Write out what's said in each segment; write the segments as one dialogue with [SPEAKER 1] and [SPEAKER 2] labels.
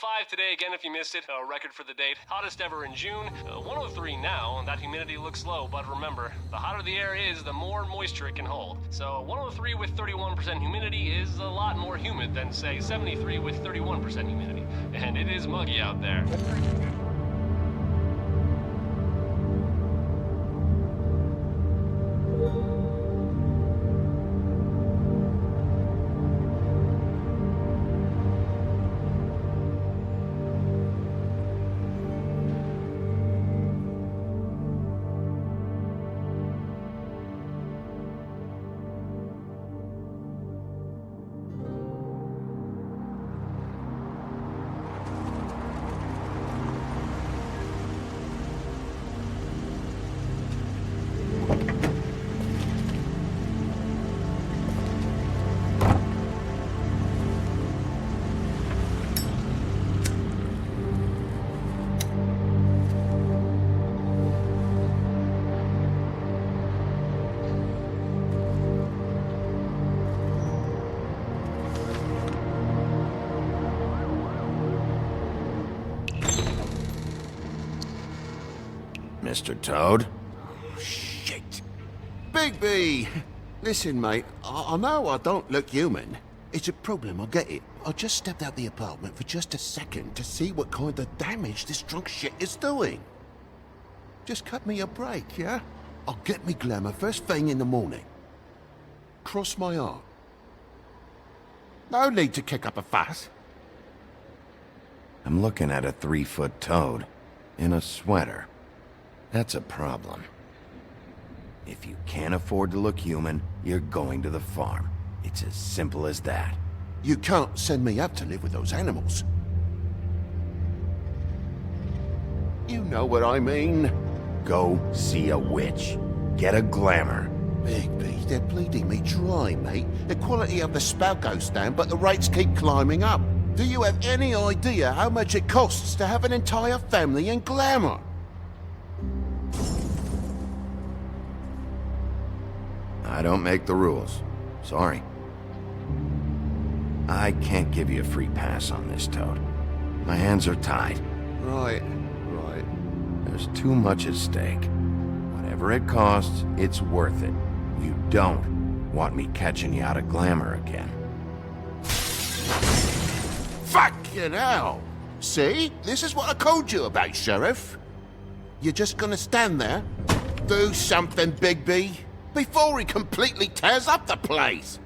[SPEAKER 1] 105 today again if you missed it, a record for the date. Hottest ever in June. 103 now, and that humidity looks low, but remember, the hotter the air is, the more moisture it can hold. So 103 with 31% humidity is a lot more humid than, say, 73 with 31% humidity. And it is muggy out there.
[SPEAKER 2] Mr. Toad?
[SPEAKER 3] Oh, shit. Bigby! Listen, mate, I know I don't look human. It's a problem, I get it. I just stepped out the apartment for just a second to see what kind of damage this drunk shit is doing. Just cut me a break, yeah? I'll get me glamour first thing in the morning. Cross my heart. No need to kick up a fuss.
[SPEAKER 2] I'm looking at a 3-foot toad in a sweater. That's a problem. If you can't afford to look human, you're going to the farm. It's as simple as that.
[SPEAKER 3] You can't send me up to live with those animals. You know what I mean.
[SPEAKER 2] Go see a witch. Get a glamour.
[SPEAKER 3] Bigby, they're bleeding me dry, mate. The quality of the spout goes down, but the rates keep climbing up. Do you have any idea how much it costs to have an entire family in glamour?
[SPEAKER 2] I don't make the rules. Sorry. I can't give you a free pass on this, Toad. My hands are tied.
[SPEAKER 3] Right.
[SPEAKER 2] There's too much at stake. Whatever it costs, it's worth it. You don't want me catching you out of glamour again.
[SPEAKER 3] Fucking hell! See? This is what I called you about, Sheriff. You're just gonna stand there? Do something, Bigby, before he completely tears up the place!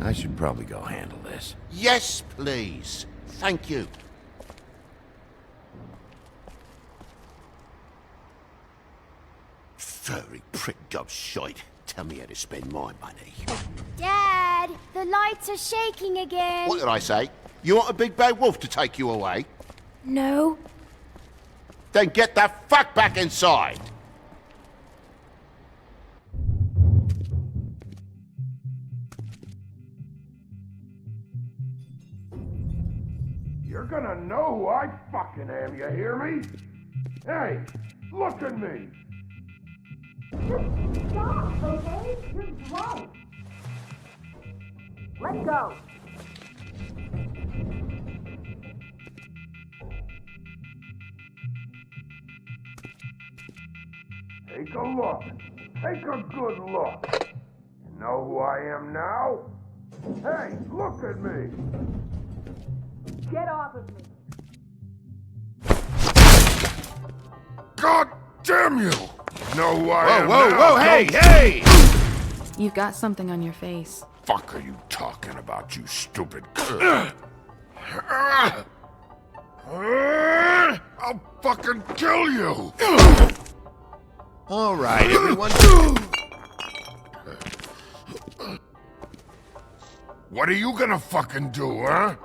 [SPEAKER 2] I should probably go handle this.
[SPEAKER 3] Yes, please. Thank you. Furry prick gobshite. Tell me how to spend my money.
[SPEAKER 4] Dad, the lights are shaking again.
[SPEAKER 3] What did I say? You want a big bad wolf to take you away?
[SPEAKER 4] No.
[SPEAKER 3] Then get the fuck back inside!
[SPEAKER 5] You're gonna know who I fucking am, you hear me? Hey, look at me!
[SPEAKER 6] Just stop, okay? You're drunk. Let go.
[SPEAKER 5] Take a look. Take a good look. You know who I am now? Hey, look at me!
[SPEAKER 6] Get off of me.
[SPEAKER 5] God damn you! Know who I am
[SPEAKER 2] Whoa,
[SPEAKER 5] now?
[SPEAKER 2] hey!
[SPEAKER 7] You've got something on your face.
[SPEAKER 5] Fuck are you talking about, you stupid? I'll fucking kill you!
[SPEAKER 2] All right, everyone.
[SPEAKER 5] What are you gonna fucking do, huh?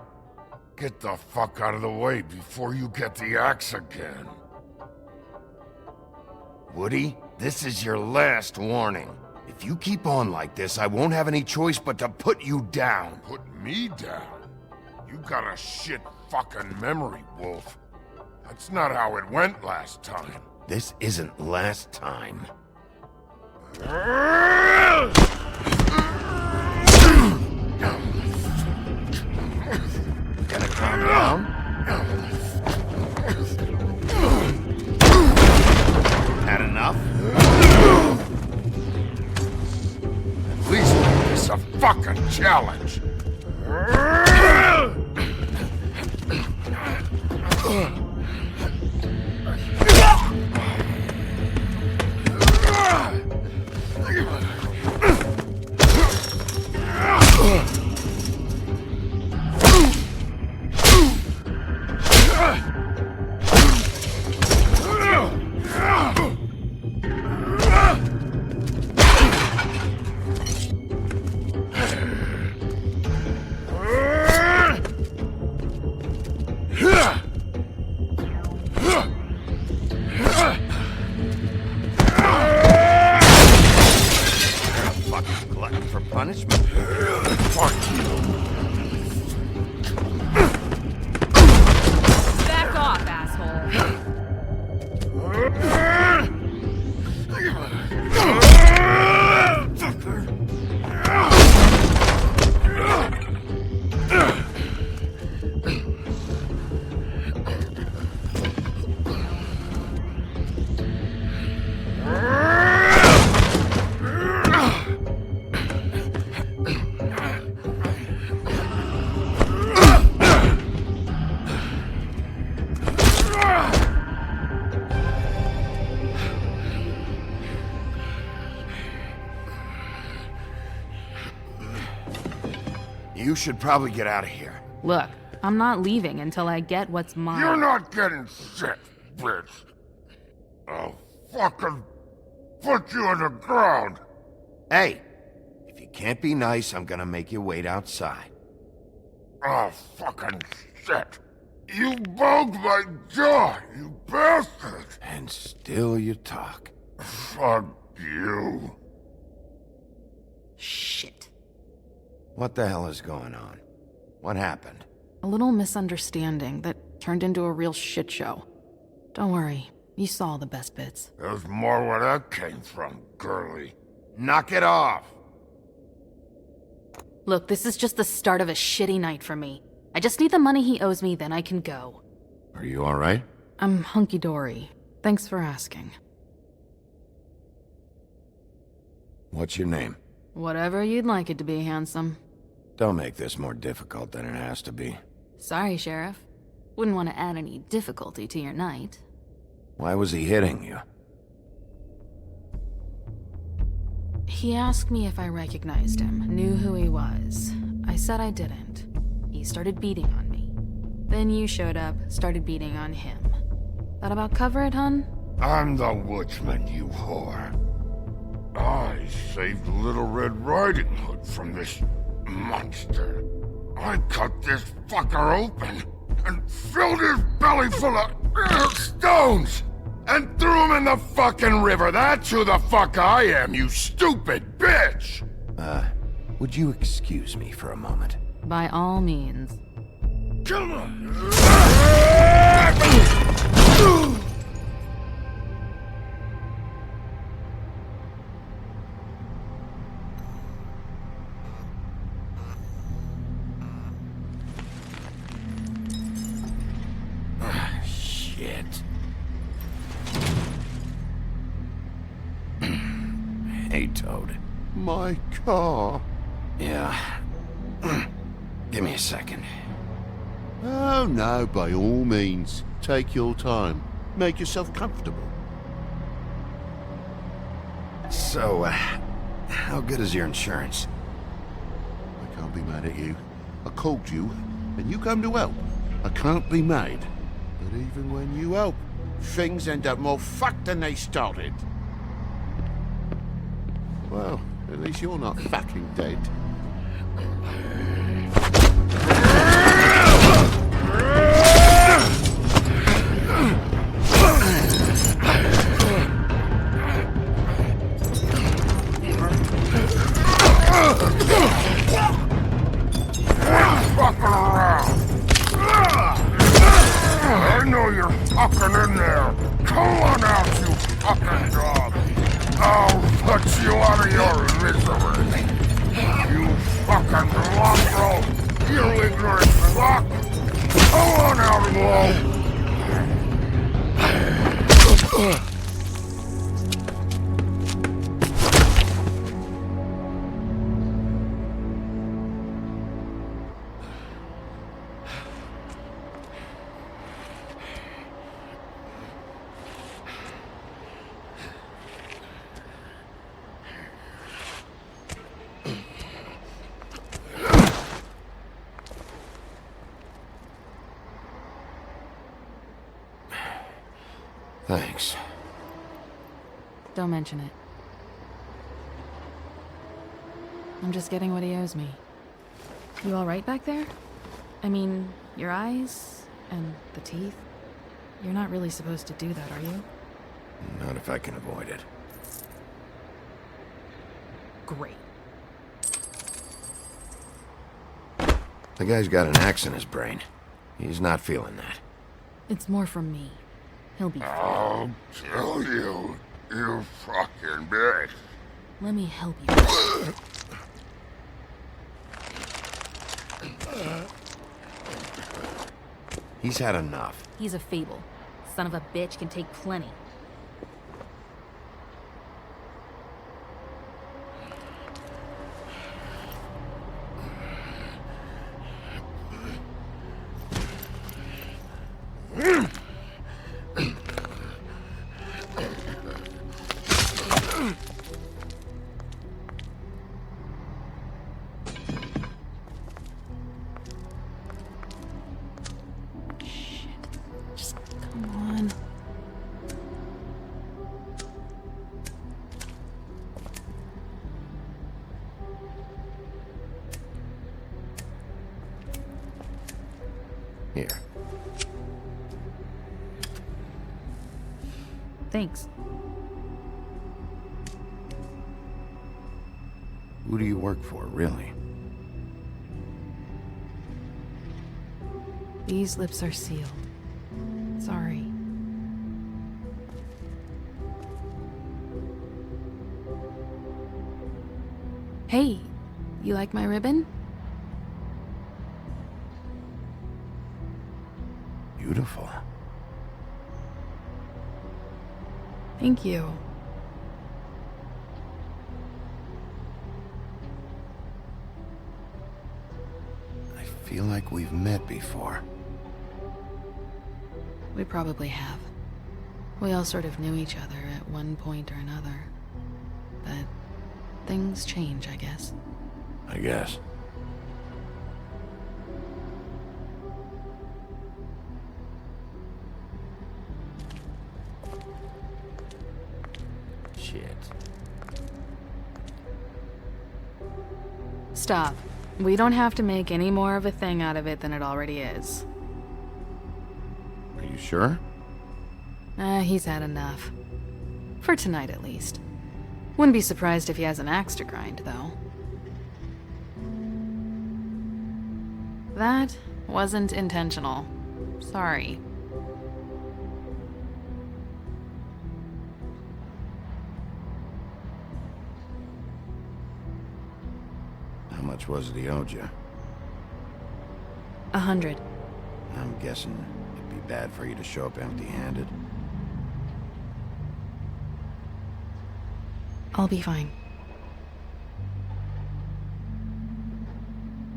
[SPEAKER 5] Get the fuck out of the way before you get the axe again.
[SPEAKER 2] Woody, this is your last warning. If you keep on like this, I won't have any choice but to put you down.
[SPEAKER 5] Put me down? You got a shit fucking memory, Wolf. That's not how it went last time.
[SPEAKER 2] This isn't last time.
[SPEAKER 5] Gonna calm down. fucking challenge.
[SPEAKER 2] Fucking glutton for punishment.
[SPEAKER 5] Fuck you.
[SPEAKER 7] Back off, asshole.
[SPEAKER 2] You should probably get out of here.
[SPEAKER 7] Look, I'm not leaving until I get what's mine.
[SPEAKER 5] You're not getting shit, bitch. I'll fucking put you on the ground.
[SPEAKER 2] Hey, if you can't be nice, I'm gonna make you wait outside.
[SPEAKER 5] Oh, fucking shit. You bugged my jaw, you bastard.
[SPEAKER 2] And still you talk.
[SPEAKER 5] Fuck you.
[SPEAKER 7] Shit.
[SPEAKER 2] What the hell is going on? What happened?
[SPEAKER 7] A little misunderstanding that turned into a real shit show. Don't worry, you saw the best bits.
[SPEAKER 5] There's more where that came from, girly.
[SPEAKER 2] Knock it off!
[SPEAKER 7] Look, this is just the start of a shitty night for me. I just need the money he owes me, then I can go.
[SPEAKER 2] Are you alright?
[SPEAKER 7] I'm hunky-dory. Thanks for asking.
[SPEAKER 2] What's your name?
[SPEAKER 7] Whatever you'd like it to be, handsome.
[SPEAKER 2] Don't make this more difficult than it has to be.
[SPEAKER 7] Sorry, Sheriff. Wouldn't want to add any difficulty to your night.
[SPEAKER 2] Why was he hitting you?
[SPEAKER 7] He asked me if I recognized him, knew who he was. I said I didn't. He started beating on me. Then you showed up, started beating on him. That about cover it, hun?
[SPEAKER 5] I'm the woodsman, you whore. I saved Little Red Riding Hood from this monster. I cut this fucker open and filled his belly full of stones and threw him in the fucking river. That's who the fuck I am, you stupid bitch!
[SPEAKER 2] Would you excuse me for a moment?
[SPEAKER 7] By all means.
[SPEAKER 5] Come on!
[SPEAKER 2] Shit. Hey, Toad.
[SPEAKER 3] My car.
[SPEAKER 2] Yeah. Give me a second.
[SPEAKER 3] Oh, no, by all means. Take your time. Make yourself comfortable.
[SPEAKER 2] So, how good is your insurance?
[SPEAKER 3] I can't be mad at you. I called you, and you come to help. I can't be mad. But even when you help, things end up more fucked than they started. Well, at least you're not fucking dead.
[SPEAKER 5] Fucking around! I know you're fucking in there! Come on out, you fucking dog! I'll put you out of your misery! You fucking mongrel! You ignorant fuck! Come on out, Whoa!
[SPEAKER 2] Thanks.
[SPEAKER 7] Don't mention it. I'm just getting what he owes me. You alright back there? I mean, your eyes and the teeth? You're not really supposed to do that, are you?
[SPEAKER 2] Not if I can avoid it.
[SPEAKER 7] Great.
[SPEAKER 2] The guy's got an axe in his brain. He's not feeling that.
[SPEAKER 7] It's more from me. He'll be fine.
[SPEAKER 5] I'll kill you, you fucking bitch.
[SPEAKER 7] Let me help you.
[SPEAKER 2] He's had enough.
[SPEAKER 7] He's a fable. Son of a bitch can take plenty. Just come on.
[SPEAKER 2] Here.
[SPEAKER 7] Thanks.
[SPEAKER 2] Who do you work for, really?
[SPEAKER 7] These lips are sealed. Sorry. Hey, you like my ribbon?
[SPEAKER 2] Beautiful.
[SPEAKER 7] Thank you.
[SPEAKER 2] I feel like we've met before.
[SPEAKER 7] We probably have. We all sort of knew each other at one point or another. But things change, I guess.
[SPEAKER 2] I guess. Shit.
[SPEAKER 7] Stop. We don't have to make any more of a thing out of it than it already is.
[SPEAKER 2] Are you sure?
[SPEAKER 7] He's had enough. For tonight, at least. Wouldn't be surprised if he has an axe to grind, though. That wasn't intentional. Sorry.
[SPEAKER 2] How much was it he owed you?
[SPEAKER 7] 100.
[SPEAKER 2] I'm guessing it'd be bad for you to show up empty-handed.
[SPEAKER 7] I'll be fine.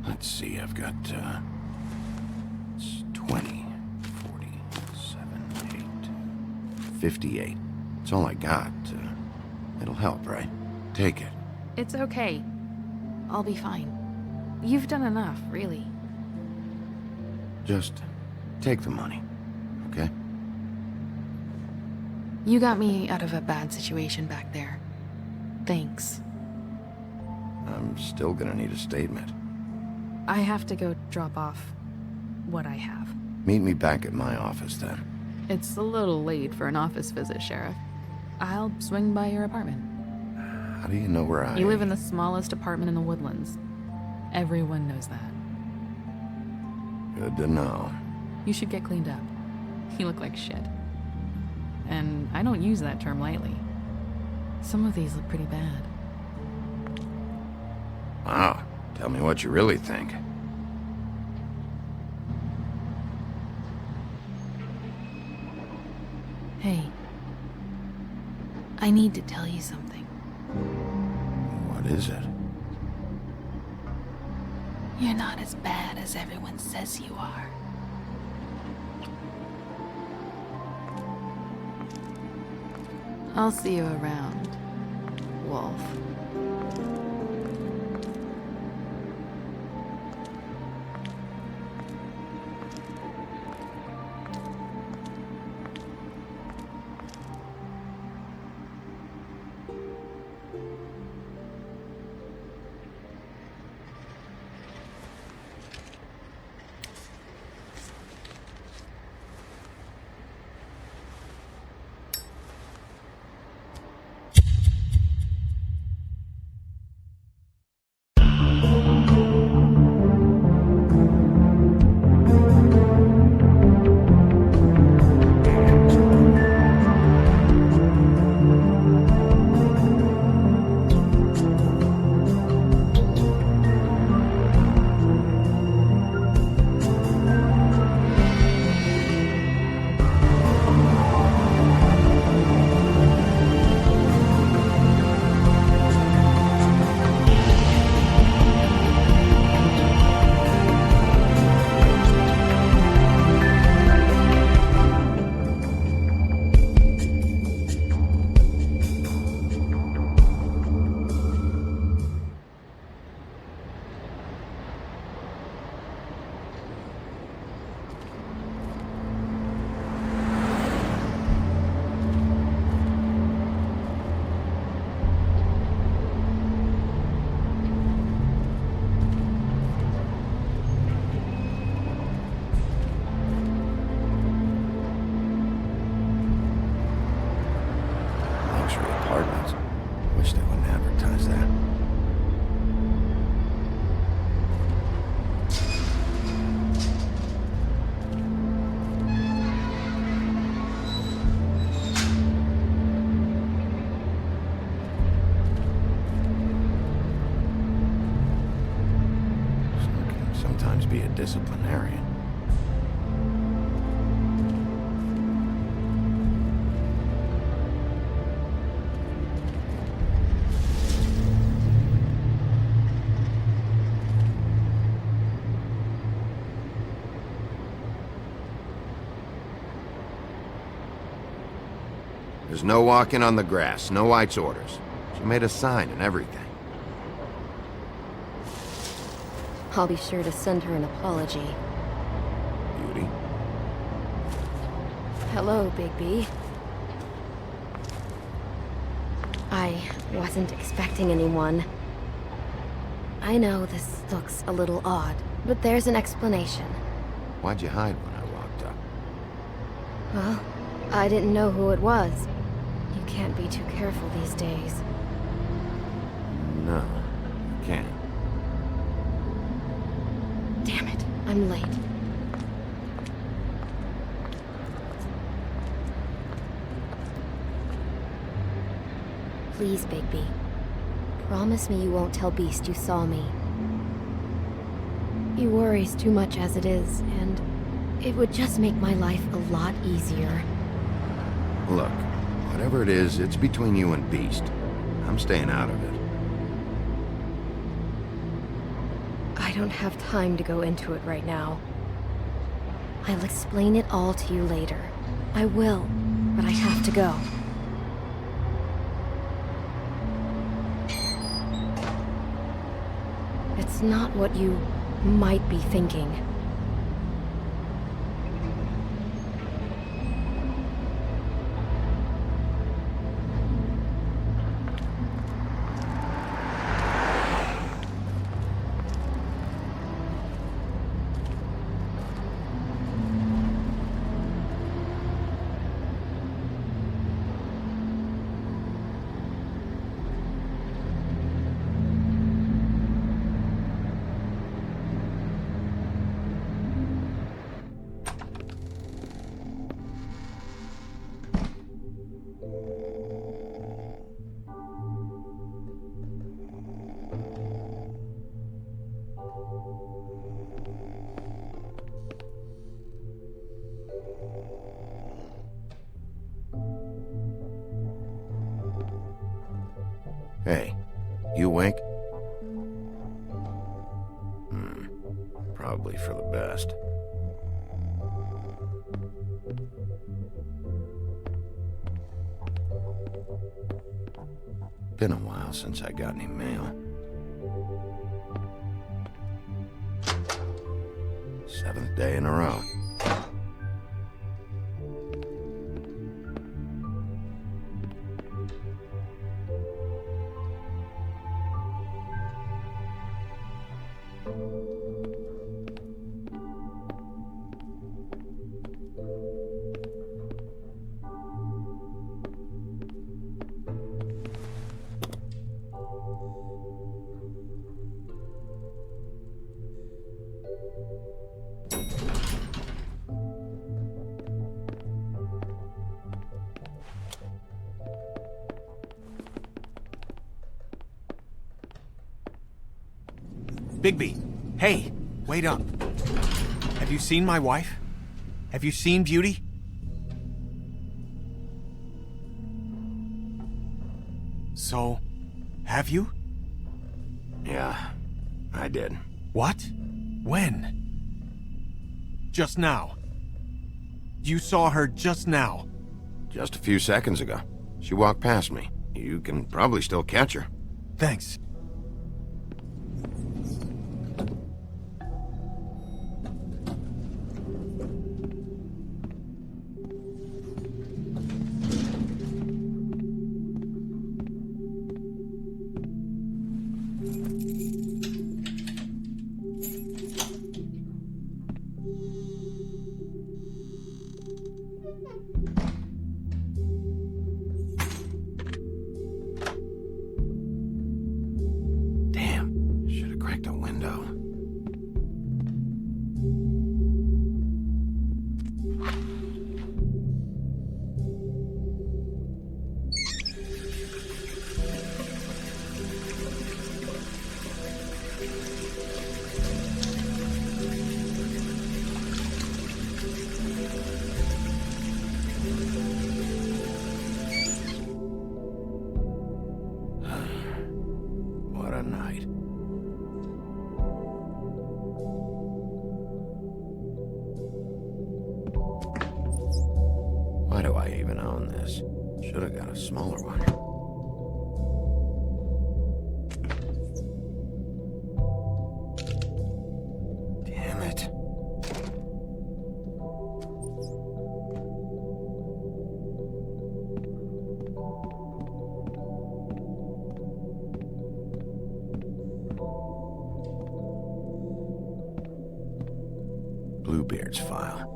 [SPEAKER 2] Let's see, I've got, it's 20, 47, 8, 58. It's all I got. It'll help, right? Take it.
[SPEAKER 7] It's okay. I'll be fine. You've done enough, really.
[SPEAKER 2] Just take the money, okay?
[SPEAKER 7] You got me out of a bad situation back there. Thanks.
[SPEAKER 2] I'm still gonna need a statement.
[SPEAKER 7] I have to go drop off what I have.
[SPEAKER 2] Meet me back at my office, then.
[SPEAKER 7] It's a little late for an office visit, Sheriff. I'll swing by your apartment.
[SPEAKER 2] How do you know where I...
[SPEAKER 7] You live in the smallest apartment in the Woodlands. Everyone knows that.
[SPEAKER 2] Good to know.
[SPEAKER 7] You should get cleaned up. You look like shit. And I don't use that term lightly. Some of these look pretty bad.
[SPEAKER 2] Wow. Tell me what you really think.
[SPEAKER 7] Hey. I need to tell you something.
[SPEAKER 2] What is it?
[SPEAKER 7] You're not as bad as everyone says you are. I'll see you around, Wolf.
[SPEAKER 2] prioritize that. Some can sometimes be a disciplinarian. There's no walking on the grass, no White's orders. She made a sign and everything.
[SPEAKER 8] I'll be sure to send her an apology.
[SPEAKER 2] Beauty.
[SPEAKER 8] Hello, Bigby. I wasn't expecting anyone. I know this looks a little odd, but there's an explanation.
[SPEAKER 2] Why'd you hide when I walked up?
[SPEAKER 8] Well, I didn't know who it was. You can't be too careful these days.
[SPEAKER 2] No, you can't.
[SPEAKER 8] Damn it, I'm late. Please, Bigby. Promise me you won't tell Beast you saw me. He worries too much as it is, and it would just make my life a lot easier.
[SPEAKER 2] Look, whatever it is, it's between you and Beast. I'm staying out of it.
[SPEAKER 8] I don't have time to go into it right now. I'll explain it all to you later. I will, but I have to go. It's not what you might be thinking.
[SPEAKER 2] Hey, you awake? Probably for the best. Been a while since I got any mail. 7th day in a row.
[SPEAKER 9] Bigby, hey, wait up. Have you seen my wife? Have you seen Beauty? So, have you?
[SPEAKER 2] Yeah, I did.
[SPEAKER 9] What? When? Just now. You saw her just now.
[SPEAKER 2] Just a few seconds ago. She walked past me. You can probably still catch her.
[SPEAKER 9] Thanks.
[SPEAKER 2] night. Why do I even own this? Should have got a smaller one. Damn it. Bluebeard's file.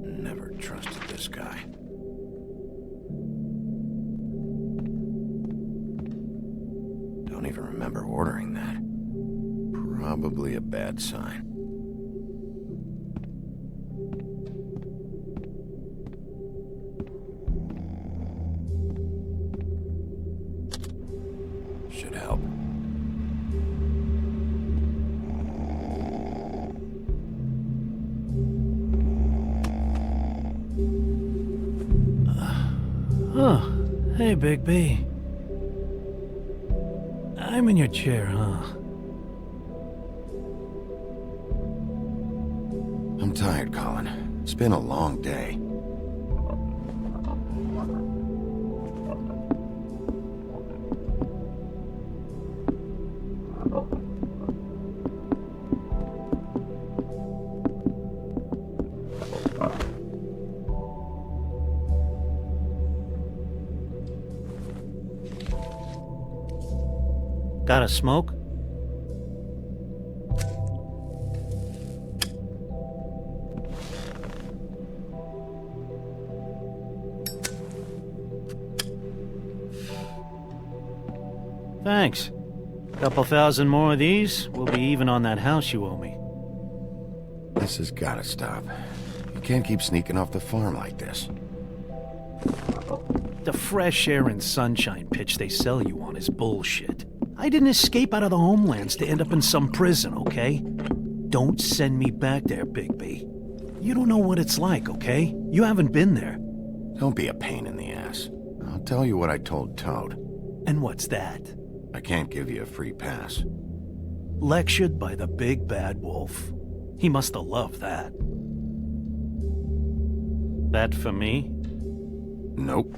[SPEAKER 2] Never trusted this guy. Don't even remember ordering that. Probably a bad sign. Should help.
[SPEAKER 10] Oh, hey, Big B. I'm in your chair, huh?
[SPEAKER 2] I'm tired, Colin. It's been a long day.
[SPEAKER 10] Got a smoke? Thanks. Couple thousand more of these, we'll be even on that house you owe me.
[SPEAKER 2] This has gotta stop. You can't keep sneaking off the farm like this.
[SPEAKER 10] The fresh air and sunshine pitch they sell you on is bullshit. I didn't escape out of the homelands to end up in some prison, okay? Don't send me back there, Big B. You don't know what it's like, okay? You haven't been there.
[SPEAKER 2] Don't be a pain in the ass. I'll tell you what I told Toad.
[SPEAKER 10] And what's that?
[SPEAKER 2] I can't give you a free pass.
[SPEAKER 10] Lectured by the big bad wolf. He must have loved that. That for me?
[SPEAKER 2] Nope.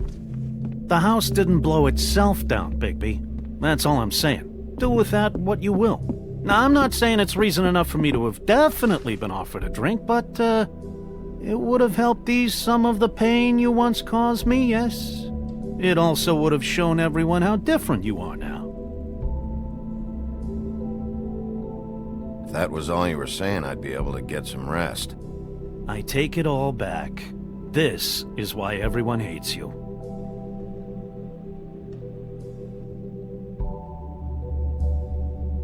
[SPEAKER 10] The house didn't blow itself down, Bigby. That's all I'm saying. Do with that what you will. Now, I'm not saying it's reason enough for me to have definitely been offered a drink, but, it would have helped ease some of the pain you once caused me, yes? It also would have shown everyone how different you are now.
[SPEAKER 2] If that was all you were saying, I'd be able to get some rest.
[SPEAKER 10] I take it all back. This is why everyone hates you.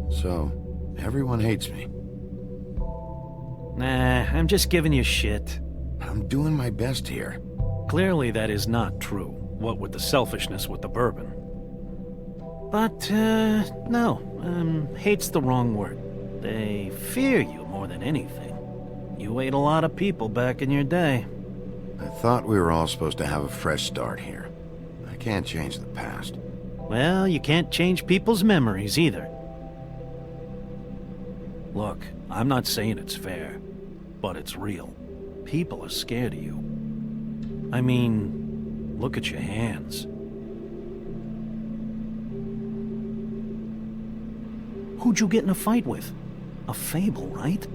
[SPEAKER 2] So, everyone hates me.
[SPEAKER 10] Nah, I'm just giving you shit.
[SPEAKER 2] I'm doing my best here.
[SPEAKER 10] Clearly that is not true, what with the selfishness with the bourbon. But, no, hate's the wrong word. They fear you more than anything. You ate a lot of people back in your day.
[SPEAKER 2] I thought we were all supposed to have a fresh start here. I can't change the past.
[SPEAKER 10] Well, you can't change people's memories either. Look, I'm not saying it's fair, but it's real. People are scared of you. I mean, look at your hands. Who'd you get in a fight with? A fable, right?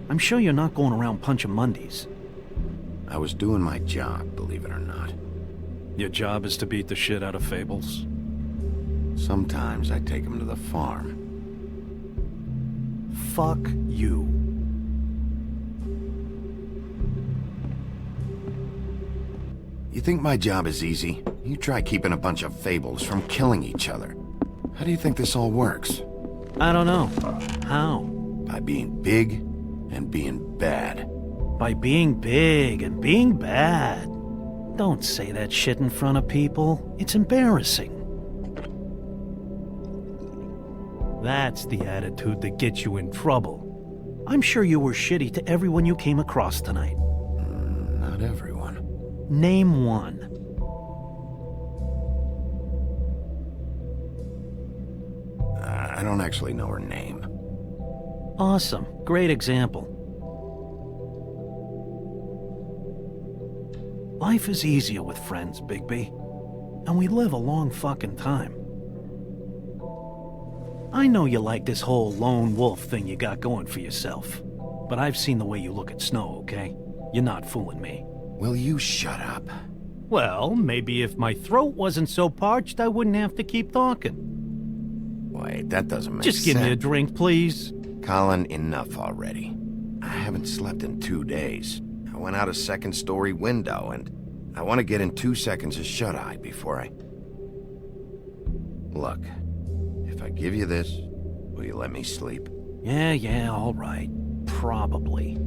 [SPEAKER 10] I'm sure you're not going around punching Mondays.
[SPEAKER 2] I was doing my job, believe it or not.
[SPEAKER 10] Your job is to beat the shit out of fables?
[SPEAKER 2] Sometimes I take them to the farm.
[SPEAKER 10] Fuck you.
[SPEAKER 2] You think my job is easy? You try keeping a bunch of fables from killing each other. How do you think this all works?
[SPEAKER 10] I don't know. How?
[SPEAKER 2] By being big and being bad.
[SPEAKER 10] By being big and being bad. Don't say that shit in front of people. It's embarrassing. That's the attitude that gets you in trouble. I'm sure you were shitty to everyone you came across tonight.
[SPEAKER 2] Not everyone.
[SPEAKER 10] Name one.
[SPEAKER 2] I don't actually know her name.
[SPEAKER 10] Awesome. Great example. Life is easier with friends, Bigby. And we live a long fucking time. I know you like this whole lone wolf thing you got going for yourself. But I've seen the way you look at Snow, okay? You're not fooling me.
[SPEAKER 2] Will you shut up?
[SPEAKER 10] Well, maybe if my throat wasn't so parched, I wouldn't have to keep talking.
[SPEAKER 2] Wait, that doesn't make
[SPEAKER 10] Just
[SPEAKER 2] sense.
[SPEAKER 10] give me a drink, please.
[SPEAKER 2] Colin, enough already. I haven't slept in 2 days. I went out a second-story window, and I want to get in 2 seconds of shut-eye before I... Look, if I give you this, will you let me sleep?
[SPEAKER 10] Yeah, all right. Probably.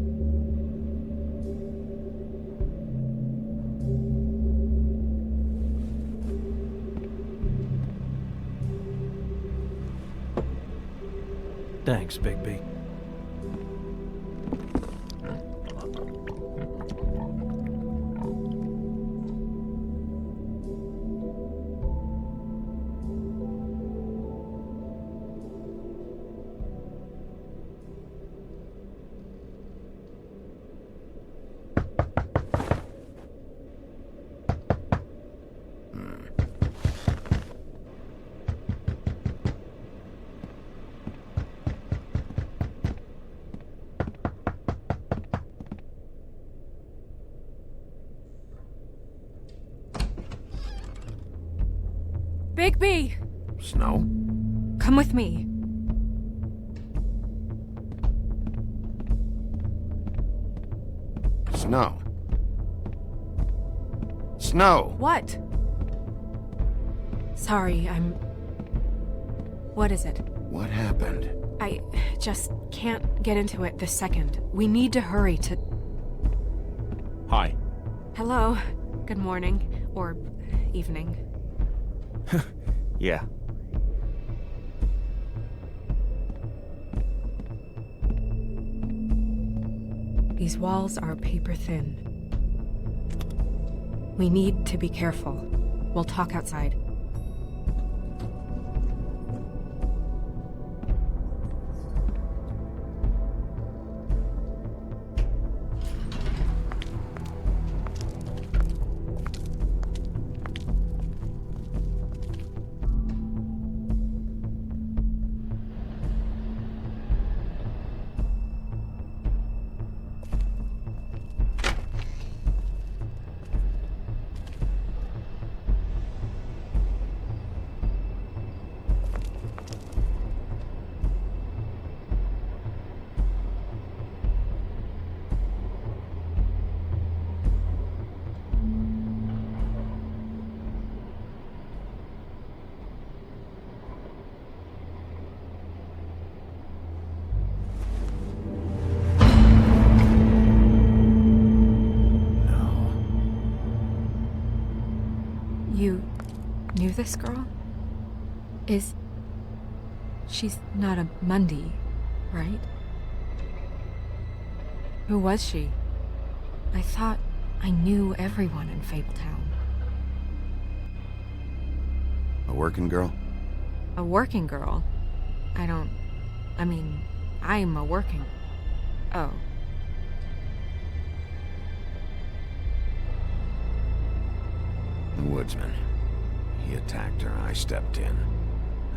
[SPEAKER 10] Thanks, Bigby.
[SPEAKER 8] Bigby!
[SPEAKER 2] Snow?
[SPEAKER 8] Come with me.
[SPEAKER 2] Snow? Snow!
[SPEAKER 8] What? Sorry, What is it?
[SPEAKER 2] What happened?
[SPEAKER 8] I just can't get into it this second. We need to hurry to...
[SPEAKER 9] Hi.
[SPEAKER 8] Hello. Good morning. Or evening.
[SPEAKER 9] Yeah.
[SPEAKER 8] These walls are paper thin. We need to be careful. We'll talk outside. You knew this girl? She's not a Mundy, right? Who was she? I thought I knew everyone in Fabletown.
[SPEAKER 2] A working girl?
[SPEAKER 8] A working girl? I'm a working... Oh.
[SPEAKER 2] The woodsman. He attacked her, I stepped in.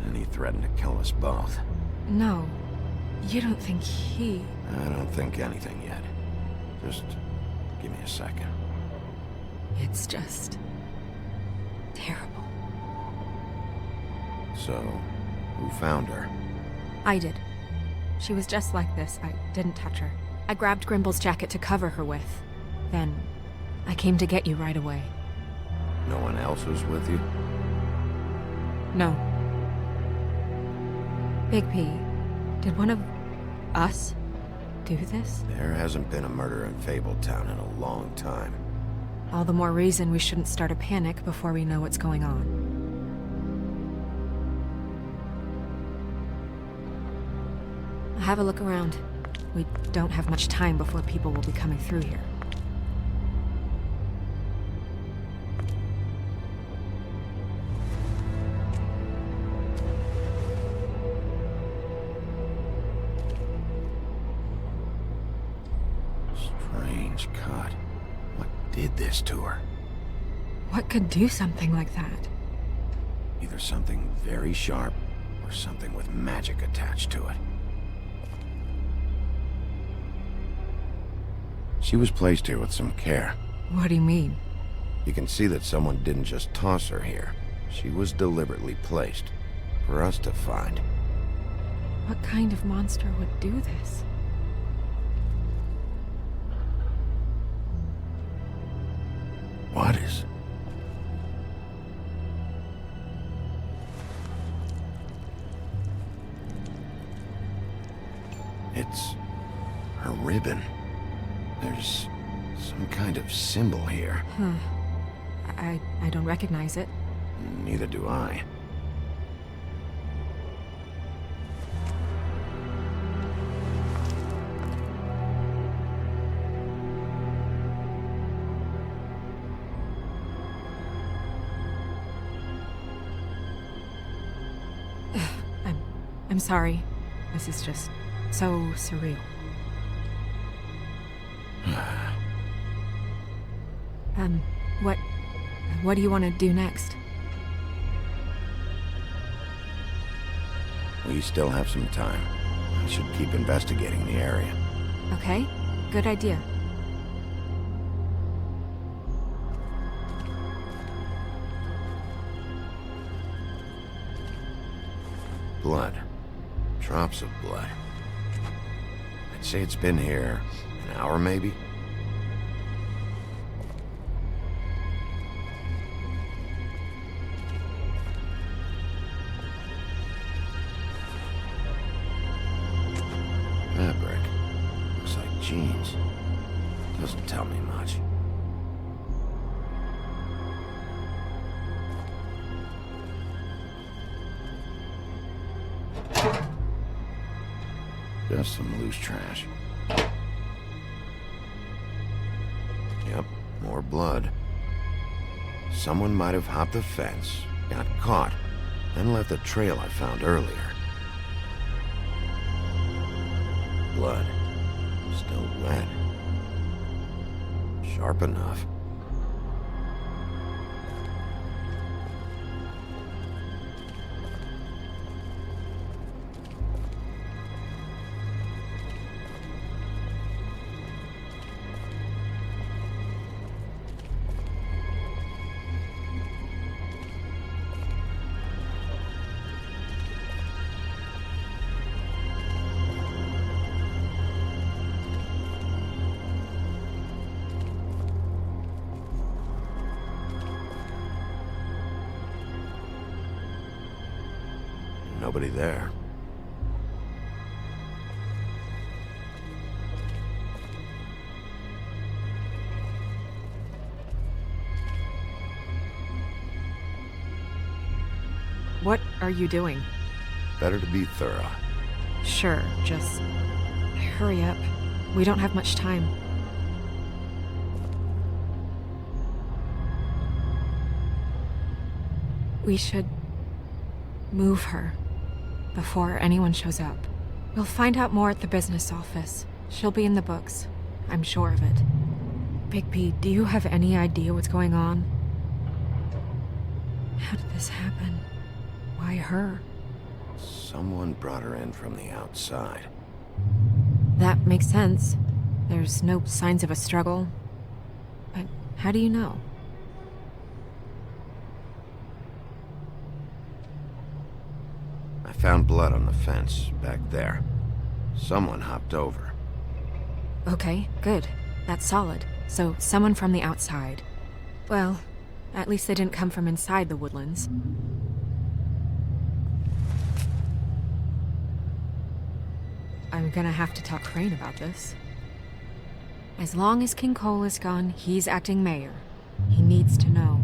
[SPEAKER 2] And he threatened to kill us both.
[SPEAKER 8] No. You don't think he...
[SPEAKER 2] I don't think anything yet. Just give me a second.
[SPEAKER 8] It's just... terrible.
[SPEAKER 2] So, who found her?
[SPEAKER 8] I did. She was just like this. I didn't touch her. I grabbed Grimble's jacket to cover her with. Then, I came to get you right away.
[SPEAKER 2] No one else was with you?
[SPEAKER 8] No. Bigby, did one of us do this?
[SPEAKER 2] There hasn't been a murder in Fabletown in a long time.
[SPEAKER 8] All the more reason we shouldn't start a panic before we know what's going on. Have a look around. We don't have much time before people will be coming through here.
[SPEAKER 2] did this to her.
[SPEAKER 8] What could do something like that?
[SPEAKER 2] Either something very sharp, or something with magic attached to it. She was placed here with some care.
[SPEAKER 8] What do you mean?
[SPEAKER 2] You can see that someone didn't just toss her here. She was deliberately placed, for us to find.
[SPEAKER 8] What kind of monster would do this?
[SPEAKER 2] What is... It's... her ribbon. There's some kind of symbol here.
[SPEAKER 8] Huh. I don't recognize it.
[SPEAKER 2] Neither do I.
[SPEAKER 8] I'm sorry. This is just so surreal. What do you want to do next?
[SPEAKER 2] We still have some time. I should keep investigating the area.
[SPEAKER 8] Okay, good idea.
[SPEAKER 2] Blood. Drops of blood. I'd say it's been here an hour, maybe? Fabric. Looks like jeans. Doesn't tell me much. Just some loose trash. Yep, more blood. Someone might have hopped the fence, got caught, then left the trail I found earlier. Blood. Still wet. Sharp enough. Nobody there.
[SPEAKER 8] What are you doing?
[SPEAKER 2] Better to be thorough.
[SPEAKER 8] Sure, just hurry up. We don't have much time. We should move her before anyone shows up. We'll find out more at the business office. She'll be in the books. I'm sure of it. Bigby, do you have any idea what's going on? How did this happen? Why her?
[SPEAKER 2] Someone brought her in from the outside.
[SPEAKER 8] That makes sense. There's no signs of a struggle. But how do you know?
[SPEAKER 2] I found blood on the fence, back there. Someone hopped over.
[SPEAKER 8] Okay, good. That's solid. So, someone from the outside. Well, at least they didn't come from inside the woodlands. I'm gonna have to talk Crane about this. As long as King Cole is gone, he's acting mayor. He needs to know.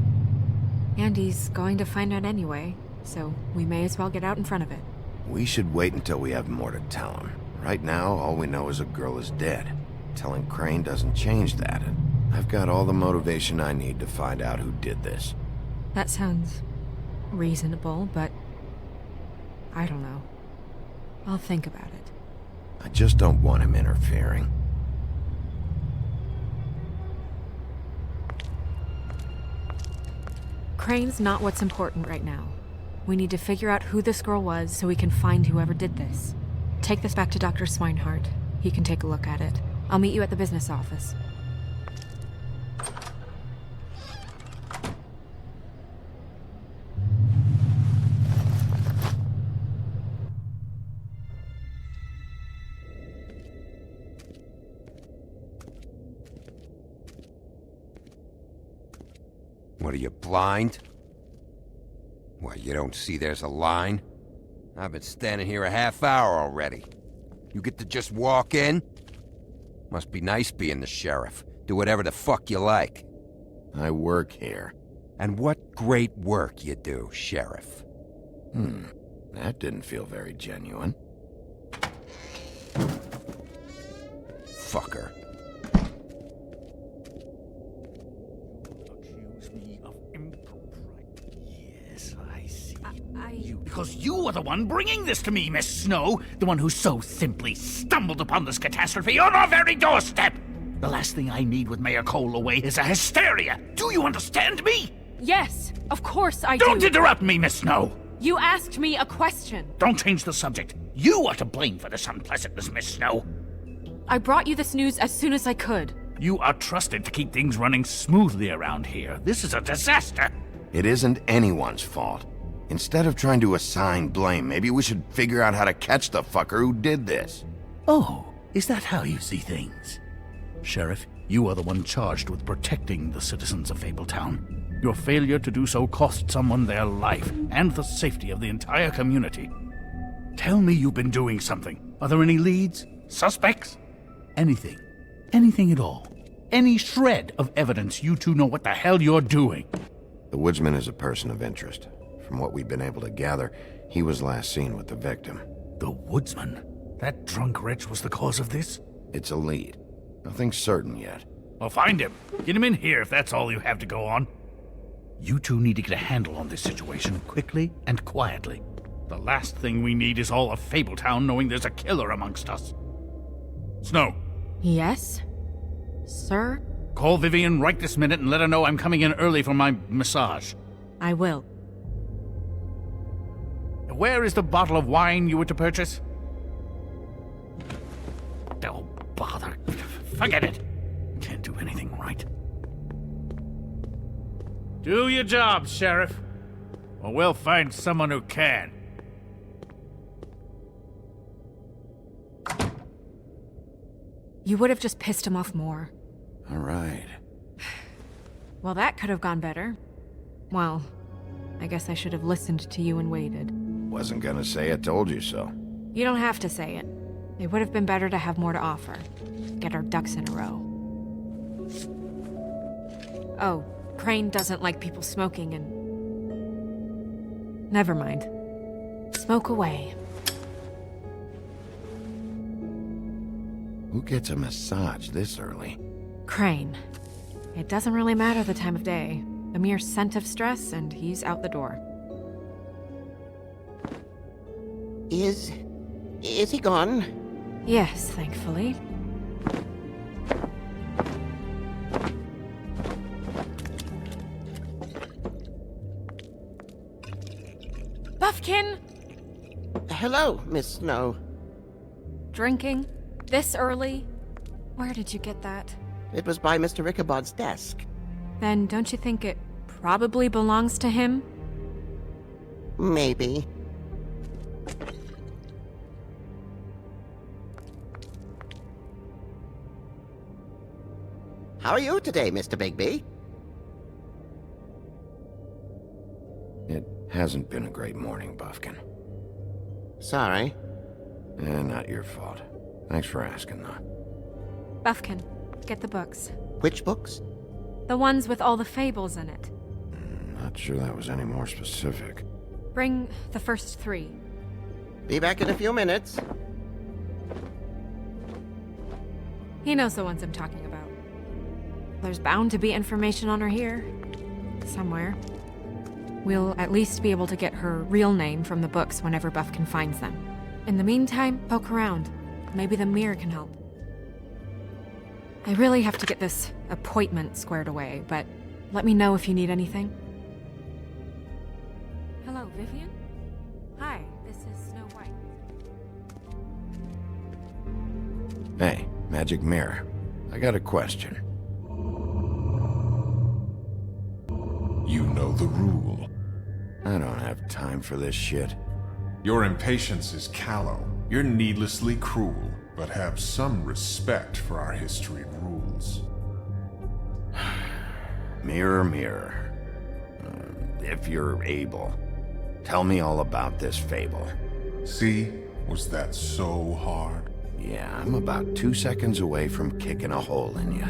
[SPEAKER 8] And he's going to find out anyway, so we may as well get out in front of it.
[SPEAKER 2] We should wait until we have more to tell him. Right now, all we know is a girl is dead. Telling Crane doesn't change that, and I've got all the motivation I need to find out who did this.
[SPEAKER 8] That sounds reasonable, but I don't know. I'll think about it.
[SPEAKER 2] I just don't want him interfering.
[SPEAKER 8] Crane's not what's important right now. We need to figure out who this girl was so we can find whoever did this. Take this back to Dr. Swinehart. He can take a look at it. I'll meet you at the business office.
[SPEAKER 2] What are you, blind? What, you don't see there's a line? I've been standing here a half hour already. You get to just walk in? Must be nice being the sheriff. Do whatever the fuck you like. I work here. And what great work you do, Sheriff. That didn't feel very genuine. Fucker.
[SPEAKER 11] Yes, I see. Because you are the one bringing this to me, Miss Snow. The one who so simply stumbled upon this catastrophe on our very doorstep. The last thing I need with Mayor Cole away is a hysteria. Do you understand me?
[SPEAKER 8] Yes, of course I do.
[SPEAKER 11] Don't interrupt me, Miss Snow.
[SPEAKER 8] You asked me a question.
[SPEAKER 11] Don't change the subject. You are to blame for this unpleasantness, Miss Snow.
[SPEAKER 8] I brought you this news as soon as I could.
[SPEAKER 11] You are trusted to keep things running smoothly around here. This is a disaster.
[SPEAKER 2] It isn't anyone's fault. Instead of trying to assign blame, maybe we should figure out how to catch the fucker who did this.
[SPEAKER 11] Oh, is that how you see things? Sheriff, you are the one charged with protecting the citizens of Fabletown. Your failure to do so cost someone their life and the safety of the entire community. Tell me you've been doing something. Are there any leads? Suspects? Anything. Anything at all. Any shred of evidence you two know what the hell you're doing.
[SPEAKER 2] The woodsman is a person of interest. From what we've been able to gather, he was last seen with the victim.
[SPEAKER 11] The woodsman? That drunk wretch was the cause of this?
[SPEAKER 2] It's a lead. Nothing's certain yet.
[SPEAKER 11] Well, find him. Get him in here if that's all you have to go on. You two need to get a handle on this situation quickly and quietly. The last thing we need is all of Fabletown knowing there's a killer amongst us. Snow.
[SPEAKER 8] Yes? Sir?
[SPEAKER 11] Call Vivian right this minute and let her know I'm coming in early for my massage.
[SPEAKER 8] I will.
[SPEAKER 11] Where is the bottle of wine you were to purchase? Oh, bother. Forget it. Can't do anything right. Do your job, Sheriff. Or we'll find someone who can.
[SPEAKER 8] You would have just pissed him off more.
[SPEAKER 2] All right.
[SPEAKER 8] Well, that could have gone better. Well, I guess I should have listened to you and waited.
[SPEAKER 2] Wasn't gonna say I told you so.
[SPEAKER 8] You don't have to say it. It would have been better to have more to offer. Get our ducks in a row. Oh, Crane doesn't like people smoking and... Never mind. Smoke away.
[SPEAKER 2] Who gets a massage this early?
[SPEAKER 8] Crane. It doesn't really matter the time of day. A mere scent of stress and he's out the door.
[SPEAKER 12] Is he gone?
[SPEAKER 8] Yes, thankfully. Buffkin!
[SPEAKER 12] Hello, Miss Snow.
[SPEAKER 8] Drinking? This early? Where did you get that?
[SPEAKER 12] It was by Mr. Ichabod's desk.
[SPEAKER 8] Then don't you think it probably belongs to him?
[SPEAKER 12] Maybe. How are you today, Mr. Bigby?
[SPEAKER 2] It hasn't been a great morning, Buffkin.
[SPEAKER 12] Sorry.
[SPEAKER 2] Not your fault. Thanks for asking, though.
[SPEAKER 8] Buffkin, get the books.
[SPEAKER 12] Which books?
[SPEAKER 8] The ones with all the fables in it.
[SPEAKER 2] Not sure that was any more specific.
[SPEAKER 8] Bring the first 3.
[SPEAKER 12] Be back in a few minutes.
[SPEAKER 8] He knows the ones I'm talking about. There's bound to be information on her here. Somewhere. We'll at least be able to get her real name from the books whenever Buffkin finds them. In the meantime, poke around. Maybe the mirror can help. I really have to get this appointment squared away, but let me know if you need anything. Hello, Vivian? Hi, this is Snow White.
[SPEAKER 2] Hey, Magic Mirror. I got a question.
[SPEAKER 13] You know the rule.
[SPEAKER 2] I don't have time for this shit.
[SPEAKER 13] Your impatience is callow. You're needlessly cruel, but have some respect for our history and rules.
[SPEAKER 2] Mirror, mirror. If you're able, tell me all about this fable.
[SPEAKER 13] See? Was that so hard?
[SPEAKER 2] Yeah, I'm about 2 seconds away from kicking a hole in you.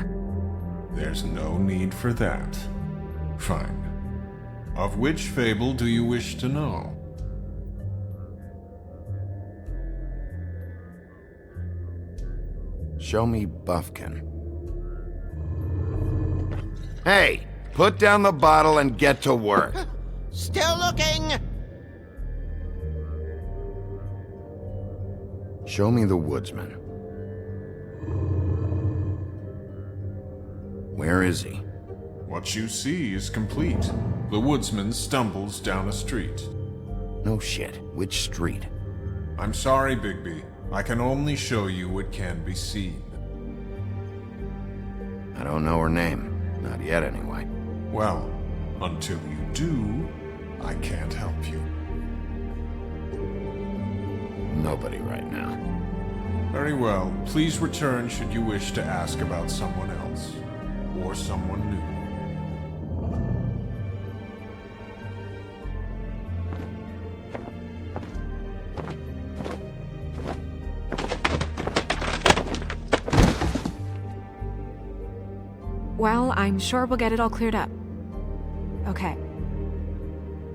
[SPEAKER 13] There's no need for that. Fine. Of which fable do you wish to know?
[SPEAKER 2] Show me Buffkin. Hey! Put down the bottle and get to work.
[SPEAKER 12] Still looking!
[SPEAKER 2] Show me the woodsman. Where is he?
[SPEAKER 13] What you see is complete. The woodsman stumbles down a street.
[SPEAKER 2] No shit. Which street?
[SPEAKER 13] I'm sorry, Bigby. I can only show you what can be seen.
[SPEAKER 2] I don't know her name. Not yet, anyway.
[SPEAKER 13] Well, until you do, I can't help you.
[SPEAKER 2] Nobody right now.
[SPEAKER 13] Very well. Please return should you wish to ask about someone else. Or someone new.
[SPEAKER 8] Well, I'm sure we'll get it all cleared up. Okay.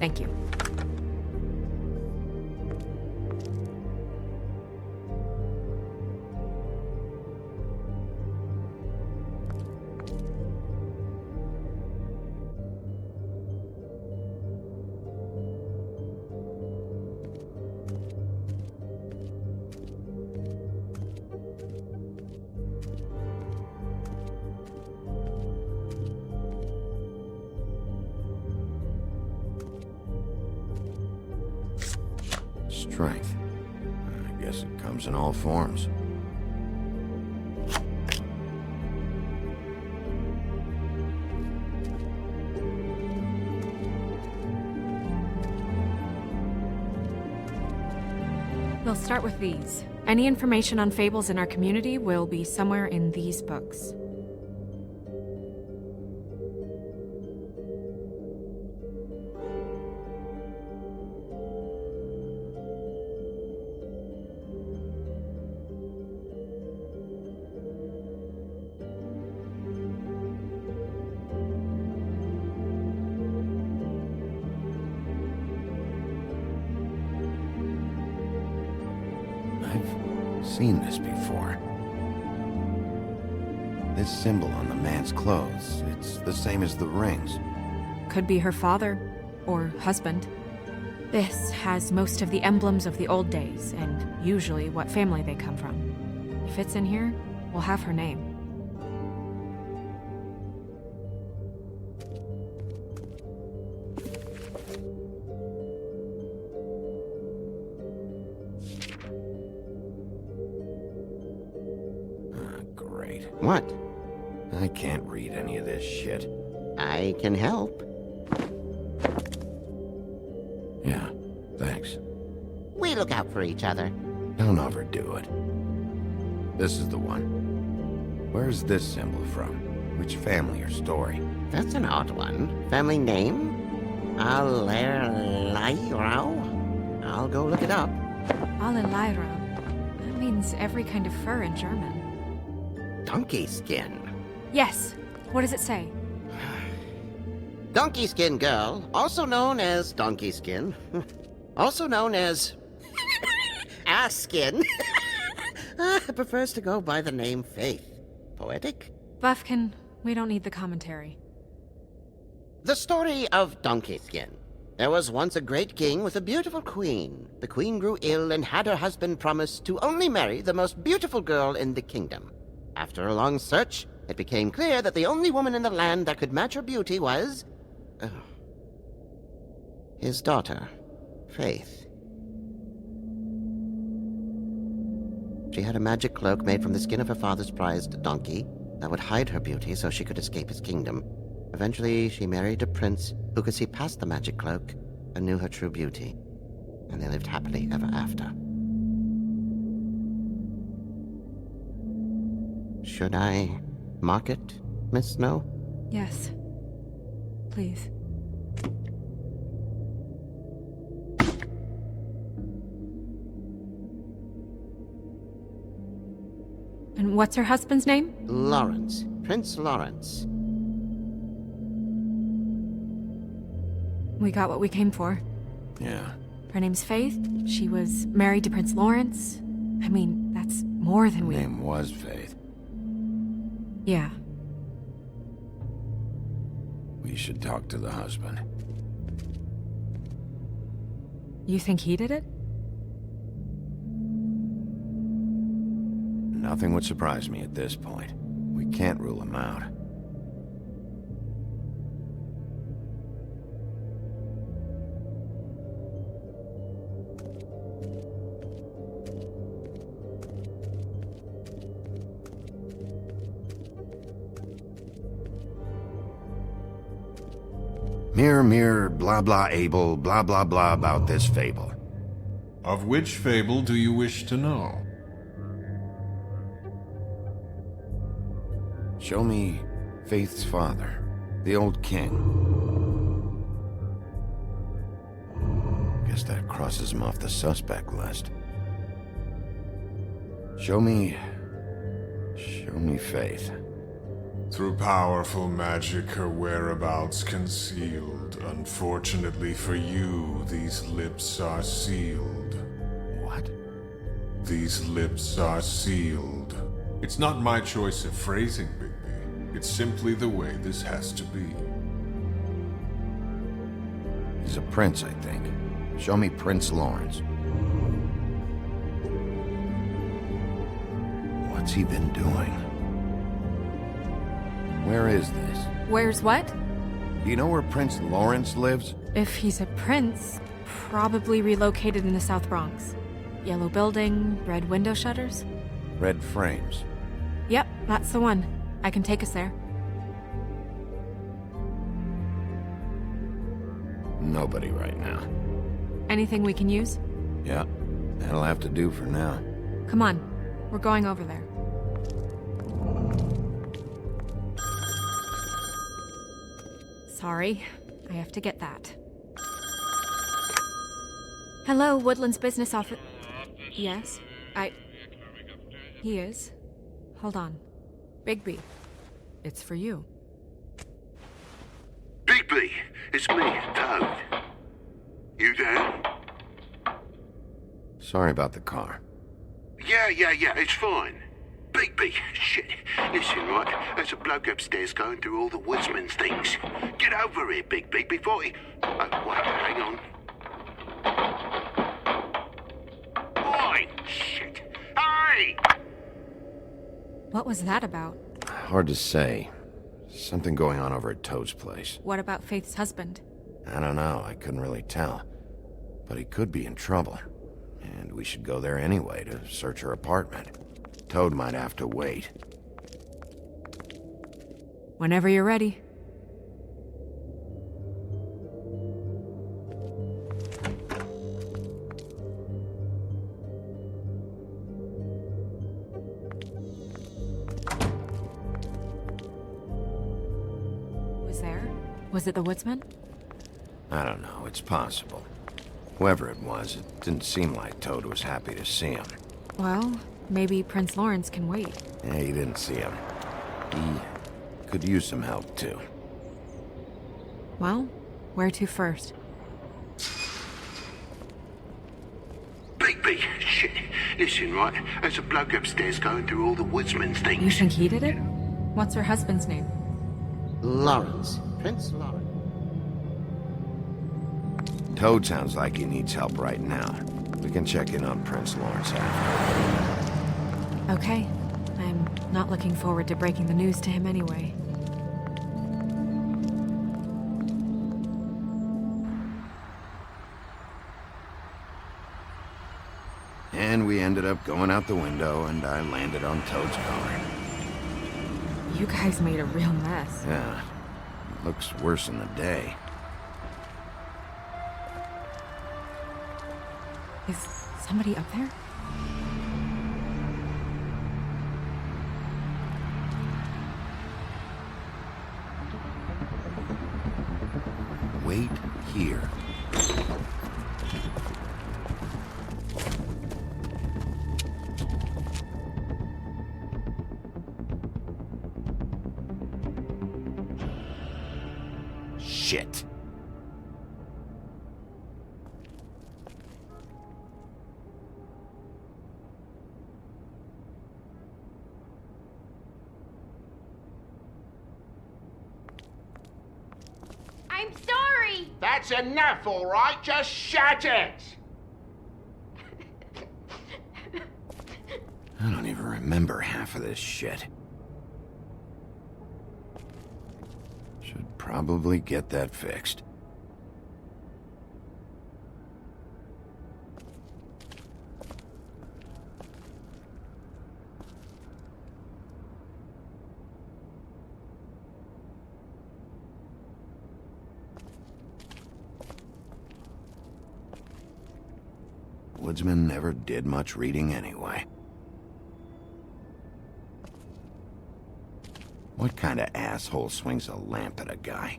[SPEAKER 8] Thank you.
[SPEAKER 2] Strength. I guess it comes in all forms.
[SPEAKER 8] We'll start with these. Any information on fables in our community will be somewhere in these books.
[SPEAKER 2] I've seen this before. This symbol on the man's clothes, it's the same as the rings.
[SPEAKER 8] Could be her father, or husband. This has most of the emblems of the old days, and usually what family they come from. If it's in here, we'll have her name.
[SPEAKER 2] Great.
[SPEAKER 12] What?
[SPEAKER 2] I can't read any of this shit.
[SPEAKER 12] I can help.
[SPEAKER 2] Yeah, thanks.
[SPEAKER 12] We look out for each other.
[SPEAKER 2] Don't overdo it. This is the one. Where's this symbol from? Which family or story?
[SPEAKER 12] That's an odd one. Family name? Alerairo? I'll go look it up.
[SPEAKER 8] Alelairo. That means every kind of fur in German.
[SPEAKER 12] Donkey skin.
[SPEAKER 8] Yes. What does it say?
[SPEAKER 12] Donkey skin girl, also known as donkey skin. Also known as ass skin. Prefers to go by the name Faith. Poetic?
[SPEAKER 8] Buffkin, we don't need the commentary.
[SPEAKER 12] The story of Donkey Skin. There was once a great king with a beautiful queen. The queen grew ill and had her husband promise to only marry the most beautiful girl in the kingdom. After a long search, it became clear that the only woman in the land that could match her beauty was... his daughter. Faith. She had a magic cloak made from the skin of her father's prized donkey that would hide her beauty so she could escape his kingdom. Eventually, she married a prince who could see past the magic cloak and knew her true beauty. And they lived happily ever after. Should I mark it, Miss Snow?
[SPEAKER 8] Yes. Please. And what's her husband's name?
[SPEAKER 12] Lawrence. Prince Lawrence.
[SPEAKER 8] We got what we came for.
[SPEAKER 2] Yeah.
[SPEAKER 8] Her name's Faith. She was married to Prince Lawrence. I mean, that's more than
[SPEAKER 2] Her
[SPEAKER 8] we...
[SPEAKER 2] name was Faith.
[SPEAKER 8] Yeah.
[SPEAKER 2] We should talk to the husband.
[SPEAKER 8] You think he did it?
[SPEAKER 2] Nothing would surprise me at this point. We can't rule him out. Mirror, mirror, blah blah able, blah blah blah about this fable.
[SPEAKER 13] Of which fable do you wish to know?
[SPEAKER 2] Show me Faith's father, the old king. Guess that crosses him off the suspect list. Show me Faith.
[SPEAKER 13] Through powerful magic, her whereabouts concealed. Unfortunately for you, these lips are sealed.
[SPEAKER 2] What?
[SPEAKER 13] These lips are sealed. It's not my choice of phrasing, Bigby. It's simply the way this has to be.
[SPEAKER 2] He's a prince, I think. Show me Prince Lawrence. What's he been doing? Where is this?
[SPEAKER 8] Where's what?
[SPEAKER 2] Do you know where Prince Lawrence lives?
[SPEAKER 8] If he's a prince, probably relocated in the South Bronx. Yellow building, red window shutters.
[SPEAKER 2] Red frames.
[SPEAKER 8] Yep, that's the one. I can take us there.
[SPEAKER 2] Nobody right now.
[SPEAKER 8] Anything we can use?
[SPEAKER 2] Yeah, that'll have to do for now.
[SPEAKER 8] Come on, we're going over there. Sorry, I have to get that. Hello, Woodland's business office. Yes, He is. Hold on. Bigby, it's for you.
[SPEAKER 3] Bigby, it's me, Toad. You there?
[SPEAKER 2] Sorry about the car.
[SPEAKER 3] Yeah, it's fine. Bigby, shit. Listen, right, there's a bloke upstairs going through all the woodsman's things. Get over here, Bigby, before he... wait, hang on. Oi, shit. Hey!
[SPEAKER 8] What was that about?
[SPEAKER 2] Hard to say. Something going on over at Toad's place.
[SPEAKER 8] What about Faith's husband?
[SPEAKER 2] I don't know, I couldn't really tell. But he could be in trouble. And we should go there anyway to search her apartment. Toad might have to wait.
[SPEAKER 8] Whenever you're ready. Was there? Was it the woodsman?
[SPEAKER 2] I don't know, it's possible. Whoever it was, it didn't seem like Toad was happy to see him.
[SPEAKER 8] Well, maybe Prince Lawrence can wait.
[SPEAKER 2] Yeah, he didn't see him. He could use some help, too.
[SPEAKER 8] Well, where to first?
[SPEAKER 3] Bigby, shit. Listen, right, there's a bloke upstairs going through all the woodsman's things.
[SPEAKER 8] You think he did it? What's her husband's name?
[SPEAKER 12] Lawrence. Prince Lawrence.
[SPEAKER 2] Toad sounds like he needs help right now. We can check in on Prince Lawrence after.
[SPEAKER 8] Okay. I'm not looking forward to breaking the news to him anyway.
[SPEAKER 2] And we ended up going out the window, and I landed on Toad's car.
[SPEAKER 8] You guys made a real mess.
[SPEAKER 2] Yeah, looks worse in the day.
[SPEAKER 8] Is somebody up there?
[SPEAKER 2] Wait here. Shit.
[SPEAKER 4] I'm sorry!
[SPEAKER 3] That's enough, all right? Just shut it!
[SPEAKER 2] I don't even remember half of this shit. Should probably get that fixed. Woodsman never did much reading anyway. What kind of asshole swings a lamp at a guy?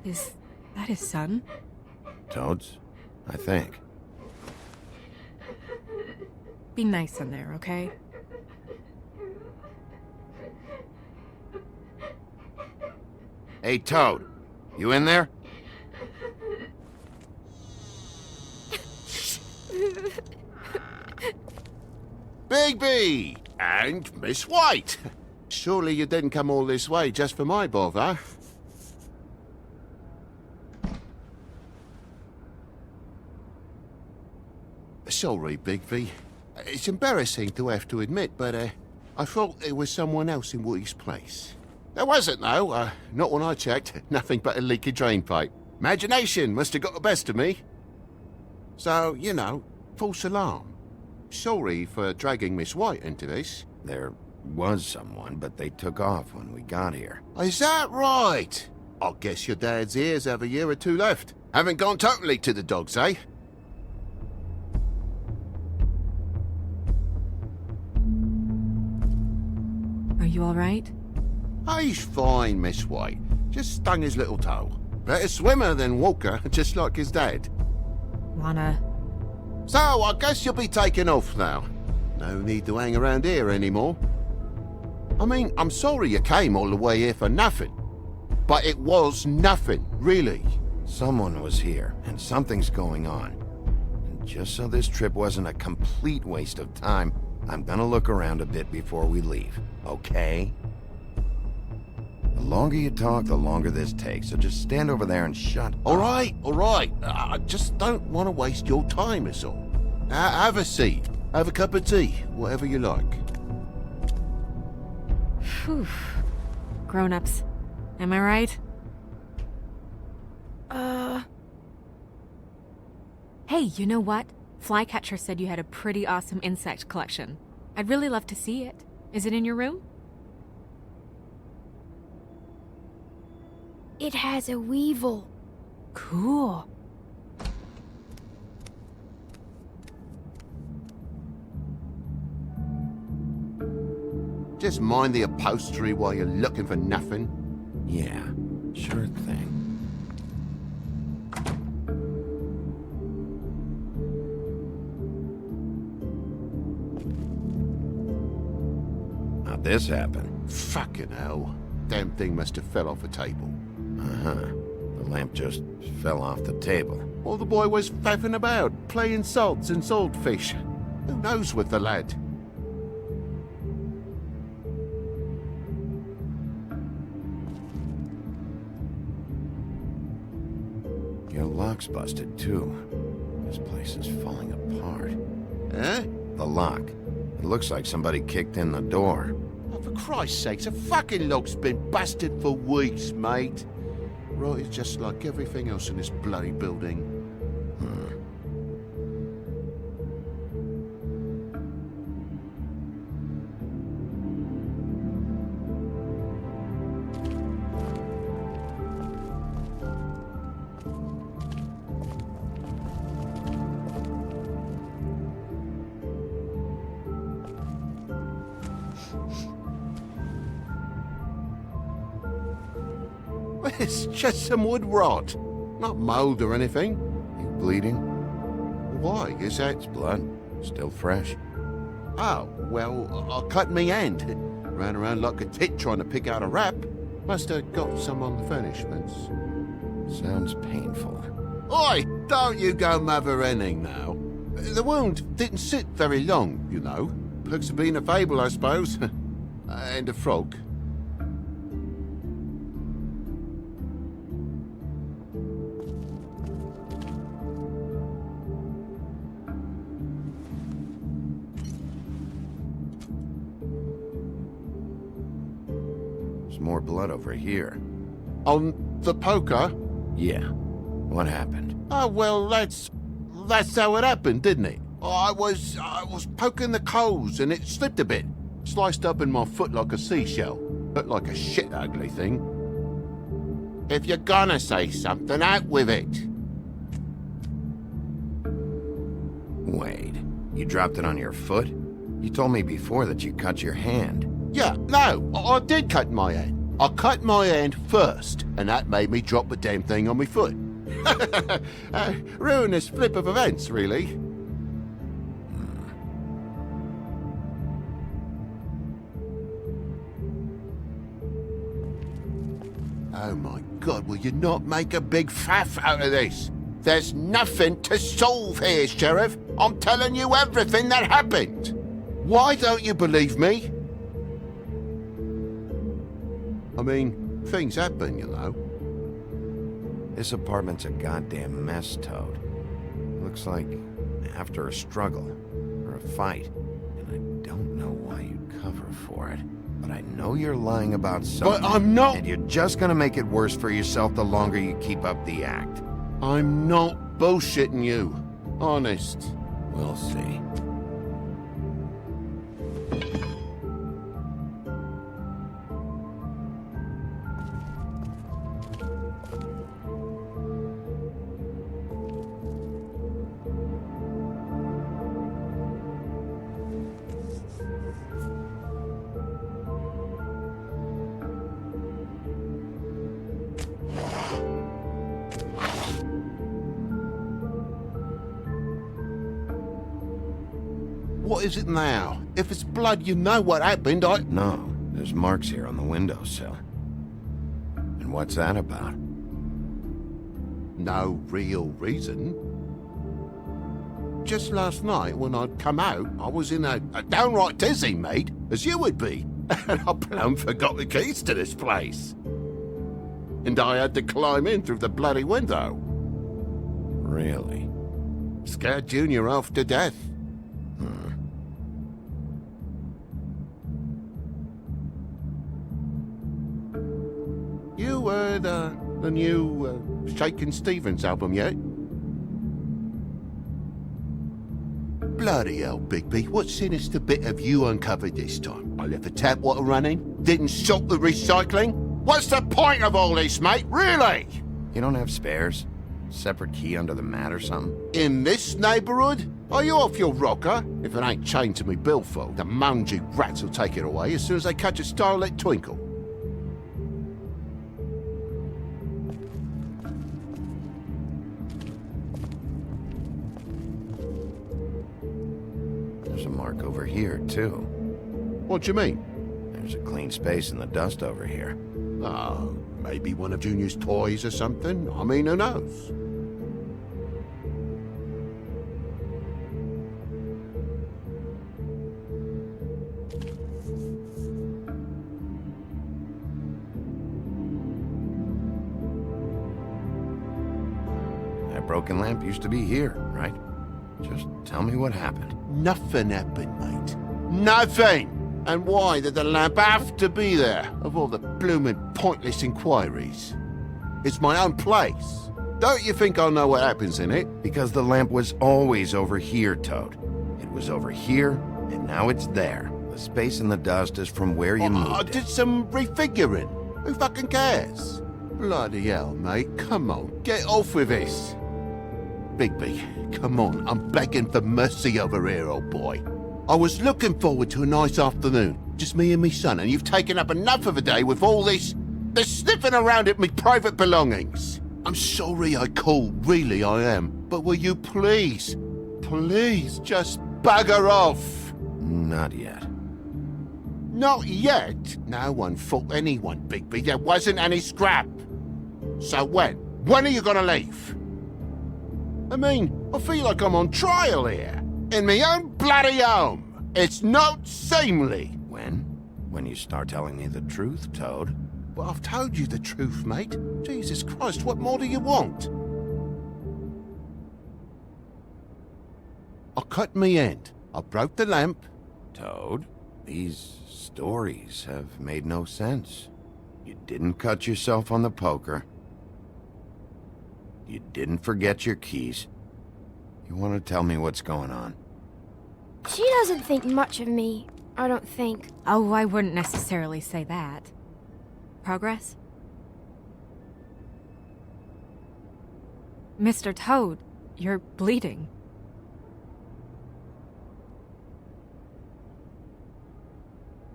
[SPEAKER 8] Is that his son?
[SPEAKER 2] Toads? I think.
[SPEAKER 8] Be nice in there, okay?
[SPEAKER 2] Hey, Toad. You in there?
[SPEAKER 3] Bigby! And Miss White! Surely you didn't come all this way just for my bother? Sorry, Bigby. It's embarrassing to have to admit, but I thought there was someone else in Woody's place. There wasn't, though. Not when I checked. Nothing but a leaky drain pipe. Imagination must have got the best of me. So, you know, false alarm. Sorry for dragging Miss White into this.
[SPEAKER 2] There was someone, but they took off when we got here.
[SPEAKER 3] Is that right? I guess your dad's ears have a year or two left. Haven't gone totally to the dogs, eh?
[SPEAKER 8] Are you alright?
[SPEAKER 3] He's fine, Miss White. Just stung his little toe. Better swimmer than walker, just like his dad.
[SPEAKER 8] Wanna...
[SPEAKER 3] So, I guess you'll be taking off now. No need to hang around here anymore. I mean, I'm sorry you came all the way here for nothing. But it was nothing, really.
[SPEAKER 2] Someone was here, and something's going on. And just so this trip wasn't a complete waste of time, I'm gonna look around a bit before we leave, okay? The longer you talk, the longer this takes, so just stand over there and shut up.
[SPEAKER 3] All right. I just don't want to waste your time, is all. Have a seat. Have a cup of tea. Whatever you like.
[SPEAKER 8] Phew. Grown-ups. Am I right? Hey, you know what? Flycatcher said you had a pretty awesome insect collection. I'd really love to see it. Is it in your room?
[SPEAKER 4] It has a weevil.
[SPEAKER 8] Cool.
[SPEAKER 3] Just mind the upholstery while you're looking for nothing.
[SPEAKER 2] Yeah, sure thing. How'd this happen?
[SPEAKER 3] Fucking hell. Damn thing must have fell off a table.
[SPEAKER 2] Uh-huh. The lamp just fell off the table.
[SPEAKER 3] Well, the boy was faffing about, playing salts and saltfish. Who knows with the lad?
[SPEAKER 2] Your lock's busted, too. This place is falling apart.
[SPEAKER 3] Eh?
[SPEAKER 2] The lock. It looks like somebody kicked in the door.
[SPEAKER 3] Oh, for Christ's sakes, the fucking lock's been busted for weeks, mate. Right, it's just like everything else in this bloody building. It's just some wood rot. Not mold or anything.
[SPEAKER 2] You bleeding?
[SPEAKER 3] Why? Is that...
[SPEAKER 2] It's blood. Still fresh.
[SPEAKER 3] Oh, well, I cut me hand. Ran around like a tit trying to pick out a wrap. Must have got some on the furnishments.
[SPEAKER 2] Sounds painful.
[SPEAKER 3] Oi! Don't you go mother-henning now. The wound didn't sit very long, you know. Looks to be in a fable, I suppose. And a frog.
[SPEAKER 2] There's more blood over here.
[SPEAKER 3] On the poker?
[SPEAKER 2] Yeah. What happened?
[SPEAKER 3] Oh, well, that's how it happened, didn't it? I was poking the coals and it slipped a bit. Sliced up in my foot like a seashell. Looked like a shit ugly thing. If you're gonna say something, out with it.
[SPEAKER 2] Wait. You dropped it on your foot? You told me before that you cut your hand.
[SPEAKER 3] Yeah, no, I did cut my hand. I cut my hand first, and that made me drop the damn thing on my foot. Ruinous flip of events, really. Oh my God, will you not make a big faff out of this? There's nothing to solve here, Sheriff. I'm telling you everything that happened. Why don't you believe me? I mean, things happen, you know.
[SPEAKER 2] This apartment's a goddamn mess, Toad. Looks like after a struggle, or a fight. And I don't know why you'd cover for it. But I know you're lying about something.
[SPEAKER 3] But I'm not...
[SPEAKER 2] And you're just gonna make it worse for yourself the longer you keep up the act.
[SPEAKER 3] I'm not bullshitting you. Honest.
[SPEAKER 2] We'll see.
[SPEAKER 3] What is it now? If it's blood, you know what happened.
[SPEAKER 2] No, there's marks here on the windowsill. And what's that about?
[SPEAKER 3] No real reason. Just last night, when I'd come out, I was in a downright dizzy, mate, as you would be. And I plumb forgot the keys to this place. And I had to climb in through the bloody window.
[SPEAKER 2] Really?
[SPEAKER 3] Scared Junior off to death. You heard the new Shakin' Stevens album yet? Bloody hell, Bigby, what sinister bit have you uncovered this time? I left the tap water running, didn't stop the recycling? What's the point of all this, mate, really?
[SPEAKER 2] You don't have spares? Separate key under the mat or something?
[SPEAKER 3] In this neighborhood? Are you off your rocker? If it ain't chained to me billfold, the mangy rats will take it away as soon as they catch a starlit twinkle.
[SPEAKER 2] There's a mark over here, too.
[SPEAKER 3] What do you mean?
[SPEAKER 2] There's a clean space in the dust over here.
[SPEAKER 3] Oh, Maybe one of Junior's toys or something. I mean, who knows?
[SPEAKER 2] That broken lamp used to be here, right? Just tell me what happened.
[SPEAKER 3] Nothing happened, mate. Nothing! And why did the lamp have to be there, of all the bloomin' pointless inquiries? It's my own place. Don't you think I'll know what happens in it?
[SPEAKER 2] Because the lamp was always over here, Toad. It was over here, and now it's there. The space in the dust is from where you moved
[SPEAKER 3] I
[SPEAKER 2] it.
[SPEAKER 3] did some refiguring. Who fucking cares? Bloody hell, mate. Come on, get off with this. Bigby, come on. I'm begging for mercy over here, old boy. I was looking forward to a nice afternoon. Just me and me son, and you've taken up enough of a day with all this sniffing around at me private belongings. I'm sorry I called, really I am. But will you please just bugger off?
[SPEAKER 2] Not yet.
[SPEAKER 3] Not yet? No one fought anyone, Bigby. There wasn't any scrap. So when? When are you gonna leave? I mean, I feel like I'm on trial here. In my own bloody home. It's not seemly.
[SPEAKER 2] When? When you start telling me the truth, Toad?
[SPEAKER 3] Well, I've told you the truth, mate. Jesus Christ, what more do you want? I cut me end. I broke the lamp.
[SPEAKER 2] Toad, these stories have made no sense. You didn't cut yourself on the poker. You didn't forget your keys. You want to tell me what's going on?
[SPEAKER 4] She doesn't think much of me, I don't think.
[SPEAKER 8] Oh, I wouldn't necessarily say that. Progress? Mr. Toad, you're bleeding.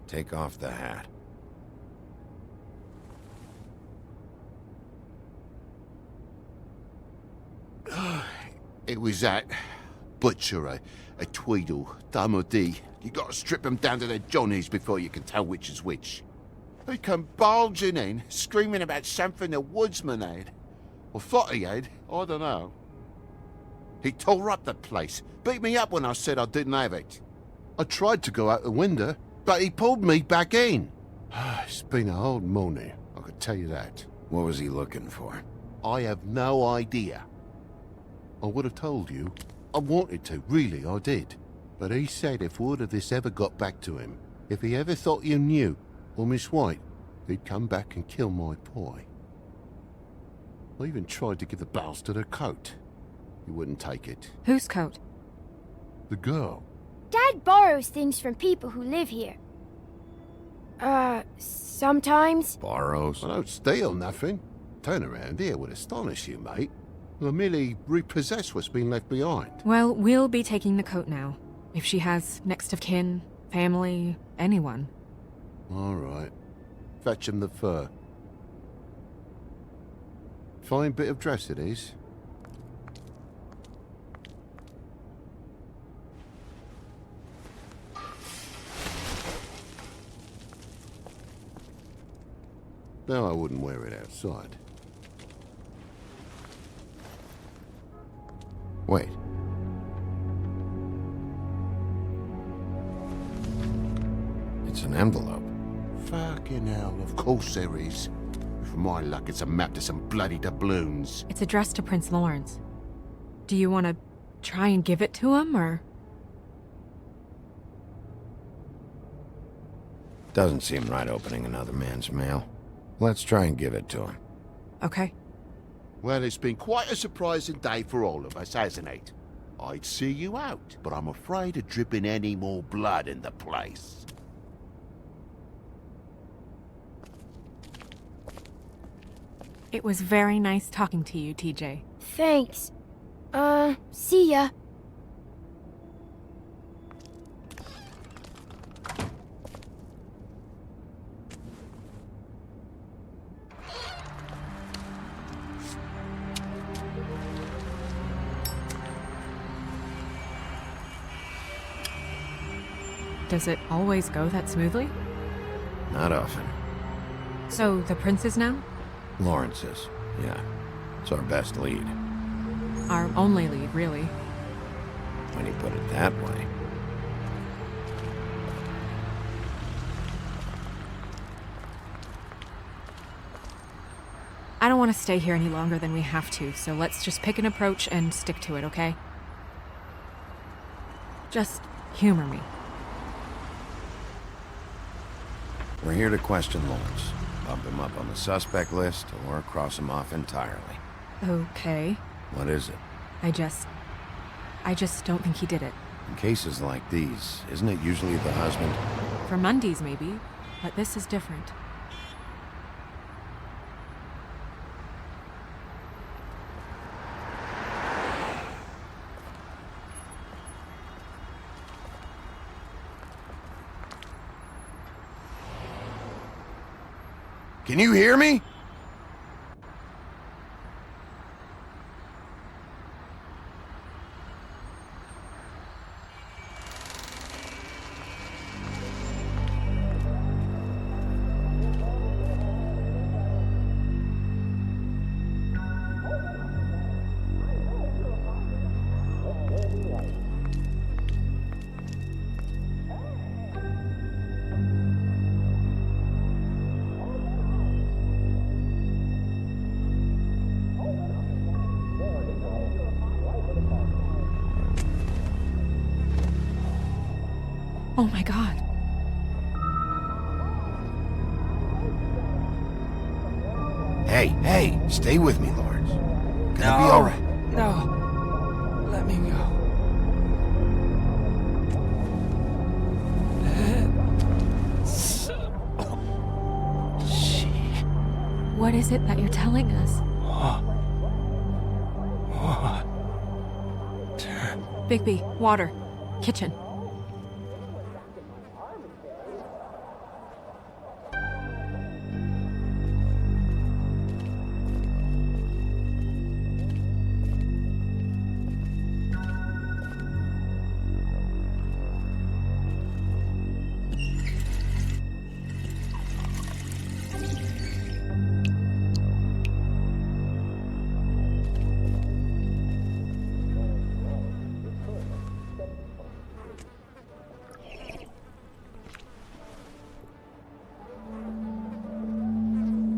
[SPEAKER 2] Take off the hat.
[SPEAKER 3] It was that butcher, a Tweedle, Dum D. You gotta strip them down to their johnnies before you can tell which is which. He come bulging in, screaming about something the woodsman had. Or thought he had, I don't know. He tore up the place, beat me up when I said I didn't have it. I tried to go out the window, but he pulled me back in. It's been a hard morning, I could tell you that.
[SPEAKER 2] What was he looking for?
[SPEAKER 3] I have no idea. I would have told you. I wanted to, really, I did. But he said if word of this ever got back to him, if he ever thought you knew, or Miss White, he'd come back and kill my boy. I even tried to give the bastard a coat. He wouldn't take it.
[SPEAKER 8] Whose coat?
[SPEAKER 3] The girl.
[SPEAKER 4] Dad borrows things from people who live here. Sometimes.
[SPEAKER 2] Borrows?
[SPEAKER 3] I don't steal nothing. Turn around here would astonish you, mate. I merely repossess what's been left behind.
[SPEAKER 8] Well, we'll be taking the coat now. If she has next of kin, family, anyone.
[SPEAKER 3] All right. Fetch him the fur. Fine bit of dress it is. No, I wouldn't wear it outside.
[SPEAKER 2] Wait. It's an envelope.
[SPEAKER 3] Fucking hell, of course there is. For my luck, it's a map to some bloody doubloons.
[SPEAKER 8] It's addressed to Prince Lawrence. Do you want to try and give it to him, or...?
[SPEAKER 2] Doesn't seem right opening another man's mail. Let's try and give it to him.
[SPEAKER 8] Okay.
[SPEAKER 3] Well, it's been quite a surprising day for all of us, hasn't it? I'd see you out, but I'm afraid of dripping any more blood in the place.
[SPEAKER 8] It was very nice talking to you, TJ.
[SPEAKER 4] Thanks. See ya.
[SPEAKER 8] Does it always go that smoothly?
[SPEAKER 2] Not often.
[SPEAKER 8] So, the prince is now?
[SPEAKER 2] Lawrence's, yeah. It's our best lead.
[SPEAKER 8] Our only lead, really.
[SPEAKER 2] When you put it that way.
[SPEAKER 8] I don't want to stay here any longer than we have to, so let's just pick an approach and stick to it, okay? Just humor me.
[SPEAKER 2] We're here to question Lawrence. Bump him up on the suspect list, or cross him off entirely.
[SPEAKER 8] Okay.
[SPEAKER 2] What is it?
[SPEAKER 8] I just don't think he did it.
[SPEAKER 2] In cases like these, isn't it usually the husband?
[SPEAKER 8] For Mundy's, maybe, but this is different.
[SPEAKER 2] Can you hear me?
[SPEAKER 8] Oh my god.
[SPEAKER 2] Hey, stay with me, Lawrence. Gonna be alright.
[SPEAKER 14] No. Let me go.
[SPEAKER 8] What is it that you're telling us? Bigby, water. Kitchen.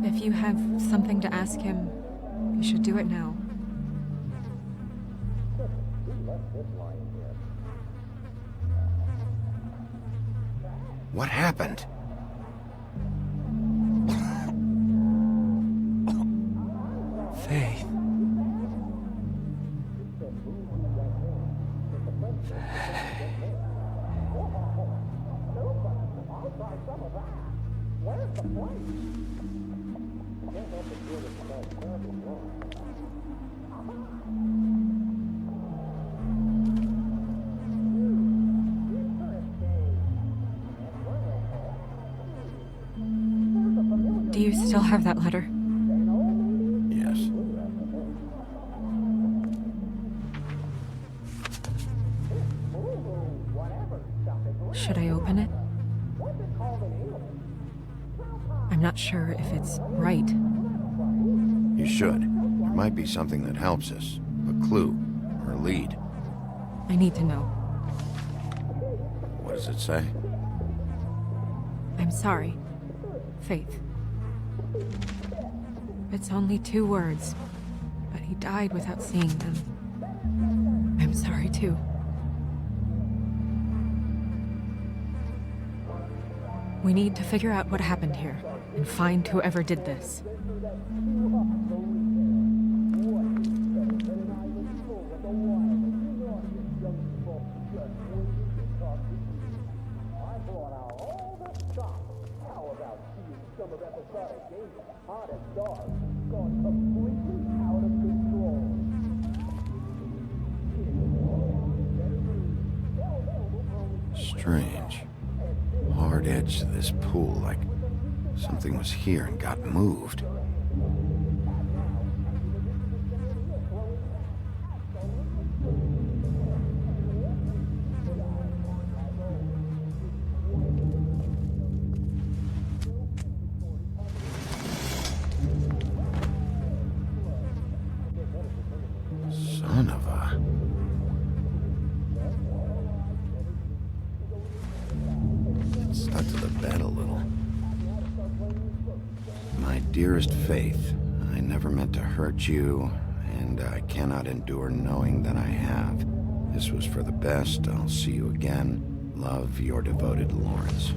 [SPEAKER 8] If you have something to ask him, you should do it now.
[SPEAKER 2] What happened?
[SPEAKER 14] Faith.
[SPEAKER 8] Do you still have that letter?
[SPEAKER 2] Yes.
[SPEAKER 8] Should I open it? I'm not sure if it's right.
[SPEAKER 2] You should. There might be something that helps us. A clue. Or a lead.
[SPEAKER 8] I need to know.
[SPEAKER 2] What does it say?
[SPEAKER 8] I'm sorry. Faith. It's only 2 words, but he died without seeing them. I'm sorry too. We need to figure out what happened here, and find whoever did this.
[SPEAKER 2] Strange. Hard edge to this pool, like something was here and got moved. Son of a... It stuck to the bed a little. My dearest Faith, I never meant to hurt you, and I cannot endure knowing that I have. This was for the best. I'll see you again. Love, your devoted Lawrence.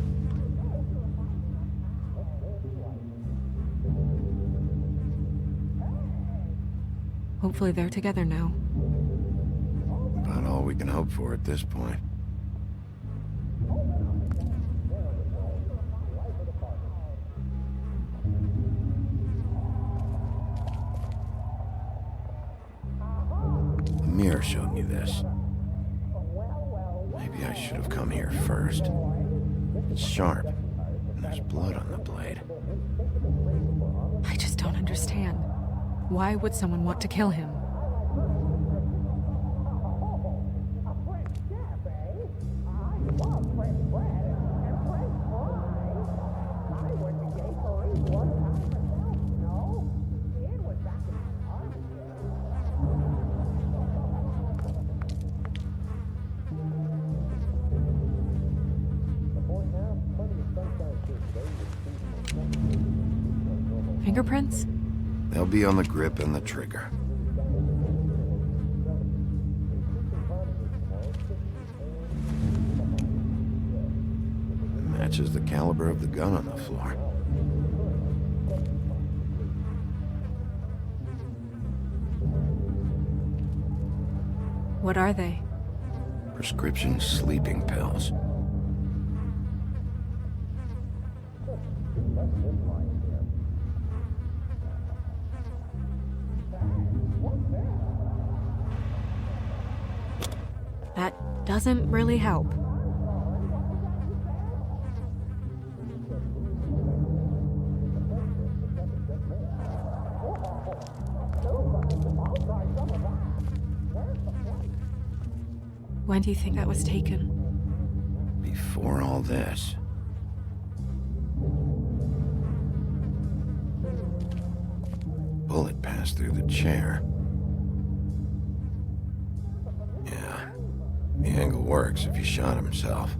[SPEAKER 8] Hopefully they're together now.
[SPEAKER 2] About all we can hope for at this point. The mirror showed me this. Maybe I should have come here first. It's sharp, and there's blood on the blade.
[SPEAKER 8] I just don't understand. Why would someone want to kill him? Fingerprints?
[SPEAKER 2] They'll be on the grip and the trigger. Matches the caliber of the gun on the floor.
[SPEAKER 8] What are they?
[SPEAKER 2] Prescription sleeping pills.
[SPEAKER 8] That doesn't really help. When do you think that was taken?
[SPEAKER 2] Before all this. Bullet passed through the chair. Yeah, the angle works if he shot himself.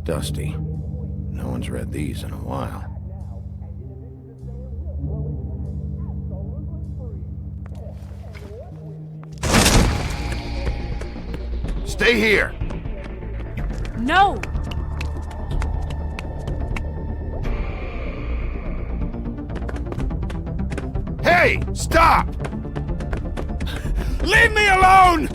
[SPEAKER 2] Dusty. No one's read these in a while. Stay here!
[SPEAKER 8] No!
[SPEAKER 3] Hey! Stop! Leave me alone!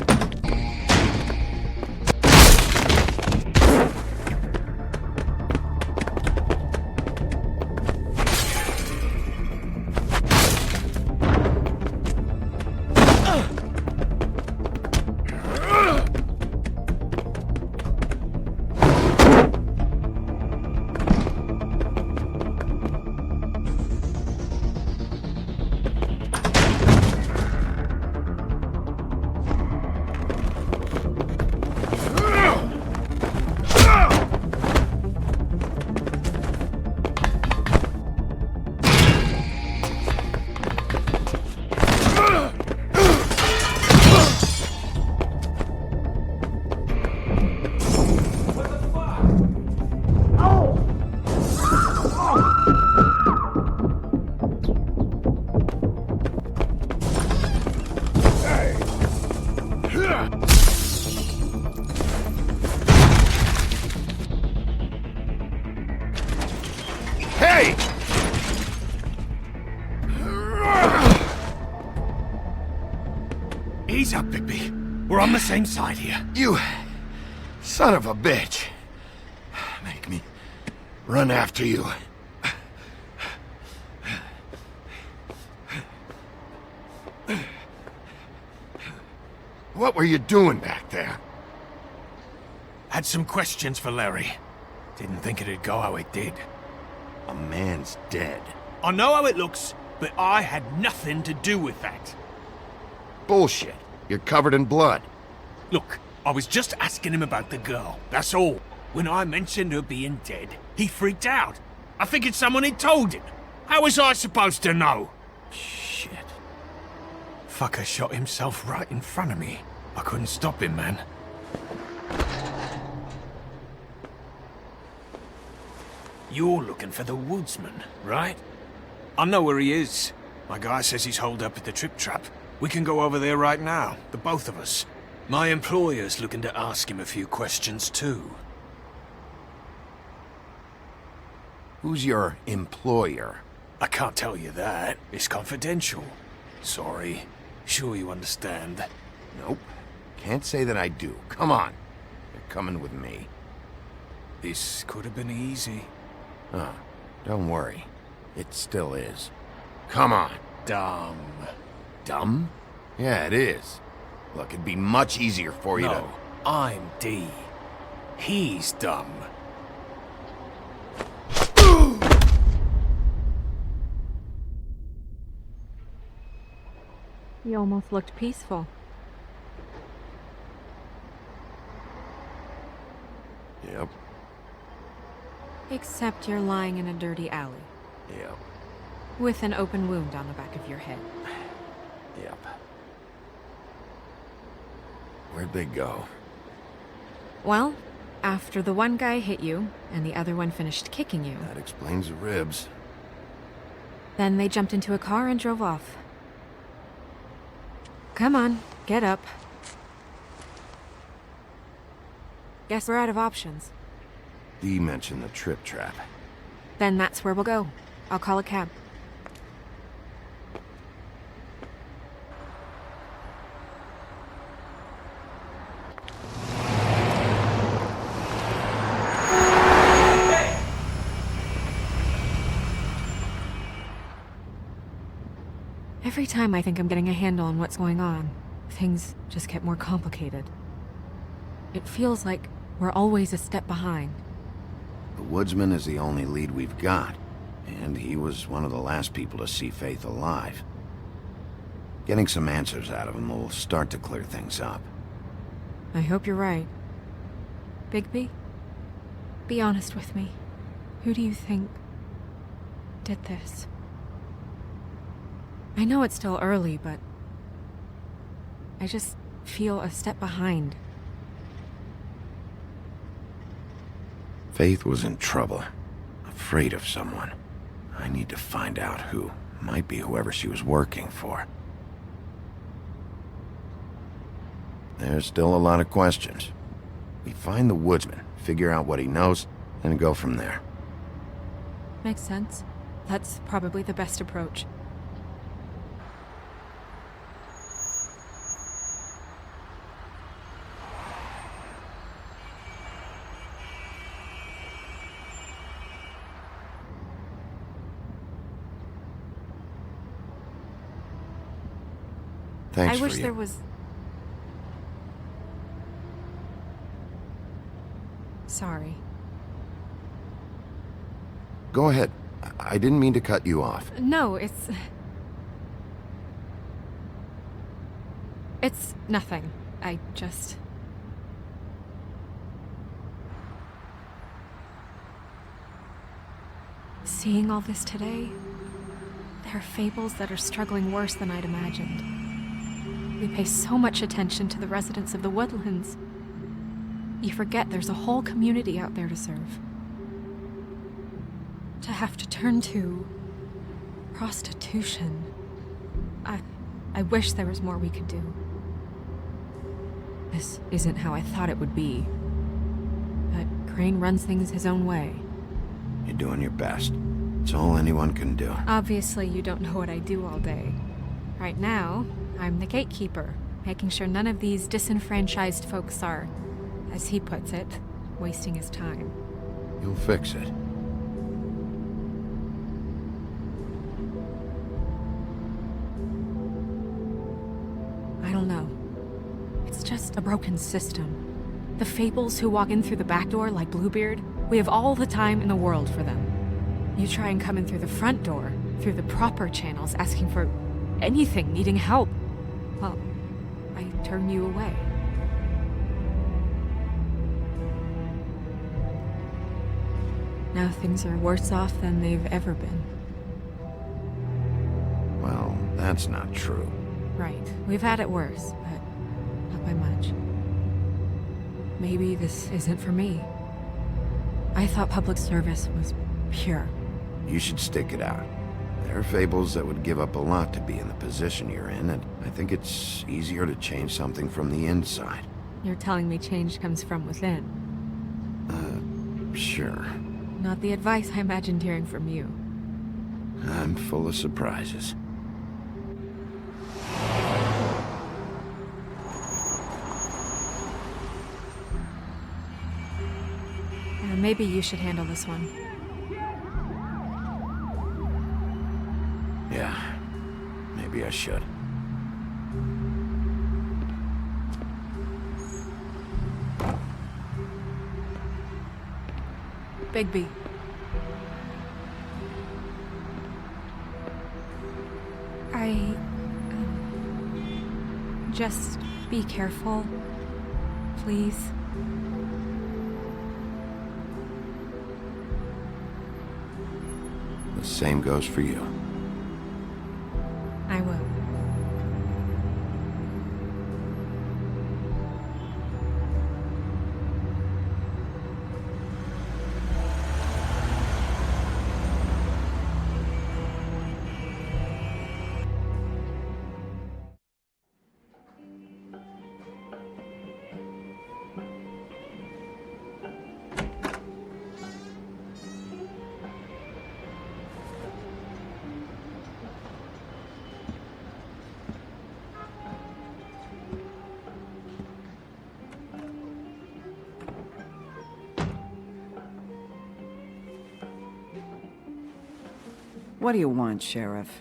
[SPEAKER 9] We're on the same side here.
[SPEAKER 2] You son of a bitch. Make me run after you. What were you doing back there?
[SPEAKER 9] Had some questions for Larry. Didn't think it'd go how it did.
[SPEAKER 2] A man's dead.
[SPEAKER 9] I know how it looks, but I had nothing to do with that.
[SPEAKER 2] Bullshit. You're covered in blood.
[SPEAKER 9] Look, I was just asking him about the girl, that's all. When I mentioned her being dead, he freaked out. I figured someone had told him. How was I supposed to know?
[SPEAKER 2] Shit.
[SPEAKER 9] Fucker shot himself right in front of me. I couldn't stop him, man. You're looking for the woodsman, right? I know where he is. My guy says he's holed up at the Trip Trap. We can go over there right now, the both of us. My employer's looking to ask him a few questions too.
[SPEAKER 2] Who's your employer?
[SPEAKER 9] I can't tell you that. It's confidential. Sorry. Sure you understand.
[SPEAKER 2] Nope. Can't say that I do. Come on. You're coming with me.
[SPEAKER 9] This could have been easy.
[SPEAKER 2] Oh, don't worry. It still is. Come on.
[SPEAKER 9] Dumb.
[SPEAKER 2] Dumb? Yeah, it is. Look, it'd be much easier for you to...
[SPEAKER 9] No, I'm D. He's dumb.
[SPEAKER 8] You almost looked peaceful.
[SPEAKER 2] Yep.
[SPEAKER 8] Except you're lying in a dirty alley.
[SPEAKER 2] Yep.
[SPEAKER 8] With an open wound on the back of your head.
[SPEAKER 2] Yep. Where'd they go?
[SPEAKER 8] Well, after the one guy hit you, and the other one finished kicking you...
[SPEAKER 2] That explains the ribs.
[SPEAKER 8] Then they jumped into a car and drove off. Come on, get up. Guess we're out of options.
[SPEAKER 2] Dee mentioned the Trip Trap.
[SPEAKER 8] Then that's where we'll go. I'll call a cab. Every time I think I'm getting a handle on what's going on, things just get more complicated. It feels like we're always a step behind.
[SPEAKER 2] The woodsman is the only lead we've got, and he was one of the last people to see Faith alive. Getting some answers out of him will start to clear things up.
[SPEAKER 8] I hope you're right. Bigby, be honest with me. Who do you think did this? I know it's still early, but I just feel a step behind.
[SPEAKER 2] Faith was in trouble, afraid of someone. I need to find out who. Might be whoever she was working for. There's still a lot of questions. We find the woodsman, figure out what he knows, and go from there.
[SPEAKER 8] Makes sense. That's probably the best approach.
[SPEAKER 2] Thanks
[SPEAKER 8] I wish
[SPEAKER 2] for
[SPEAKER 8] there was... Sorry.
[SPEAKER 2] Go ahead. I didn't mean to cut you off.
[SPEAKER 8] No, it's... It's nothing. I just... Seeing all this today, there are fables that are struggling worse than I'd imagined. We pay so much attention to the residents of the woodlands. You forget there's a whole community out there to serve. To have to turn to prostitution. I wish there was more we could do. This isn't how I thought it would be. But Crane runs things his own way.
[SPEAKER 2] You're doing your best. It's all anyone can do.
[SPEAKER 8] Obviously, you don't know what I do all day. Right now, I'm the gatekeeper, making sure none of these disenfranchised folks are, as he puts it, wasting his time.
[SPEAKER 2] You'll fix it.
[SPEAKER 8] I don't know. It's just a broken system. The fables who walk in through the back door like Bluebeard, we have all the time in the world for them. You try and come in through the front door, through the proper channels, asking for anything, needing help. Well, I turn you away. Now things are worse off than they've ever been.
[SPEAKER 2] Well, that's not true.
[SPEAKER 8] Right. We've had it worse, but not by much. Maybe this isn't for me. I thought public service was pure.
[SPEAKER 2] You should stick it out. There are fables that would give up a lot to be in the position you're in, and I think it's easier to change something from the inside.
[SPEAKER 8] You're telling me change comes from within.
[SPEAKER 2] Sure.
[SPEAKER 8] Not the advice I imagined hearing from you.
[SPEAKER 2] I'm full of surprises.
[SPEAKER 8] Maybe you should handle this one.
[SPEAKER 2] Yeah, maybe I should.
[SPEAKER 8] Bigby. Just be careful, please.
[SPEAKER 2] The same goes for you.
[SPEAKER 8] I will.
[SPEAKER 15] What do you want, Sheriff?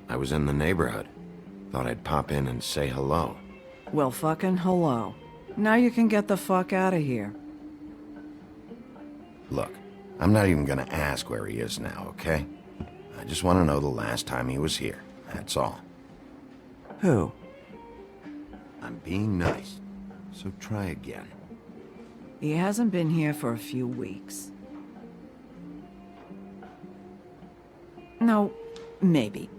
[SPEAKER 2] I was in the neighborhood. Thought I'd pop in and say hello.
[SPEAKER 15] Well, fucking hello. Now you can get the fuck out of here.
[SPEAKER 2] Look, I'm not even gonna ask where he is now, okay? I just want to know the last time he was here. That's all.
[SPEAKER 15] Who?
[SPEAKER 2] I'm being nice, so try again.
[SPEAKER 15] He hasn't been here for a few weeks. No, maybe.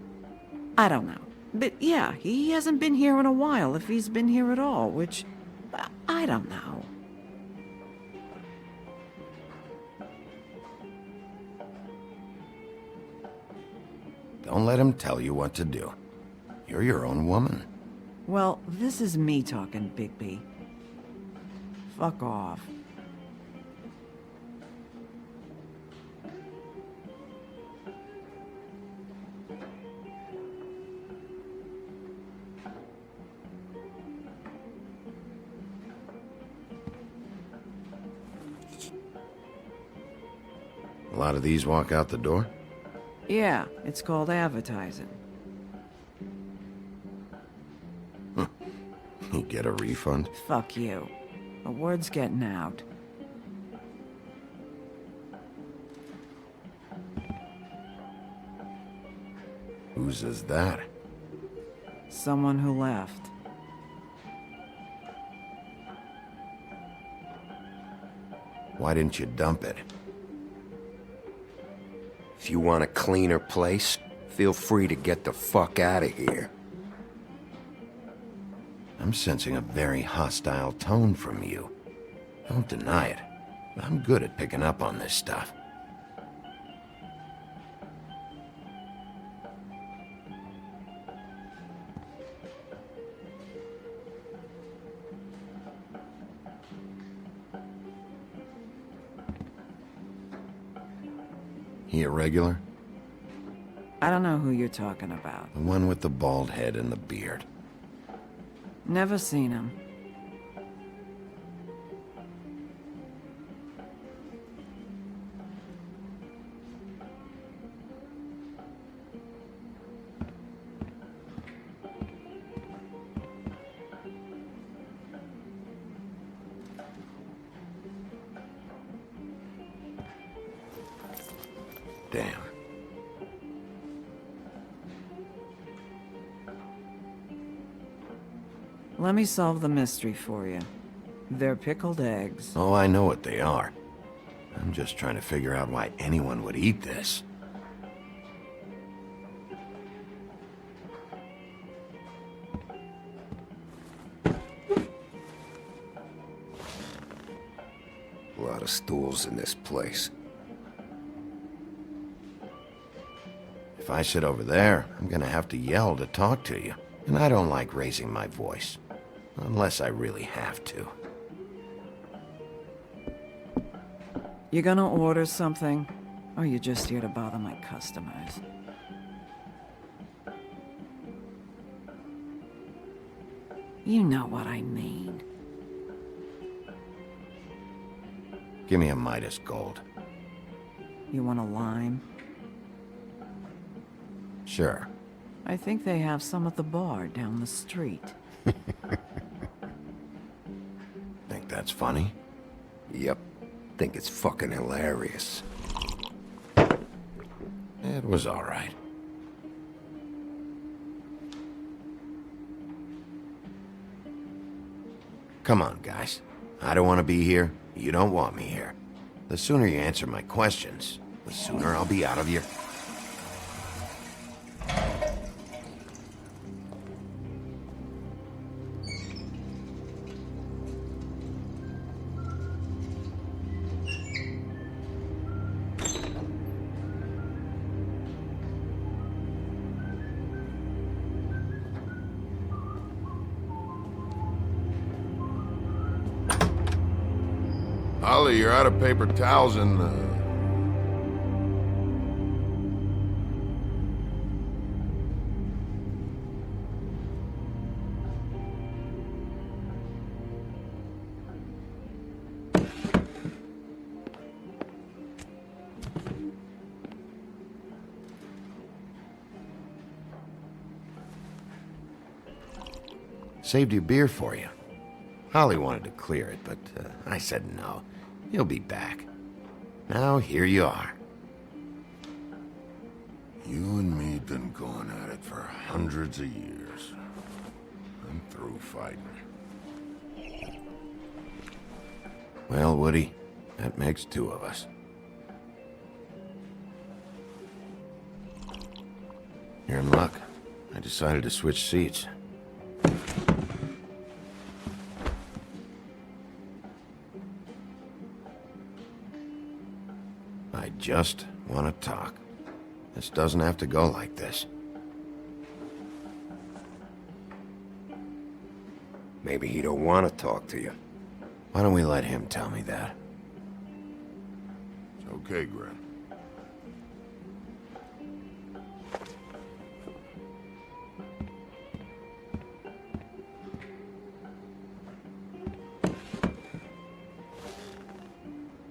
[SPEAKER 15] I don't know. But yeah, he hasn't been here in a while, if he's been here at all, which... I don't know.
[SPEAKER 2] Don't let him tell you what to do. You're your own woman.
[SPEAKER 15] Well, this is me talking, Bigby. Fuck off.
[SPEAKER 2] A lot of these walk out the door?
[SPEAKER 15] Yeah, it's called advertising.
[SPEAKER 2] You get a refund?
[SPEAKER 15] Fuck you. The word's getting out.
[SPEAKER 2] Whose is that?
[SPEAKER 15] Someone who left.
[SPEAKER 2] Why didn't you dump it? If you want a cleaner place, feel free to get the fuck out of here. I'm sensing a very hostile tone from you. Don't deny it. I'm good at picking up on this stuff. He a regular?
[SPEAKER 15] I I don't know who you're talking about.
[SPEAKER 2] The one with the bald head and the beard.
[SPEAKER 15] Never seen him.
[SPEAKER 2] Damn.
[SPEAKER 15] Let me solve the mystery for you. They're pickled eggs.
[SPEAKER 2] Oh, I know what they are. I'm just trying to figure out why anyone would eat this. A lot of stools in this place. If I sit over there, I'm gonna have to yell to talk to you. And I don't like raising my voice. Unless I really have to.
[SPEAKER 15] You gonna order something? Or you just here to bother my customers? You know what I mean.
[SPEAKER 2] Give me a Midas Gold.
[SPEAKER 15] You want a lime?
[SPEAKER 2] Sure.
[SPEAKER 15] I think they have some at the bar down the street.
[SPEAKER 2] Think that's funny?
[SPEAKER 16] Yep. Think it's fucking hilarious.
[SPEAKER 2] It was all right. Come on, guys. I don't want to be here. You don't want me here. The sooner you answer my questions, the sooner I'll be out of your...
[SPEAKER 5] Holly, you're out of paper towels and,
[SPEAKER 2] Saved your beer for you. Holly wanted to clear it, but I said no. He'll be back. Now, here you are.
[SPEAKER 5] You and me been going at it for hundreds of years. I'm through fighting.
[SPEAKER 2] Well, Woody, that makes two of us. You're in luck. I decided to switch seats. I just want to talk. This doesn't have to go like this.
[SPEAKER 16] Maybe he don't want to talk to you.
[SPEAKER 2] Why don't we let him tell me that?
[SPEAKER 5] It's okay, Gren.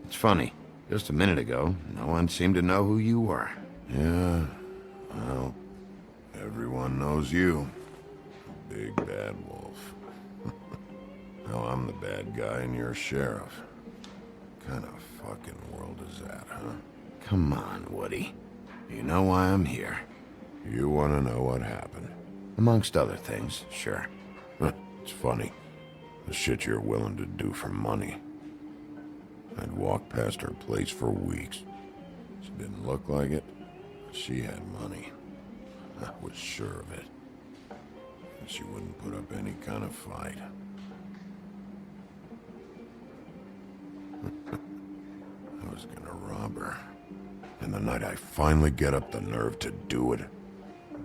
[SPEAKER 2] It's funny. Just a minute ago, no one seemed to know who you were.
[SPEAKER 5] Yeah, well, everyone knows you. Big bad wolf. Now I'm the bad guy and you're sheriff. What kind of fucking world is that, huh?
[SPEAKER 2] Come on, Woody. You know why I'm here.
[SPEAKER 5] You want to know what happened?
[SPEAKER 2] Amongst other things, sure.
[SPEAKER 5] It's funny. The shit you're willing to do for money. I'd walk past her place for weeks. She didn't look like it, but she had money. I was sure of it. And she wouldn't put up any kind of fight. I was gonna rob her. And the night I finally get up the nerve to do it,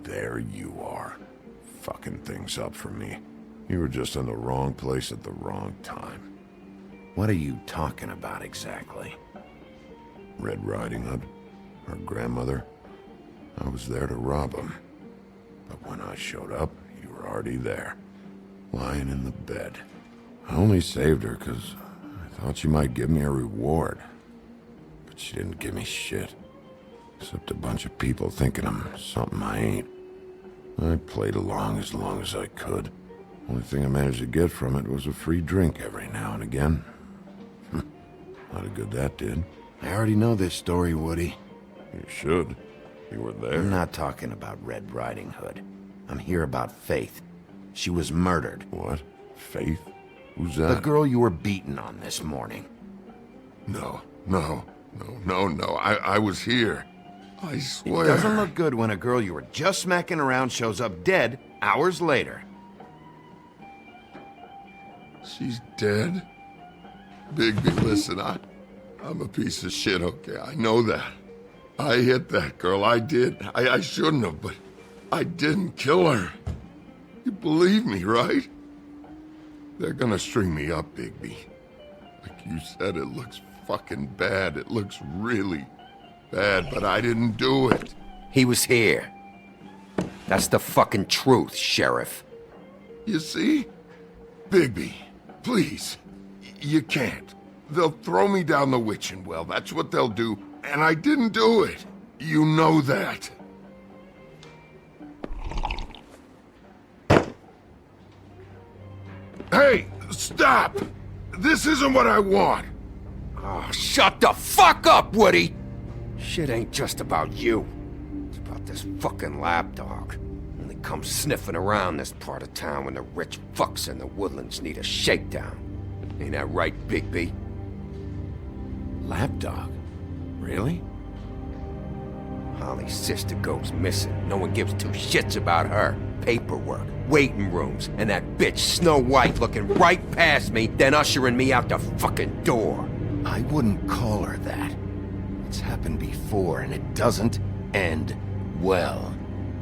[SPEAKER 5] there you are, fucking things up for me. You were just in the wrong place at the wrong time.
[SPEAKER 2] What are you talking about exactly?
[SPEAKER 5] Red Riding Hood? Her grandmother? I was there to rob him. But when I showed up, you were already there, lying in the bed. I only saved her because I thought she might give me a reward. But she didn't give me shit. Except a bunch of people thinking I'm something I ain't. I played along as I could. Only thing I managed to get from it was a free drink every now and again. Not a good that did.
[SPEAKER 2] I already know this story, Woody.
[SPEAKER 5] You should. You were there.
[SPEAKER 2] I'm not talking about Red Riding Hood. I'm here about Faith. She was murdered.
[SPEAKER 5] What? Faith? Who's that?
[SPEAKER 2] The girl you were beating on this morning.
[SPEAKER 5] No. I was here. I swear.
[SPEAKER 2] It doesn't look good when a girl you were just smacking around shows up dead hours later.
[SPEAKER 5] She's dead? Bigby, listen, I'm a piece of shit, okay? I know that. I hit that girl, I did. I shouldn't have, but I didn't kill her. You believe me, right? They're gonna string me up, Bigby. Like you said, it looks fucking bad. It looks really bad, but I didn't do it.
[SPEAKER 16] He was here. That's the fucking truth, Sheriff.
[SPEAKER 5] You see? Bigby, please. You can't. They'll throw me down the witching well. That's what they'll do. And I didn't do it. You know that. Hey, stop! This isn't what I want.
[SPEAKER 16] Oh, shut the fuck up, Woody! Shit ain't just about you. It's about this fucking lapdog. Only comes sniffing around this part of town when the rich fucks in the woodlands need a shakedown. Ain't that right, Bigby?
[SPEAKER 2] Lapdog? Really?
[SPEAKER 16] Holly's sister goes missing. No one gives two shits about her. Paperwork, waiting rooms, and that bitch Snow White looking right past me, then ushering me out the fucking door.
[SPEAKER 2] I wouldn't call her that. It's happened before, and it doesn't end well.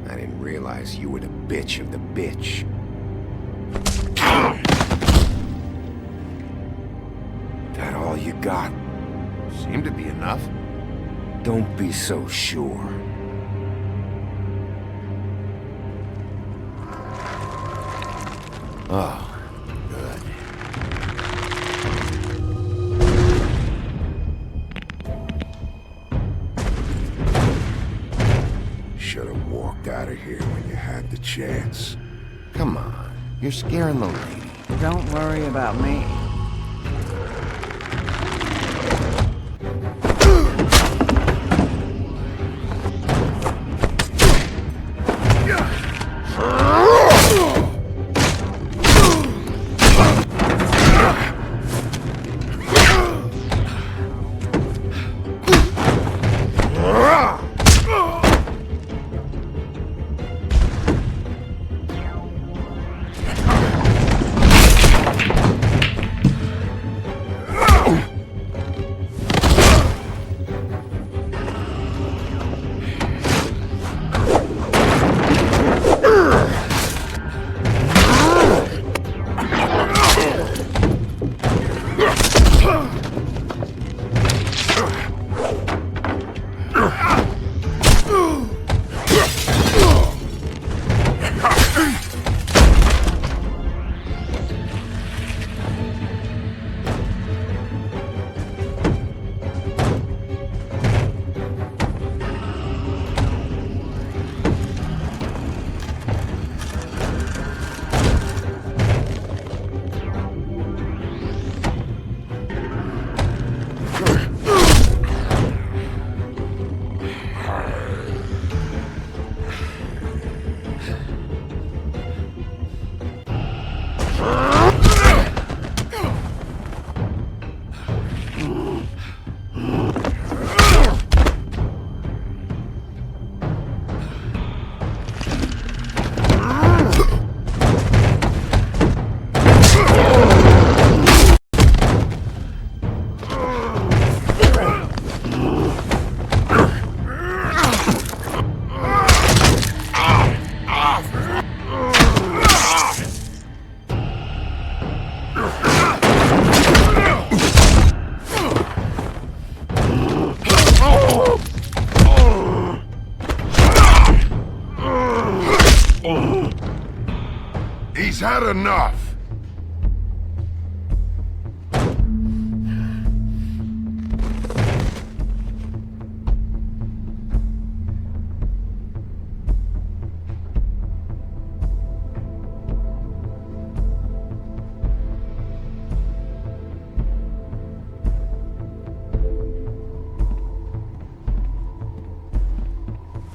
[SPEAKER 16] I didn't realize you were the bitch of the bitch. That all you got?
[SPEAKER 2] Seemed to be enough.
[SPEAKER 16] Don't be so sure.
[SPEAKER 2] Oh, good.
[SPEAKER 5] Should have walked out of here when you had the chance.
[SPEAKER 2] Come on, you're scaring the lady.
[SPEAKER 15] Don't worry about me.
[SPEAKER 5] He's had enough!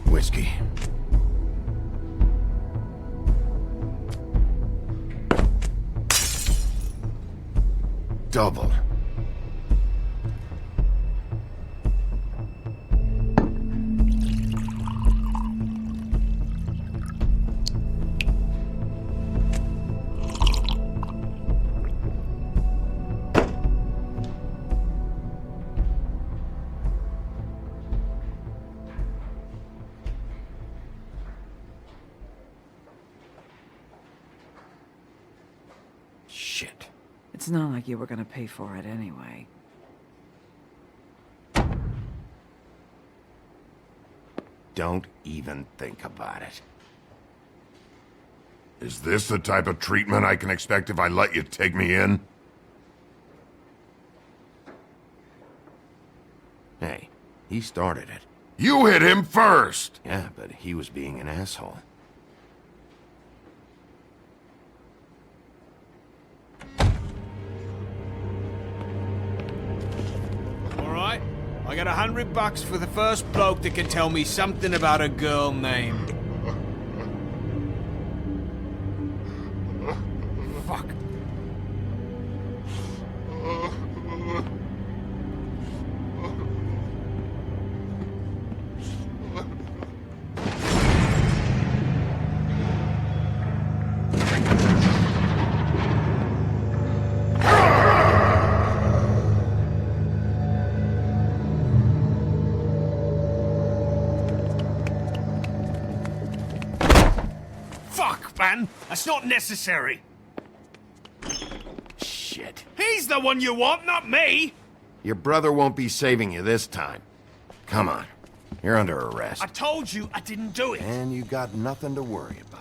[SPEAKER 2] Whiskey. Double. Shit.
[SPEAKER 15] It's not like you were gonna pay for it anyway.
[SPEAKER 2] Don't even think about it.
[SPEAKER 5] Is this the type of treatment I can expect if I let you take me in?
[SPEAKER 2] Hey, he started it.
[SPEAKER 5] You hit him first!
[SPEAKER 2] Yeah, but he was being an asshole.
[SPEAKER 9] Alright, I got $100 for the first bloke that can tell me something about a girl named... Fuck. Man, that's not necessary.
[SPEAKER 2] Shit.
[SPEAKER 9] He's the one you want, not me.
[SPEAKER 2] Your brother won't be saving you this time. Come on. You're under arrest.
[SPEAKER 9] I told you I didn't do it.
[SPEAKER 2] And you got nothing to worry about.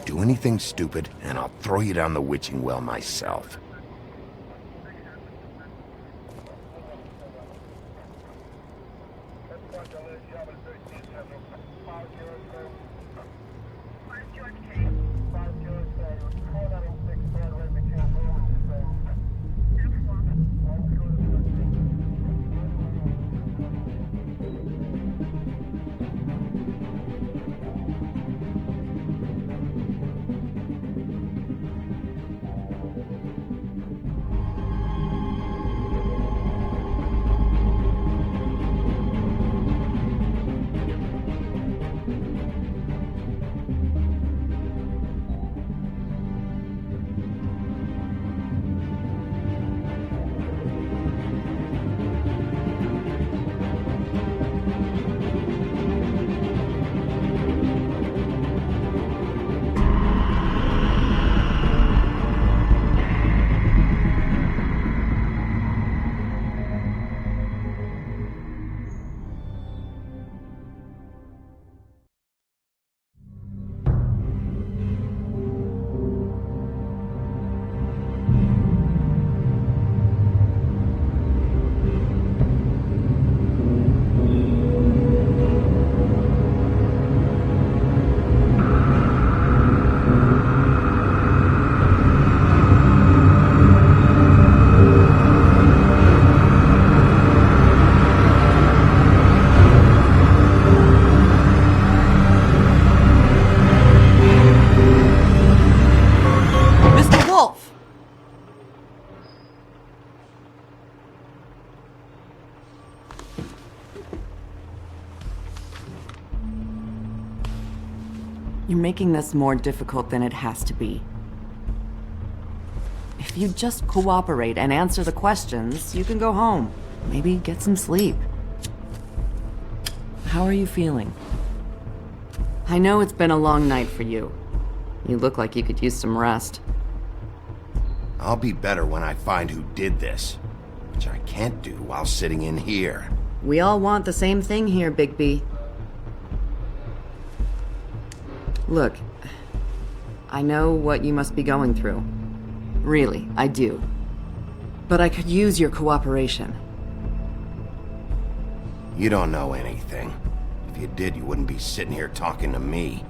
[SPEAKER 2] Do anything stupid, and I'll throw you down the witching well myself.
[SPEAKER 15] making this more difficult than it has to be. If you just cooperate and answer the questions, you can go home. Maybe get some sleep. How are you feeling? I know it's been a long night for you. You look like you could use some rest.
[SPEAKER 2] I'll be better when I find who did this, which I can't do while sitting in here.
[SPEAKER 15] We all want the same thing here, Bigby. Look, I know what you must be going through. Really, I do. But I could use your cooperation.
[SPEAKER 2] You don't know anything. If you did, you wouldn't be sitting here talking to me.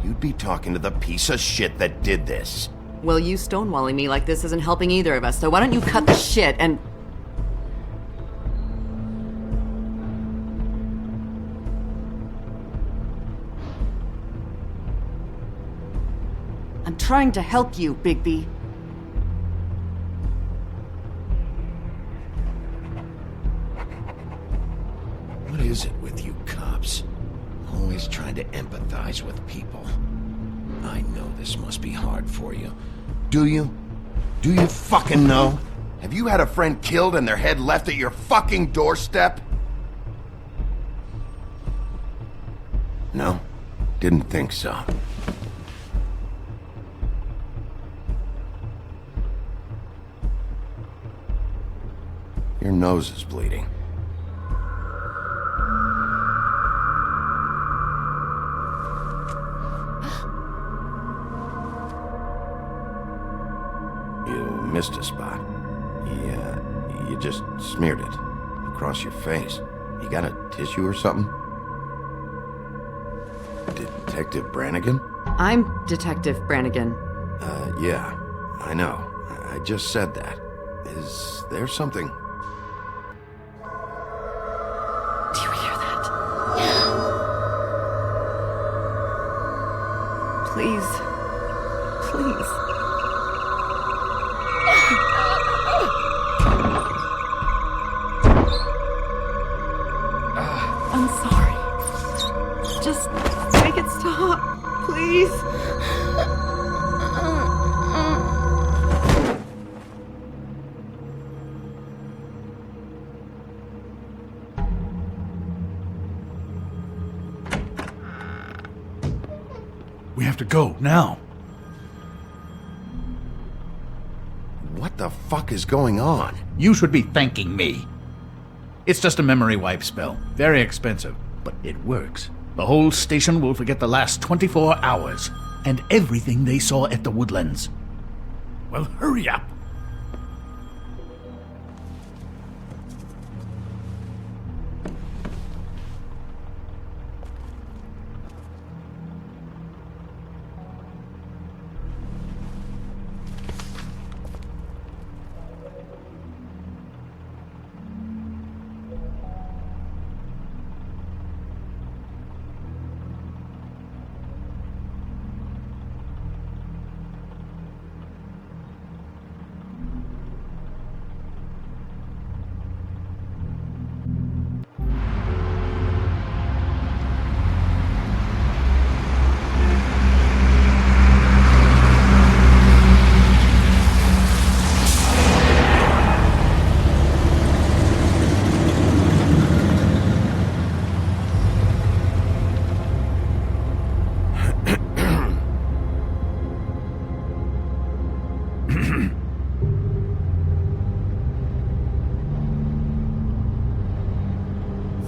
[SPEAKER 2] You'd be talking to the piece of shit that did this.
[SPEAKER 15] Well, you stonewalling me like this isn't helping either of us, so why don't you cut the shit and... I'm trying to help you, Bigby.
[SPEAKER 2] What is it with you cops? Always trying to empathize with people. I know this must be hard for you. Do you? Do you fucking know? Have you had a friend killed and their head left at your fucking doorstep? No? Didn't think so. Your nose is bleeding. You missed a spot. You just smeared it across your face. You got a tissue or something? Detective Brannigan?
[SPEAKER 15] I'm Detective Brannigan.
[SPEAKER 2] Yeah, I know. I just said that. Is there something?
[SPEAKER 15] Do you hear that? Please. Please. I'm sorry. Just make it stop, please.
[SPEAKER 11] We have to go, now.
[SPEAKER 2] What the fuck is going on?
[SPEAKER 11] You should be thanking me. It's just a memory wipe spell. Very expensive, but it works. The whole station will forget the last 24 hours, and everything they saw at the Woodlands. Well, hurry up.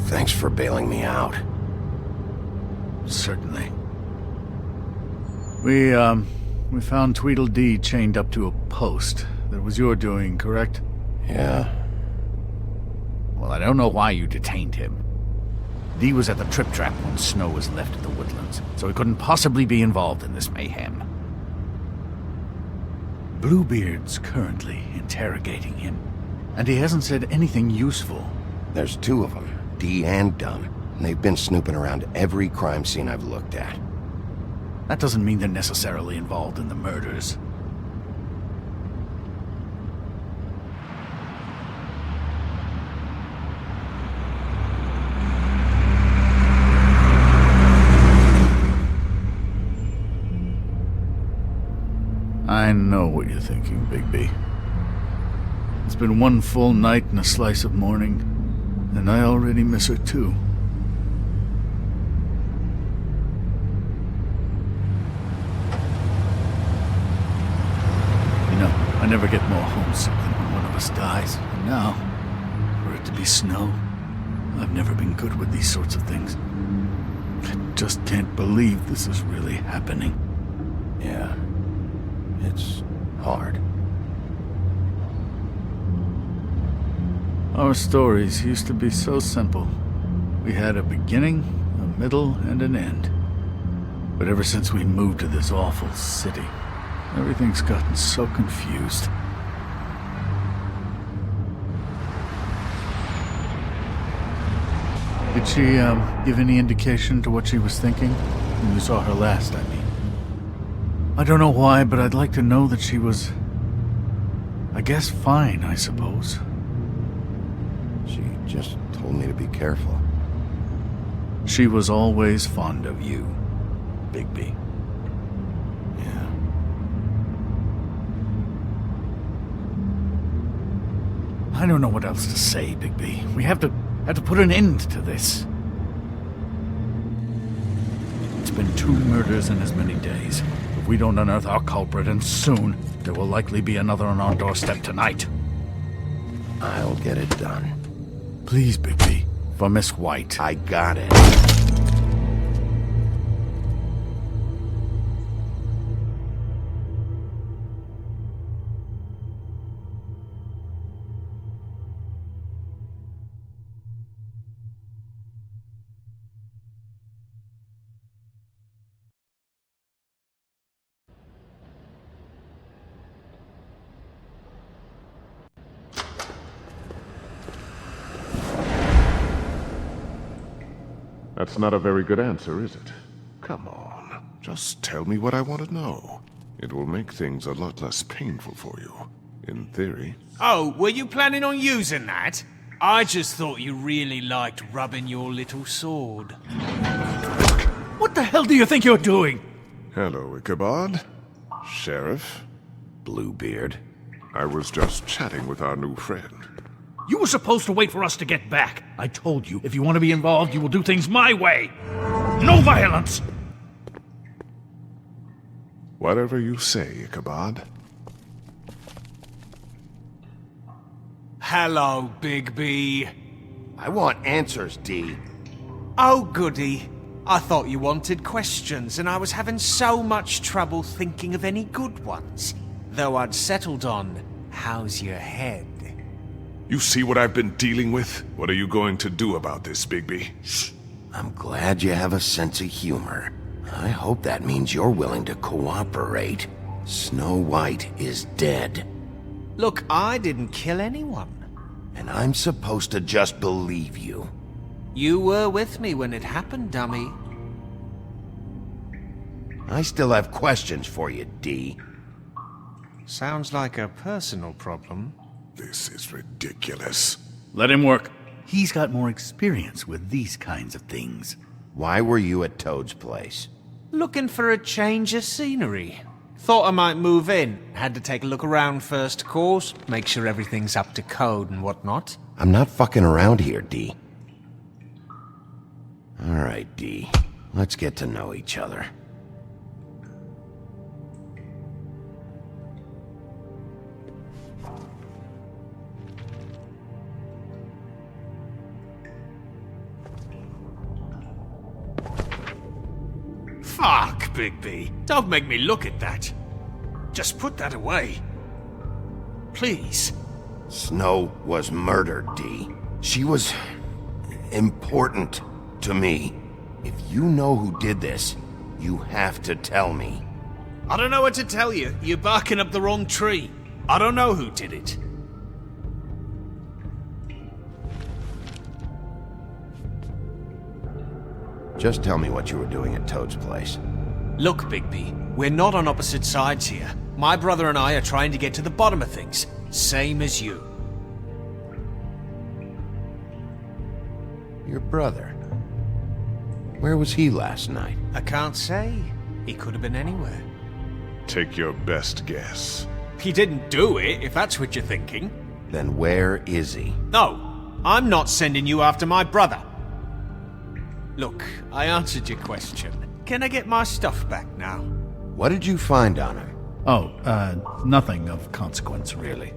[SPEAKER 2] Thanks for bailing me out.
[SPEAKER 11] Certainly. We found Tweedledee chained up to a post. That was your doing, correct?
[SPEAKER 2] Yeah.
[SPEAKER 11] Well, I don't know why you detained him. Dee was at the Trip Trap when Snow was left at the Woodlands, so he couldn't possibly be involved in this mayhem. Bluebeard's currently interrogating him, and he hasn't said anything useful.
[SPEAKER 2] There's two of them, Dee and Dunn, and they've been snooping around every crime scene I've looked at.
[SPEAKER 11] That doesn't mean they're necessarily involved in the murders. I know what you're thinking, Bigby. It's been one full night and a slice of morning, and I already miss her too. You know, I never get more homesick than when one of us dies. And now, for it to be snow, I've never been good with these sorts of things. I just can't believe this is really happening.
[SPEAKER 2] Yeah, it's hard.
[SPEAKER 11] Our stories used to be so simple. We had a beginning, a middle, and an end. But ever since we moved to this awful city, everything's gotten so confused. Did she, give any indication to what she was thinking? When you saw her last, I mean. I don't know why, but I'd like to know that she was... I guess fine, I suppose.
[SPEAKER 2] She just told me to be careful.
[SPEAKER 11] She was always fond of you, Bigby.
[SPEAKER 2] Yeah.
[SPEAKER 11] I don't know what else to say, Bigby. We have to put an end to this. It's been 2 murders in as many days. If we don't unearth our culprit, and soon, there will likely be another on our doorstep tonight.
[SPEAKER 2] I'll get it done.
[SPEAKER 11] Please, Bigby. For Miss White.
[SPEAKER 2] I got it.
[SPEAKER 13] That's not a very good answer, is it? Come on, just tell me what I want to know. It will make things a lot less painful for you, in theory.
[SPEAKER 9] Oh, were you planning on using that? I just thought you really liked rubbing your little sword.
[SPEAKER 11] What the hell do you think you're doing?
[SPEAKER 13] Hello, Ichabod. Sheriff.
[SPEAKER 2] Bluebeard.
[SPEAKER 13] I was just chatting with our new friend.
[SPEAKER 11] You were supposed to wait for us to get back. I told you, if you want to be involved, you will do things my way. No violence!
[SPEAKER 13] Whatever you say, Ichabod.
[SPEAKER 9] Hello, Bigby.
[SPEAKER 2] I want answers, D.
[SPEAKER 9] Oh, goody. I thought you wanted questions, and I was having so much trouble thinking of any good ones. Though I'd settled on, how's your head?
[SPEAKER 13] You see what I've been dealing with? What are you going to do about this, Bigby?
[SPEAKER 2] I'm glad you have a sense of humor. I hope that means you're willing to cooperate. Snow White is dead.
[SPEAKER 9] Look, I didn't kill anyone.
[SPEAKER 2] And I'm supposed to just believe you.
[SPEAKER 9] You were with me when it happened, dummy.
[SPEAKER 2] I still have questions for you, D.
[SPEAKER 9] Sounds like a personal problem.
[SPEAKER 13] This is ridiculous.
[SPEAKER 11] Let him work. He's got more experience with these kinds of things.
[SPEAKER 2] Why were you at Toad's place?
[SPEAKER 9] Looking for a change of scenery. Thought I might move in. Had to take a look around first, of course. Make sure everything's up to code and whatnot.
[SPEAKER 2] I'm not fucking around here, D. Alright, D. Let's get to know each other.
[SPEAKER 9] Fuck, Bigby. Don't make me look at that. Just put that away. Please.
[SPEAKER 2] Snow was murdered, D. She was... important to me. If you know who did this, you have to tell me.
[SPEAKER 9] I don't know what to tell you. You're barking up the wrong tree. I don't know who did it.
[SPEAKER 2] Just tell me what you were doing at Toad's place.
[SPEAKER 9] Look, Bigby, we're not on opposite sides here. My brother and I are trying to get to the bottom of things. Same as you.
[SPEAKER 2] Your brother? Where was he last night?
[SPEAKER 9] I can't say. He could have been anywhere.
[SPEAKER 13] Take your best guess.
[SPEAKER 9] He didn't do it, if that's what you're thinking.
[SPEAKER 2] Then where is he?
[SPEAKER 9] No, I'm not sending you after my brother. Look, I answered your question. Can I get my stuff back now?
[SPEAKER 2] What did you find on him?
[SPEAKER 11] Oh, nothing of consequence, really.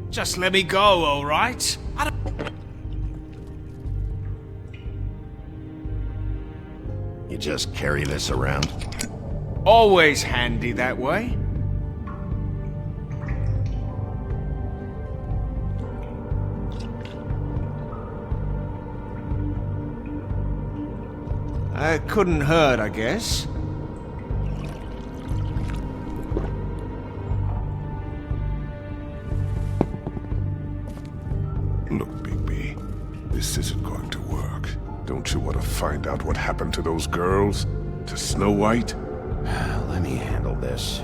[SPEAKER 9] Just let me go, all right?
[SPEAKER 2] You just carry this around?
[SPEAKER 9] Always handy that way. It couldn't hurt, I guess.
[SPEAKER 13] Look, Bigby, this isn't going to work. Don't you want to find out what happened to those girls? To Snow White?
[SPEAKER 2] Let me handle this.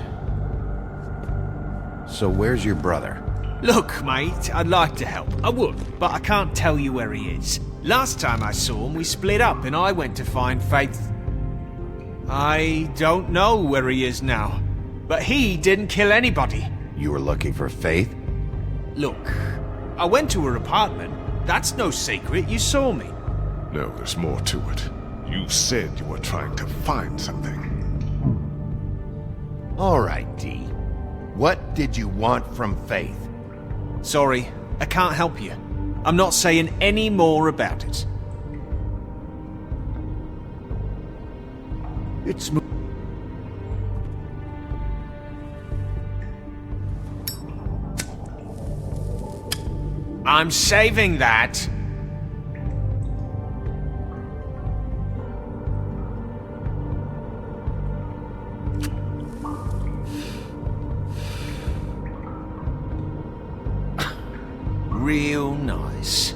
[SPEAKER 2] So where's your brother?
[SPEAKER 9] Look, mate, I'd like to help. I would, but I can't tell you where he is. Last time I saw him, we split up and I went to find Faith. I don't know where he is now, but he didn't kill anybody.
[SPEAKER 2] You were looking for Faith?
[SPEAKER 9] Look, I went to her apartment. That's no secret, you saw me.
[SPEAKER 13] No, there's more to it. You said you were trying to find something.
[SPEAKER 2] All right, D. What did you want from Faith?
[SPEAKER 9] Sorry, I can't help you. I'm not saying any more about it.
[SPEAKER 11] It's...
[SPEAKER 9] I'm saving that. Real nice.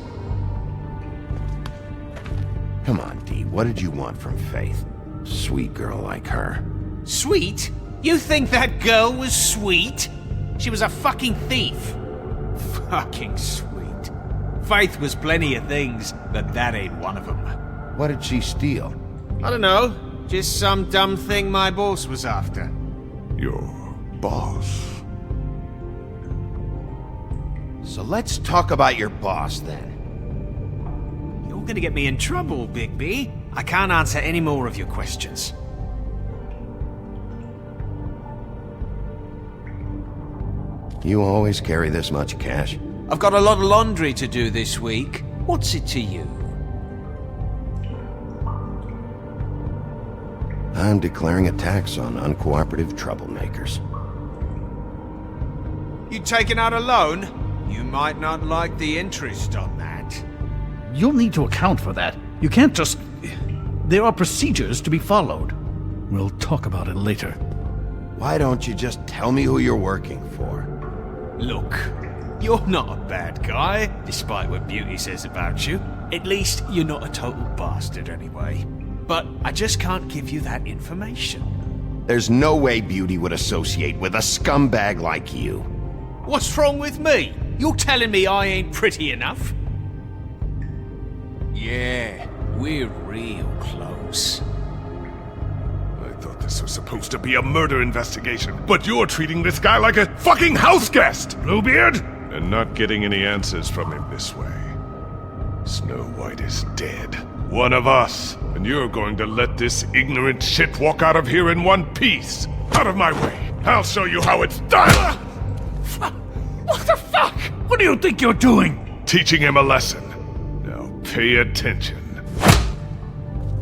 [SPEAKER 2] Come on, D. What did you want from Faith? Sweet girl like her.
[SPEAKER 9] Sweet? You think that girl was sweet? She was a fucking thief. Fucking sweet. Faith was plenty of things, but that ain't one of them.
[SPEAKER 2] What did she steal?
[SPEAKER 9] I don't know. Just some dumb thing my boss was after.
[SPEAKER 13] Your boss?
[SPEAKER 2] So let's talk about your boss, then.
[SPEAKER 9] You're gonna get me in trouble, Bigby. I can't answer any more of your questions.
[SPEAKER 2] You always carry this much cash?
[SPEAKER 9] I've got a lot of laundry to do this week. What's it to you?
[SPEAKER 2] I'm declaring a tax on uncooperative troublemakers.
[SPEAKER 9] You taking out a loan? You might not like the interest on that.
[SPEAKER 11] You'll need to account for that. You can't just... There are procedures to be followed. We'll talk about it later.
[SPEAKER 2] Why don't you just tell me who you're working for?
[SPEAKER 9] Look, you're not a bad guy, despite what Beauty says about you. At least, you're not a total bastard anyway. But I just can't give you that information.
[SPEAKER 2] There's no way Beauty would associate with a scumbag like you.
[SPEAKER 9] What's wrong with me? You're telling me I ain't pretty enough? Yeah, we're real close.
[SPEAKER 13] I thought this was supposed to be a murder investigation, but you're treating this guy like a fucking house guest, Bluebeard! And not getting any answers from him this way. Snow White is dead. One of us. And you're going to let this ignorant shit walk out of here in one piece. Out of my way. I'll show you how it's done!
[SPEAKER 11] What the fuck? What do you think you're doing?
[SPEAKER 13] Teaching him a lesson. Now pay attention.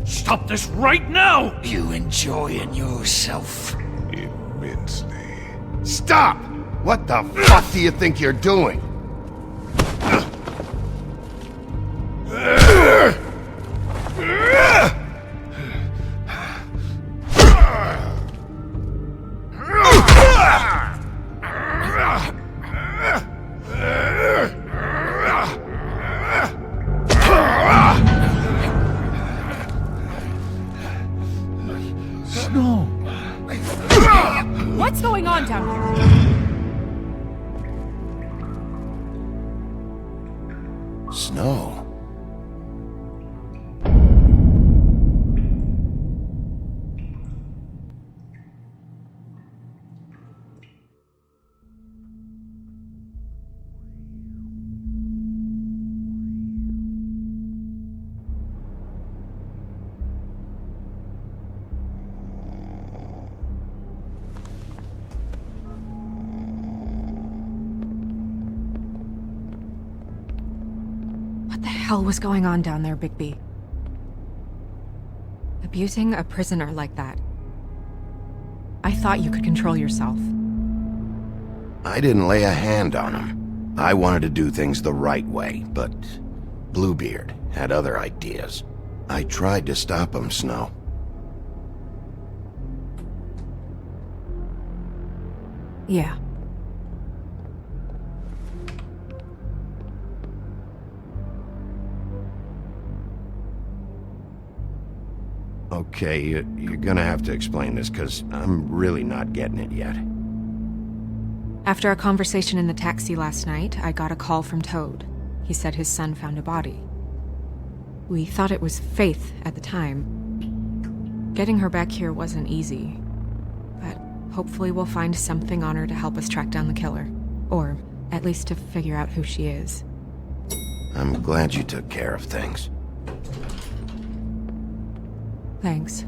[SPEAKER 11] Stop this right now!
[SPEAKER 14] You enjoying yourself?
[SPEAKER 13] Immensely.
[SPEAKER 2] Stop! What the fuck do you think you're doing?
[SPEAKER 8] Snow! What's going on down here? hell was going on down there, Bigby? Abusing a prisoner like that. I thought you could control yourself.
[SPEAKER 2] I didn't lay a hand on him. I wanted to do things the right way, but Bluebeard had other ideas. I tried to stop him, Snow.
[SPEAKER 8] Yeah.
[SPEAKER 2] Okay, you're gonna have to explain this, because I'm really not getting it yet.
[SPEAKER 8] After a conversation in the taxi last night, I got a call from Toad. He said his son found a body. We thought it was Faith at the time. Getting her back here wasn't easy, but hopefully we'll find something on her to help us track down the killer. Or at least to figure out who she is.
[SPEAKER 2] I'm glad you took care of things.
[SPEAKER 8] Thanks.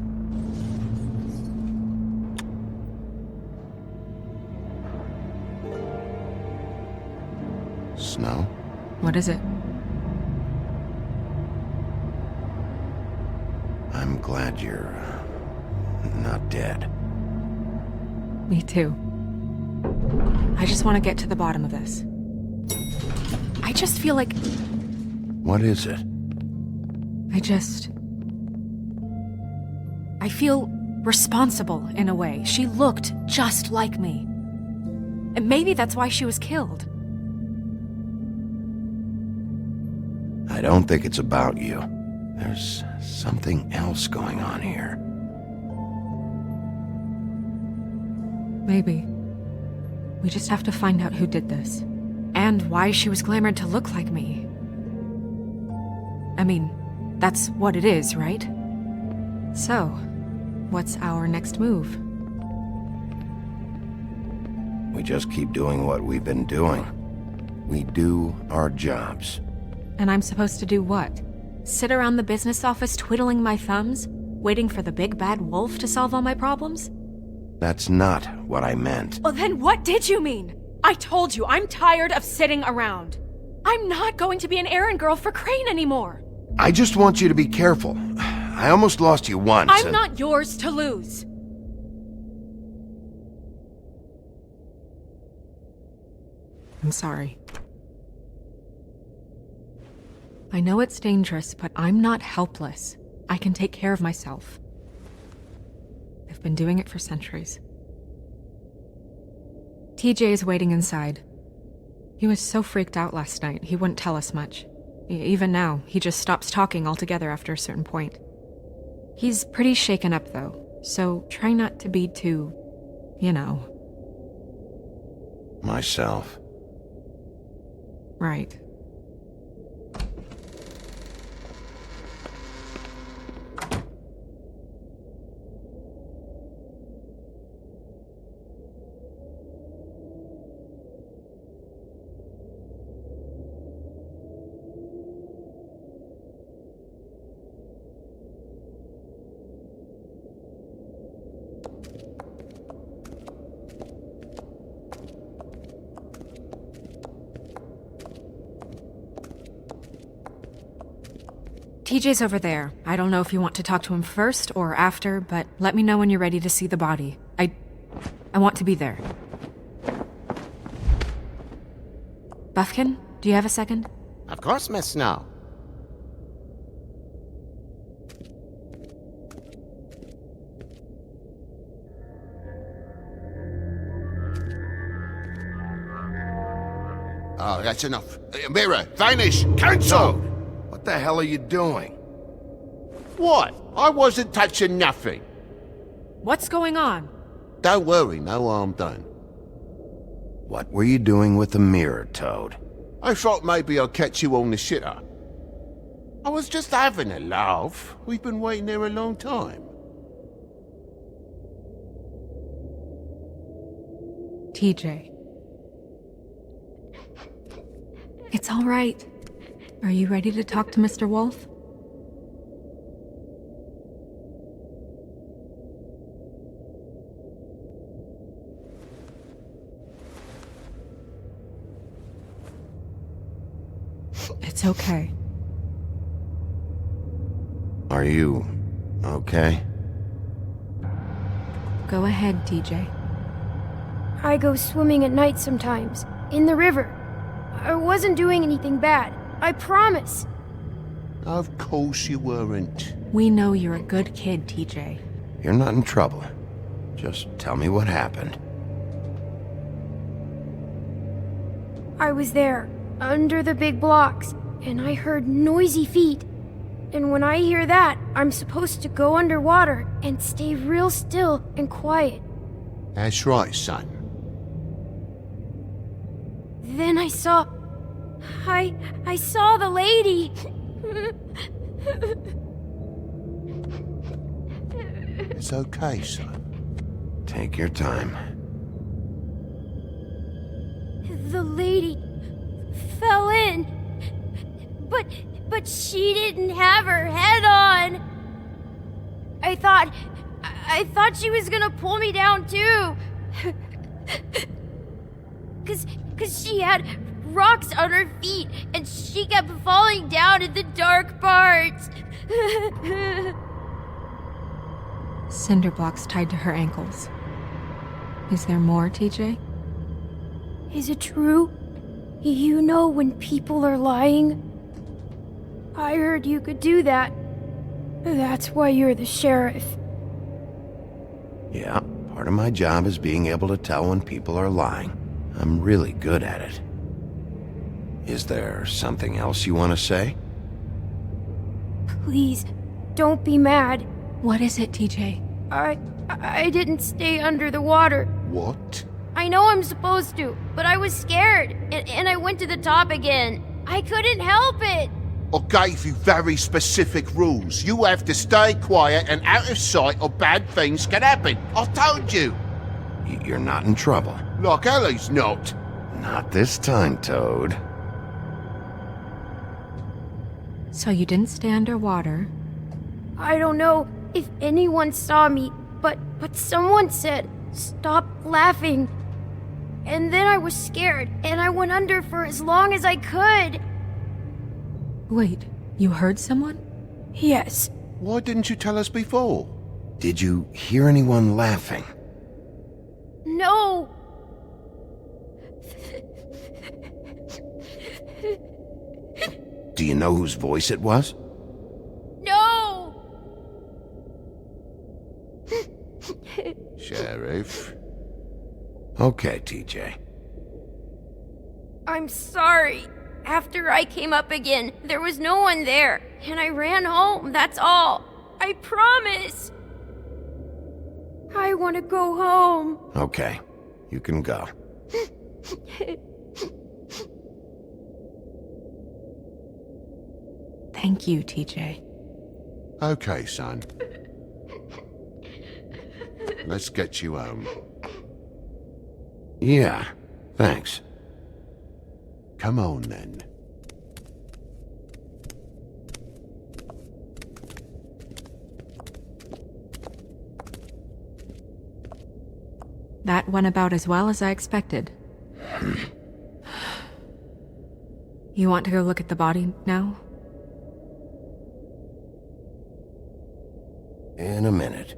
[SPEAKER 2] Snow?
[SPEAKER 8] What is it?
[SPEAKER 2] I'm glad you're not dead.
[SPEAKER 8] Me too. I just want to get to the bottom of this. I just feel like...
[SPEAKER 2] What is it?
[SPEAKER 8] I feel responsible in a way. She looked just like me. And maybe that's why she was killed.
[SPEAKER 2] I don't think it's about you. There's something else going on here.
[SPEAKER 8] Maybe. We just have to find out who did this. And why she was glamored to look like me. I mean, that's what it is, right? So, what's our next move?
[SPEAKER 2] We just keep doing what we've been doing. We do our jobs.
[SPEAKER 8] And I'm supposed to do what? Sit around the business office twiddling my thumbs, waiting for the big bad wolf to solve all my problems?
[SPEAKER 2] That's not what I meant.
[SPEAKER 8] Well, then what did you mean? I told you, I'm tired of sitting around. I'm not going to be an errand girl for Crane anymore.
[SPEAKER 2] I just want you to be careful. I almost lost you once.
[SPEAKER 8] I'm not yours to lose. I'm sorry. I know it's dangerous, but I'm not helpless. I can take care of myself. I've been doing it for centuries. TJ is waiting inside. He was so freaked out last night, he wouldn't tell us much. Even now, he just stops talking altogether after a certain point. He's pretty shaken up, though, so try not to be too, you know.
[SPEAKER 2] Myself.
[SPEAKER 8] Right. TJ's over there. I don't know if you want to talk to him first or after, but let me know when you're ready to see the body. I want to be there. Buffkin, do you have a second?
[SPEAKER 12] Of course, Miss Snow.
[SPEAKER 3] Oh, that's enough. Mirror, vanish, cancel!
[SPEAKER 2] What the hell are you doing?
[SPEAKER 3] What? I wasn't touching nothing.
[SPEAKER 8] What's going on?
[SPEAKER 3] Don't worry, no harm done.
[SPEAKER 2] What were you doing with the mirror, Toad?
[SPEAKER 3] I thought maybe I'd catch you on the shitter. I was just having a laugh. We've been waiting there a long time.
[SPEAKER 8] TJ. It's all right. Are you ready to talk to Mr. Wolf? It's okay.
[SPEAKER 2] Are you okay?
[SPEAKER 8] Go ahead, TJ.
[SPEAKER 4] I go swimming at night sometimes, in the river. I wasn't doing anything bad, I promise.
[SPEAKER 3] Of course you weren't.
[SPEAKER 8] We know you're a good kid, TJ.
[SPEAKER 2] You're not in trouble. Just tell me what happened.
[SPEAKER 4] I was there, under the big blocks, and I heard noisy feet. And when I hear that, I'm supposed to go underwater and stay real still and quiet.
[SPEAKER 3] That's right, son.
[SPEAKER 4] Then I saw the lady.
[SPEAKER 3] It's okay, son.
[SPEAKER 2] Take your time.
[SPEAKER 4] The lady fell in. But she didn't have her head on. I thought she was gonna pull me down too. Cause she had rocks on her feet and she kept falling down in the dark parts.
[SPEAKER 8] Cinder blocks tied to her ankles. Is there more, TJ?
[SPEAKER 4] Is it true? You know when people are lying? I heard you could do that. That's why you're the sheriff.
[SPEAKER 2] Yeah, part of my job is being able to tell when people are lying. I'm really good at it. Is there something else you want to say?
[SPEAKER 4] Please, don't be mad.
[SPEAKER 8] What is it, TJ?
[SPEAKER 4] I didn't stay under the water.
[SPEAKER 3] What?
[SPEAKER 4] I know I'm supposed to, but I was scared, and I went to the top again. I couldn't help it.
[SPEAKER 3] I gave you very specific rules. You have to stay quiet and out of sight or bad things can happen. I told you.
[SPEAKER 2] You're not in trouble.
[SPEAKER 3] Like Ellie's not.
[SPEAKER 2] Not this time, Toad.
[SPEAKER 8] So you didn't stay underwater?
[SPEAKER 4] I don't know if anyone saw me, but someone said, "Stop laughing." And then I was scared, and I went under for as long as I could.
[SPEAKER 8] Wait, you heard someone?
[SPEAKER 4] Yes.
[SPEAKER 3] Why didn't you tell us before?
[SPEAKER 2] Did you hear anyone laughing?
[SPEAKER 4] No.
[SPEAKER 2] Do you know whose voice it was?
[SPEAKER 4] No.
[SPEAKER 3] Sheriff.
[SPEAKER 2] Okay, TJ.
[SPEAKER 4] I'm sorry. After I came up again, there was no one there, and I ran home, that's all. I promise. I want to go home.
[SPEAKER 2] Okay, you can go.
[SPEAKER 8] Thank you, TJ.
[SPEAKER 3] Okay, son. Let's get you home.
[SPEAKER 2] Yeah, thanks.
[SPEAKER 3] Come on, then.
[SPEAKER 8] That went about as well as I expected. You want to go look at the body now?
[SPEAKER 2] In a minute.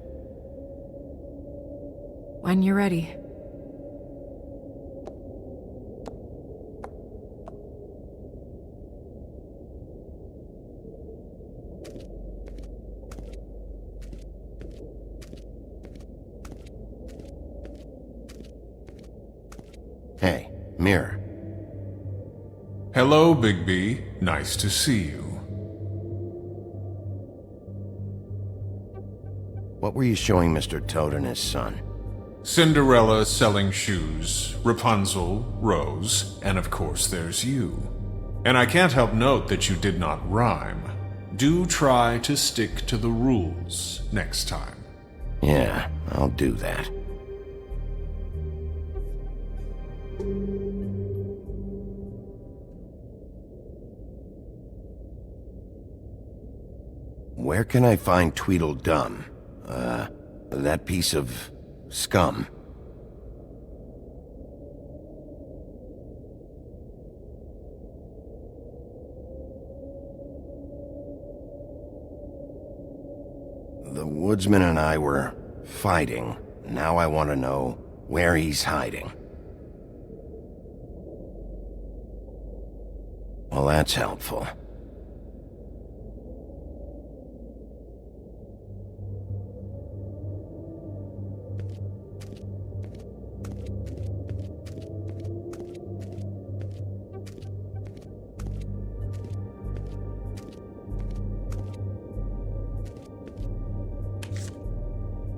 [SPEAKER 8] When you're ready.
[SPEAKER 2] Hey, Mirror.
[SPEAKER 17] Hello, Bigby. Nice to see you.
[SPEAKER 2] What were you showing Mr. Toad and his son?
[SPEAKER 17] Cinderella selling shoes, Rapunzel, Rose, and of course there's you. And I can't help note that you did not rhyme. Do try to stick to the rules next time.
[SPEAKER 2] Yeah, I'll do that. Where can I find Tweedledum? That piece of scum. The woodsman and I were fighting. Now I want to know where he's hiding. Well, that's helpful.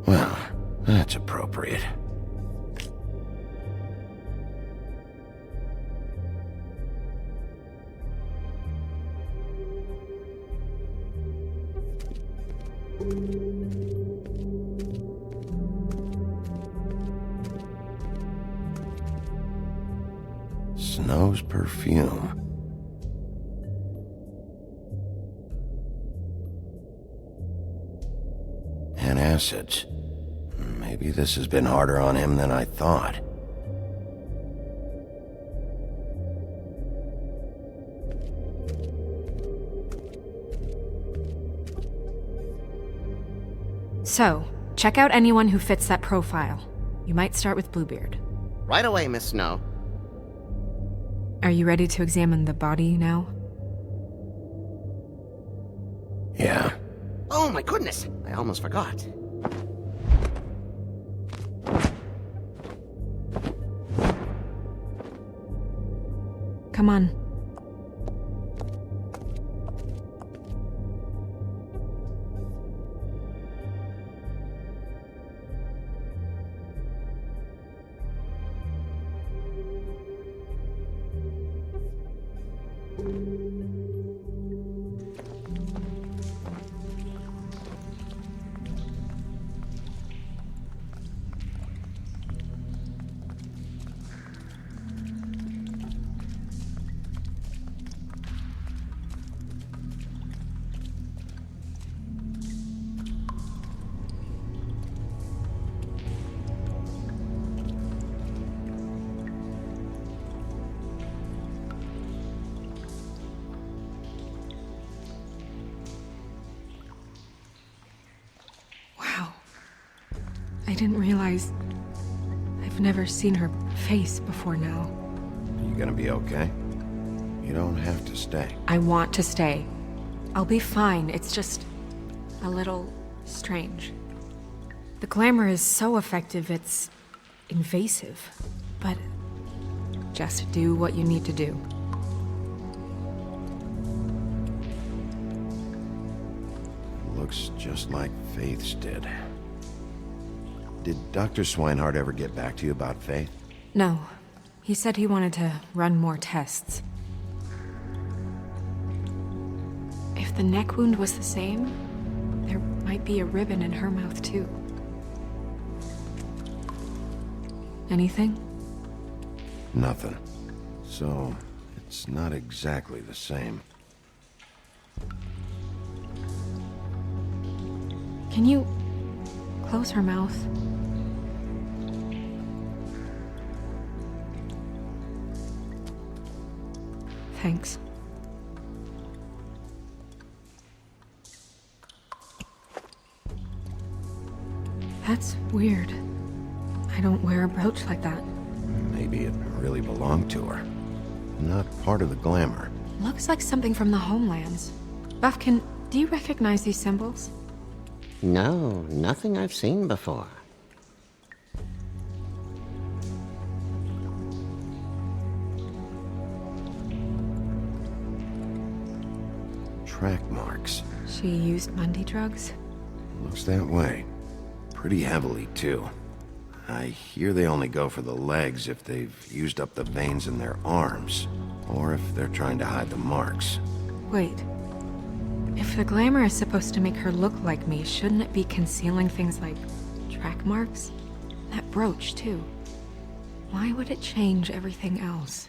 [SPEAKER 2] Well, that's appropriate. Snow's perfume. And acids. Maybe this has been harder on him than I thought.
[SPEAKER 8] So, check out anyone who fits that profile. You might start with Bluebeard.
[SPEAKER 12] Right away, Miss Snow.
[SPEAKER 8] Are you ready to examine the body now?
[SPEAKER 2] Yeah.
[SPEAKER 12] Oh my goodness! I almost forgot.
[SPEAKER 8] Come on. I didn't realize I've never seen her face before now.
[SPEAKER 2] Are you gonna be okay? You don't have to stay.
[SPEAKER 8] I want to stay. I'll be fine. It's just a little strange. The glamour is so effective, it's invasive. But just do what you need to do.
[SPEAKER 2] Looks just like Faith's did. Did Dr. Swinehart ever get back to you about Faith?
[SPEAKER 8] No. He said he wanted to run more tests. If the neck wound was the same, there might be a ribbon in her mouth too. Anything?
[SPEAKER 2] Nothing. So, it's not exactly the same.
[SPEAKER 8] Can you close her mouth? Thanks. That's weird. I don't wear a brooch like that.
[SPEAKER 2] Maybe it really belonged to her. Not part of the glamour.
[SPEAKER 8] Looks like something from the homelands. Buffkin, do you recognize these symbols?
[SPEAKER 12] No, nothing I've seen before.
[SPEAKER 2] Track marks.
[SPEAKER 8] She used Mundy drugs?
[SPEAKER 2] Looks that way. Pretty heavily, too. I hear they only go for the legs if they've used up the veins in their arms, or if they're trying to hide the marks.
[SPEAKER 8] Wait. If the glamour is supposed to make her look like me, shouldn't it be concealing things like track marks? That brooch, too. Why would it change everything else?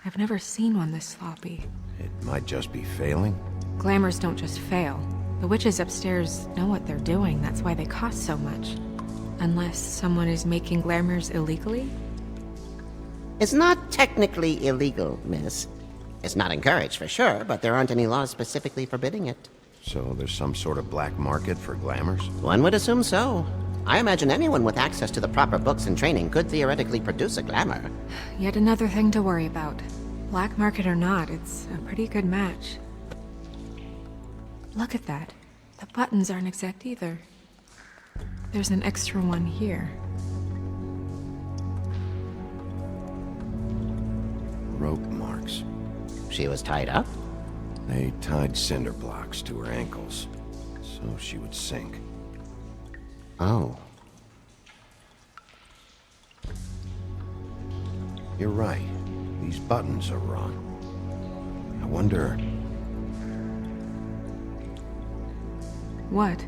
[SPEAKER 8] I've never seen one this sloppy.
[SPEAKER 2] It might just be failing.
[SPEAKER 8] Glamours don't just fail. The witches upstairs know what they're doing, that's why they cost so much. Unless someone is making glamours illegally?
[SPEAKER 12] It's not technically illegal, miss. It's not encouraged for sure, but there aren't any laws specifically forbidding it.
[SPEAKER 2] So there's some sort of black market for glamours?
[SPEAKER 12] One would assume so. I imagine anyone with access to the proper books and training could theoretically produce a glamour.
[SPEAKER 8] Yet another thing to worry about. Black market or not, it's a pretty good match. Look at that. The buttons aren't exact either. There's an extra one here.
[SPEAKER 2] Rope marks.
[SPEAKER 12] She was tied up?
[SPEAKER 2] They tied cinder blocks to her ankles, so she would sink.
[SPEAKER 12] Oh.
[SPEAKER 2] You're right. These buttons are wrong. I wonder...
[SPEAKER 8] What?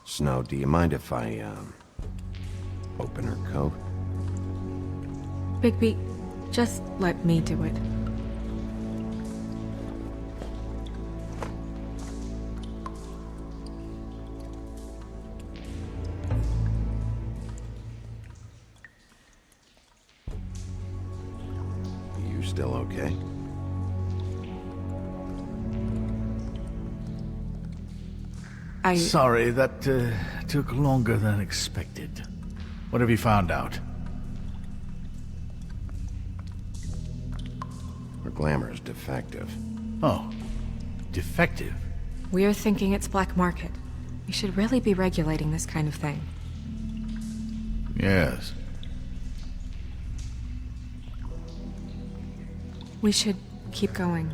[SPEAKER 2] Snow, do you mind if I, open her coat?
[SPEAKER 8] Bigby, just let me do it.
[SPEAKER 2] You still okay?
[SPEAKER 11] Sorry, that took longer than expected. What have you found out?
[SPEAKER 2] Her glamour is defective.
[SPEAKER 11] Oh, defective?
[SPEAKER 8] We're thinking it's black market. We should really be regulating this kind of thing.
[SPEAKER 11] Yes.
[SPEAKER 8] We should keep going.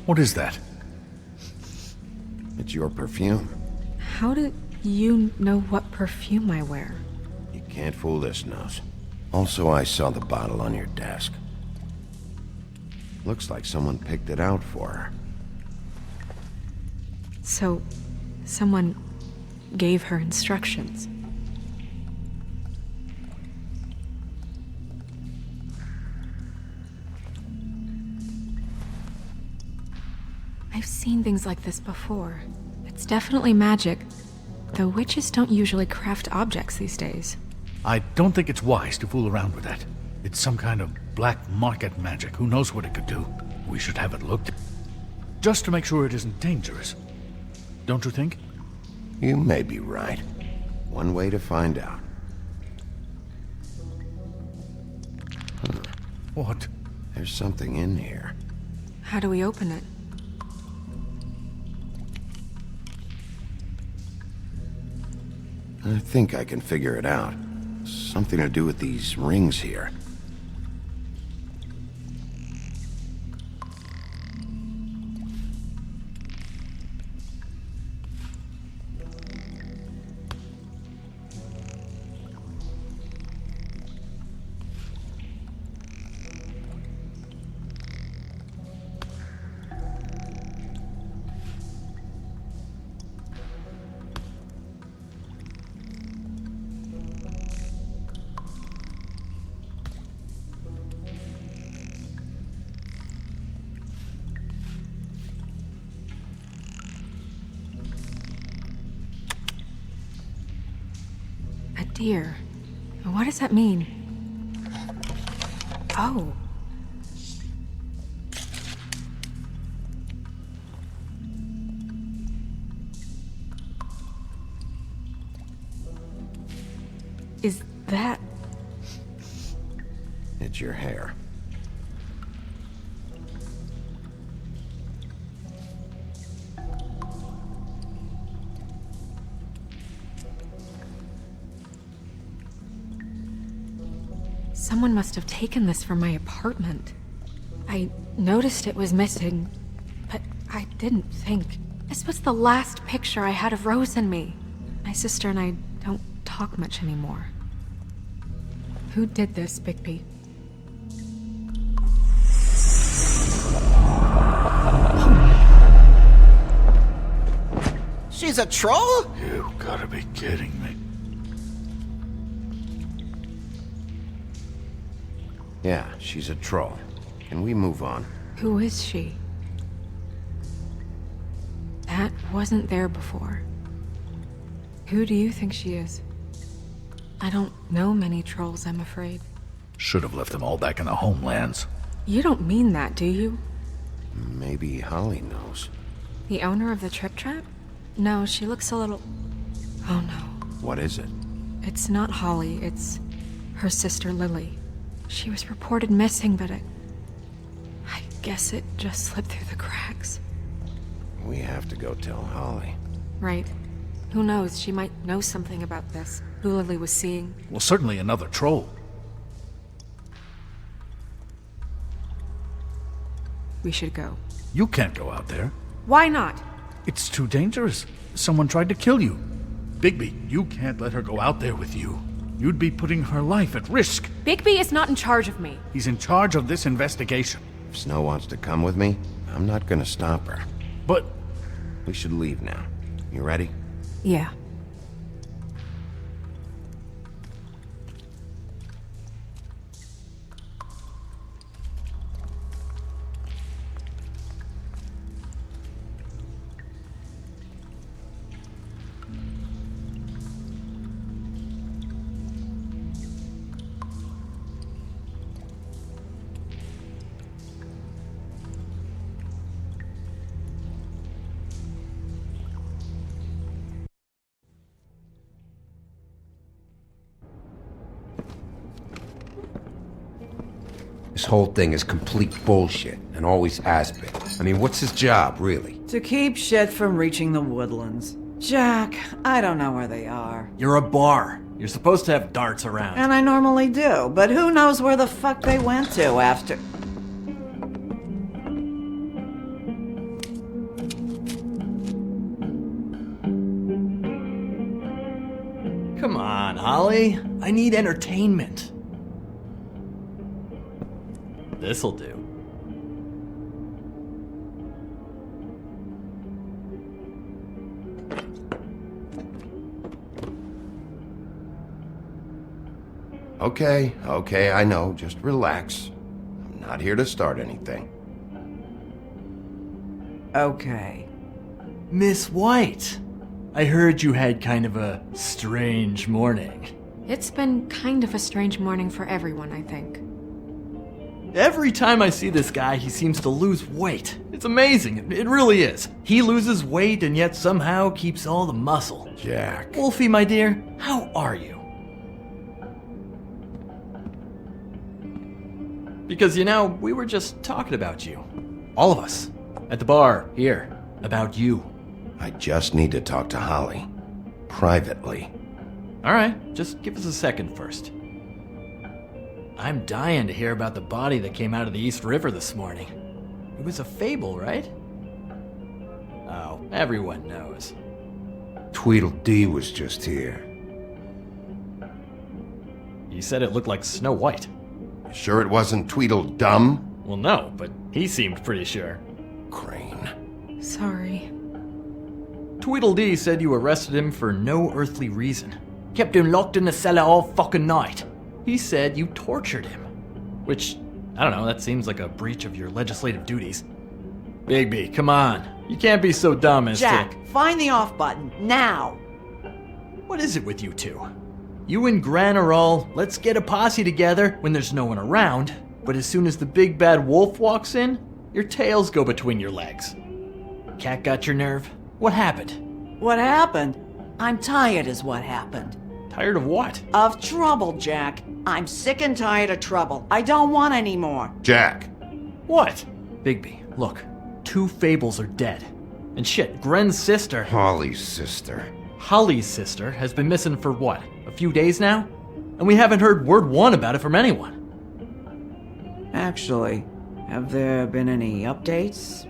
[SPEAKER 11] What is that?
[SPEAKER 2] It's your perfume.
[SPEAKER 8] How do you know what perfume I wear?
[SPEAKER 2] You can't fool this nose. Also, I saw the bottle on your desk. Looks like someone picked it out for her.
[SPEAKER 8] So, someone gave her instructions. I've seen things like this before. It's definitely magic, though witches don't usually craft objects these days.
[SPEAKER 11] I don't think it's wise to fool around with that. It's some kind of black market magic. Who knows what it could do? We should have it looked. Just to make sure it isn't dangerous. Don't you think?
[SPEAKER 2] You may be right. One way to find out. Huh.
[SPEAKER 11] What?
[SPEAKER 2] There's something in here.
[SPEAKER 8] How do we open it?
[SPEAKER 2] I think I can figure it out. Something to do with these rings here.
[SPEAKER 8] Dear, what does that mean? Oh. Is that...
[SPEAKER 2] It's your hair.
[SPEAKER 8] Someone must have taken this from my apartment. I noticed it was missing, but I didn't think. This was the last picture I had of Rose and me. My sister and I don't talk much anymore. Who did this, Bigby?
[SPEAKER 12] She's a troll?
[SPEAKER 11] You gotta be kidding me.
[SPEAKER 2] Yeah, she's a troll. Can we move on?
[SPEAKER 8] Who is she? Kat wasn't there before. Who do you think she is? I don't know many trolls, I'm afraid.
[SPEAKER 11] Should have left them all back in the homelands.
[SPEAKER 8] You don't mean that, do you?
[SPEAKER 2] Maybe Holly knows.
[SPEAKER 8] The owner of the Trip Trap? No, she looks a little... Oh no.
[SPEAKER 2] What is it?
[SPEAKER 8] It's not Holly, it's her sister Lily. She was reported missing, but I guess it just slipped through the cracks.
[SPEAKER 2] We have to go tell Holly.
[SPEAKER 8] Right. Who knows, she might know something about this. Who Lily was seeing.
[SPEAKER 11] Well, certainly another troll.
[SPEAKER 8] We should go.
[SPEAKER 11] You can't go out there.
[SPEAKER 8] Why not?
[SPEAKER 11] It's too dangerous. Someone tried to kill you. Bigby, you can't let her go out there with you. You'd be putting her life at risk.
[SPEAKER 8] Bigby is not in charge of me.
[SPEAKER 11] He's in charge of this investigation.
[SPEAKER 2] If Snow wants to come with me, I'm not gonna stop her.
[SPEAKER 11] But...
[SPEAKER 2] We should leave now. You ready?
[SPEAKER 8] Yeah.
[SPEAKER 16] This whole thing is complete bullshit, and always has been. I mean, what's his job, really?
[SPEAKER 15] To keep shit from reaching the woodlands. Jack, I don't know where they are.
[SPEAKER 18] You're a bar. You're supposed to have darts around.
[SPEAKER 15] And I normally do, but who knows where the fuck they went to after...
[SPEAKER 18] Come on, Holly. I need entertainment. This'll do.
[SPEAKER 2] Okay, I know. Just relax. I'm not here to start anything.
[SPEAKER 15] Okay.
[SPEAKER 18] Miss White, I heard you had kind of a strange morning.
[SPEAKER 8] It's been kind of a strange morning for everyone, I think.
[SPEAKER 18] Every time I see this guy, he seems to lose weight. It's amazing. It really is. He loses weight and yet somehow keeps all the muscle.
[SPEAKER 2] Jack.
[SPEAKER 18] Wolfie, my dear, how are you? Because, you know, we were just talking about you. All of us. At the bar, here. About you.
[SPEAKER 2] I just need to talk to Holly. Privately.
[SPEAKER 18] Alright, just give us a second first. I'm dying to hear about the body that came out of the East River this morning. It was a fable, right? Oh, everyone knows.
[SPEAKER 16] Tweedledee was just here.
[SPEAKER 18] You said it looked like Snow White.
[SPEAKER 2] Sure it wasn't Tweedledum?
[SPEAKER 18] Well, no, but he seemed pretty sure.
[SPEAKER 2] Crane.
[SPEAKER 8] Sorry.
[SPEAKER 18] Tweedledee said you arrested him for no earthly reason. Kept him locked in the cellar all fucking night. He said you tortured him. Which, I don't know, that seems like a breach of your legislative duties. Bigby, come on. You can't be so dumb as
[SPEAKER 15] Jack,
[SPEAKER 18] to...
[SPEAKER 15] find the off button, now!
[SPEAKER 18] What is it with you two? You and Gran are all, let's get a posse together when there's no one around, but as soon as the big bad wolf walks in, your tails go between your legs. Cat got your nerve? What happened?
[SPEAKER 15] What happened? I'm tired is what happened.
[SPEAKER 18] Tired of what?
[SPEAKER 15] Of trouble, Jack. I'm sick and tired of trouble. I don't want any more.
[SPEAKER 2] Jack.
[SPEAKER 18] What? Bigby, look. 2 fables are dead. And shit, Gren's sister...
[SPEAKER 16] Holly's sister.
[SPEAKER 18] Holly's sister has been missing for what? A few days now? And we haven't heard word one about it from anyone.
[SPEAKER 15] Actually, have there been any updates?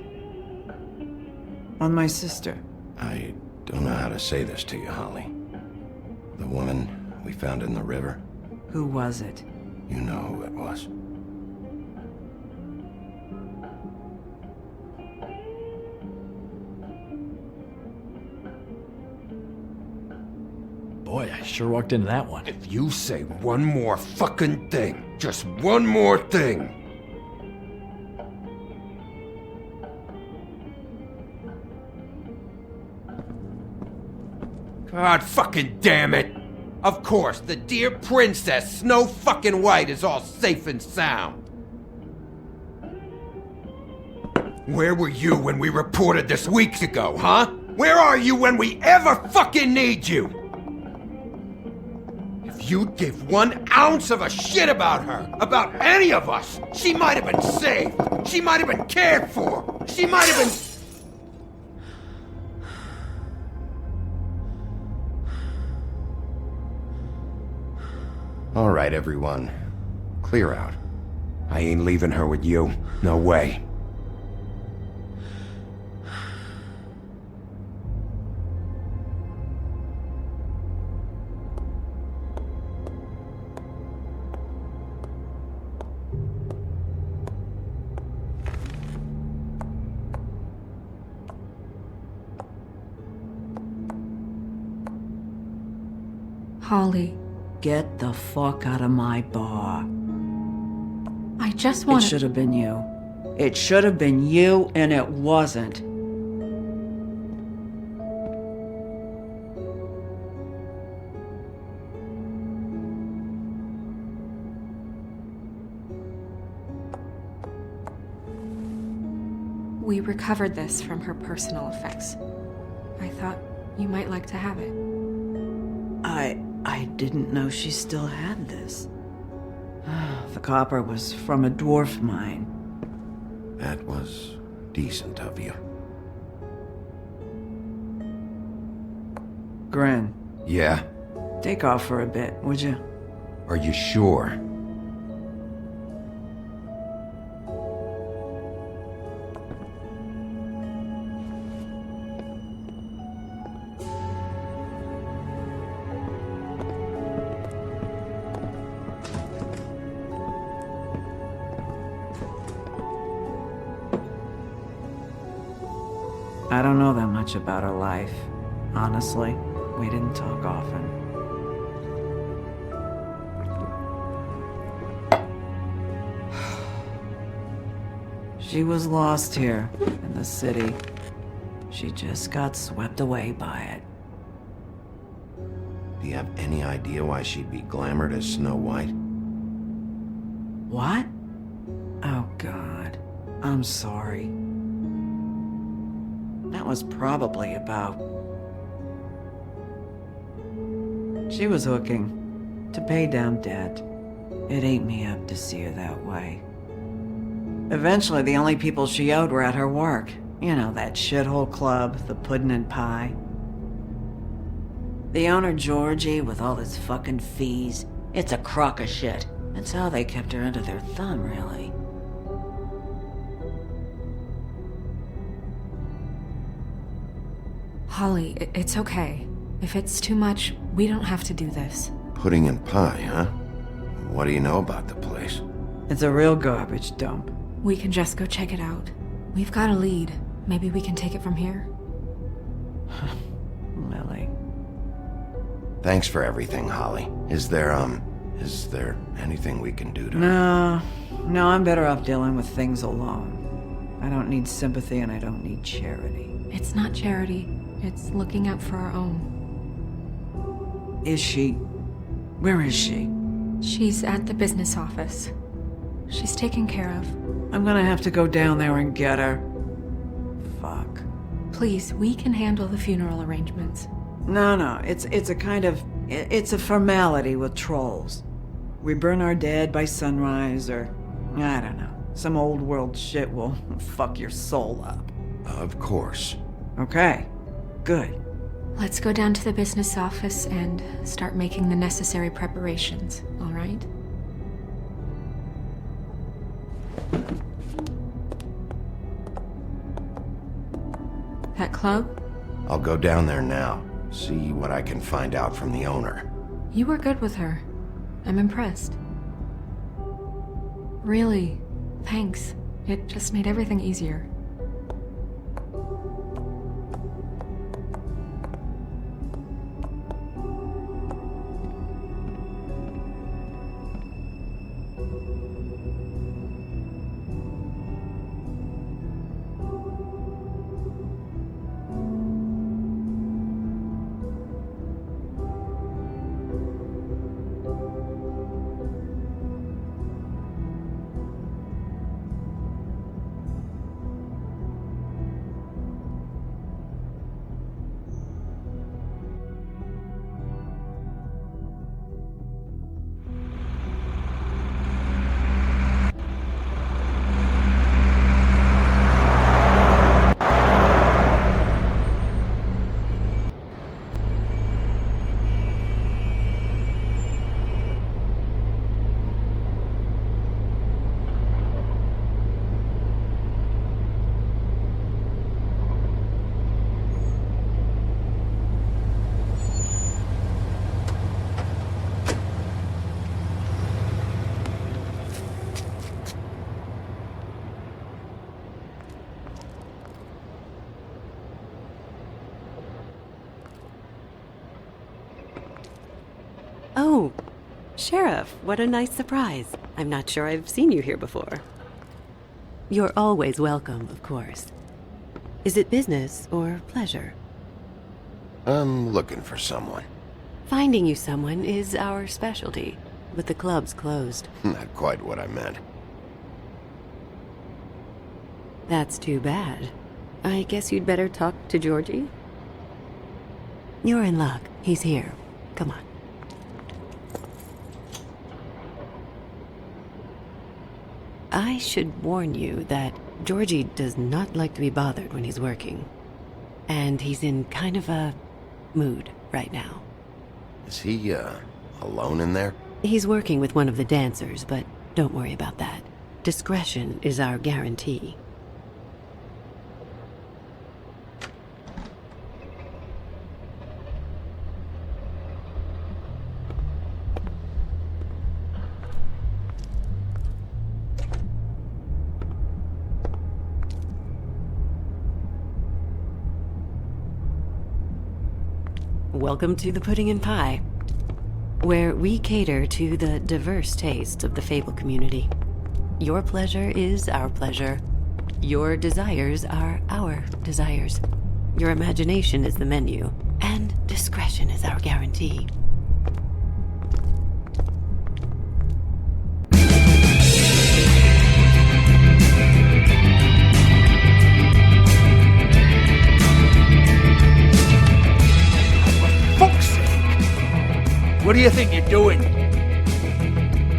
[SPEAKER 15] On my sister?
[SPEAKER 2] I don't know how to say this to you, Holly. The woman we found in the river.
[SPEAKER 15] Who was it?
[SPEAKER 2] You know who it was.
[SPEAKER 18] Boy, I sure walked into that one.
[SPEAKER 16] If you say one more fucking thing, just one more thing. God fucking damn it! Of course, the dear Princess Snow fucking White is all safe and sound. Where were you when we reported this weeks ago, huh? Where are you when we ever fucking need you? If you'd give 1 ounce of a shit about her, about any of us, she might have been saved. She might have been cared for. She might have been...
[SPEAKER 2] All right, everyone. Clear out.
[SPEAKER 16] I ain't leaving her with you. No way.
[SPEAKER 8] Holly,
[SPEAKER 15] Get the fuck out of my bar.
[SPEAKER 8] I just
[SPEAKER 15] It
[SPEAKER 8] want
[SPEAKER 15] should have been you. It should have been you, and it wasn't.
[SPEAKER 8] We recovered this from her personal effects. I thought you might like to have it.
[SPEAKER 15] I didn't know she still had this. The copper was from a dwarf mine.
[SPEAKER 2] That was decent of you.
[SPEAKER 15] Gren,
[SPEAKER 2] Yeah?
[SPEAKER 15] take off for a bit, would you?
[SPEAKER 2] Are you sure?
[SPEAKER 15] I don't know that much about her life. Honestly, we didn't talk often. She was lost here, in the city. She just got swept away by it.
[SPEAKER 2] Do you have any idea why she'd be glamored as Snow White?
[SPEAKER 15] What? Oh, God. I'm sorry. That was probably about... She was hooking. To pay down debt. It ate me up to see her that way. Eventually, the only people she owed were at her work. You know, that shithole club, the Puddin' and Pie. The owner, Georgie, with all his fucking fees. It's a crock of shit. That's how they kept her under their thumb, really.
[SPEAKER 8] Holly, it's okay. If it's too much, we don't have to do this.
[SPEAKER 2] Pudding and pie, huh? What do you know about the place?
[SPEAKER 15] It's a real garbage dump.
[SPEAKER 8] We can just go check it out. We've got a lead. Maybe we can take it from here?
[SPEAKER 15] Lily.
[SPEAKER 2] Thanks for everything, Holly. Is there anything we can do to...
[SPEAKER 15] No, I'm better off dealing with things alone. I don't need sympathy and I don't need charity.
[SPEAKER 8] It's not charity. It's looking out for our own.
[SPEAKER 15] Is she... Where is she?
[SPEAKER 8] She's at the business office. She's taken care of.
[SPEAKER 15] I'm gonna have to go down there and get her. Fuck.
[SPEAKER 8] Please, we can handle the funeral arrangements.
[SPEAKER 15] No, it's a kind of... It's a formality with trolls. We burn our dead by sunrise, or... I don't know. Some old world shit will fuck your soul up.
[SPEAKER 2] Of course.
[SPEAKER 15] Okay. Good.
[SPEAKER 8] Let's go down to the business office and start making the necessary preparations, all right? That club?
[SPEAKER 2] I'll go down there now. See what I can find out from the owner.
[SPEAKER 8] You were good with her. I'm impressed. Really, thanks. It just made everything easier.
[SPEAKER 19] Oh, Sheriff, what a nice surprise. I'm not sure I've seen you here before. You're always welcome, of course. Is it business or pleasure?
[SPEAKER 2] I'm looking for someone.
[SPEAKER 19] Finding you someone is our specialty, but the club's closed.
[SPEAKER 2] Not quite what I meant.
[SPEAKER 19] That's too bad. I guess you'd better talk to Georgie? You're in luck. He's here. Come on. I should warn you that Georgie does not like to be bothered when he's working. And he's in kind of a mood right now.
[SPEAKER 2] Is he, alone in there?
[SPEAKER 19] He's working with one of the dancers, but don't worry about that. Discretion is our guarantee. Welcome to the Pudding and Pie, where we cater to the diverse tastes of the Fable community. Your pleasure is our pleasure. Your desires are our desires. Your imagination is the menu, and discretion is our guarantee.
[SPEAKER 20] What do you think you're doing?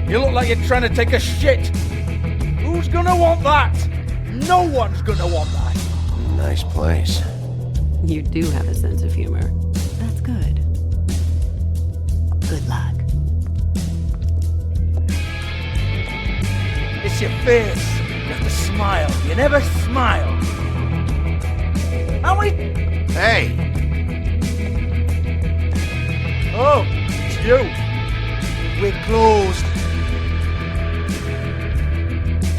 [SPEAKER 20] You look like you're trying to take a shit. Who's gonna want that? No one's gonna want that.
[SPEAKER 2] Nice place.
[SPEAKER 19] You do have a sense of humor. That's good. Good luck.
[SPEAKER 20] It's your face. You have to smile. You never smile. How many...
[SPEAKER 2] Hey!
[SPEAKER 20] Oh, it's you. We're closed.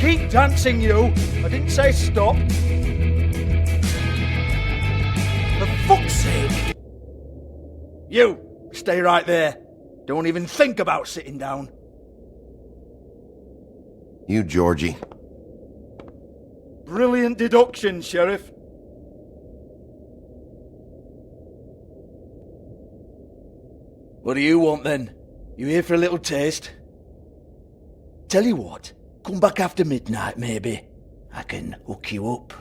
[SPEAKER 20] Keep dancing, you. I didn't say stop. For fuck's sake. You, stay right there. Don't even think about sitting down.
[SPEAKER 2] You, Georgie.
[SPEAKER 20] Brilliant deduction, Sheriff. What do you want then? You here for a little taste? Tell you what, come back after midnight maybe. I can hook you up.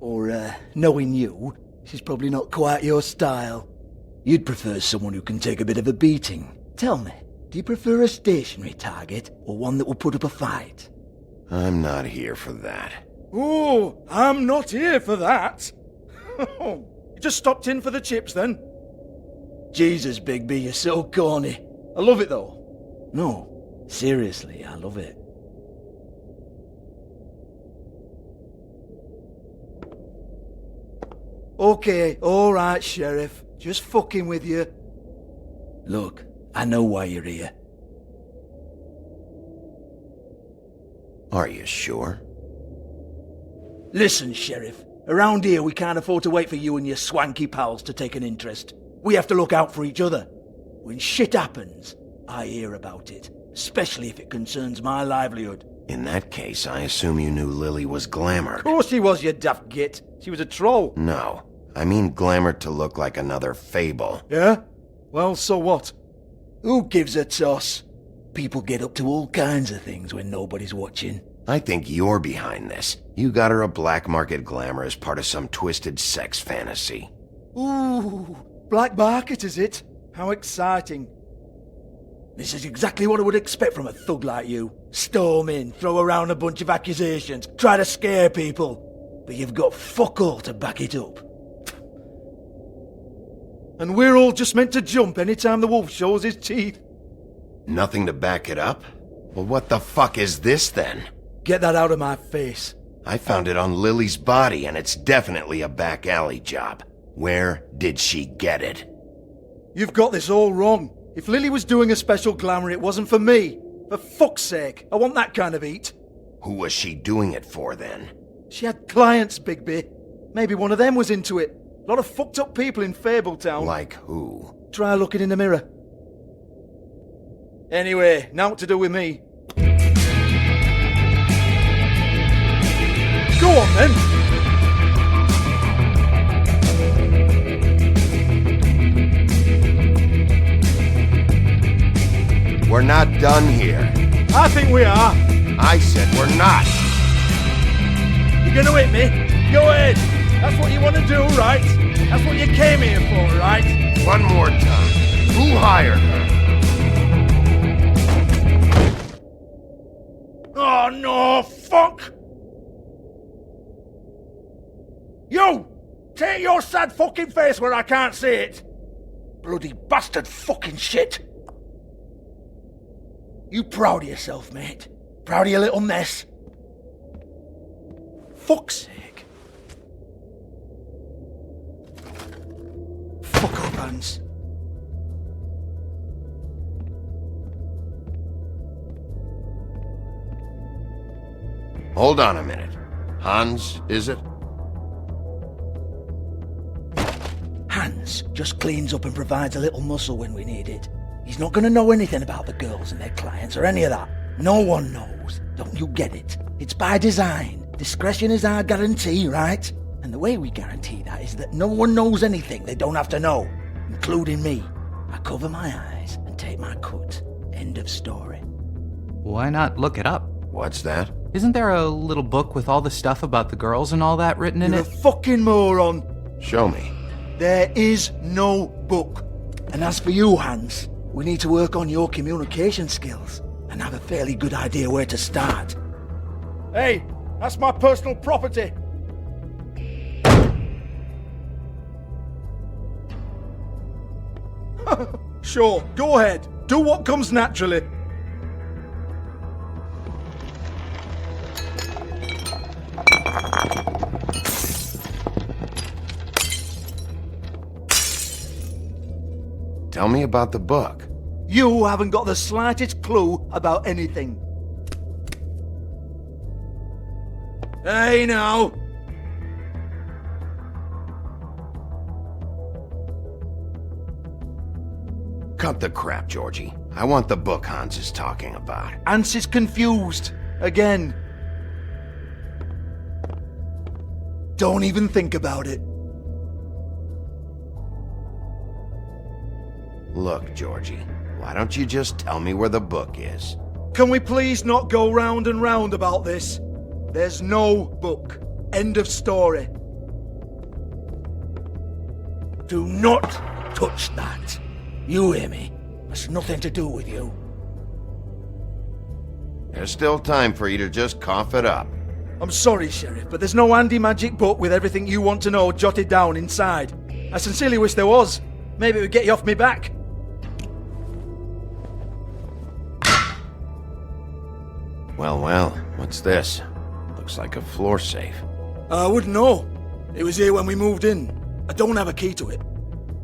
[SPEAKER 20] Or, knowing you, she's probably not quite your style. You'd prefer someone who can take a bit of a beating. Tell me, do you prefer a stationary target or one that will put up a fight?
[SPEAKER 2] I'm not here for that.
[SPEAKER 20] Oh, I'm not here for that. You just stopped in for the chips then? Jesus, Bigby, you're so corny. I love it though. No, seriously, I love it. Okay, alright, Sheriff. Just fucking with you. Look, I know why you're here.
[SPEAKER 2] Are you sure?
[SPEAKER 20] Listen, Sheriff. Around here we can't afford to wait for you and your swanky pals to take an interest. We have to look out for each other. When shit happens, I hear about it. Especially if it concerns my livelihood.
[SPEAKER 2] In that case, I assume you knew Lily was glamored.
[SPEAKER 20] Of course she was, you daft git. She was a troll.
[SPEAKER 2] No. I mean glamored to look like another fable.
[SPEAKER 20] Yeah? Well, so what? Who gives a toss? People get up to all kinds of things when nobody's watching.
[SPEAKER 2] I think you're behind this. You got her a black market glamour as part of some twisted sex fantasy.
[SPEAKER 20] Ooh, black market is it? How exciting. This is exactly what I would expect from a thug like you. Storm in, throw around a bunch of accusations, try to scare people. But you've got fuck all to back it up. And we're all just meant to jump anytime the wolf shows his teeth.
[SPEAKER 2] Nothing to back it up? Well, what the fuck is this then?
[SPEAKER 20] Get that out of my face.
[SPEAKER 2] I found it on Lily's body, and it's definitely a back alley job. Where did she get it?
[SPEAKER 20] You've got this all wrong. If Lily was doing a special glamour, it wasn't for me. For fuck's sake, I want that kind of eat.
[SPEAKER 2] Who was she doing it for, then?
[SPEAKER 20] She had clients, Bigby. Maybe one of them was into it. A lot of fucked up people in Fabletown.
[SPEAKER 2] Like who?
[SPEAKER 20] Try looking in the mirror. Anyway, naught to do with me. Go on then.
[SPEAKER 2] We're not done here.
[SPEAKER 20] I think we are.
[SPEAKER 2] I said we're not.
[SPEAKER 20] You're gonna hit me? Go ahead. That's what you want to do, right? That's what you came here for, right?
[SPEAKER 2] One more time. Who hired her?
[SPEAKER 20] Oh no, fuck! You! Take your sad fucking face where I can't see it! Bloody bastard fucking shit! You proud of yourself, mate? Proud of your little mess? Fuck's sake. Fuck up, Hans.
[SPEAKER 2] Hold on a minute. Hans, is it?
[SPEAKER 20] Hans just cleans up and provides a little muscle when we need it. He's not going to know anything about the girls and their clients or any of that. No one knows. Don't you get it? It's by design. Discretion is our guarantee, right? And the way we guarantee that is that no one knows anything they don't have to know, including me. I cover my eyes and take my cut. End of story.
[SPEAKER 21] Why not look it up?
[SPEAKER 2] What's that?
[SPEAKER 21] Isn't there a little book with all the stuff about the girls and all that written in
[SPEAKER 20] You're
[SPEAKER 21] it?
[SPEAKER 20] a fucking moron.
[SPEAKER 2] Show me.
[SPEAKER 20] There is no book. And as for you, Hans, we need to work on your communication skills and have a fairly good idea where to start. Hey, that's my personal property. Sure, go ahead. Do what comes naturally.
[SPEAKER 2] Tell me about the book.
[SPEAKER 20] You haven't got the slightest clue about anything. Hey, now.
[SPEAKER 2] Cut the crap, Georgie. I want the book Hans is talking about.
[SPEAKER 20] Hans is confused. Again. Don't even think about it.
[SPEAKER 2] Look, Georgie, why don't you just tell me where the book is?
[SPEAKER 20] Can we please not go round and round about this? There's no book. End of story. Do not touch that. You hear me? It's nothing to do with you.
[SPEAKER 2] There's still time for you to just cough it up.
[SPEAKER 20] I'm sorry, Sheriff, but there's no handy magic book with everything you want to know jotted down inside. I sincerely wish there was. Maybe it would get you off me back.
[SPEAKER 2] Well, what's this? Looks like a floor safe.
[SPEAKER 20] I wouldn't know. It was here when we moved in. I don't have a key to it.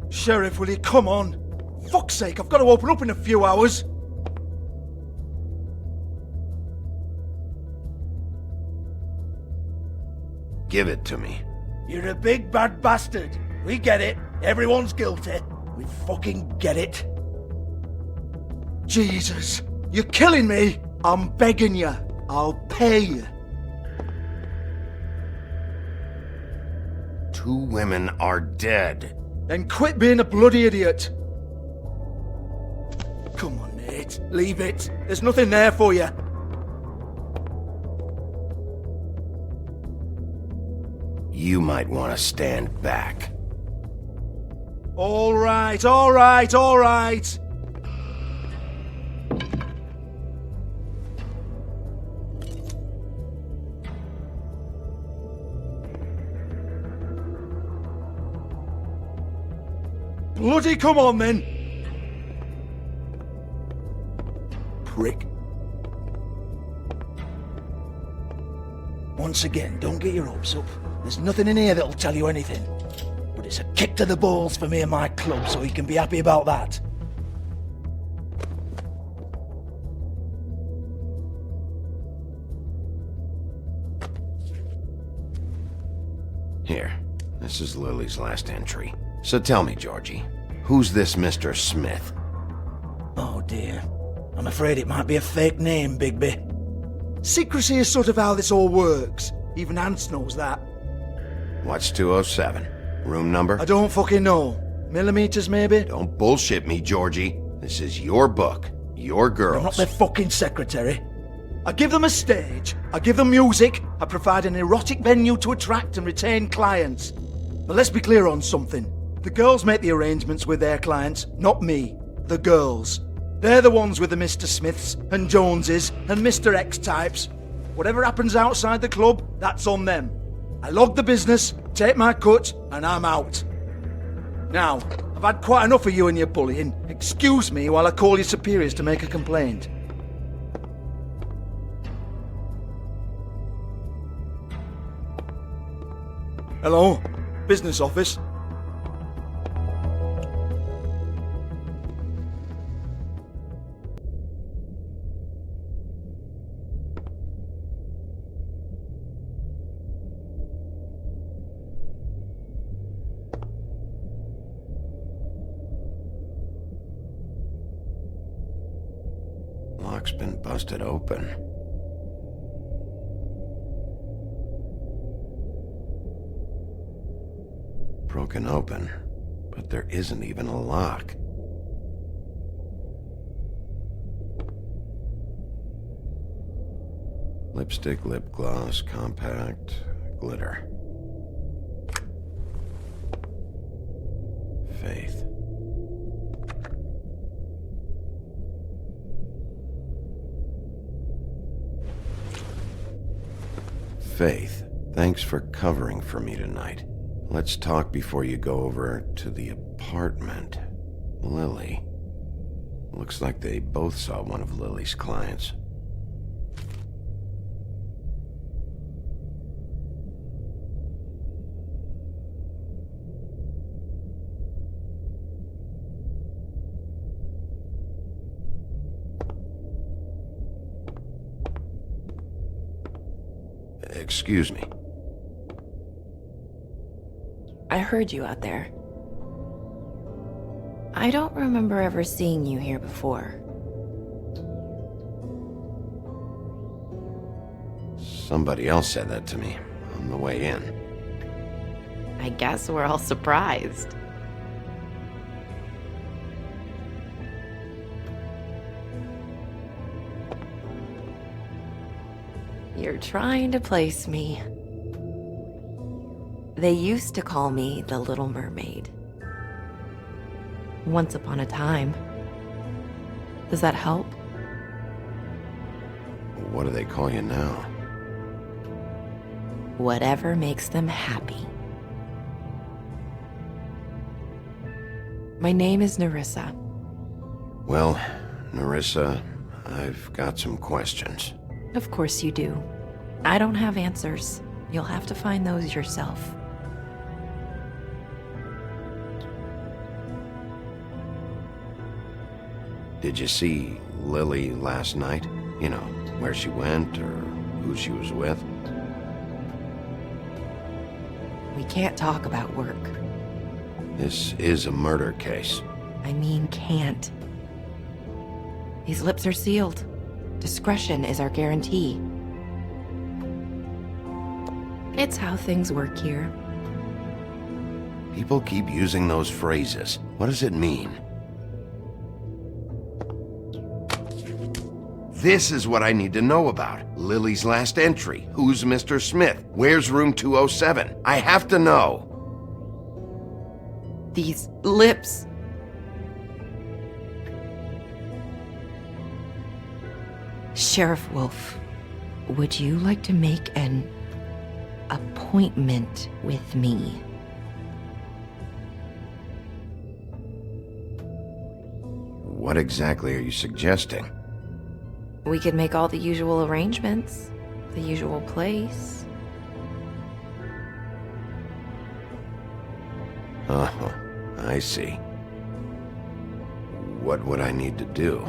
[SPEAKER 20] Sheriff, will you come on? Fuck's sake, I've got to open up in a few hours.
[SPEAKER 2] Give it to me.
[SPEAKER 20] You're a big bad bastard. We get it. Everyone's guilty. We fucking get it. Jesus, you're killing me. I'm begging you. I'll pay you.
[SPEAKER 2] 2 women are dead.
[SPEAKER 20] Then quit being a bloody idiot. Come on, Nate. Leave it. There's nothing there for you.
[SPEAKER 2] You might want to stand back.
[SPEAKER 20] All right, all right, all right. Bloody come on, then. Prick. Once again, don't get your hopes up. There's nothing in here that'll tell you anything. But it's a kick to the balls for me and my club, so you can be happy about that.
[SPEAKER 2] Here, this is Lily's last entry. So tell me, Georgie, who's this Mr. Smith?
[SPEAKER 20] Oh dear. I'm afraid it might be a fake name, Bigby. Secrecy is sort of how this all works. Even Hans knows that.
[SPEAKER 2] What's 207? Room number?
[SPEAKER 20] I don't fucking know. Millimeters, maybe?
[SPEAKER 2] Don't bullshit me, Georgie. This is your book. Your girls.
[SPEAKER 20] I'm not their fucking secretary. I give them a stage, I give them music, I provide an erotic venue to attract and retain clients. But let's be clear on something. The girls make the arrangements with their clients, not me. The girls. They're the ones with the Mr. Smiths and Joneses and Mr. X types. Whatever happens outside the club, that's on them. I log the business, take my cut, and I'm out. Now, I've had quite enough of you and your bullying. Excuse me while I call your superiors to make a complaint. Hello? Business office?
[SPEAKER 2] Lock's been busted open. Broken open, but there isn't even a lock. Lipstick, lip gloss, compact, glitter. Faith. Faith, thanks for covering for me tonight. Let's talk before you go over to the apartment. Lily. Looks like they both saw one of Lily's clients. Excuse me.
[SPEAKER 19] I heard you out there. I don't remember ever seeing you here before.
[SPEAKER 2] Somebody else said that to me on the way in.
[SPEAKER 19] I guess we're all surprised. You're trying to place me. They used to call me the Little Mermaid. Once upon a time. Does that help?
[SPEAKER 2] What do they call you now?
[SPEAKER 19] Whatever makes them happy. My name is Nerissa.
[SPEAKER 2] Well, Nerissa, I've got some questions.
[SPEAKER 19] Of course you do. I don't have answers. You'll have to find those yourself.
[SPEAKER 2] Did you see Lily last night? You know, where she went or who she was with?
[SPEAKER 19] We can't talk about work.
[SPEAKER 2] This is a murder case.
[SPEAKER 19] I mean, can't. These lips are sealed. Discretion is our guarantee. It's how things work here.
[SPEAKER 2] People keep using those phrases. What does it mean? This is what I need to know about. Lily's last entry. Who's Mr. Smith? Where's room 207? I have to know.
[SPEAKER 19] These lips. Sheriff Wolf, would you like to make an appointment with me?
[SPEAKER 2] What exactly are you suggesting?
[SPEAKER 19] We could make all the usual arrangements. The usual place.
[SPEAKER 2] Oh, I see. What would I need to do?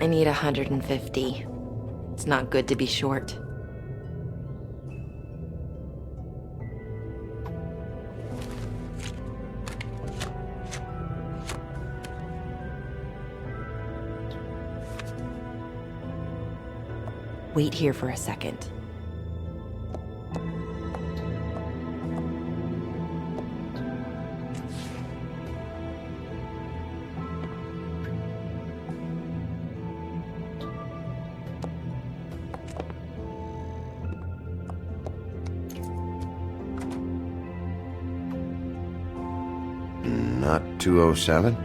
[SPEAKER 19] I need 150. It's not good to be short. Wait here for a second.
[SPEAKER 2] Not 207?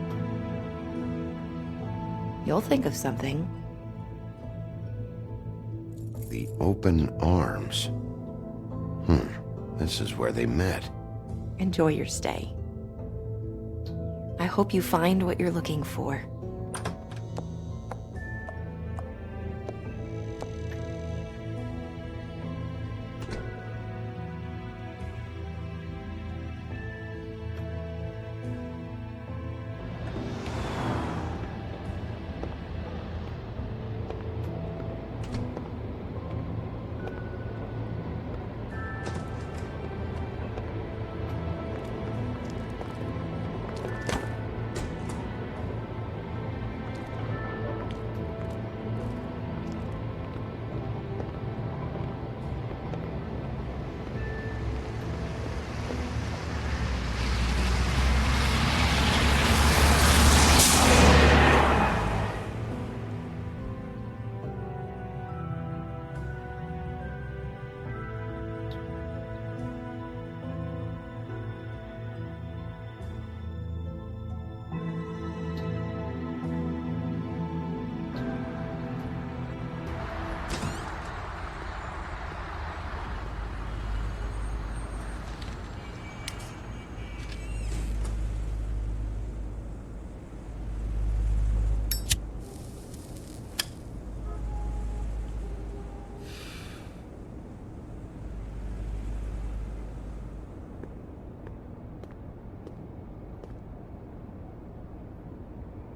[SPEAKER 19] You'll think of something.
[SPEAKER 2] The open arms. This is where they met.
[SPEAKER 19] Enjoy your stay. I hope you find what you're looking for.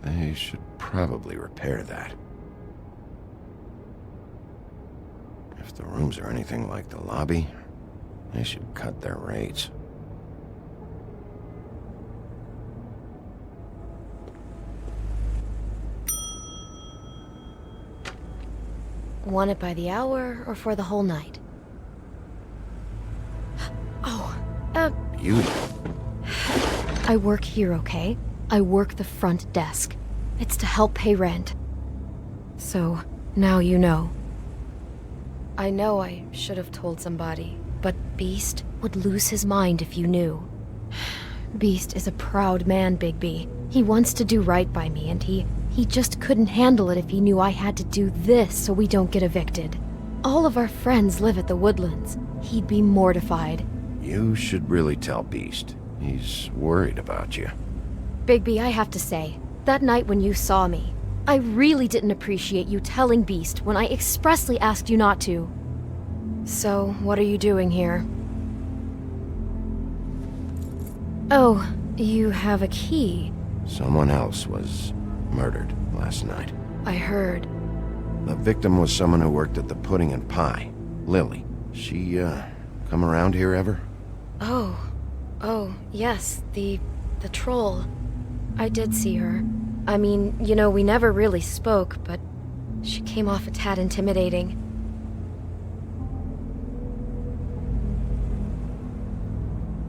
[SPEAKER 2] They should probably repair that. If the rooms are anything like the lobby, they should cut their rates.
[SPEAKER 4] Want it by the hour or for the whole night? Oh,
[SPEAKER 2] Beauty.
[SPEAKER 4] I work here, okay? I work the front desk. It's to help pay rent. So, now you know. I know I should have told somebody, but Beast would lose his mind if you knew. Beast is a proud man, Bigby. He wants to do right by me, and he just couldn't handle it if he knew I had to do this so we don't get evicted. All of our friends live at the Woodlands. He'd be mortified.
[SPEAKER 2] You should really tell Beast. He's worried about you.
[SPEAKER 4] Bigby, I have to say, that night when you saw me, I really didn't appreciate you telling Beast when I expressly asked you not to. So, what are you doing here? Oh, you have a key.
[SPEAKER 2] Someone else was murdered last night.
[SPEAKER 4] I heard.
[SPEAKER 2] The victim was someone who worked at the Pudding and Pie. Lily. She, come around here ever?
[SPEAKER 4] Oh, yes, the troll. I did see her. I mean, you know, we never really spoke, but she came off a tad intimidating.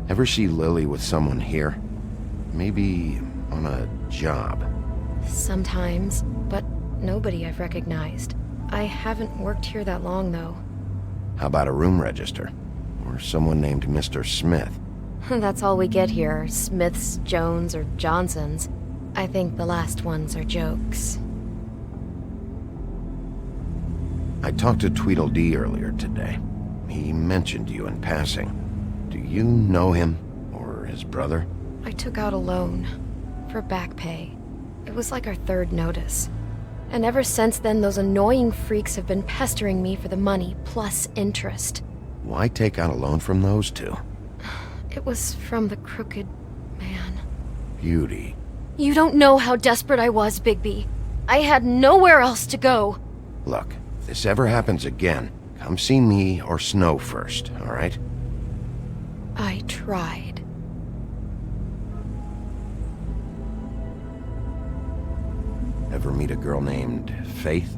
[SPEAKER 2] Ever see Lily with someone here? Maybe on a job.
[SPEAKER 4] Sometimes, but nobody I've recognized. I haven't worked here that long, though.
[SPEAKER 2] How about a room register? Or someone named Mr. Smith?
[SPEAKER 4] That's all we get here, Smiths, Jones, or Johnsons. I think the last ones are jokes.
[SPEAKER 2] I talked to Tweedledee earlier today. He mentioned you in passing. Do you know him? Or his brother?
[SPEAKER 4] I took out a loan. For back pay. It was like our third notice. And ever since then, those annoying freaks have been pestering me for the money, plus interest.
[SPEAKER 2] Why take out a loan from those two?
[SPEAKER 4] It was from the crooked man.
[SPEAKER 2] Beauty.
[SPEAKER 4] You don't know how desperate I was, Bigby. I had nowhere else to go.
[SPEAKER 2] Look, if this ever happens again, come see me or Snow first, all right?
[SPEAKER 4] I tried.
[SPEAKER 2] Ever meet a girl named Faith?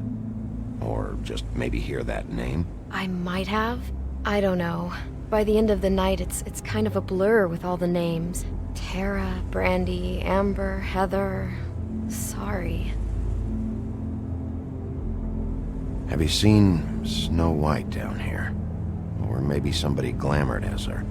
[SPEAKER 2] Or just maybe hear that name?
[SPEAKER 4] I might have. I don't know. By the end of the night, it's kind of a blur with all the names. Tara, Brandy, Amber, Heather... Sorry.
[SPEAKER 2] Have you seen Snow White down here? Or maybe somebody glamored as her?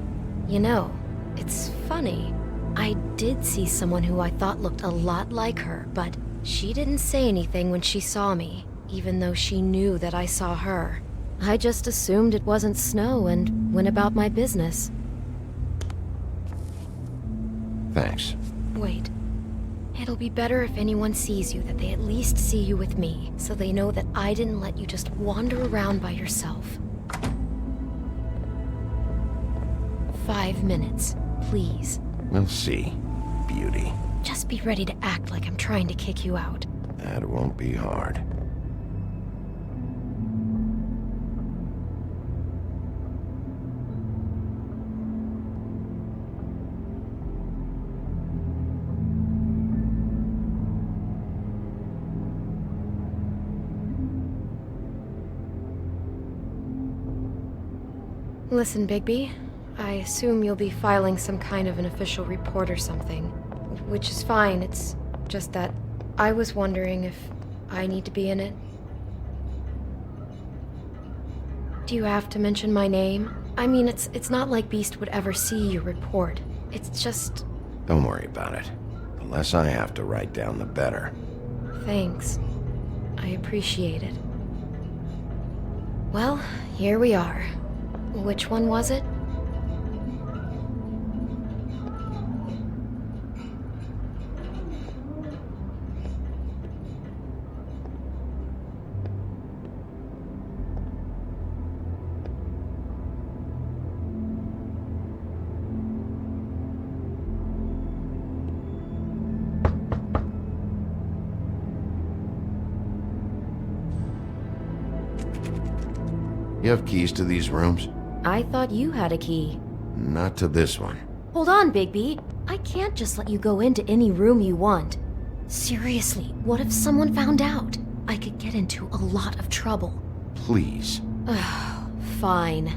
[SPEAKER 4] You know, it's funny. I did see someone who I thought looked a lot like her, but she didn't say anything when she saw me, even though she knew that I saw her. I just assumed it wasn't Snow and went about my business.
[SPEAKER 2] Thanks.
[SPEAKER 4] Wait. It'll be better if anyone sees you that they at least see you with me, so they know that I didn't let you just wander around by yourself. 5 minutes, please.
[SPEAKER 2] We'll see, beauty.
[SPEAKER 4] Just be ready to act like I'm trying to kick you out.
[SPEAKER 2] That won't be hard.
[SPEAKER 4] Listen, Bigby. I assume you'll be filing some kind of an official report or something. Which is fine, it's just that I was wondering if I need to be in it. Do you have to mention my name? I mean, it's not like Beast would ever see your report. It's just...
[SPEAKER 2] Don't worry about it. The less I have to write down, the better.
[SPEAKER 4] Thanks. I appreciate it. Well, here we are. Which one was it?
[SPEAKER 2] You have keys to these rooms?
[SPEAKER 4] I thought you had a key.
[SPEAKER 2] Not to this one.
[SPEAKER 4] Hold on, Bigby. I can't just let you go into any room you want. Seriously, what if someone found out? I could get into a lot of trouble.
[SPEAKER 2] Please.
[SPEAKER 4] Fine.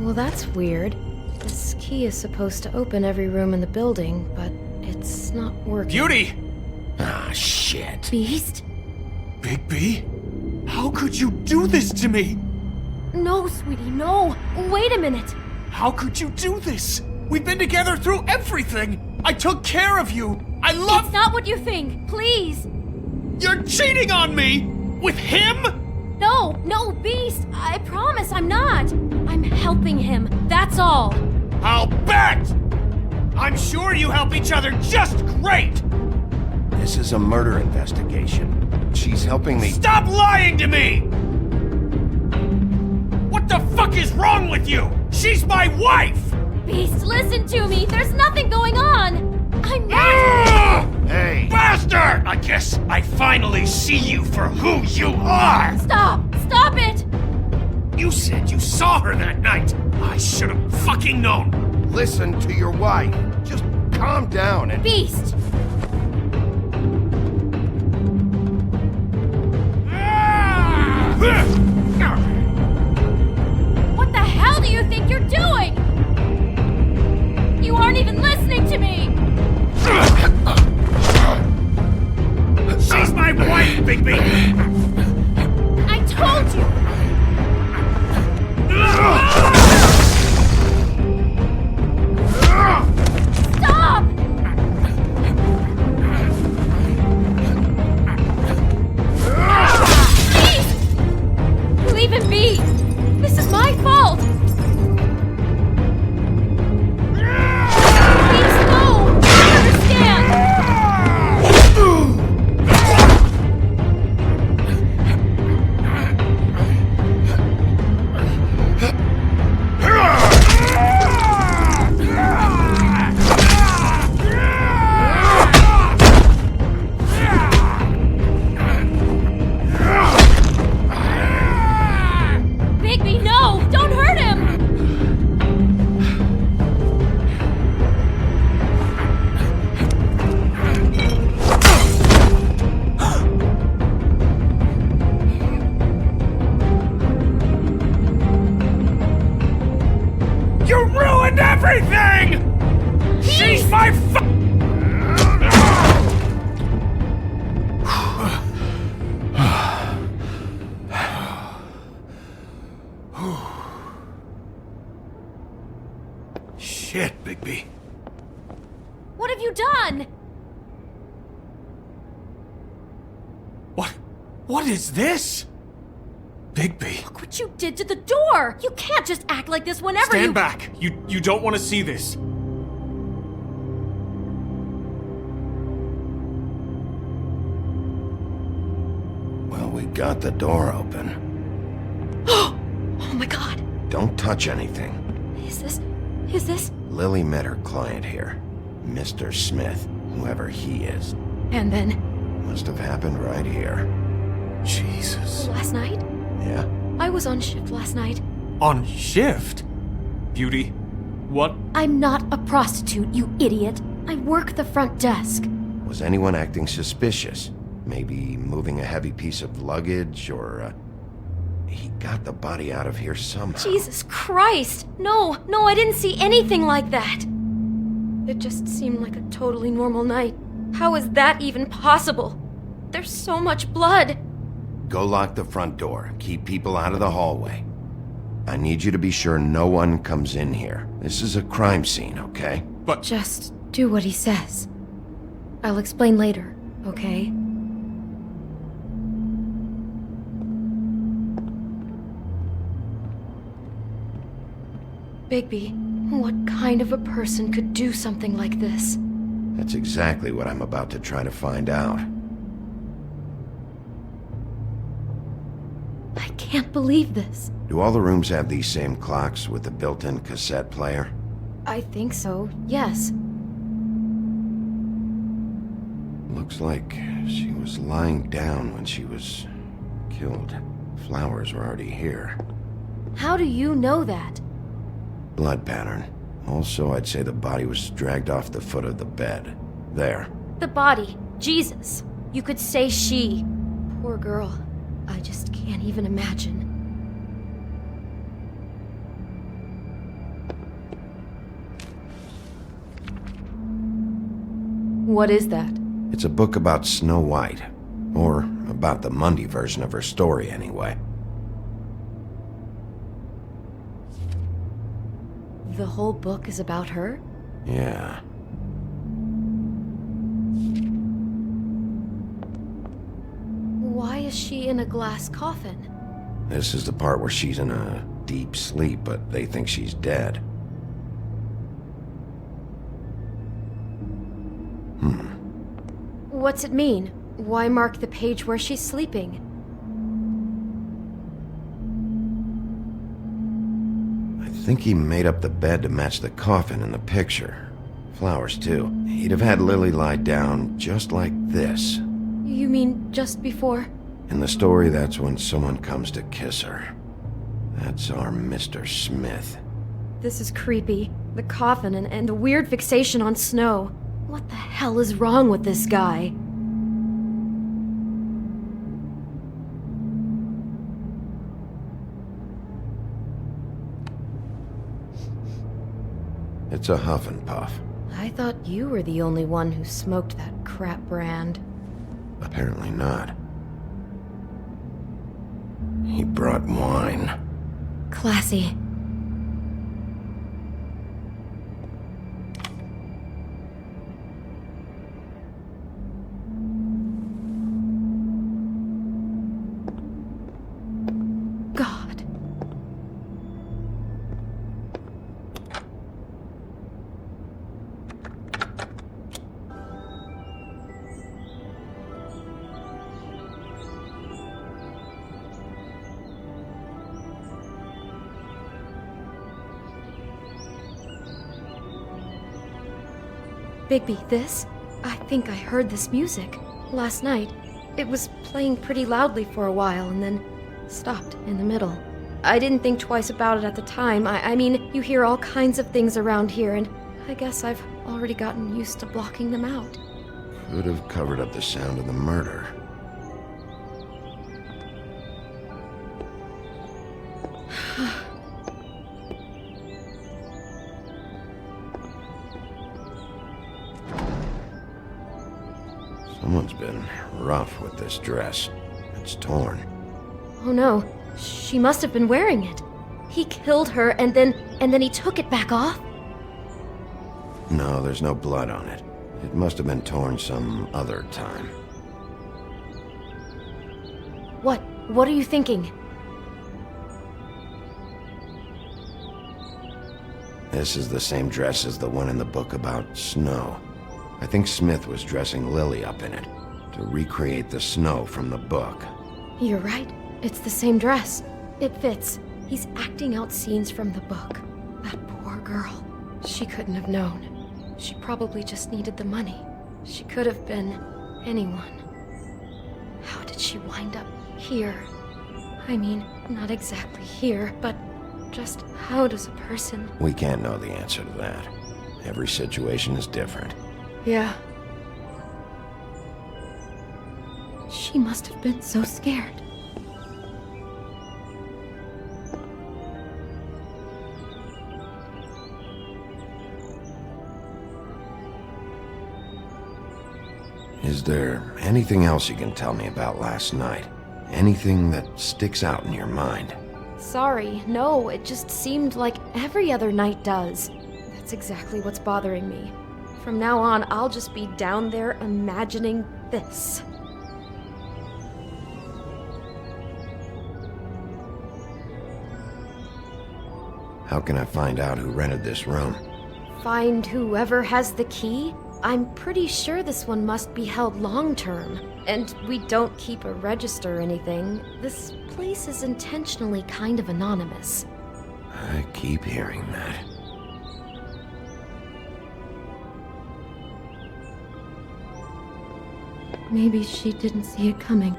[SPEAKER 4] Well, that's weird. This key is supposed to open every room in the building, but it's not working.
[SPEAKER 9] Beauty!
[SPEAKER 2] Ah, shit.
[SPEAKER 4] Beast?
[SPEAKER 9] Bigby? How could you do this to me?
[SPEAKER 4] No, sweetie, no! Wait a minute!
[SPEAKER 9] How could you do this? We've been together through everything! I took care of you! I love—
[SPEAKER 4] It's not what you think! Please!
[SPEAKER 9] You're cheating on me! With him?
[SPEAKER 4] No, Beast! I promise I'm not! I'm helping him, that's all!
[SPEAKER 9] I'll bet! I'm sure you help each other just great!
[SPEAKER 2] This is a murder investigation. She's helping me—
[SPEAKER 9] Stop lying to me! What the fuck is wrong with you? She's my wife!
[SPEAKER 4] Beast, listen to me! There's nothing going on! I'm not—
[SPEAKER 9] Hey! Bastard! I guess I finally see you for who you are!
[SPEAKER 4] Stop! Stop it!
[SPEAKER 9] You said you saw her that night! I should have fucking known!
[SPEAKER 2] Listen to your wife. Just calm down and—
[SPEAKER 4] Beast! What the hell do you think you're doing? You aren't even listening to me!
[SPEAKER 9] She's my wife, Bigby!
[SPEAKER 4] I told you! Stop! Please!
[SPEAKER 9] everything! She's my Shit, Bigby.
[SPEAKER 4] What have you done?
[SPEAKER 9] What is this? Bigby.
[SPEAKER 4] Look what you did to the door! You can't just act like this whenever you—
[SPEAKER 9] Stand back. You don't want to see this.
[SPEAKER 2] Well, we got the door open.
[SPEAKER 4] Oh my god.
[SPEAKER 2] Don't touch anything.
[SPEAKER 4] Is this?
[SPEAKER 2] Lily met her client here. Mr. Smith, whoever he is.
[SPEAKER 4] And then?
[SPEAKER 2] Must have happened right here.
[SPEAKER 9] Jesus.
[SPEAKER 4] Last night?
[SPEAKER 2] Yeah?
[SPEAKER 4] I was on shift last night.
[SPEAKER 9] On shift? Beauty, what?
[SPEAKER 4] I'm not a prostitute, you idiot. I work the front desk.
[SPEAKER 2] Was anyone acting suspicious? Maybe moving a heavy piece of luggage, or, he got the body out of here somehow.
[SPEAKER 4] Jesus Christ! No, I didn't see anything like that! It just seemed like a totally normal night. How is that even possible? There's so much blood!
[SPEAKER 2] Go lock the front door. Keep people out of the hallway. I need you to be sure no one comes in here. This is a crime scene, okay?
[SPEAKER 9] But—
[SPEAKER 4] Just do what he says. I'll explain later, okay? Bigby, what kind of a person could do something like this?
[SPEAKER 2] That's exactly what I'm about to try to find out.
[SPEAKER 4] I can't believe this.
[SPEAKER 2] Do all the rooms have these same clocks with the built-in cassette player?
[SPEAKER 4] I think so, yes.
[SPEAKER 2] Looks like she was lying down when she was killed. Flowers were already here.
[SPEAKER 4] How do you know that?
[SPEAKER 2] Blood pattern. Also, I'd say the body was dragged off the foot of the bed. There.
[SPEAKER 4] The body. Jesus. You could say she. Poor girl. I just can't even imagine. What is that?
[SPEAKER 2] It's a book about Snow White. Or about the Mundy version of her story, anyway.
[SPEAKER 4] The whole book is about her?
[SPEAKER 2] Yeah.
[SPEAKER 4] Why is she in a glass coffin?
[SPEAKER 2] This is the part where she's in a deep sleep, but they think she's dead.
[SPEAKER 4] What's it mean? Why mark the page where she's sleeping?
[SPEAKER 2] I think he made up the bed to match the coffin in the picture. Flowers, too. He'd have had Lily lie down just like this.
[SPEAKER 4] You mean just before?
[SPEAKER 2] In the story, that's when someone comes to kiss her. That's our Mr. Smith.
[SPEAKER 4] This is creepy. The coffin and the weird fixation on Snow. What the hell is wrong with this guy?
[SPEAKER 2] It's a huff and puff.
[SPEAKER 4] I thought you were the only one who smoked that crap brand.
[SPEAKER 2] Apparently not. He brought wine.
[SPEAKER 4] Classy. God. Bigby, this? I think I heard this music. Last night. It was playing pretty loudly for a while and then stopped in the middle. I didn't think twice about it at the time. I mean, you hear all kinds of things around here, and I guess I've already gotten used to blocking them out.
[SPEAKER 2] Could have covered up the sound of the murder. Someone's been rough with this dress. It's torn.
[SPEAKER 4] Oh no, she must have been wearing it. He killed her and then he took it back off?
[SPEAKER 2] No, there's no blood on it. It must have been torn some other time.
[SPEAKER 4] What are you thinking?
[SPEAKER 2] This is the same dress as the one in the book about snow. I think Smith was dressing Lily up in it, to recreate the snow from the book.
[SPEAKER 4] You're right. It's the same dress. It fits. He's acting out scenes from the book. That poor girl. She couldn't have known. She probably just needed the money. She could have been anyone. How did she wind up here? I mean, not exactly here, but just how does a person...
[SPEAKER 2] We can't know the answer to that. Every situation is different.
[SPEAKER 4] Yeah. She must have been so scared.
[SPEAKER 2] Is there anything else you can tell me about last night? Anything that sticks out in your mind?
[SPEAKER 4] Sorry, no, it just seemed like every other night does. That's exactly what's bothering me. From now on, I'll just be down there imagining this.
[SPEAKER 2] How can I find out who rented this room?
[SPEAKER 4] Find whoever has the key? I'm pretty sure this one must be held long-term. And we don't keep a register or anything. This place is intentionally kind of anonymous.
[SPEAKER 2] I keep hearing that.
[SPEAKER 4] Maybe she didn't see it coming.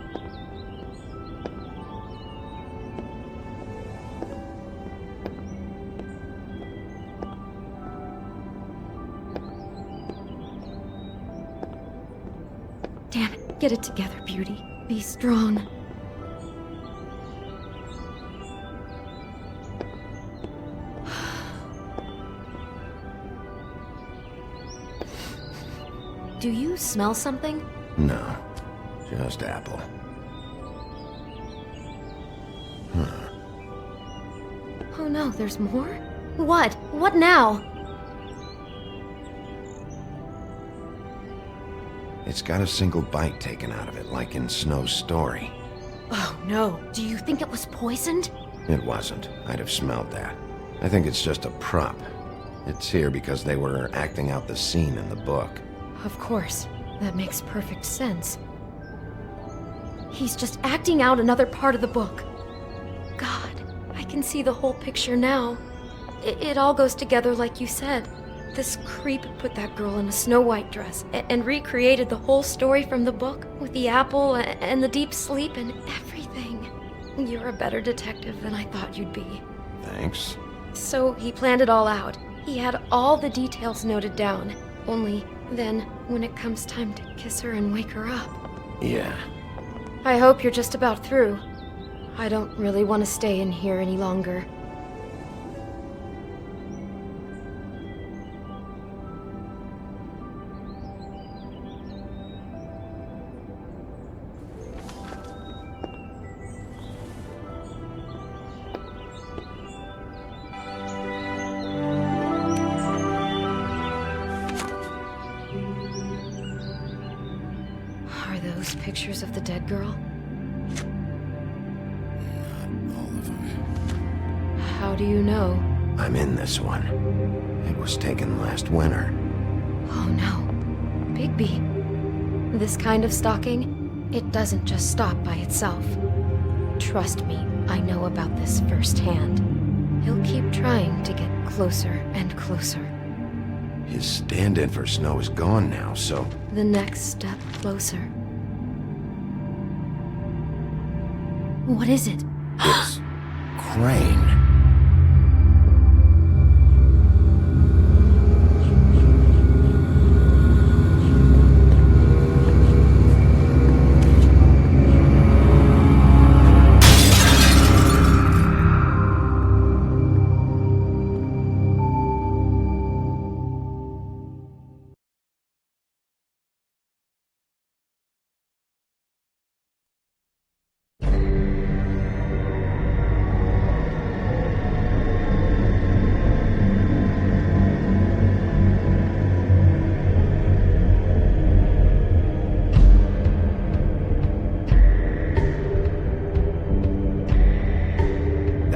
[SPEAKER 4] Damn it, get it together, Beauty. Be strong. Do you smell something?
[SPEAKER 2] No, just apple.
[SPEAKER 4] Oh no, there's more? What? What now?
[SPEAKER 2] It's got a single bite taken out of it, like in Snow's story.
[SPEAKER 4] Oh no, do you think it was poisoned?
[SPEAKER 2] It wasn't. I'd have smelled that. I think it's just a prop. It's here because they were acting out the scene in the book.
[SPEAKER 4] Of course. That makes perfect sense. He's just acting out another part of the book. God, I can see the whole picture now. It all goes together like you said. This creep put that girl in a Snow White dress and recreated the whole story from the book with the apple and the deep sleep and everything. You're a better detective than I thought you'd be.
[SPEAKER 2] Thanks.
[SPEAKER 4] So he planned it all out. He had all the details noted down. Only then, when it comes time to kiss her and wake her up.
[SPEAKER 2] Yeah.
[SPEAKER 4] I hope you're just about through. I don't really want to stay in here any longer. Are those pictures of the dead girl?
[SPEAKER 2] Not all of them.
[SPEAKER 4] How do you know?
[SPEAKER 2] I'm in this one. It was taken last winter.
[SPEAKER 4] Oh no. Bigby. This kind of stalking, it doesn't just stop by itself. Trust me, I know about this firsthand. He'll keep trying to get closer and closer.
[SPEAKER 2] His stand-in for Snow is gone now, so...
[SPEAKER 4] The next step closer. What is it?
[SPEAKER 2] It's... Crane.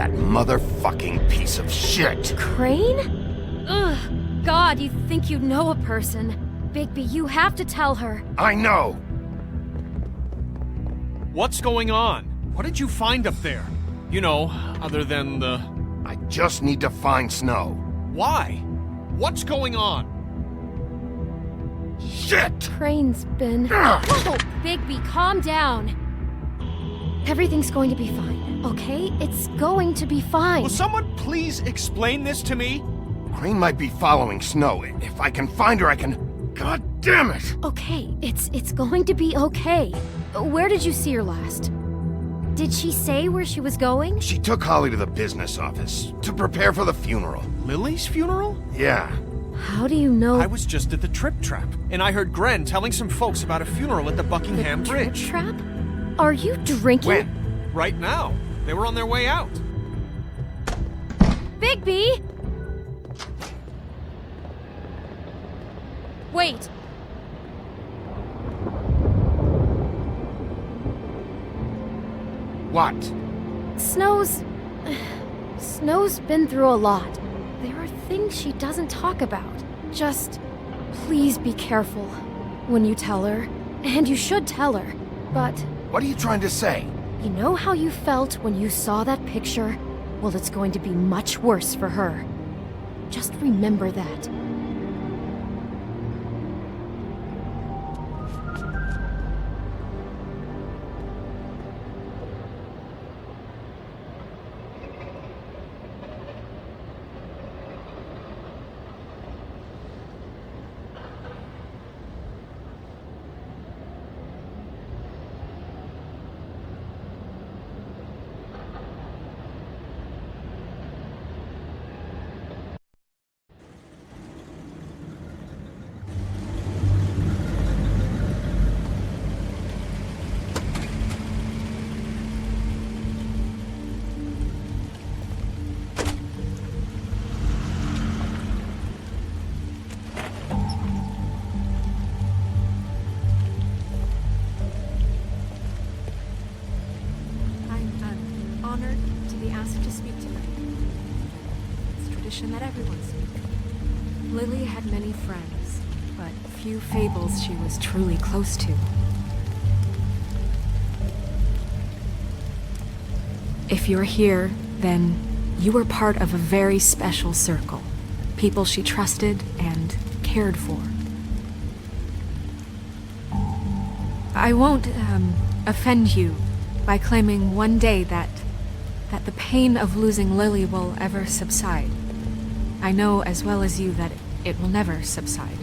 [SPEAKER 2] That motherfucking piece of shit!
[SPEAKER 4] Crane? Ugh. God, you'd think you'd know a person. Bigby, you have to tell her.
[SPEAKER 2] I know!
[SPEAKER 9] What's going on? What did you find up there? You know, other than the...
[SPEAKER 2] I just need to find Snow.
[SPEAKER 9] Why? What's going on?
[SPEAKER 2] Shit!
[SPEAKER 4] Crane's been... Whoa! Bigby, calm down. Everything's going to be fine, okay? It's going to be fine.
[SPEAKER 9] Will someone please explain this to me?
[SPEAKER 2] Crane might be following Snow. If I can find her, I can... God damn it!
[SPEAKER 4] Okay, it's going to be okay. Where did you see her last? Did she say where she was going?
[SPEAKER 2] She took Holly to the business office to prepare for the funeral.
[SPEAKER 9] Lily's funeral?
[SPEAKER 2] Yeah.
[SPEAKER 4] How do you know?
[SPEAKER 9] I was just at the Trip Trap, and I heard Gren telling some folks about a funeral at the Buckingham Bridge.
[SPEAKER 4] Trip Trap? Are you drinking?
[SPEAKER 9] When? Right now. They were on their way out.
[SPEAKER 4] Bigby! Wait.
[SPEAKER 2] What?
[SPEAKER 4] Snow's been through a lot. There are things she doesn't talk about. Just, please be careful when you tell her. And you should tell her. But...
[SPEAKER 2] What are you trying to say?
[SPEAKER 4] You know how you felt when you saw that picture? Well, it's going to be much worse for her. Just remember that.
[SPEAKER 8] That everyone speak. Lily had many friends, but few fables she was truly close to. If you're here, then you were part of a very special circle. People she trusted and cared for. I won't offend you by claiming one day that the pain of losing Lily will ever subside. I know as well as you that it will never subside.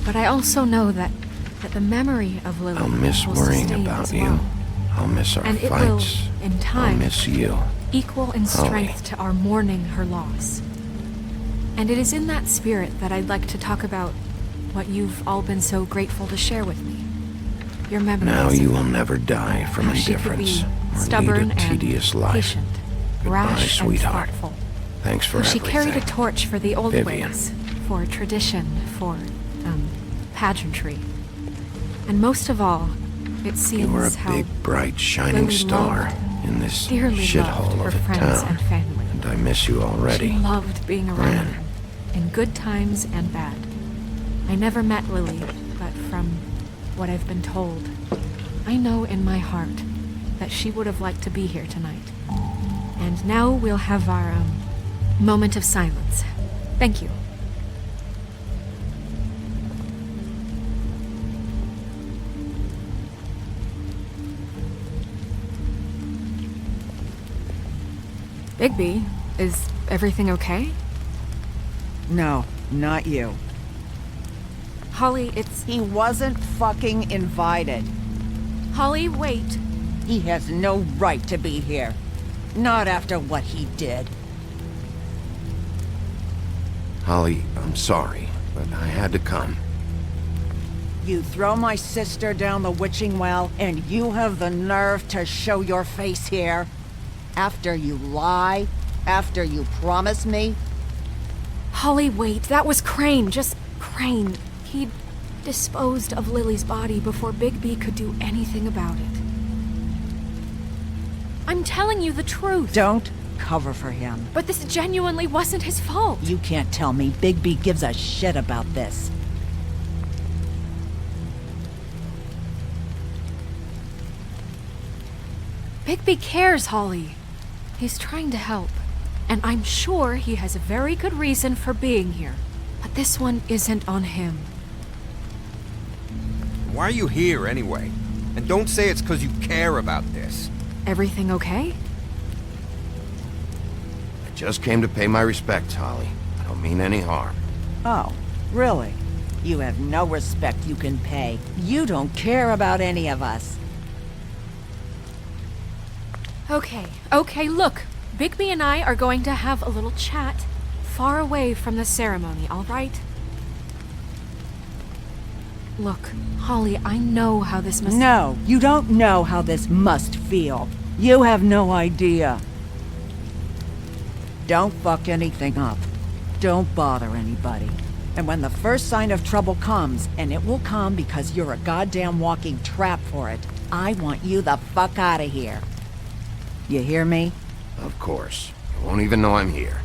[SPEAKER 8] But I also know that the memory of Lily
[SPEAKER 2] I'll miss
[SPEAKER 8] will
[SPEAKER 2] worrying
[SPEAKER 8] sustain
[SPEAKER 2] about
[SPEAKER 8] as
[SPEAKER 2] you.
[SPEAKER 8] well.
[SPEAKER 2] I'll miss our
[SPEAKER 8] And it
[SPEAKER 2] fights.
[SPEAKER 8] will, in time,
[SPEAKER 2] I'll miss you.
[SPEAKER 8] equal in strength to our mourning her loss. And it is in that spirit that I'd like to talk about what you've all been so grateful to share with me. Your memories.
[SPEAKER 2] Now you will never die from
[SPEAKER 8] how she could
[SPEAKER 2] indifference
[SPEAKER 8] be
[SPEAKER 2] or
[SPEAKER 8] stubborn
[SPEAKER 2] lead a tedious
[SPEAKER 8] and
[SPEAKER 2] life.
[SPEAKER 8] patient,
[SPEAKER 2] Goodbye,
[SPEAKER 8] rash
[SPEAKER 2] sweetheart.
[SPEAKER 8] and thoughtful.
[SPEAKER 2] Thanks for
[SPEAKER 8] How she
[SPEAKER 2] everything.
[SPEAKER 8] carried a torch for the old
[SPEAKER 2] Vivian.
[SPEAKER 8] ways, for tradition, for, pageantry. And most of all, it seems
[SPEAKER 2] You were a
[SPEAKER 8] how
[SPEAKER 2] big, bright, shining
[SPEAKER 8] Lily
[SPEAKER 2] star
[SPEAKER 8] loved,
[SPEAKER 2] in this
[SPEAKER 8] dearly
[SPEAKER 2] shithole
[SPEAKER 8] loved
[SPEAKER 2] of
[SPEAKER 8] her
[SPEAKER 2] a
[SPEAKER 8] friends
[SPEAKER 2] town.
[SPEAKER 8] and family.
[SPEAKER 2] And I miss you already.
[SPEAKER 8] She loved being around
[SPEAKER 2] Gran.
[SPEAKER 8] them, in good times and bad. I never met Lily, but from what I've been told, I know in my heart that she would have liked to be here tonight. And now we'll have our, moment of silence. Thank you. Bigby, is everything okay?
[SPEAKER 1] No, not you.
[SPEAKER 8] Holly, it's...
[SPEAKER 1] He wasn't fucking invited.
[SPEAKER 8] Holly, wait.
[SPEAKER 1] He has no right to be here. Not after what he did.
[SPEAKER 2] Holly, I'm sorry, but I had to come.
[SPEAKER 1] You throw my sister down the witching well, and you have the nerve to show your face here? After you lie? After you promise me?
[SPEAKER 8] Holly, wait. That was Crane. Just Crane. He'd disposed of Lily's body before Bigby could do anything about it. I'm telling you the truth.
[SPEAKER 1] Don't cover for him.
[SPEAKER 8] But this genuinely wasn't his fault.
[SPEAKER 1] You can't tell me Bigby gives a shit about this.
[SPEAKER 8] Bigby cares, Holly. He's trying to help. And I'm sure he has a very good reason for being here. But this one isn't on him.
[SPEAKER 16] Why are you here, anyway? And don't say it's because you care about this.
[SPEAKER 8] Everything okay?
[SPEAKER 2] I just came to pay my respects, Holly. I don't mean any harm.
[SPEAKER 1] Oh, really? You have no respect you can pay. You don't care about any of us.
[SPEAKER 8] Okay, look. Bigby and I are going to have a little chat far away from the ceremony, all right? Look, Holly, I know how this must...
[SPEAKER 1] No, you don't know how this must feel. You have no idea. Don't fuck anything up. Don't bother anybody. And when the first sign of trouble comes, and it will come because you're a goddamn walking trap for it, I want you the fuck out of here. You hear me?
[SPEAKER 2] Of course. You won't even know I'm here.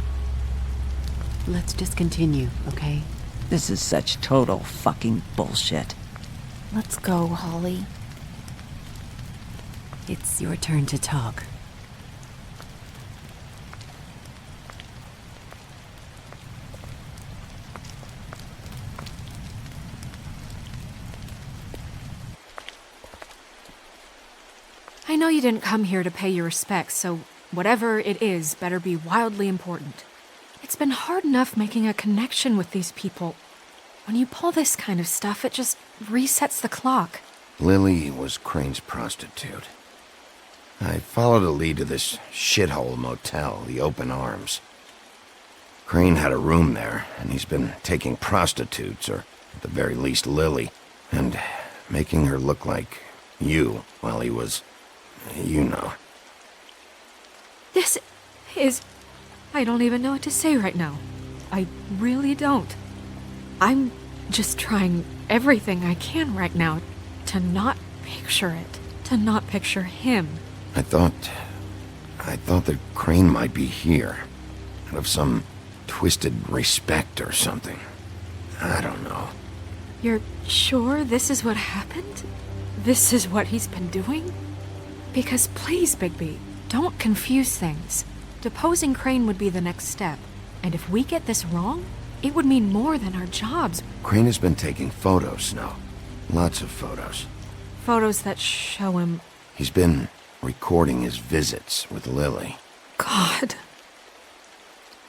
[SPEAKER 19] Let's just continue, okay?
[SPEAKER 1] This is such total fucking bullshit.
[SPEAKER 19] Let's go, Holly. It's your turn to talk.
[SPEAKER 8] I know you didn't come here to pay your respects, so whatever it is better be wildly important. It's been hard enough making a connection with these people. When you pull this kind of stuff, it just resets the clock.
[SPEAKER 2] Lily was Crane's prostitute. I followed a lead to this shithole motel, the Open Arms. Crane had a room there, and he's been taking prostitutes, or at the very least Lily, and making her look like you while he was, you know.
[SPEAKER 8] This is... I don't even know what to say right now. I really don't. I'm just trying everything I can right now to not picture it, to not picture him.
[SPEAKER 2] I thought that Crane might be here, out of some twisted respect or something. I don't know.
[SPEAKER 8] You're sure this is what happened? This is what he's been doing? Because please, Bigby, don't confuse things. Deposing Crane would be the next step, and if we get this wrong, it would mean more than our jobs.
[SPEAKER 2] Crane has been taking photos, Snow. Lots of photos.
[SPEAKER 8] Photos that show him...
[SPEAKER 2] He's been recording his visits with Lily.
[SPEAKER 8] God.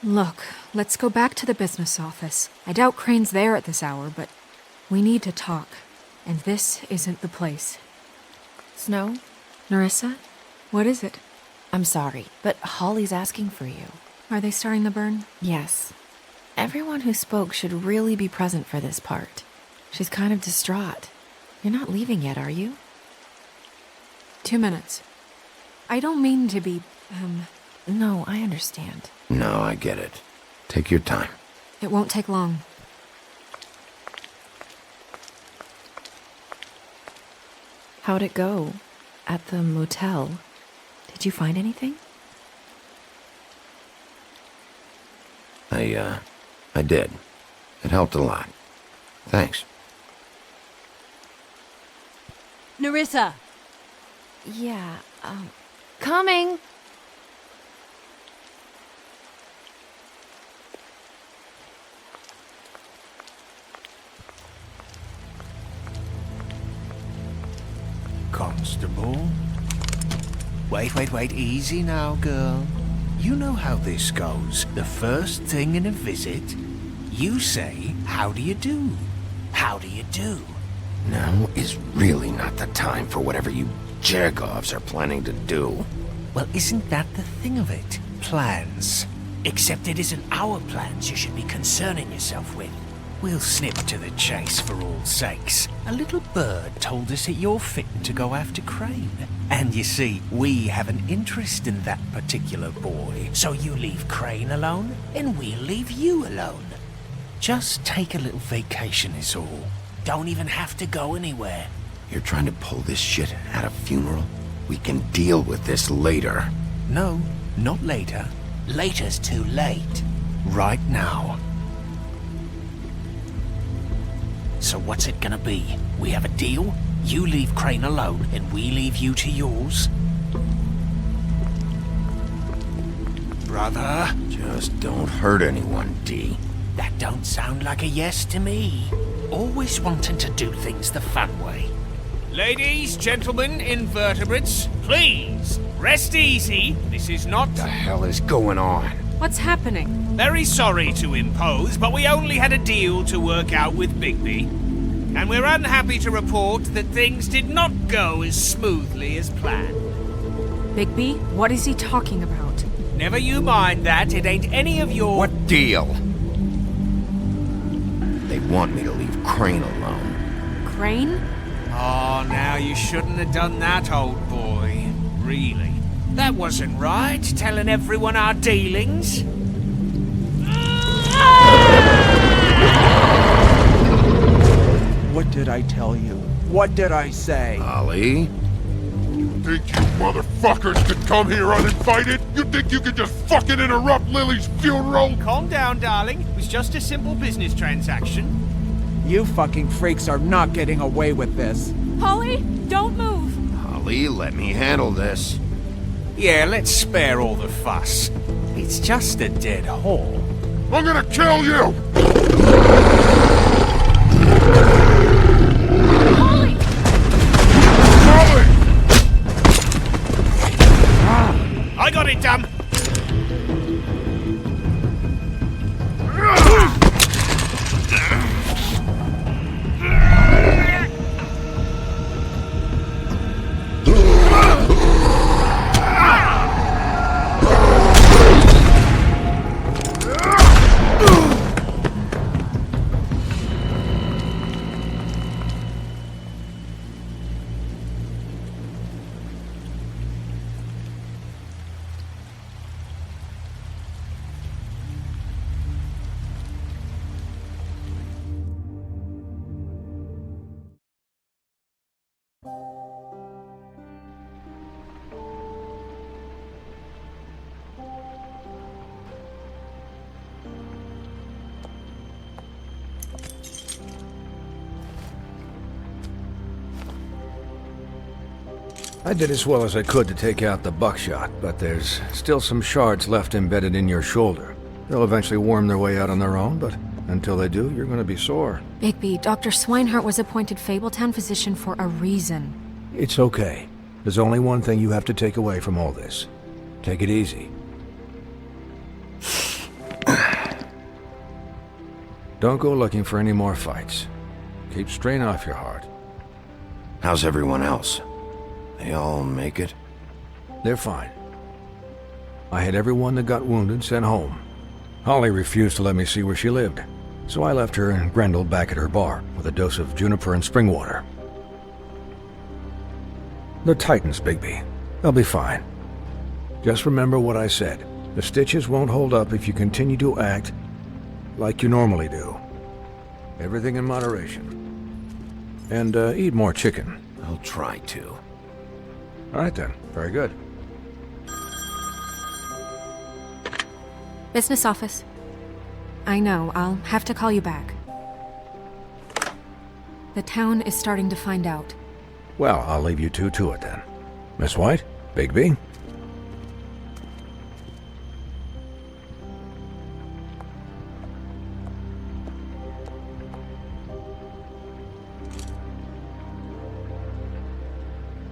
[SPEAKER 8] Look, let's go back to the business office. I doubt Crane's there at this hour, but we need to talk, and this isn't the place.
[SPEAKER 6] Snow?
[SPEAKER 8] Nerissa? What is it?
[SPEAKER 6] I'm sorry, but Holly's asking for you.
[SPEAKER 8] Are they starting the burn?
[SPEAKER 6] Yes. Everyone who spoke should really be present for this part. She's kind of distraught. You're not leaving yet, are you?
[SPEAKER 8] 2 minutes. I don't mean to be,
[SPEAKER 6] No, I understand.
[SPEAKER 2] No, I get it. Take your time.
[SPEAKER 8] It won't take long.
[SPEAKER 6] How'd it go? At the motel? Did you find anything?
[SPEAKER 2] I did. It helped a lot. Thanks.
[SPEAKER 6] Nerissa! Yeah, coming!
[SPEAKER 9] Constable? Wait, easy now, girl. You know how this goes. The first thing in a visit, you say, how do you do? How do you do?
[SPEAKER 2] Now is really not the time for whatever you Jergovs are planning to do.
[SPEAKER 9] Well, isn't that the thing of it? Plans. Except it isn't our plans you should be concerning yourself with. We'll snip to the chase for all sakes. A little bird told us that you're fitting to go after Crane. And you see, we have an interest in that particular boy. So you leave Crane alone, and we'll leave you alone. Just take a little vacation is all. Don't even have to go anywhere.
[SPEAKER 2] You're trying to pull this shit at a funeral? We can deal with this later.
[SPEAKER 9] No, Not later. Later's too late. Right now. So what's it gonna be? We have a deal? You leave Crane alone, and we leave you to yours? Brother?
[SPEAKER 2] Just don't hurt anyone, D.
[SPEAKER 9] That don't sound like a yes to me. Always wanting to do things the fun way. Ladies, gentlemen, invertebrates, please, rest easy. This is not...
[SPEAKER 16] What the hell is going on?
[SPEAKER 8] What's happening?
[SPEAKER 9] Very sorry to impose, but we only had a deal to work out with Bigby. And we're unhappy to report that things did not go as smoothly as planned.
[SPEAKER 8] Bigby, what is he talking about?
[SPEAKER 9] Never you mind that, it ain't any of your...
[SPEAKER 16] What deal?
[SPEAKER 2] They want me to leave Crane alone.
[SPEAKER 8] Crane?
[SPEAKER 9] Oh, now you shouldn't have done that, old boy. Really. That wasn't right, telling everyone our dealings.
[SPEAKER 7] What did I tell you? What did I say?
[SPEAKER 2] Ollie?
[SPEAKER 5] You think you motherfuckers could come here uninvited? You think you could just fucking interrupt Lily's funeral?
[SPEAKER 9] Calm down, darling. It was just a simple business transaction.
[SPEAKER 7] You fucking freaks are not getting away with this.
[SPEAKER 8] Polly, don't move!
[SPEAKER 2] Ollie, let me handle this.
[SPEAKER 9] Yeah, let's spare all the fuss. It's just a dead hole.
[SPEAKER 5] I'm gonna kill you!
[SPEAKER 8] Polly!
[SPEAKER 9] I got it, damn!
[SPEAKER 22] I did as well as I could to take out the buckshot, but there's still some shards left embedded in your shoulder. They'll eventually worm their way out on their own, but until they do, you're gonna be sore.
[SPEAKER 8] Bigby, Dr. Swinehart was appointed Fabletown physician for a reason.
[SPEAKER 22] It's okay. There's only one thing you have to take away from all this. Take it easy. Don't go looking for any more fights. Keep strain off your heart.
[SPEAKER 2] How's everyone else? They all make it?
[SPEAKER 22] They're fine. I had everyone that got wounded sent home. Holly refused to let me see where she lived, so I left her and Grendel back at her bar with a dose of juniper and spring water. They're Titans, Bigby. They'll be fine. Just remember what I said. The stitches won't hold up if you continue to act like you normally do. Everything in moderation. And eat more chicken.
[SPEAKER 2] I'll try to.
[SPEAKER 22] All right then. Very good.
[SPEAKER 8] Business office. I know, I'll have to call you back. The town is starting to find out.
[SPEAKER 22] Well, I'll leave you two to it then. Miss White? Bigby?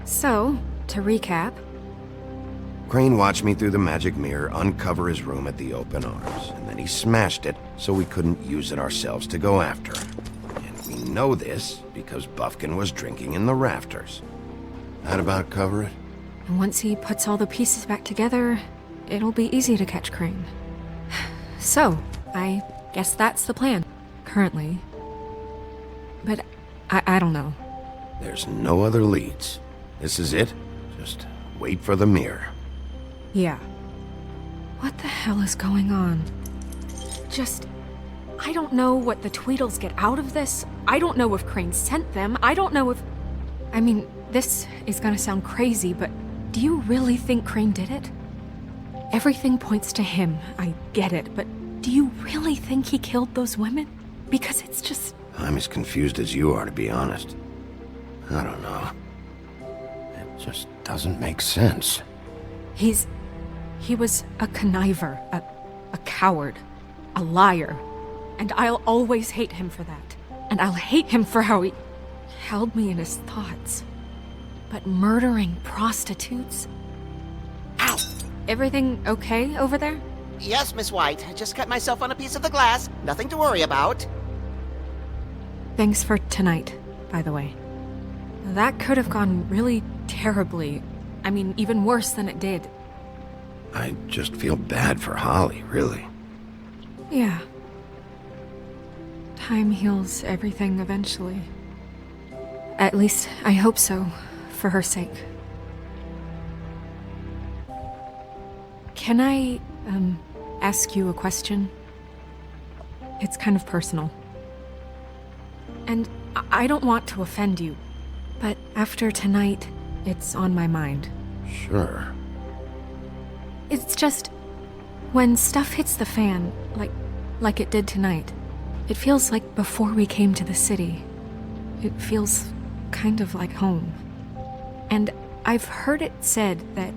[SPEAKER 8] So, to recap...
[SPEAKER 2] Crane watched me through the magic mirror uncover his room at the open arms, and then he smashed it so we couldn't use it ourselves to go after him. And we know this because Buffkin was drinking in the rafters. That about cover it?
[SPEAKER 8] And once he puts all the pieces back together, it'll be easy to catch Crane. So, I guess that's the plan, currently. But I don't know.
[SPEAKER 2] There's no other leads. This is it. Just wait for the mirror.
[SPEAKER 8] Yeah. What the hell is going on? I don't know what the Tweedles get out of this. I don't know if Crane sent them. I don't know if... I mean, this is gonna sound crazy, but do you really think Crane did it? Everything points to him, I get it, but do you really think he killed those women? Because it's just...
[SPEAKER 2] I'm as confused as you are, to be honest. I don't know. It just doesn't make sense.
[SPEAKER 8] He was a conniver, a coward, a liar. And I'll always hate him for that. And I'll hate him for how he held me in his thoughts. But murdering prostitutes? Ow! Everything okay over there?
[SPEAKER 12] Yes, Miss White. I just cut myself on a piece of the glass. Nothing to worry about.
[SPEAKER 8] Thanks for tonight, by the way. That could have gone really terribly. I mean, even worse than it did.
[SPEAKER 2] I just feel bad for Holly, really.
[SPEAKER 8] Yeah. Time heals everything eventually. At least, I hope so, for her sake. Can I, ask you a question? It's kind of personal. And I don't want to offend you, but after tonight, it's on my mind.
[SPEAKER 2] Sure.
[SPEAKER 8] It's just, when stuff hits the fan, like it did tonight, it feels like before we came to the city. It feels kind of like home. And I've heard it said that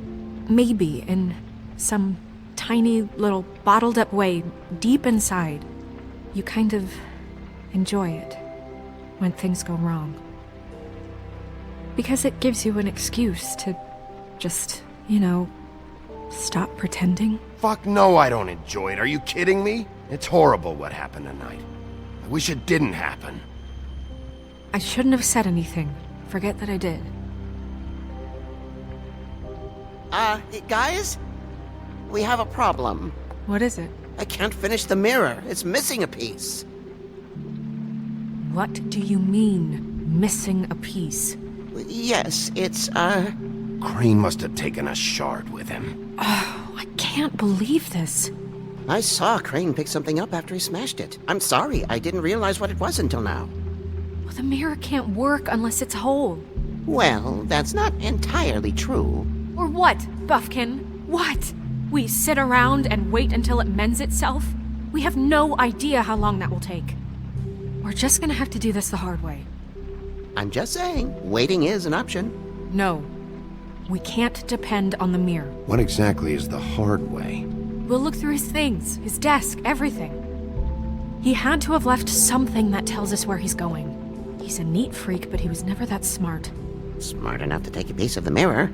[SPEAKER 8] maybe in some tiny little bottled up way deep inside, you kind of enjoy it when things go wrong. Because it gives you an excuse to just, stop pretending.
[SPEAKER 2] Fuck no, I don't enjoy it. Are you kidding me? It's horrible what happened tonight. I wish it didn't happen.
[SPEAKER 8] I shouldn't have said anything. Forget that I did.
[SPEAKER 12] Guys? We have a problem.
[SPEAKER 8] What is it?
[SPEAKER 12] I can't finish the mirror. It's missing a piece.
[SPEAKER 8] What do you mean, missing a piece?
[SPEAKER 12] Yes, it's,
[SPEAKER 2] Crane must have taken a shard with him.
[SPEAKER 8] Oh, I can't believe this.
[SPEAKER 12] I saw Crane pick something up after he smashed it. I'm sorry, I didn't realize what it was until now.
[SPEAKER 8] Well, the mirror can't work unless it's whole.
[SPEAKER 12] Well, that's not entirely true.
[SPEAKER 8] Or what, Buffkin? What? We sit around and wait until it mends itself? We have no idea how long that will take. We're just gonna have to do this the hard way.
[SPEAKER 12] I'm just saying, waiting is an option.
[SPEAKER 8] No. We can't depend on the mirror.
[SPEAKER 2] What exactly is the hard way?
[SPEAKER 8] We'll look through his things, his desk, everything. He had to have left something that tells us where he's going. He's a neat freak, but he was never that smart.
[SPEAKER 12] Smart enough to take a piece of the mirror.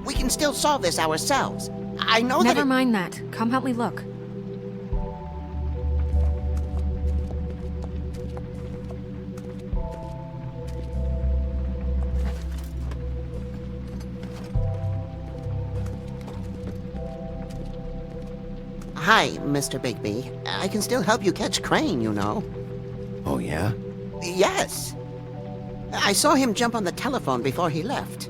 [SPEAKER 12] We can still solve this ourselves. I know
[SPEAKER 8] Never mind that. Come help me look.
[SPEAKER 12] Hi, Mr. Bigby. I can still help you catch Crane, you know.
[SPEAKER 2] Oh, yeah?
[SPEAKER 12] Yes. I saw him jump on the telephone before he left.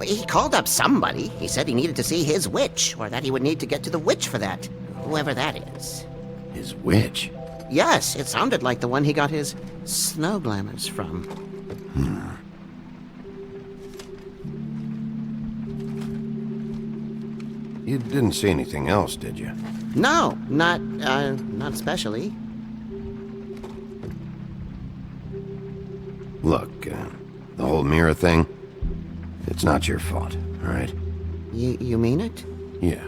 [SPEAKER 12] He called up somebody. He said he needed to see his witch, or that he would need to get to the witch for that. Whoever that is.
[SPEAKER 2] His witch?
[SPEAKER 12] Yes, it sounded like the one he got his snow glamours from.
[SPEAKER 2] You didn't see anything else, did you?
[SPEAKER 12] No, not especially.
[SPEAKER 2] Look, the whole mirror thing, it's not your fault, all right?
[SPEAKER 12] You mean it?
[SPEAKER 2] Yeah.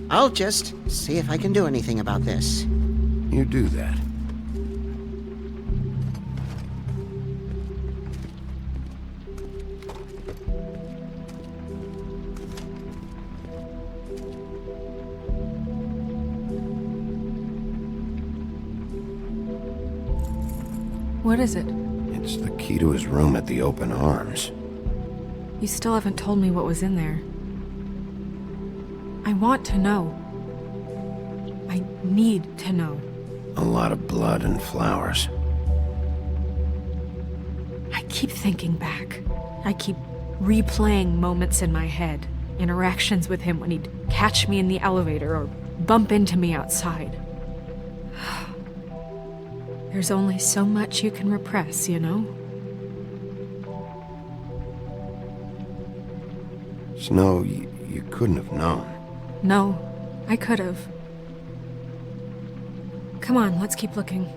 [SPEAKER 12] I'll just see if I can do anything about this.
[SPEAKER 2] You do that.
[SPEAKER 8] What is it?
[SPEAKER 2] It's the key to his room at the Open Arms.
[SPEAKER 8] You still haven't told me what was in there. I want to know. I need to know.
[SPEAKER 2] A lot of blood and flowers.
[SPEAKER 8] I keep thinking back. I keep replaying moments in my head. Interactions with him when he'd catch me in the elevator or bump into me outside. There's only so much you can repress, you know?
[SPEAKER 2] Snow, you couldn't have known.
[SPEAKER 8] No, I could have. Come on, let's keep looking.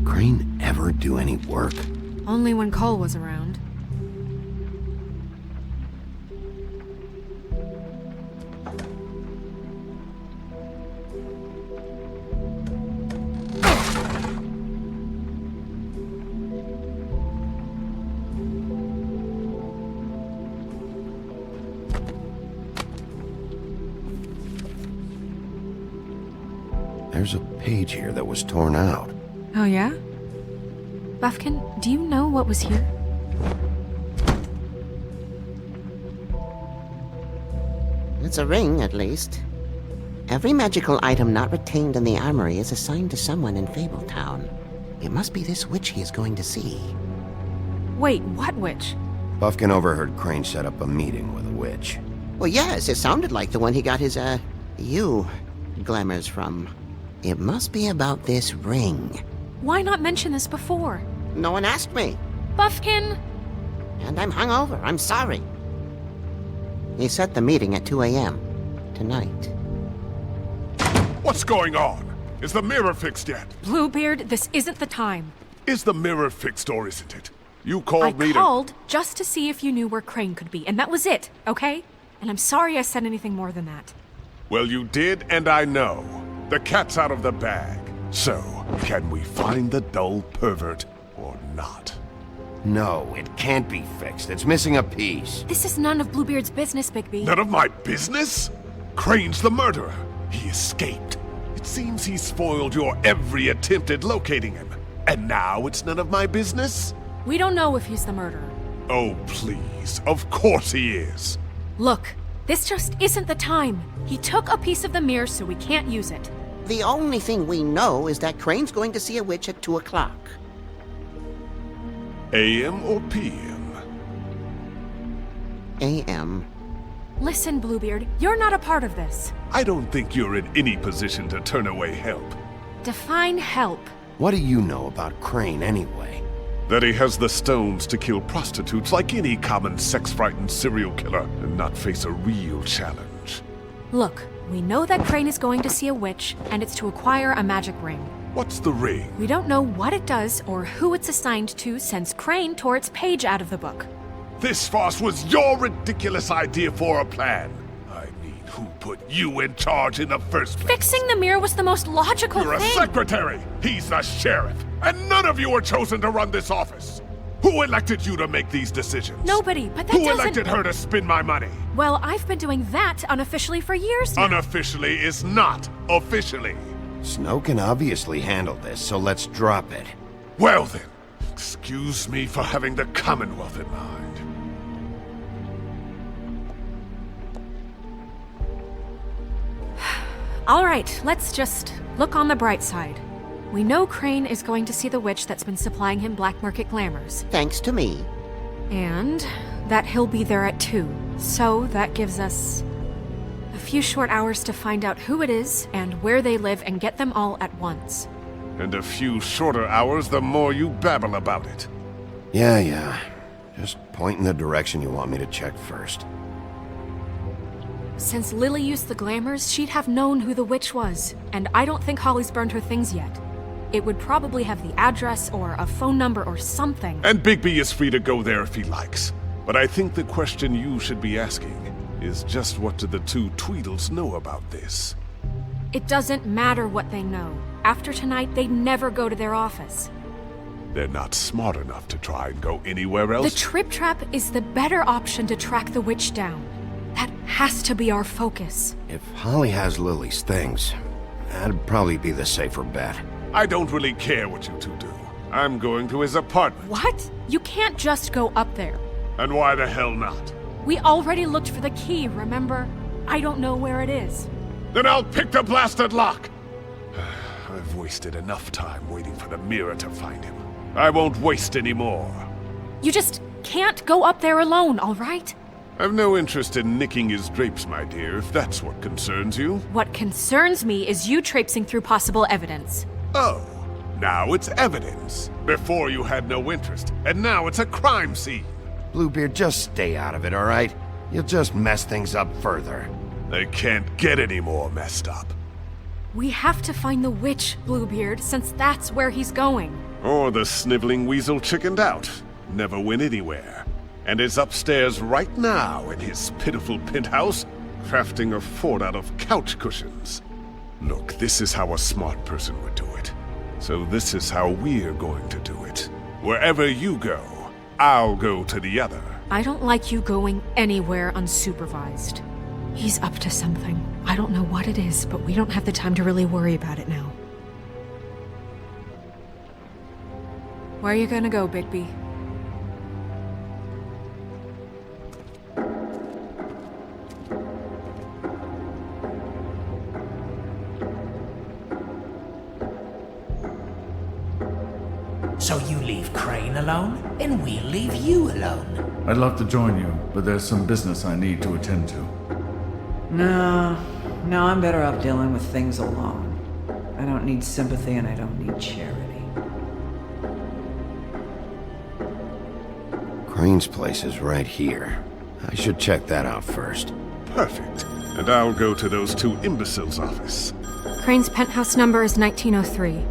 [SPEAKER 2] Crane ever do any work?
[SPEAKER 8] Only when Cole was around.
[SPEAKER 2] There's a page here that was torn out.
[SPEAKER 8] Oh yeah? Buffkin, do you know what was here?
[SPEAKER 12] It's a ring, at least. Every magical item not retained in the armory is assigned to someone in Fabletown. It must be this witch he is going to see.
[SPEAKER 8] Wait, what witch?
[SPEAKER 2] Buffkin overheard Crane set up a meeting with a witch.
[SPEAKER 12] Well, yes, it sounded like the one he got his, glamours from. It must be about this ring.
[SPEAKER 8] Why not mention this before?
[SPEAKER 12] No one asked me.
[SPEAKER 8] Buffkin!
[SPEAKER 12] And I'm hungover. I'm sorry. He set the meeting at 2 a.m. tonight.
[SPEAKER 13] What's going on? Is the mirror fixed yet?
[SPEAKER 8] Bluebeard, this isn't the time.
[SPEAKER 13] Is the mirror fixed or isn't it? You called me
[SPEAKER 8] I called just to see if you knew where Crane could be, and that was it, okay? And I'm sorry I said anything more than that.
[SPEAKER 13] Well, you did, and I know. The cat's out of the bag. So, can we find the dull pervert or not?
[SPEAKER 2] No, it can't be fixed. It's missing a piece.
[SPEAKER 8] This is none of Bluebeard's business, Bigby.
[SPEAKER 13] None of my business? Crane's the murderer. He escaped. It seems he spoiled your every attempt at locating him. And now it's none of my business?
[SPEAKER 8] We don't know if he's the murderer.
[SPEAKER 13] Oh, please. Of course he is.
[SPEAKER 8] Look, this just isn't the time. He took a piece of the mirror, so we can't use it.
[SPEAKER 12] The only thing we know is that Crane's going to see a witch at 2 o'clock.
[SPEAKER 13] AM or PM?
[SPEAKER 12] AM.
[SPEAKER 8] Listen, Bluebeard, you're not a part of this.
[SPEAKER 13] I don't think you're in any position to turn away help.
[SPEAKER 8] Define help.
[SPEAKER 2] What do you know about Crane anyway?
[SPEAKER 13] That he has the stones to kill prostitutes like any common sex-frightened serial killer and not face a real challenge.
[SPEAKER 8] Look, we know that Crane is going to see a witch, and it's to acquire a magic ring.
[SPEAKER 13] What's the ring?
[SPEAKER 8] We don't know what it does or who it's assigned to since Crane tore its page out of the book.
[SPEAKER 13] This farce was your ridiculous idea for a plan. I mean, who put you in charge in the first place?
[SPEAKER 8] Fixing the mirror was the most logical
[SPEAKER 13] You're
[SPEAKER 8] thing.
[SPEAKER 13] a secretary! He's the sheriff! And none of you were chosen to run this office! Who elected you to make these decisions?
[SPEAKER 8] Nobody, but that
[SPEAKER 13] Who
[SPEAKER 8] doesn't...
[SPEAKER 13] elected her to spend my money?
[SPEAKER 8] Well, I've been doing that unofficially for years now.
[SPEAKER 13] Unofficially is not officially.
[SPEAKER 2] Snow can obviously handle this, so let's drop it.
[SPEAKER 13] Well then, excuse me for having the Commonwealth in mind.
[SPEAKER 8] All right, let's just look on the bright side. We know Crane is going to see the witch that's been supplying him black market glamours.
[SPEAKER 12] Thanks to me.
[SPEAKER 8] And that he'll be there at 2. So that gives us a few short hours to find out who it is and where they live and get them all at once.
[SPEAKER 13] And a few shorter hours the more you babble about it.
[SPEAKER 2] Yeah. Just point in the direction you want me to check first.
[SPEAKER 8] Since Lily used the glamours, she'd have known who the witch was, and I don't think Holly's burned her things yet. It would probably have the address or a phone number or something.
[SPEAKER 13] And Bigby is free to go there if he likes. But I think the question you should be asking is just what do the two Tweedles know about this?
[SPEAKER 8] It doesn't matter what they know. After tonight, they'd never go to their office.
[SPEAKER 13] They're not smart enough to try and go anywhere else?
[SPEAKER 8] The Trip Trap is the better option to track the witch down. That has to be our focus.
[SPEAKER 2] If Holly has Lily's things, that'd probably be the safer bet.
[SPEAKER 13] I don't really care what you two do. I'm going to his apartment.
[SPEAKER 10] What? You can't just go up there.
[SPEAKER 13] And why the hell not?
[SPEAKER 10] We already looked for the key, remember? I don't know where it is.
[SPEAKER 13] Then I'll pick the blasted lock! I've wasted enough time waiting for the mirror to find him. I won't waste any more.
[SPEAKER 10] You just can't go up there alone, all right?
[SPEAKER 13] I've no interest in nicking his drapes, my dear, if that's what concerns you.
[SPEAKER 10] What concerns me is you traipsing through possible evidence.
[SPEAKER 13] Oh, now it's evidence. Before you had no interest, and now it's a crime scene.
[SPEAKER 2] Bluebeard, just stay out of it, all right? You'll just mess things up further.
[SPEAKER 13] They can't get any more messed up.
[SPEAKER 10] We have to find the witch, Bluebeard, since that's where he's going.
[SPEAKER 13] Or the sniveling weasel chickened out. Never went anywhere. And is upstairs right now in his pitiful penthouse, crafting a fort out of couch cushions. Look, this is how a smart person would do it. So this is how we're going to do it. Wherever you go, I'll go to the other.
[SPEAKER 10] I don't like you going anywhere unsupervised. He's up to something. I don't know what it is, but we don't have the time to really worry about it now. Where are you gonna go, Bigby?
[SPEAKER 14] So you leave Crane alone, and we'll leave you alone.
[SPEAKER 23] I'd love to join you, but there's some business I need to attend to.
[SPEAKER 15] No, I'm better off dealing with things alone. I don't need sympathy and I don't need charity.
[SPEAKER 2] Crane's place is right here. I should check that out first.
[SPEAKER 13] Perfect. And I'll go to those two imbeciles' office.
[SPEAKER 10] Crane's penthouse number is 1903.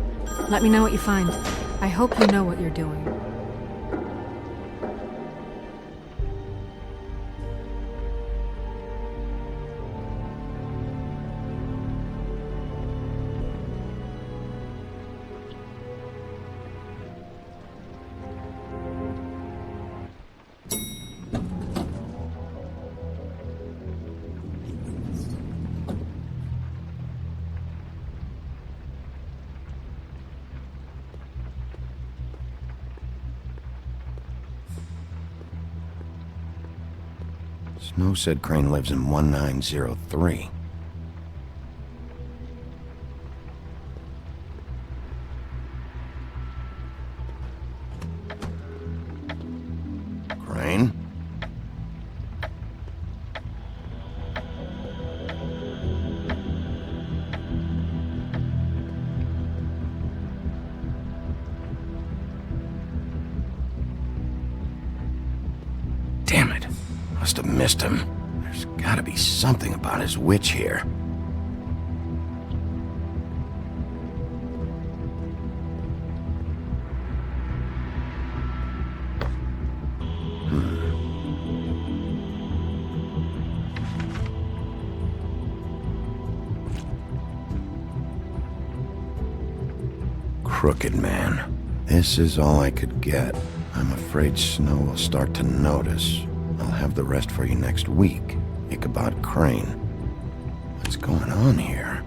[SPEAKER 10] Let me know what you find. I hope you know what you're doing.
[SPEAKER 2] Snow said Crane lives in 1903. Crane? Damn it. Must have missed him. There's gotta be something about his witch here. Crooked man. This is all I could get. I'm afraid Snow will start to notice. I'll have the rest for you next week. Ichabod Crane. What's going on here?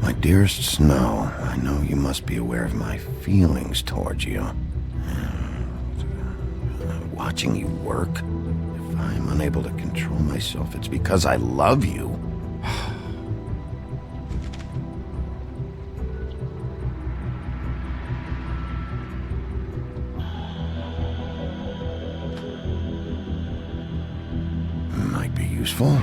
[SPEAKER 2] My dearest Snow, I know you must be aware of my feelings towards you. Watching you work, if I'm unable to control myself, it's because I love you. Might be useful.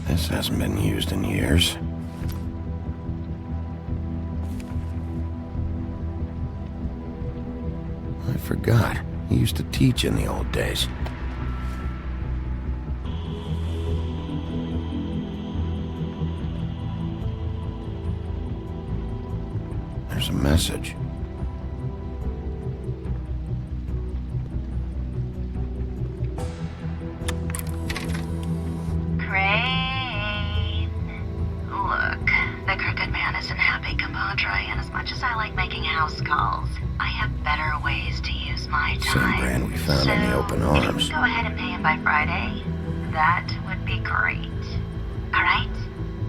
[SPEAKER 2] This hasn't been used in years. I forgot. He used to teach in the old days. There's a message.
[SPEAKER 24] Crane. Look, the crooked man isn't happy compadre, and as much as
[SPEAKER 3] my
[SPEAKER 2] Same
[SPEAKER 3] time.
[SPEAKER 2] brand we found in the open
[SPEAKER 3] If
[SPEAKER 2] arms.
[SPEAKER 3] you go ahead and pay him by Friday, that would be great. Alright?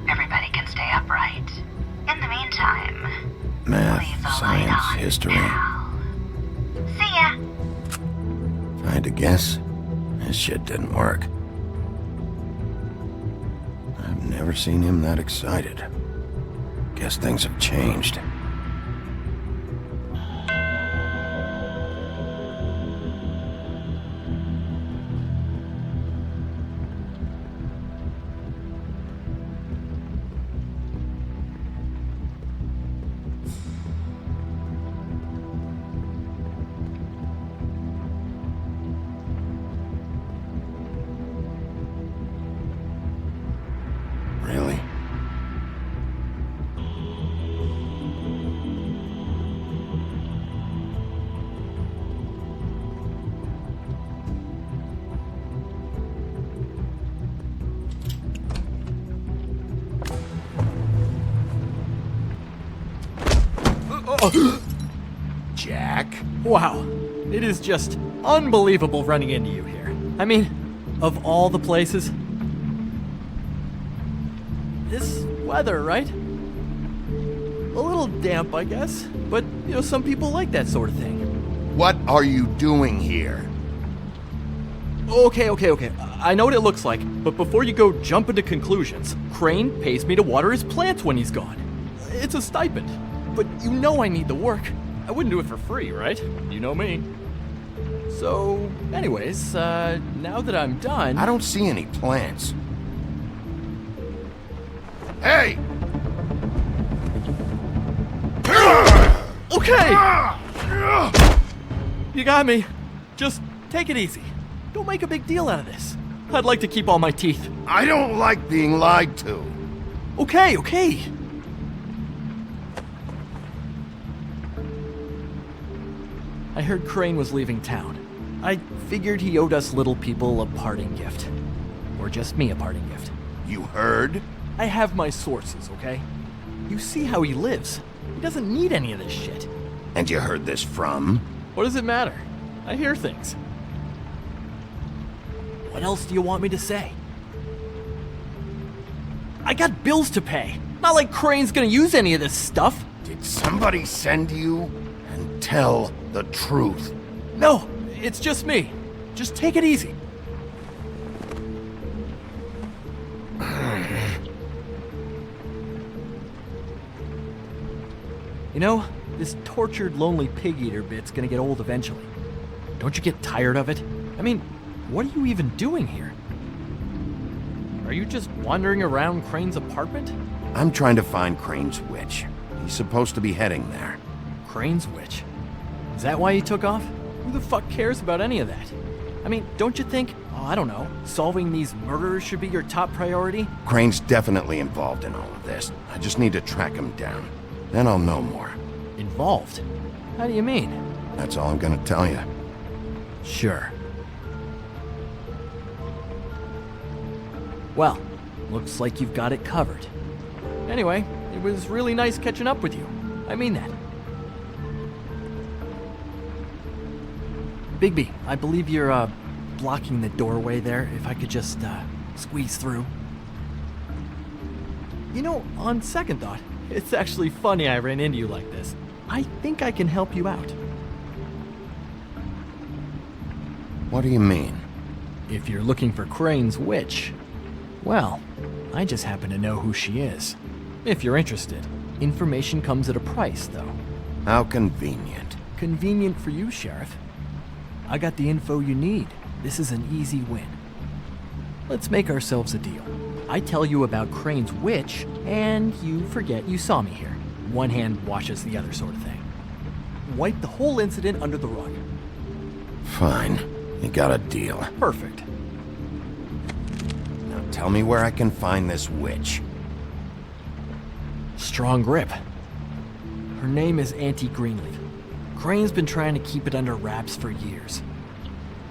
[SPEAKER 3] Everybody can stay upright. In the meantime, leave
[SPEAKER 2] Math,
[SPEAKER 3] the light
[SPEAKER 2] science,
[SPEAKER 3] on,
[SPEAKER 2] history.
[SPEAKER 3] pal. See ya!
[SPEAKER 2] If I had to guess, this shit didn't work. I've never seen him that excited. Guess things have changed. Really?
[SPEAKER 18] Jack? Wow. It is just unbelievable running into you here. I mean, of all the places. This weather, right? A little damp, I guess. But, you know, some people like that sort of thing.
[SPEAKER 2] What are you doing here?
[SPEAKER 18] Okay. I know what it looks like, but before you go jumping to conclusions, Crane pays me to water his plants when he's gone. It's a stipend, but you know I need the work. I wouldn't do it for free, right? You know me. So, anyways, now that I'm done...
[SPEAKER 2] I don't see any plants. Hey!
[SPEAKER 18] Okay! You got me. Just take it easy. Don't make a big deal out of this. I'd like to keep all my teeth.
[SPEAKER 2] I don't like being lied to.
[SPEAKER 18] Okay. I heard Crane was leaving town. I figured he owed us little people a parting gift. Or just me a parting gift.
[SPEAKER 2] You heard?
[SPEAKER 18] I have my sources, okay? You see how he lives. He doesn't need any of this shit.
[SPEAKER 2] And you heard this from?
[SPEAKER 18] What does it matter? I hear things. What else do you want me to say? I got bills to pay. Not like Crane's gonna use any of this stuff.
[SPEAKER 2] Did somebody send you? And tell the truth.
[SPEAKER 18] No, it's just me. Just take it easy. You know, this tortured, lonely pig-eater bit's gonna get old eventually. Don't you get tired of it? I mean, what are you even doing here? Are you just wandering around Crane's apartment?
[SPEAKER 2] I'm trying to find Crane's witch. He's supposed to be heading there.
[SPEAKER 18] Crane's witch? Is that why he took off? Who the fuck cares about any of that? I mean, don't you think, I don't know, solving these murders should be your top priority?
[SPEAKER 2] Crane's definitely involved in all of this. I just need to track him down. Then I'll know more.
[SPEAKER 18] Involved? How do you mean?
[SPEAKER 2] That's all I'm gonna tell you.
[SPEAKER 18] Sure. Well, looks like you've got it covered. Anyway, it was really nice catching up with you. I mean that. Bigby, I believe you're, blocking the doorway there. If I could just, squeeze through. You know, on second thought, it's actually funny I ran into you like this. I think I can help you out.
[SPEAKER 2] What do you mean?
[SPEAKER 18] If you're looking for Crane's witch, well, I just happen to know who she is. If you're interested. Information comes at a price, though.
[SPEAKER 2] How convenient.
[SPEAKER 18] Convenient for you, Sheriff. I got the info you need. This is an easy win. Let's make ourselves a deal. I tell you about Crane's witch, and you forget you saw me here. One hand washes the other sort of thing. Wipe the whole incident under the rug.
[SPEAKER 2] Fine. You got a deal.
[SPEAKER 18] Perfect.
[SPEAKER 2] Now tell me where I can find this witch.
[SPEAKER 18] Strong grip. Her name is Auntie Greenleaf. Crane's been trying to keep it under wraps for years.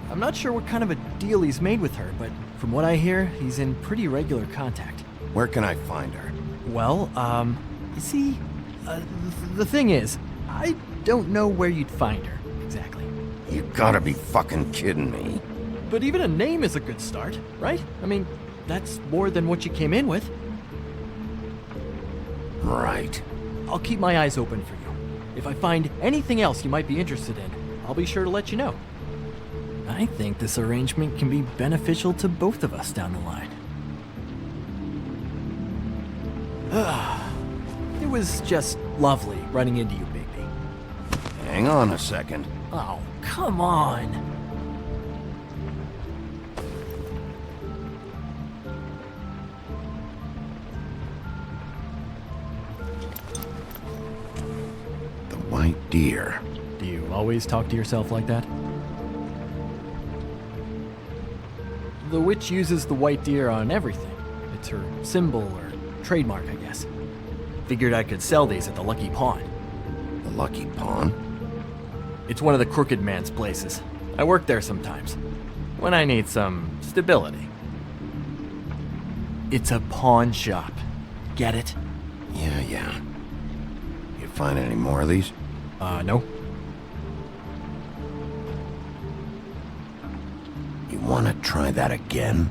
[SPEAKER 18] I'm not sure what kind of a deal he's made with her, but from what I hear, he's in pretty regular contact.
[SPEAKER 2] Where can I find her?
[SPEAKER 18] Well, you see, the thing is, I don't know where you'd find her, exactly.
[SPEAKER 2] You gotta be fucking kidding me.
[SPEAKER 18] But even a name is a good start, right? I mean, that's more than what you came in with.
[SPEAKER 2] Right.
[SPEAKER 18] I'll keep my eyes open for you. If I find anything else you might be interested in, I'll be sure to let you know. I think this arrangement can be beneficial to both of us down the line. It was just lovely running into you, Bigby.
[SPEAKER 2] Hang on a second.
[SPEAKER 18] Oh, come on.
[SPEAKER 2] The white deer.
[SPEAKER 18] Do you always talk to yourself like that? The witch uses the white deer on everything. It's her symbol or trademark, I guess. Figured I could sell these at the Lucky Pawn.
[SPEAKER 2] The Lucky Pawn?
[SPEAKER 18] It's one of the crooked man's places. I work there sometimes, when I need some stability. It's a pawn shop. Get it?
[SPEAKER 2] Yeah. You find any more of these?
[SPEAKER 18] No.
[SPEAKER 2] You wanna try that again?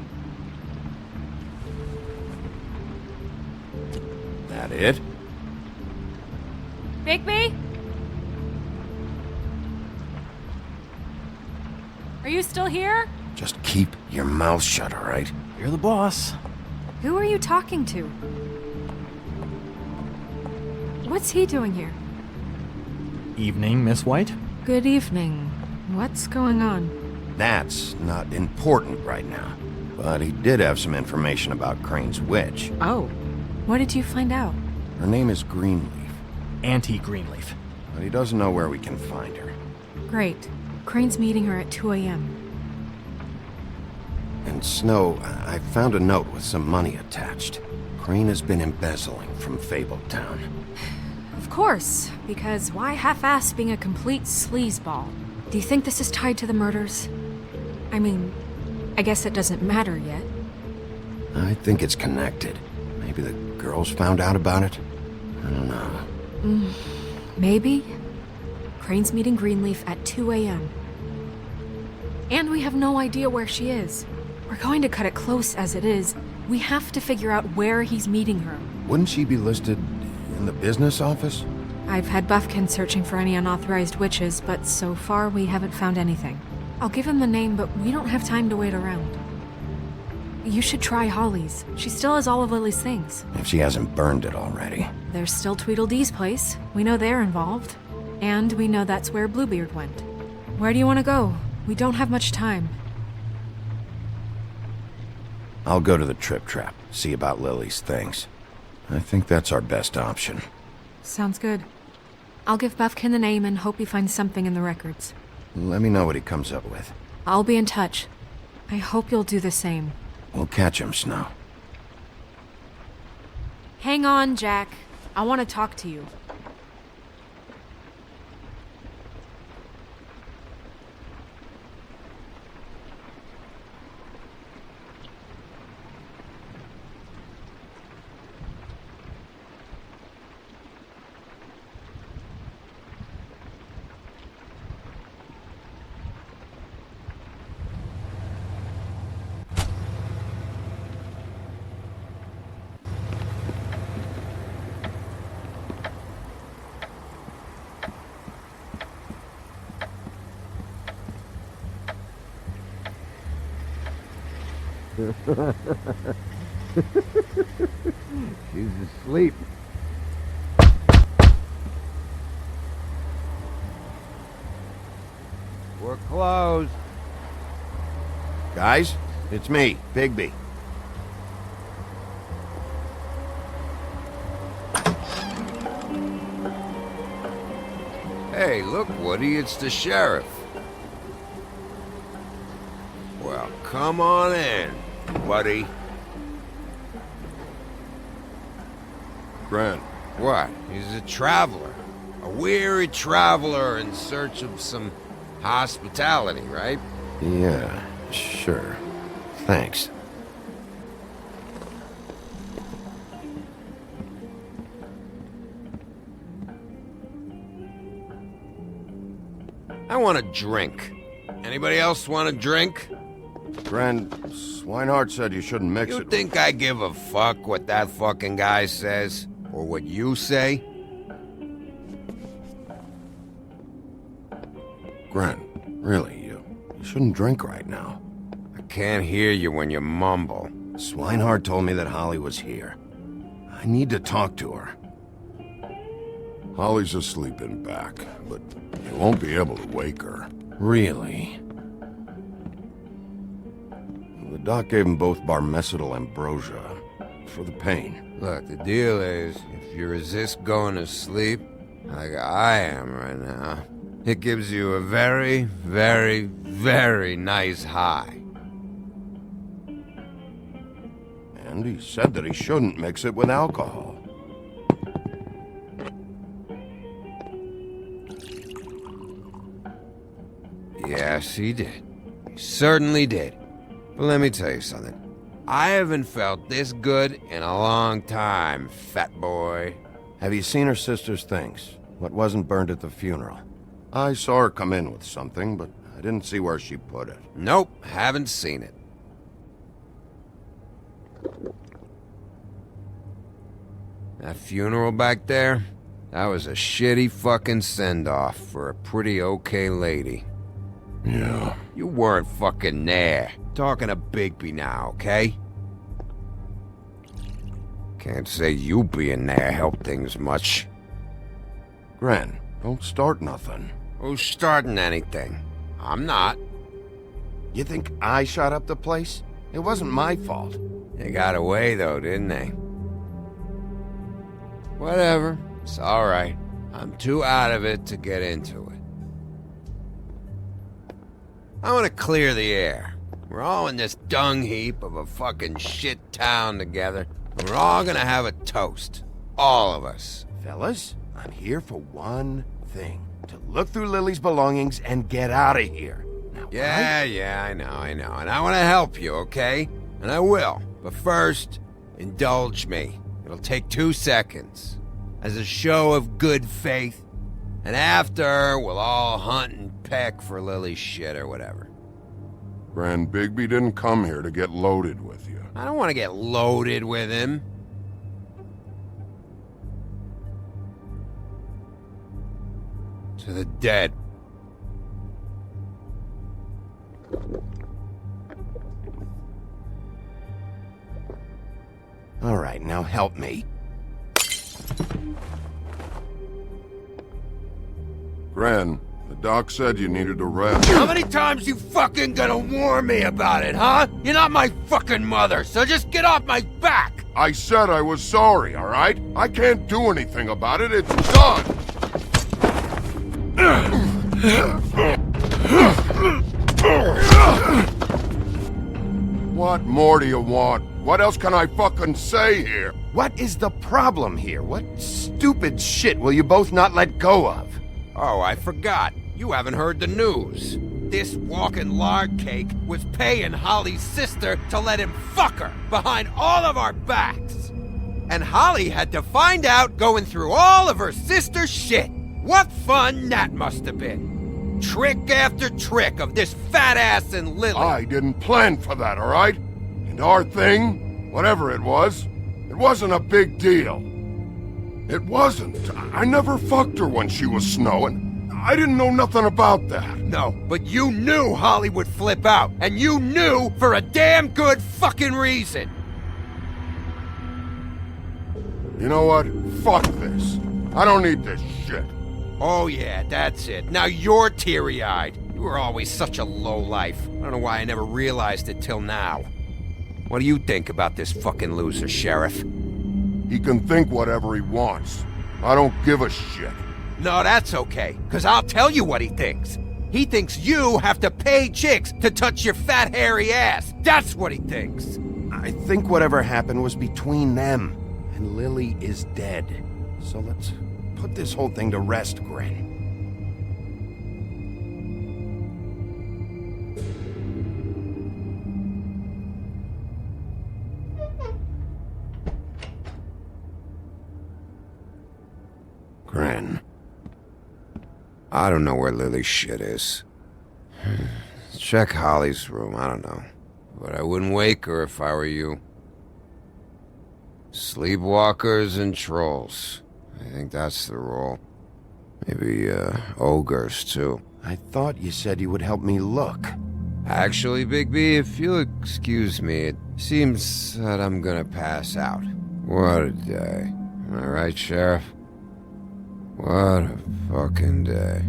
[SPEAKER 2] That it?
[SPEAKER 8] Bigby? Are you still here?
[SPEAKER 2] Just keep your mouth shut, all right?
[SPEAKER 18] You're the boss.
[SPEAKER 8] Who are you talking to? What's he doing here?
[SPEAKER 18] Evening, Miss White.
[SPEAKER 8] Good evening. What's going on?
[SPEAKER 2] That's not important right now. But he did have some information about Crane's witch.
[SPEAKER 8] Oh. What did you find out?
[SPEAKER 2] Her name is Greenleaf.
[SPEAKER 18] Auntie Greenleaf.
[SPEAKER 2] But he doesn't know where we can find her.
[SPEAKER 8] Great. Crane's meeting her at 2 a.m.
[SPEAKER 2] And Snow, I found a note with some money attached. Crane has been embezzling from Fabletown.
[SPEAKER 8] Of course, because why half-ass being a complete sleazeball? Do you think this is tied to the murders? I mean, I guess it doesn't matter yet.
[SPEAKER 2] I think it's connected. Maybe the girls found out about it? I don't know.
[SPEAKER 8] Maybe? Crane's meeting Greenleaf at 2 a.m. And we have no idea where she is. We're going to cut it close as it is. We have to figure out where he's meeting her.
[SPEAKER 2] Wouldn't she be listed in the business office?
[SPEAKER 8] I've had Buffkin searching for any unauthorized witches, but so far we haven't found anything. I'll give him the name, but we don't have time to wait around. You should try Holly's. She still has all of Lily's things.
[SPEAKER 2] If she hasn't burned it already.
[SPEAKER 8] There's still Tweedledee's place. We know they're involved. And we know that's where Bluebeard went. Where do you want to go? We don't have much time.
[SPEAKER 2] I'll go to the Trip Trap, see about Lily's things. I think that's our best option.
[SPEAKER 8] Sounds good. I'll give Buffkin the name and hope he finds something in the records.
[SPEAKER 2] Let me know what he comes up with.
[SPEAKER 8] I'll be in touch. I hope you'll do the same.
[SPEAKER 2] We'll catch him, Snow.
[SPEAKER 8] Hang on, Jack. I want to talk to you.
[SPEAKER 2] She's asleep. We're closed. Guys, it's me, Bigby.
[SPEAKER 16] Hey, look, Woody, it's the sheriff. Well, come on in, buddy.
[SPEAKER 2] Grant.
[SPEAKER 16] What? He's a traveler. A weary traveler in search of some hospitality, right?
[SPEAKER 2] Yeah, sure. Thanks.
[SPEAKER 16] I want a drink. Anybody else want a drink?
[SPEAKER 2] Gren, Swinehart said you shouldn't mix
[SPEAKER 16] You
[SPEAKER 2] it.
[SPEAKER 16] think I give a fuck what that fucking guy says? Or what you say?
[SPEAKER 2] Gren, really, you shouldn't drink right now.
[SPEAKER 16] I can't hear you when you mumble.
[SPEAKER 2] Swinehart told me that Holly was here. I need to talk to her.
[SPEAKER 5] Holly's asleep in back, but you won't be able to wake her.
[SPEAKER 2] Really? The doc gave them both Barmecidal ambrosia for the pain.
[SPEAKER 16] Look, the deal is, if you resist going to sleep, like I am right now, it gives you a very, very, very nice high.
[SPEAKER 2] And he said that he shouldn't mix it with alcohol.
[SPEAKER 16] Yes, he did. He certainly did. But let me tell you something. I haven't felt this good in a long time, fat boy.
[SPEAKER 2] Have you seen her sister's things? What wasn't burned at the funeral? I saw her come in with something, but I didn't see where she put it.
[SPEAKER 16] Nope, haven't seen it. That funeral back there? That was a shitty fucking send-off for a pretty okay lady.
[SPEAKER 5] Yeah.
[SPEAKER 16] You weren't fucking there. Talking to Bigby now, okay? Can't say you being there helped things much.
[SPEAKER 2] Gren, don't start nothing.
[SPEAKER 16] Who's starting anything? I'm not.
[SPEAKER 2] You think I shot up the place? It wasn't my fault.
[SPEAKER 16] They got away though, didn't they? Whatever. It's alright. I'm too out of it to get into it. I want to clear the air. We're all in this dung heap of a fucking shit town together. And we're all gonna have a toast. All of us.
[SPEAKER 2] Fellas, I'm here for one thing. To look through Lily's belongings and get out of here. Now,
[SPEAKER 16] Yeah, I know. And I want to help you, okay? And I will. But first, indulge me. It'll take 2 seconds. As a show of good faith. And after, we'll all hunt and peck for Lily's shit or whatever.
[SPEAKER 5] Grand Bigby didn't come here to get loaded with you.
[SPEAKER 16] I don't want to get loaded with him. To the dead.
[SPEAKER 2] All right, now help me.
[SPEAKER 5] Gran, the doc said you needed a rest.
[SPEAKER 16] How many times you fucking gonna warn me about it, huh? You're not my fucking mother, so just get off my back!
[SPEAKER 5] I said I was sorry, all right? I can't do anything about it. It's done. What more do you want? What else can I fucking say here?
[SPEAKER 2] What is the problem here? What stupid shit will you both not let go of?
[SPEAKER 16] Oh, I forgot. You haven't heard the news. This walking lard cake was paying Holly's sister to let him fuck her behind all of our backs. And Holly had to find out going through all of her sister's shit. What fun that must have been. Trick after trick of this fat ass and Lily.
[SPEAKER 5] I didn't plan for that, all right? And our thing, whatever it wasn't a big deal. It wasn't. I never fucked her when she was snowing. I didn't know nothing about that.
[SPEAKER 16] No, but you knew Holly would flip out. And you knew for a damn good fucking reason.
[SPEAKER 5] You know what? Fuck this. I don't need this shit.
[SPEAKER 16] Oh yeah, that's it. Now you're teary-eyed. You were always such a lowlife. I don't know why I never realized it till now. What do you think about this fucking loser, Sheriff?
[SPEAKER 5] He can think whatever he wants. I don't give a shit.
[SPEAKER 16] No, that's okay, because I'll tell you what he thinks. He thinks you have to pay chicks to touch your fat, hairy ass. That's what he thinks.
[SPEAKER 2] I think whatever happened was between them, and Lily is dead. So let's put this whole thing to rest, Gren. Gren.
[SPEAKER 16] I don't know where Lily's shit is. Check Holly's room, I don't know. But I wouldn't wake her if I were you. Sleepwalkers and trolls. I think that's the rule. Maybe, ogres, too.
[SPEAKER 2] I thought you said you would help me look.
[SPEAKER 16] Actually, Bigby, if you'll excuse me, it seems that I'm gonna pass out. What a day. Am I right, Sheriff? What a fucking day.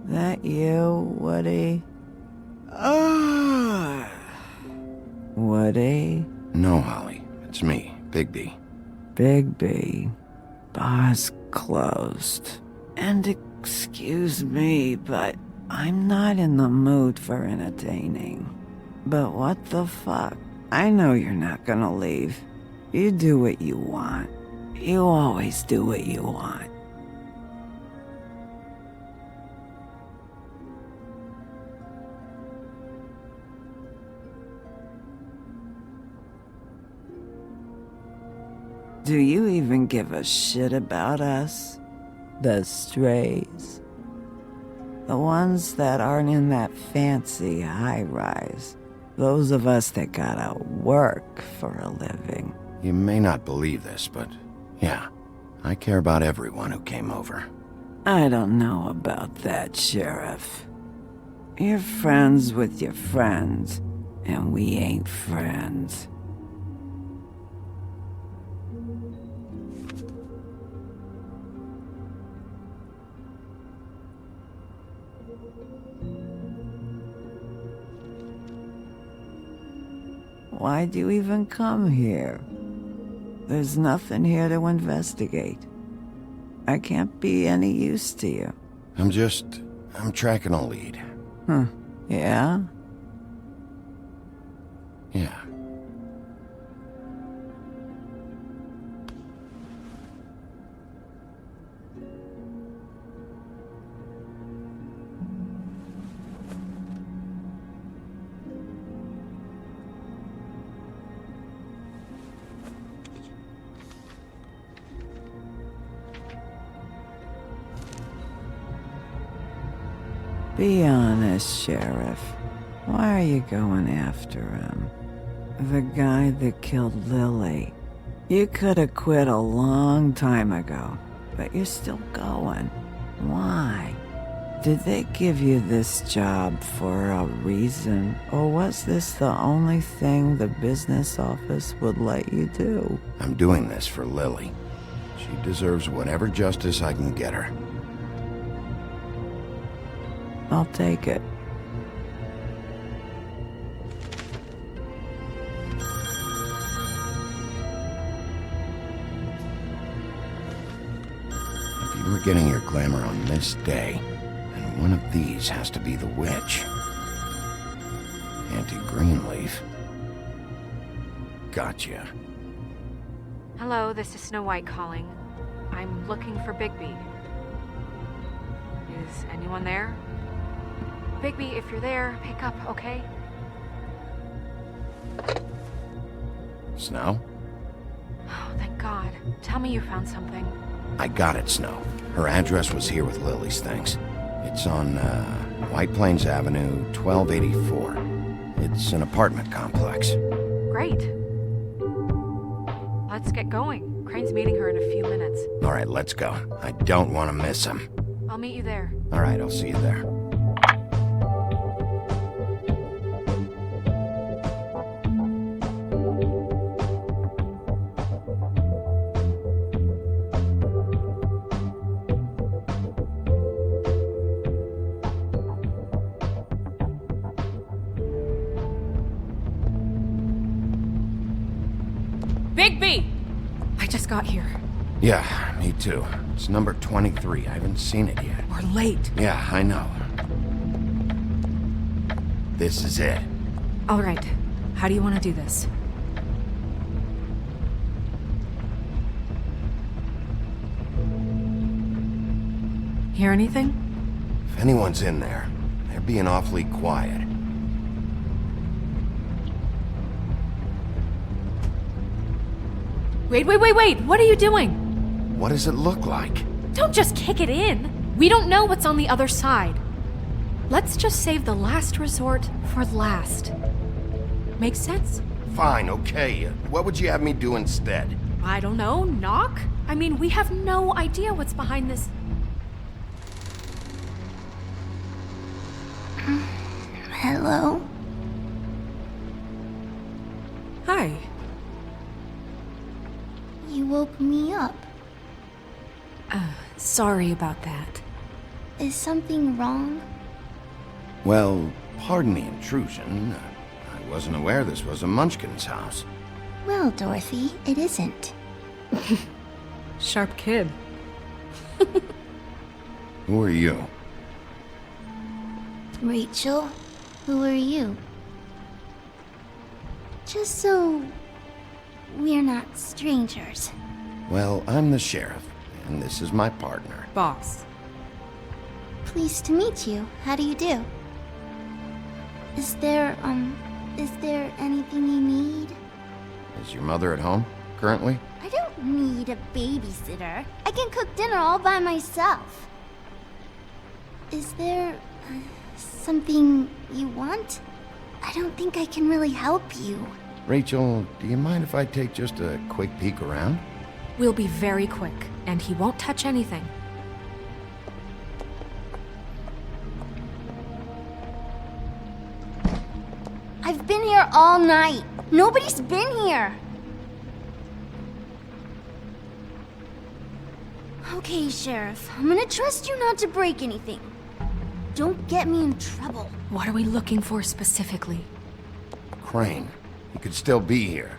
[SPEAKER 15] That you, Woody? Woody?
[SPEAKER 2] No, Holly. It's me, Bigby.
[SPEAKER 15] Bigby. Bar's closed. And excuse me, but I'm not in the mood for entertaining. But what the fuck? I know you're not gonna leave. You do what you want. You always do what you want. Do you even give a shit about us? The strays? The ones that aren't in that fancy high-rise. Those of us that gotta work for a living.
[SPEAKER 2] You may not believe this, but yeah, I care about everyone who came over.
[SPEAKER 15] I don't know about that, Sheriff. You're friends with your friends, and we ain't friends. Why'd you even come here? There's nothing here to investigate. I can't be any use to you.
[SPEAKER 2] I'm tracking a lead.
[SPEAKER 15] Yeah?
[SPEAKER 2] Yeah.
[SPEAKER 15] Be honest, Sheriff. Why are you going after him? The guy that killed Lily. You could have quit a long time ago, but you're still going. Why? Did they give you this job for a reason, or was this the only thing the business office would let you do?
[SPEAKER 2] I'm doing this for Lily. She deserves whatever justice I can get her.
[SPEAKER 15] I'll take it.
[SPEAKER 2] If you were getting your glamour on this day, then one of these has to be the witch. Auntie Greenleaf. Gotcha.
[SPEAKER 8] Hello, this is Snow White calling. I'm looking for Bigby. Is anyone there? Bigby, if you're there, pick up, okay?
[SPEAKER 2] Snow?
[SPEAKER 8] Oh, thank God. Tell me you found something.
[SPEAKER 2] I got it, Snow. Her address was here with Lily's things. It's on, White Plains Avenue, 1284. It's an apartment complex.
[SPEAKER 8] Great. Let's get going. Crane's meeting her in a few minutes.
[SPEAKER 2] All right, let's go. I don't want to miss him.
[SPEAKER 8] I'll meet you there.
[SPEAKER 2] All right, I'll see you there.
[SPEAKER 8] Bigby! I just got here.
[SPEAKER 2] Yeah, me too. It's number 23. I haven't seen it yet.
[SPEAKER 8] We're late.
[SPEAKER 2] Yeah, I know. This is it.
[SPEAKER 8] All right. How do you want to do this? Hear anything?
[SPEAKER 2] If anyone's in there, they're being awfully quiet.
[SPEAKER 8] Wait! What are you doing?
[SPEAKER 2] What does it look like?
[SPEAKER 8] Don't just kick it in. We don't know what's on the other side. Let's just save the last resort for last. Make sense?
[SPEAKER 2] Fine, okay. What would you have me do instead?
[SPEAKER 8] I don't know. Knock? I mean, we have no idea what's behind this.
[SPEAKER 11] Hello?
[SPEAKER 8] Hi.
[SPEAKER 11] You woke me up.
[SPEAKER 8] Sorry about that.
[SPEAKER 11] Is something wrong?
[SPEAKER 2] Well, pardon the intrusion. I wasn't aware this was a Munchkin's house.
[SPEAKER 11] Well, Dorothy, it isn't.
[SPEAKER 8] Sharp kid.
[SPEAKER 2] Who are you?
[SPEAKER 11] Rachel, who are you? Just so we're not strangers.
[SPEAKER 2] Well, I'm the sheriff, and this is my partner.
[SPEAKER 8] Boss.
[SPEAKER 11] Pleased to meet you. How do you do? Is there anything you need?
[SPEAKER 2] Is your mother at home, currently?
[SPEAKER 11] I don't need a babysitter. I can cook dinner all by myself. Is there something you want? I don't think I can really help you.
[SPEAKER 2] Rachel, do you mind if I take just a quick peek around?
[SPEAKER 8] We'll be very quick, and he won't touch anything.
[SPEAKER 11] I've been here all night. Nobody's been here. Okay, Sheriff. I'm gonna trust you not to break anything. Don't get me in trouble.
[SPEAKER 8] What are we looking for specifically?
[SPEAKER 2] Crane. He could still be here.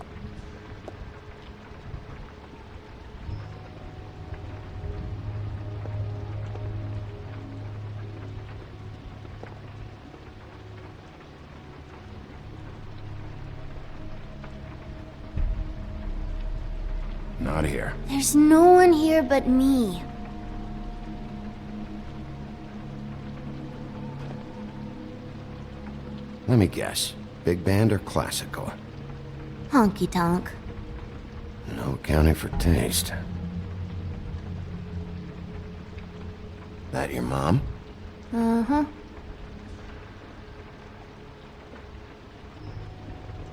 [SPEAKER 2] Not here.
[SPEAKER 11] There's no one here but me.
[SPEAKER 2] Let me guess. Big band or classical?
[SPEAKER 11] Honky tonk.
[SPEAKER 2] No accounting for taste. That your mom?
[SPEAKER 11] Uh-huh.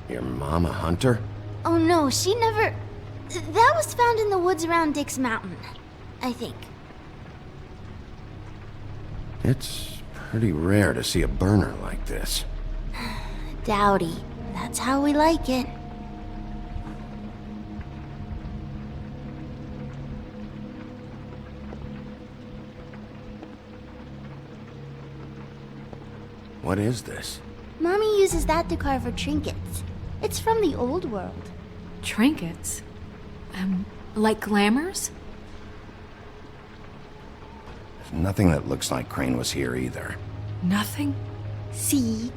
[SPEAKER 2] Your mom a hunter?
[SPEAKER 11] Oh no, she never... That was found in the woods around Dick's Mountain, I think.
[SPEAKER 2] It's pretty rare to see a burner like this.
[SPEAKER 11] Dowdy. That's how we like it.
[SPEAKER 2] What is this?
[SPEAKER 11] Mommy uses that to carve her trinkets. It's from the old world.
[SPEAKER 8] Trinkets? Like glamours?
[SPEAKER 2] There's nothing that looks like Crane was here either.
[SPEAKER 8] Nothing?
[SPEAKER 11] See?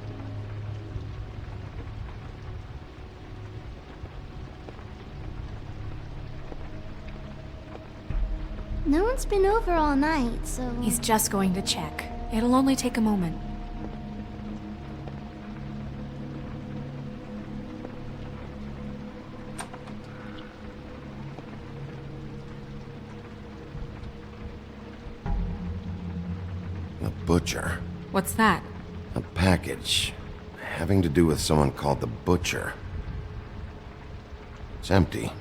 [SPEAKER 11] No one's been over all night, so...
[SPEAKER 8] He's just going to check. It'll only take a moment.
[SPEAKER 2] A butcher.
[SPEAKER 8] What's that?
[SPEAKER 2] A package. having to do with someone called the Butcher. It's empty.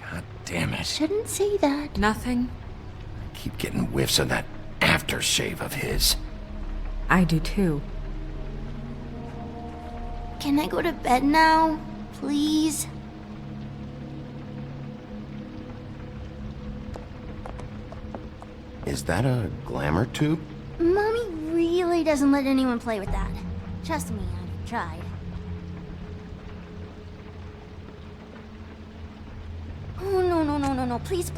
[SPEAKER 2] God damn it.
[SPEAKER 11] Shouldn't say that.
[SPEAKER 8] Nothing.
[SPEAKER 2] Keep getting whiffs of that aftershave of his.
[SPEAKER 8] I do too.
[SPEAKER 11] Can I go to bed now? Please?
[SPEAKER 2] Is that a glamour tube?
[SPEAKER 11] Mommy really doesn't let anyone play with that. Trust me, I've tried. Oh, no. Please,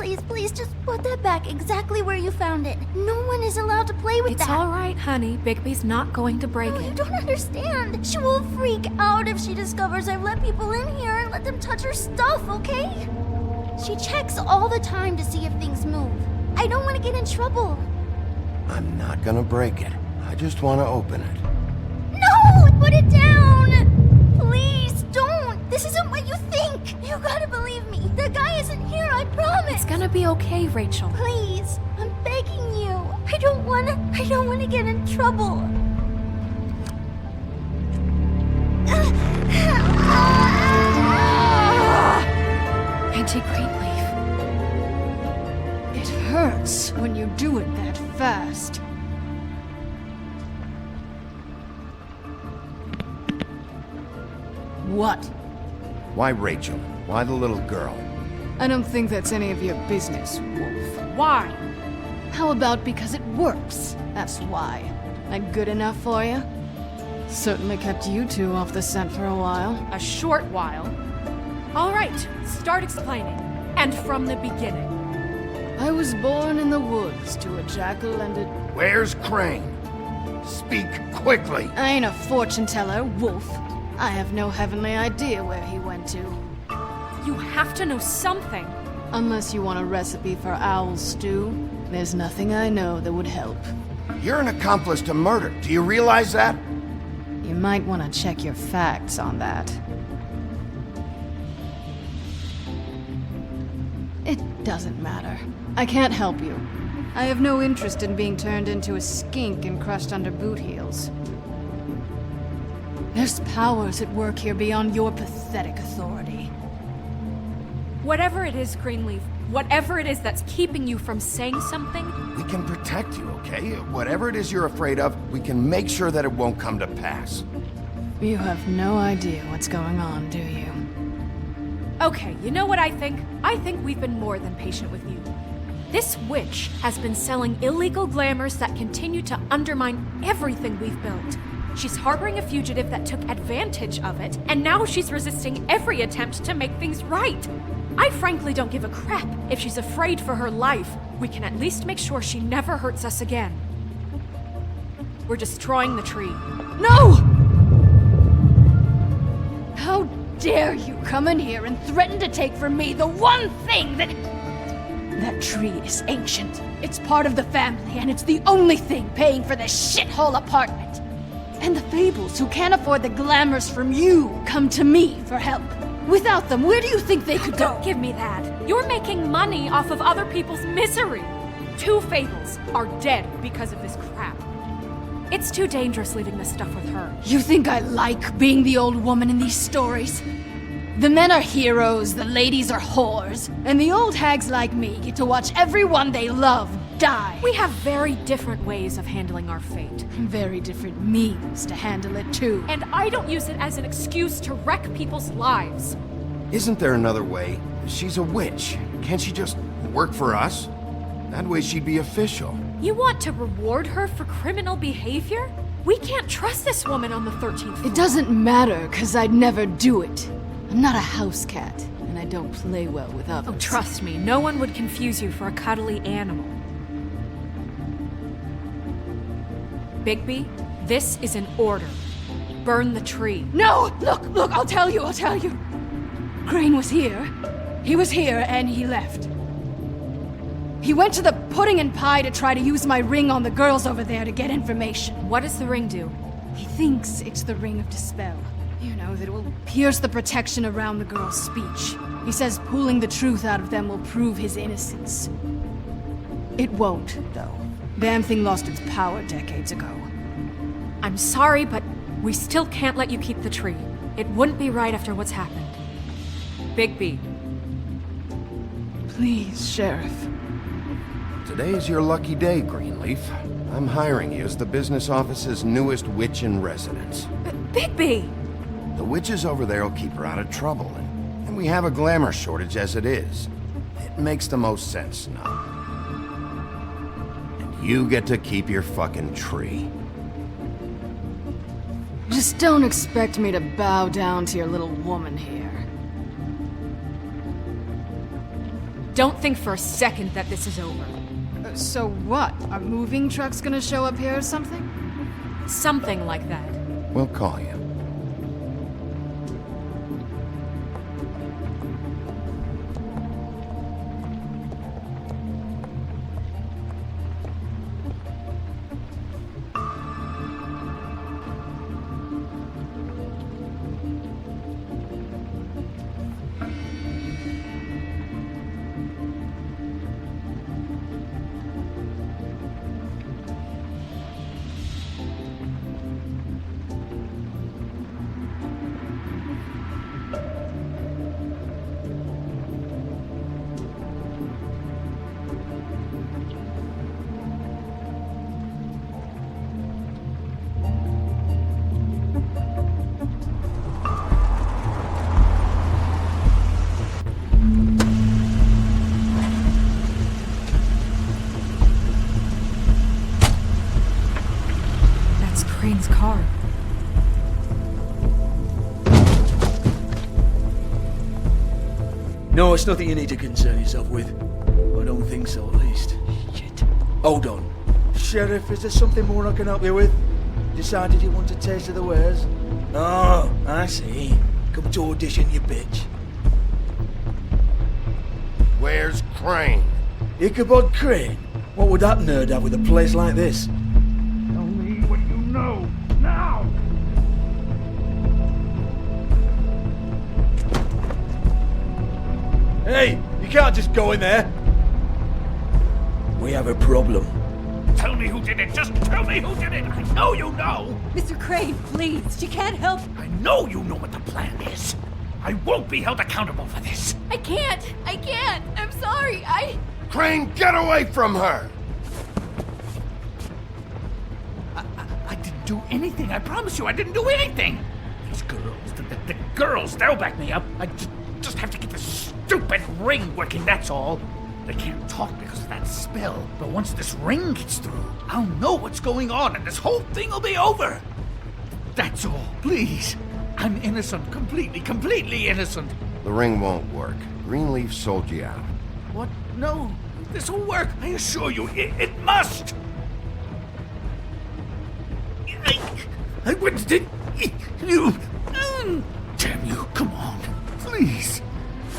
[SPEAKER 11] just put that back exactly where you found it. No one is allowed to play with that.
[SPEAKER 8] It's all right, honey. Bigby's not going to break
[SPEAKER 11] No,
[SPEAKER 8] it.
[SPEAKER 11] you don't understand. She will freak out if she discovers I've let people in here and let them touch her stuff, okay? She checks all the time to see if things move. I don't want to get in trouble.
[SPEAKER 2] I'm not gonna break it. I just want to open it.
[SPEAKER 11] No! Put it down! Please, don't! This isn't what you think! You gotta believe me. The guy isn't here, I promise!
[SPEAKER 8] It's gonna be okay, Rachel.
[SPEAKER 11] Please, I'm begging you. I don't wanna get in trouble.
[SPEAKER 8] Auntie Greenleaf.
[SPEAKER 10] It hurts when you do it that fast. What?
[SPEAKER 2] Why Rachel? Why the little girl?
[SPEAKER 10] I don't think that's any of your business, Wolf.
[SPEAKER 8] Why?
[SPEAKER 10] How about because it works? That's why. That good enough for you? Certainly kept you two off the scent for a while.
[SPEAKER 8] A short while. All right, start explaining. And from the beginning.
[SPEAKER 10] I was born in the woods to a jackal and a...
[SPEAKER 2] Where's Crane? Speak quickly.
[SPEAKER 10] I ain't a fortune teller, Wolf. I have no heavenly idea where he went to.
[SPEAKER 8] You have to know something.
[SPEAKER 10] Unless you want a recipe for owl stew, there's nothing I know that would help.
[SPEAKER 2] You're an accomplice to murder. Do you realize that?
[SPEAKER 10] You might want to check your facts on that. It doesn't matter. I can't help you. I have no interest in being turned into a skink and crushed under boot heels. There's powers at work here beyond your pathetic authority.
[SPEAKER 8] Whatever it is, Greenleaf, whatever it is that's keeping you from saying something...
[SPEAKER 2] We can protect you, okay? Whatever it is you're afraid of, we can make sure that it won't come to pass.
[SPEAKER 10] You have no idea what's going on, do you?
[SPEAKER 8] Okay, you know what I think? I think we've been more than patient with you. This witch has been selling illegal glamours that continue to undermine everything we've built. She's harboring a fugitive that took advantage of it, and now she's resisting every attempt to make things right. I frankly don't give a crap if she's afraid for her life. We can at least make sure she never hurts us again. We're destroying the tree.
[SPEAKER 10] No! How dare you come in here and threaten to take from me the one thing that... That tree is ancient. It's part of the family, and it's the only thing paying for this shithole apartment. And the Fables, who can't afford the glamours from you, come to me for help. Without them, where do you think they could go?
[SPEAKER 8] Don't give me that. You're making money off of other people's misery. 2 Fables are dead because of this crap. It's too dangerous leaving this stuff with her.
[SPEAKER 10] You think I like being the old woman in these stories? The men are heroes, the ladies are whores, and the old hags like me get to watch everyone they love die.
[SPEAKER 8] We have very different ways of handling our fate.
[SPEAKER 10] Very different means to handle it, too.
[SPEAKER 8] And I don't use it as an excuse to wreck people's lives.
[SPEAKER 2] Isn't there another way? She's a witch. Can't she just work for us? That way she'd be official.
[SPEAKER 8] You want to reward her for criminal behavior? We can't trust this woman on the 13th floor.
[SPEAKER 10] It doesn't matter, because I'd never do it. I'm not a house cat, and I don't play well with others.
[SPEAKER 8] Oh, trust me, no one would confuse you for a cuddly animal. Bigby, this is an order. Burn the tree.
[SPEAKER 10] No! Look, I'll tell you. Crane was here. He was here, and he left. He went to the pudding and pie to try to use my ring on the girls over there to get information.
[SPEAKER 8] What does the ring do?
[SPEAKER 10] He thinks it's the ring of dispel. You know, that it will pierce the protection around the girl's speech. He says pulling the truth out of them will prove his innocence. It won't, though. Damn thing lost its power decades ago.
[SPEAKER 8] I'm sorry, but we still can't let you keep the tree. It wouldn't be right after what's happened. Bigby.
[SPEAKER 10] Please, Sheriff.
[SPEAKER 2] Today's your lucky day, Greenleaf. I'm hiring you as the business office's newest witch in residence.
[SPEAKER 8] Bigby!
[SPEAKER 2] The witches over there will keep her out of trouble, and we have a glamour shortage as it is. It makes the most sense now. And you get to keep your fucking tree.
[SPEAKER 10] Just don't expect me to bow down to your little woman here.
[SPEAKER 8] Don't think for a second that this is over.
[SPEAKER 10] So what? Are moving trucks gonna show up here or something?
[SPEAKER 8] Something like that.
[SPEAKER 2] We'll call you.
[SPEAKER 8] Crane's car.
[SPEAKER 17] No, it's nothing you need to concern yourself with. I don't think so, at least. Shit. Hold on. Sheriff, is there something more I can help you with? Decided you want a taste of the wares? Oh, I see. Come to audition, you bitch.
[SPEAKER 2] Where's Crane?
[SPEAKER 17] Ichabod Crane? What would that nerd have with a place like this?
[SPEAKER 5] Tell me what you know, now!
[SPEAKER 17] Hey, you can't just go in there. We have a problem.
[SPEAKER 9] Tell me who did it! Just tell me who did it! I know you know!
[SPEAKER 20] Mr. Crane, please, she can't help.
[SPEAKER 9] I know you know what the plan is. I won't be held accountable for this.
[SPEAKER 20] I can't! I'm sorry,
[SPEAKER 2] Crane, get away from her!
[SPEAKER 9] I didn't do anything. I promise you, I didn't do anything. These girls, the girls, they'll back me up. I just have to get this stupid ring working, that's all. They can't talk because of that spell, but once this ring gets through, I'll know what's going on and this whole thing will be over. That's all, please. I'm innocent, completely innocent.
[SPEAKER 2] The ring won't work. Greenleaf sold you out.
[SPEAKER 9] What? No, this will work. I assure you, it must. I wouldn't did you. Damn you, come on, please.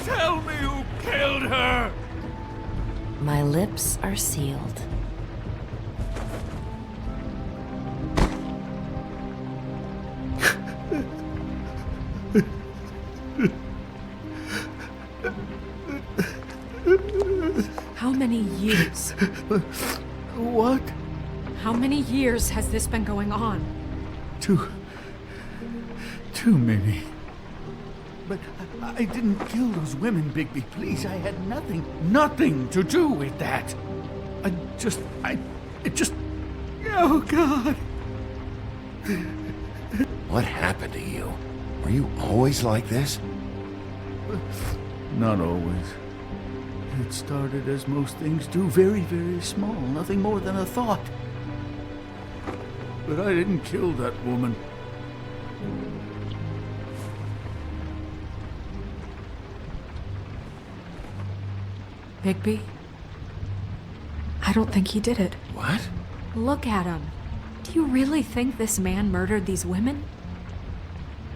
[SPEAKER 9] Tell me who killed her.
[SPEAKER 19] My lips are sealed.
[SPEAKER 8] How many years?
[SPEAKER 17] What?
[SPEAKER 8] How many years has this been going on?
[SPEAKER 9] Too many. But I didn't kill those women, Bigby. Please, I had nothing to do with that. Oh, God.
[SPEAKER 2] What happened to you? Were you always like this?
[SPEAKER 9] Not always. It started as most things do, very, very small, nothing more than a thought. But I didn't kill that woman.
[SPEAKER 8] Bigby? I don't think he did it.
[SPEAKER 2] What?
[SPEAKER 8] Look at him. Do you really think this man murdered these women?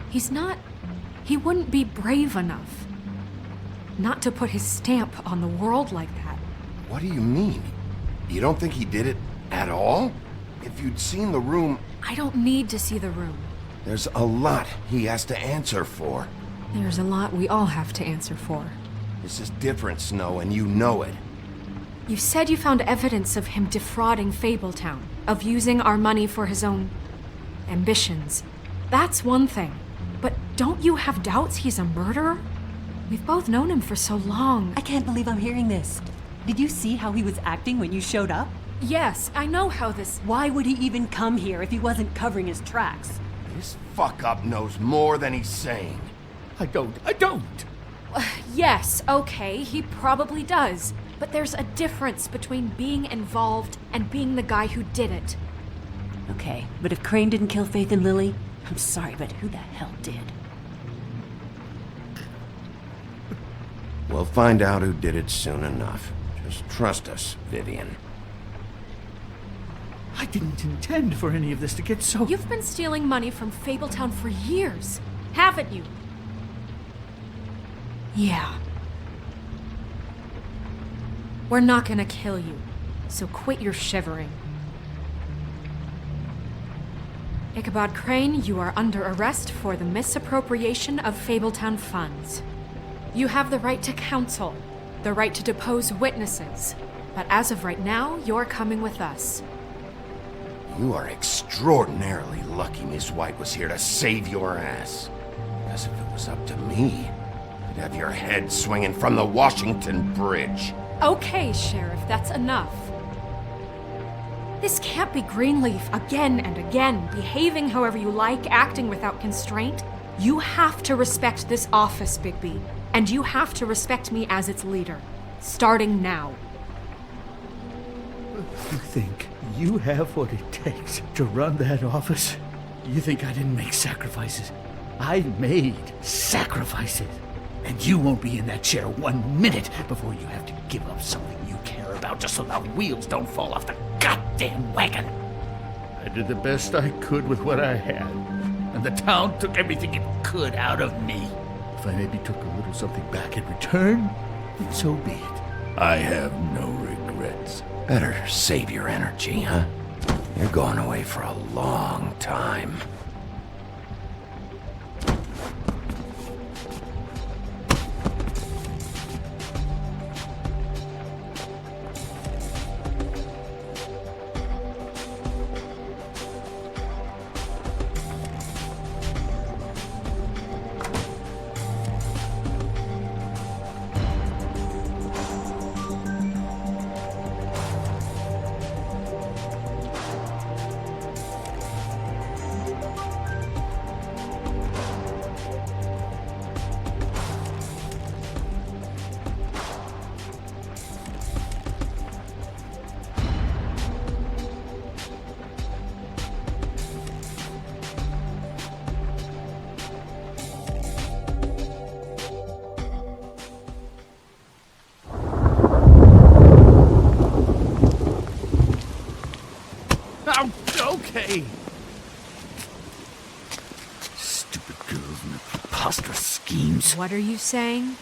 [SPEAKER 8] He wouldn't be brave enough. Not to put his stamp on the world like that.
[SPEAKER 2] What do you mean? You don't think he did it at all? If you'd seen the room...
[SPEAKER 8] I don't need to see the room.
[SPEAKER 2] There's a lot he has to answer for.
[SPEAKER 8] There's a lot we all have to answer for.
[SPEAKER 2] This is different, Snow, and you know it.
[SPEAKER 8] You said you found evidence of him defrauding Fabletown, of using our money for his own ambitions. That's one thing. But don't you have doubts he's a murderer? We've both known him for so long.
[SPEAKER 19] I can't believe I'm hearing this. Did you see how he was acting when you showed up?
[SPEAKER 8] Yes, I know how this...
[SPEAKER 19] Why would he even come here if he wasn't covering his tracks?
[SPEAKER 2] This fuck-up knows more than he's saying.
[SPEAKER 17] I don't.
[SPEAKER 8] Yes, okay, he probably does. But there's a difference between being involved and being the guy who did it.
[SPEAKER 19] Okay, but if Crane didn't kill Faith and Lily, I'm sorry, but who the hell did?
[SPEAKER 2] We'll find out who did it soon enough. Just trust us, Vivian.
[SPEAKER 17] I didn't intend for any of this to get so...
[SPEAKER 8] You've been stealing money from Fabletown for years, haven't you? Yeah. We're not gonna kill you, so quit your shivering. Ichabod Crane, you are under arrest for the misappropriation of Fabletown funds. You have the right to counsel, the right to depose witnesses, but as of right now, you're coming with us.
[SPEAKER 2] You are extraordinarily lucky Miss White was here to save your ass. Because if it was up to me, I'd have your head swinging from the Washington Bridge.
[SPEAKER 8] Okay, Sheriff, that's enough. This can't be Greenleaf again and again, behaving however you like, acting without constraint. You have to respect this office, Bigby, and you have to respect me as its leader, starting now.
[SPEAKER 17] You think you have what it takes to run that office? You think I didn't make sacrifices? I made sacrifices. And you won't be in that chair 1 minute before you have to give up something you care about just so the wheels don't fall off the goddamn wagon. I did the best I could with what I had, and the town took everything it could out of me. If I maybe took a little something back in return, then so be it. I have no regrets.
[SPEAKER 2] Better save your energy, huh? You're going away for a long time.
[SPEAKER 17] Okay. Stupid girls and their preposterous schemes.
[SPEAKER 8] What are you saying?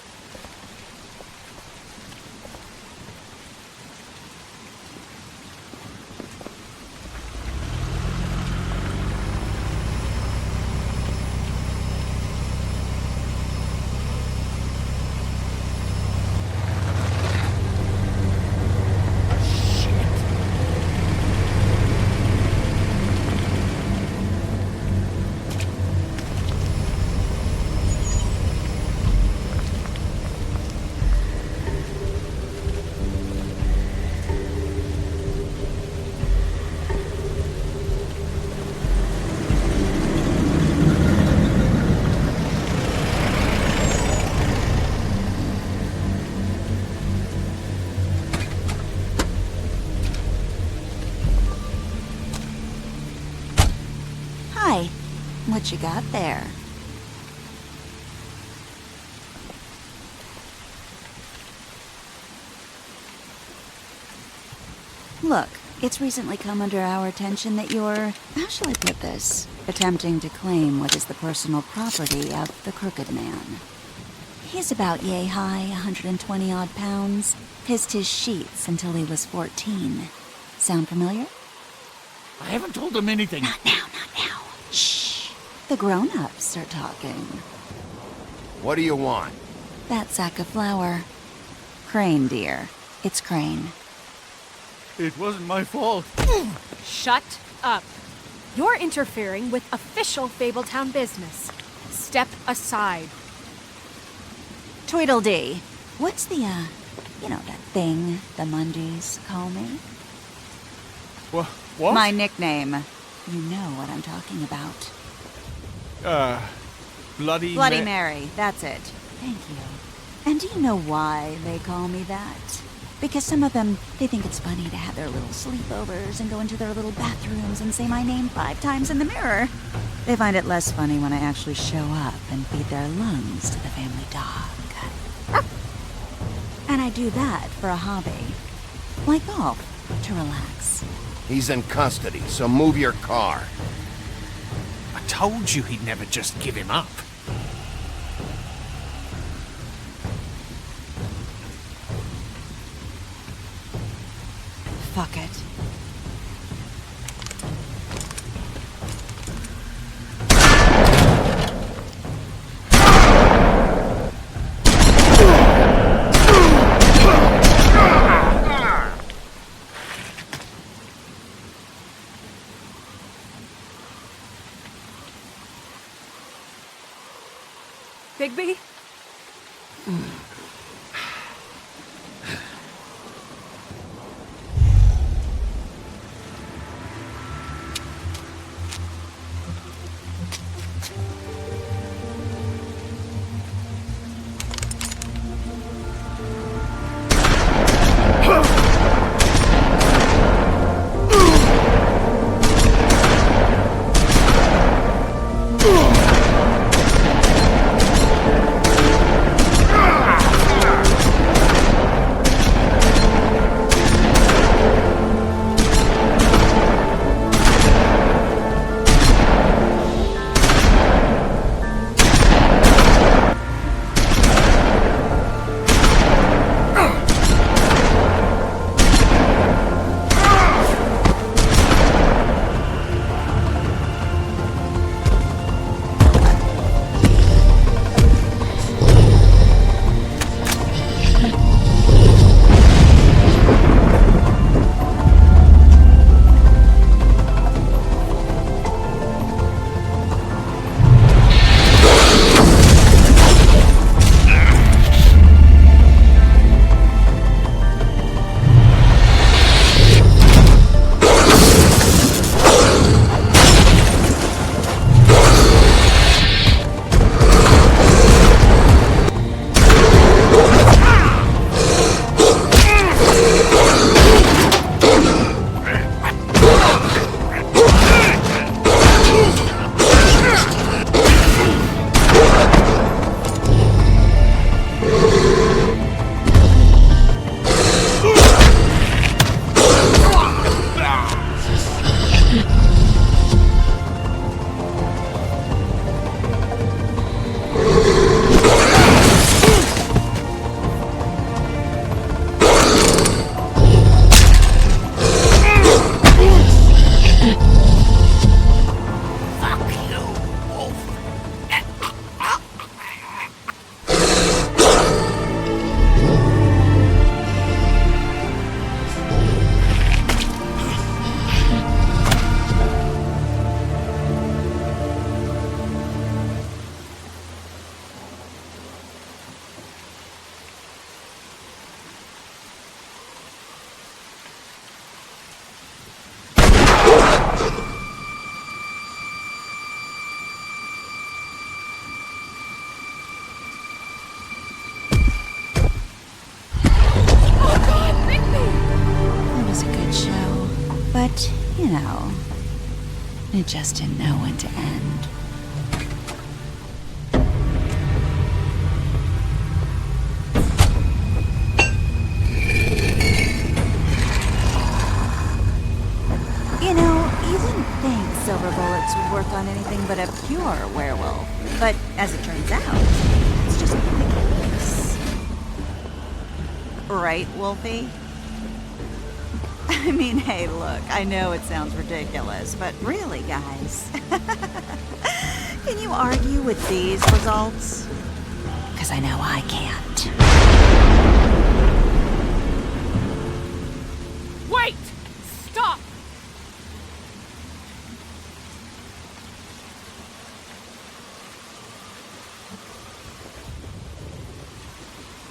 [SPEAKER 1] What you got there? Look, it's recently come under our attention that you're, how shall I put this, attempting to claim what is the personal property of the Crooked Man. He's about yay high, 120 odd pounds, pissed his sheets until he was 14. Sound familiar?
[SPEAKER 17] I haven't told him anything.
[SPEAKER 1] Not now. Shh. The grown-ups are talking.
[SPEAKER 2] What do you want?
[SPEAKER 1] That sack of flour. Crane, dear. It's Crane.
[SPEAKER 23] It wasn't my fault.
[SPEAKER 8] Shut up. You're interfering with official Fabletown business. Step aside.
[SPEAKER 1] Tweedledee. What's the, that thing the Mundies call me?
[SPEAKER 23] What?
[SPEAKER 1] My nickname. You know what I'm talking about.
[SPEAKER 23] Bloody
[SPEAKER 1] Mary, that's it. Thank you. And do you know why they call me that? Because some of them, they think it's funny to have their little sleepovers and go into their little bathrooms and say my name 5 times in the mirror. They find it less funny when I actually show up and feed their lungs to the family dog. And I do that for a hobby. Like golf, to relax.
[SPEAKER 2] He's in custody, so move your car.
[SPEAKER 9] I told you he'd never just give him up.
[SPEAKER 1] Fuck it.
[SPEAKER 8] Bigby?
[SPEAKER 1] But, it just didn't know when to end. You wouldn't think silver bullets would work on anything but a pure werewolf. But as it turns out, it's just ridiculous. Right, Wolfie? I mean, hey, look, I know it sounds ridiculous, but really, guys, can you argue with these results? Because I know I can't.
[SPEAKER 8] Wait!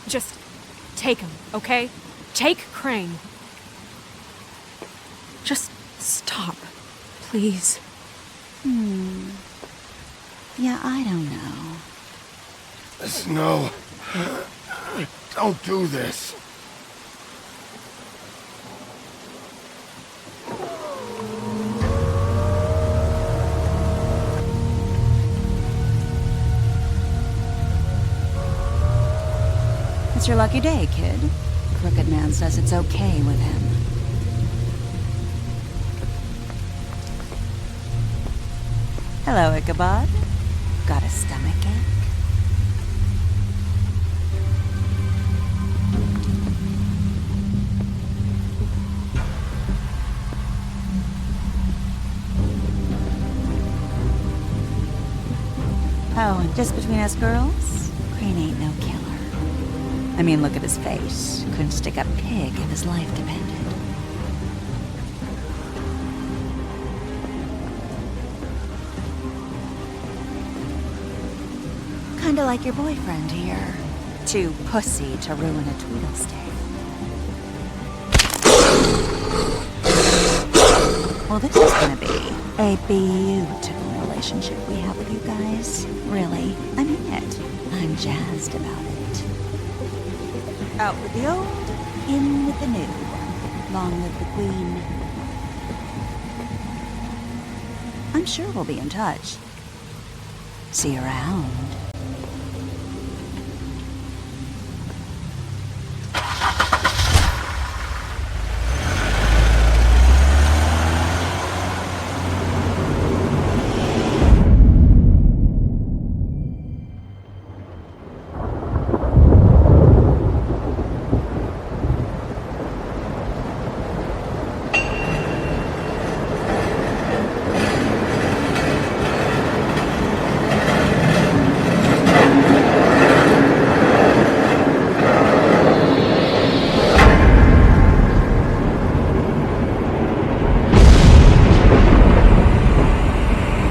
[SPEAKER 8] Just take him, okay? Take Crane. Just stop, please.
[SPEAKER 1] Yeah, I don't know.
[SPEAKER 5] Snow. Don't do this.
[SPEAKER 1] It's your lucky day, kid. Crooked Man says it's okay with him. Hello, Ichabod. Got a stomachache? Oh, and just between us girls, Crane ain't no killer. I mean, look at his face. Couldn't stick a pig if his life depended. Kinda like your boyfriend here. Too pussy to ruin a Tweedle stay. Well, this is gonna be a beautiful relationship we have with you guys. Really, I mean it. I'm jazzed about it. Out with the old, in with the new. Long live the Queen. I'm sure we'll be in touch. See you around.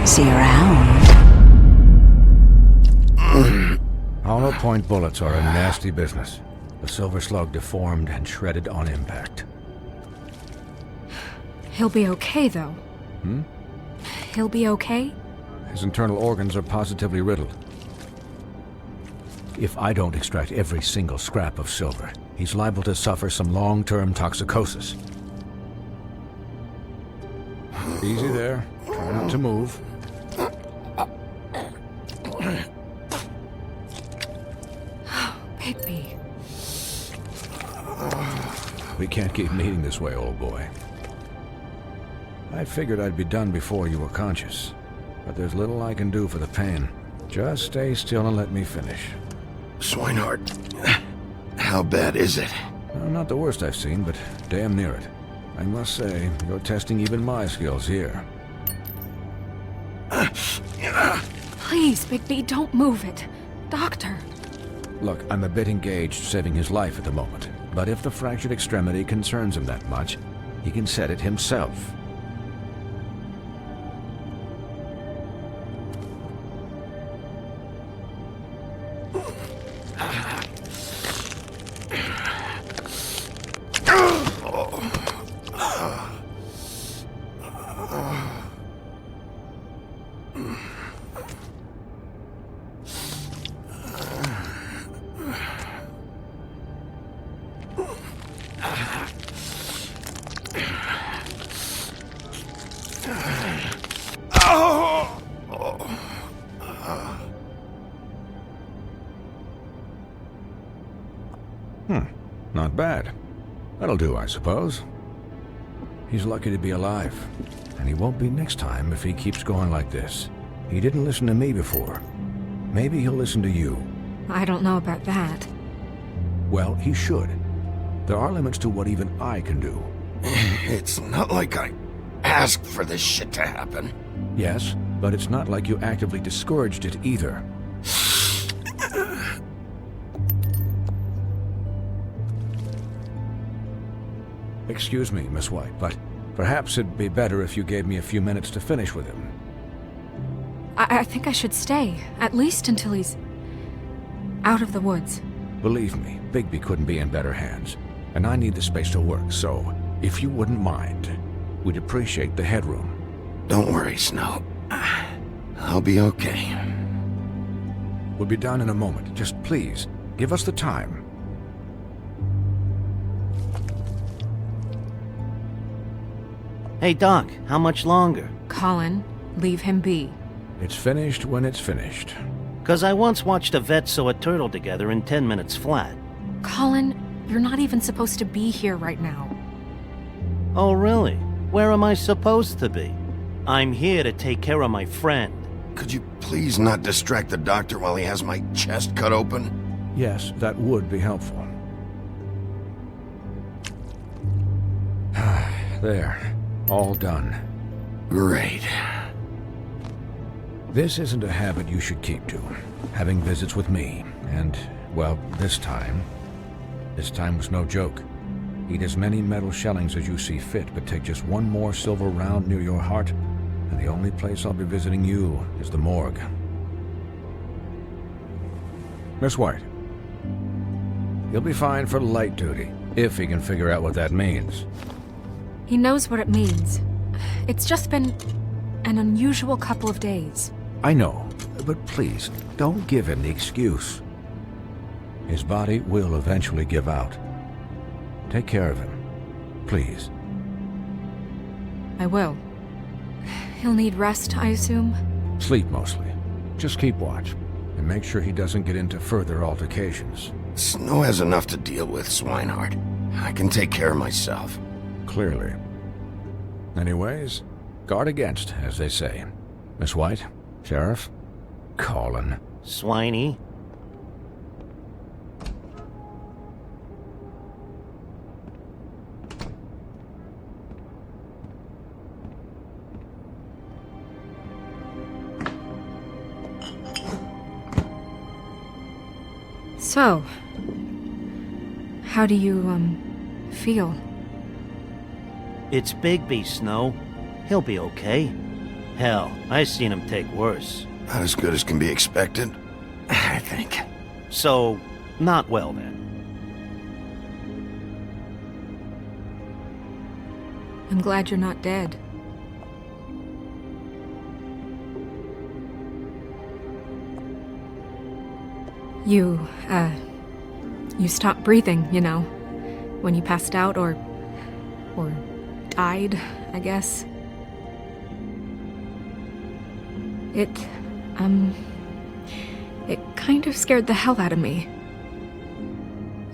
[SPEAKER 1] See you around.
[SPEAKER 22] Hollow point bullets are a nasty business. The Silver Slug deformed and shredded on impact.
[SPEAKER 8] He'll be okay, though. He'll be okay?
[SPEAKER 22] His internal organs are positively riddled. If I don't extract every single scrap of silver, he's liable to suffer some long-term toxicosis. Easy there. Try not to move.
[SPEAKER 8] Bigby.
[SPEAKER 22] We can't keep meeting this way, old boy. I figured I'd be done before you were conscious, but there's little I can do for the pain. Just stay still and let me finish.
[SPEAKER 5] Swinehart, how bad is it?
[SPEAKER 22] Well, not the worst I've seen, but damn near it. I must say, you're testing even my skills here.
[SPEAKER 8] Please, Bigby, don't move it. Doctor.
[SPEAKER 22] Look, I'm a bit engaged saving his life at the moment, but if the fractured extremity concerns him that much, he can set it himself. Not bad. That'll do, I suppose. He's lucky to be alive, and he won't be next time if he keeps going like this. He didn't listen to me before. Maybe he'll listen to you.
[SPEAKER 8] I don't know about that.
[SPEAKER 22] Well, he should. There are limits to what even I can do.
[SPEAKER 5] It's not like I asked for this shit to happen.
[SPEAKER 22] Yes, but it's not like you actively discouraged it either. Excuse me, Miss White, but perhaps it'd be better if you gave me a few minutes to finish with him.
[SPEAKER 8] I think I should stay, at least until he's out of the woods.
[SPEAKER 22] Believe me, Bigby couldn't be in better hands, and I need the space to work, so if you wouldn't mind, we'd appreciate the headroom.
[SPEAKER 2] Don't worry, Snow. I'll be okay.
[SPEAKER 22] We'll be done in a moment. Just please, give us the time.
[SPEAKER 4] Hey, Doc, how much longer?
[SPEAKER 8] Colin, leave him be.
[SPEAKER 22] It's finished when it's finished.
[SPEAKER 4] 'Cause I once watched a vet sew a turtle together in 10 minutes flat.
[SPEAKER 8] Colin, you're not even supposed to be here right now.
[SPEAKER 4] Oh, really? Where am I supposed to be? I'm here to take care of my friend.
[SPEAKER 2] Could you please not distract the doctor while he has my chest cut open?
[SPEAKER 22] Yes, that would be helpful. There. All done.
[SPEAKER 2] Great.
[SPEAKER 22] This isn't a habit you should keep to. Having visits with me, and, well, this time was no joke. Eat as many metal shellings as you see fit, but take just one more silver round near your heart, and the only place I'll be visiting you is the morgue. Miss White. You'll be fine for light duty, if he can figure out what that means.
[SPEAKER 8] He knows what it means. It's just been an unusual couple of days.
[SPEAKER 22] I know, but please, don't give him the excuse. His body will eventually give out. Take care of him, please.
[SPEAKER 8] I will. He'll need rest, I assume?
[SPEAKER 22] Sleep mostly. Just keep watch, and make sure he doesn't get into further altercations.
[SPEAKER 2] Snow has enough to deal with, Swinehart. I can take care of myself.
[SPEAKER 22] Clearly. Anyways, guard against, as they say. Miss White, Sheriff, Colin.
[SPEAKER 4] Swiney.
[SPEAKER 8] So, how do you, feel?
[SPEAKER 4] It's Bigby, Snow. He'll be okay. Hell, I've seen him take worse.
[SPEAKER 2] Not as good as can be expected, I think.
[SPEAKER 4] So, not well then.
[SPEAKER 8] I'm glad you're not dead. You stopped breathing, you know, when you passed out or died, I guess. It kind of scared the hell out of me.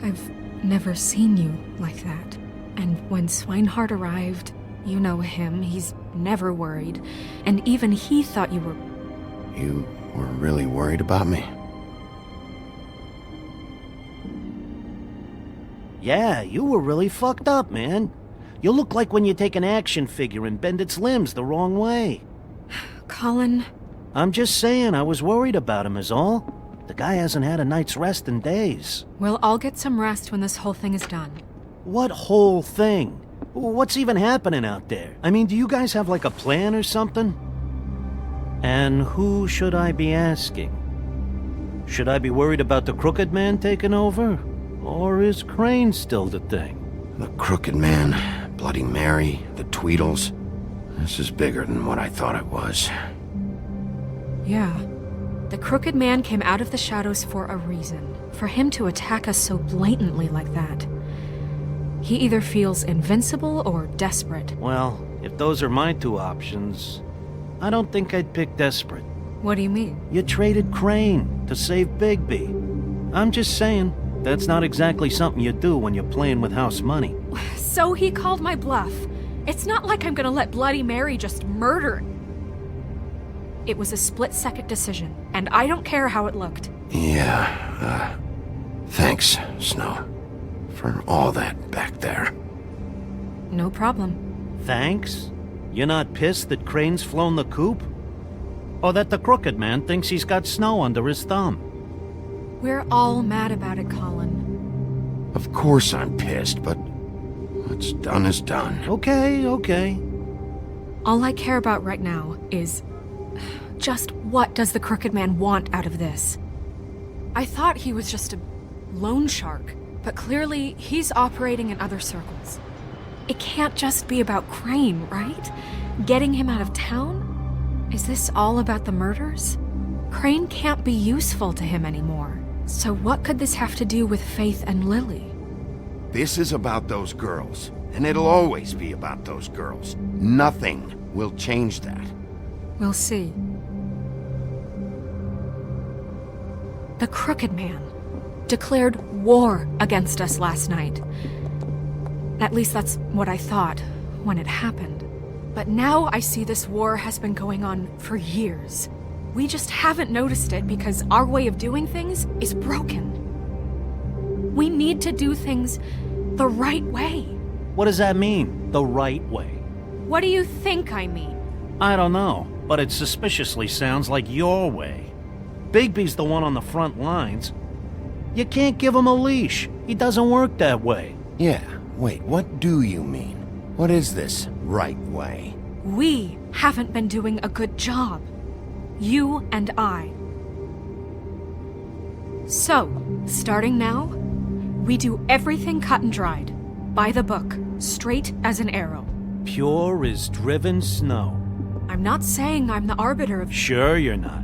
[SPEAKER 8] I've never seen you like that. And when Swinehart arrived, you know him, he's never worried. And even he thought you were...
[SPEAKER 2] You were really worried about me?
[SPEAKER 4] Yeah, you were really fucked up, man. You look like when you take an action figure and bend its limbs the wrong way.
[SPEAKER 8] Colin...
[SPEAKER 4] I'm just saying, I was worried about him is all. The guy hasn't had a night's rest in days.
[SPEAKER 8] Well, I'll get some rest when this whole thing is done.
[SPEAKER 4] What whole thing? What's even happening out there? I mean, do you guys have like a plan or something? And who should I be asking? Should I be worried about the Crooked Man taking over? Or is Crane still the thing?
[SPEAKER 2] The Crooked Man, Bloody Mary, the Tweedles. This is bigger than what I thought it was.
[SPEAKER 8] Yeah. The Crooked Man came out of the shadows for a reason. For him to attack us so blatantly like that. He either feels invincible or desperate.
[SPEAKER 4] Well, if those are my two options, I don't think I'd pick desperate.
[SPEAKER 8] What do you mean?
[SPEAKER 4] You traded Crane to save Bigby. I'm just saying, that's not exactly something you do when you're playing with house money.
[SPEAKER 8] So he called my bluff. It's not like I'm gonna let Bloody Mary just murder. It was a split-second decision, and I don't care how it looked.
[SPEAKER 2] Yeah, thanks, Snow, for all that back there.
[SPEAKER 8] No problem.
[SPEAKER 4] Thanks? You're not pissed that Crane's flown the coop? Or that the Crooked Man thinks he's got Snow under his thumb?
[SPEAKER 8] We're all mad about it, Colin.
[SPEAKER 2] Of course I'm pissed, but what's done is done.
[SPEAKER 4] Okay.
[SPEAKER 8] All I care about right now is... just what does the Crooked Man want out of this? I thought he was just a loan shark, but clearly he's operating in other circles. It can't just be about Crane, right? Getting him out of town? Is this all about the murders? Crane can't be useful to him anymore. So what could this have to do with Faith and Lily?
[SPEAKER 2] This is about those girls, and it'll always be about those girls. Nothing will change that.
[SPEAKER 8] We'll see. The Crooked Man declared war against us last night. At least that's what I thought when it happened. But now I see this war has been going on for years. We just haven't noticed it because our way of doing things is broken. We need to do things the right way.
[SPEAKER 4] What does that mean, the right way?
[SPEAKER 8] What do you think I mean?
[SPEAKER 4] I don't know, but it suspiciously sounds like your way. Bigby's the one on the front lines. You can't give him a leash. He doesn't work that way.
[SPEAKER 2] Yeah, wait, what do you mean? What is this right way?
[SPEAKER 8] We haven't been doing a good job. You and I. So, starting now, we do everything cut and dried. By the book, straight as an arrow.
[SPEAKER 4] Pure as driven snow.
[SPEAKER 8] I'm not saying I'm the arbiter of...
[SPEAKER 4] Sure you're not.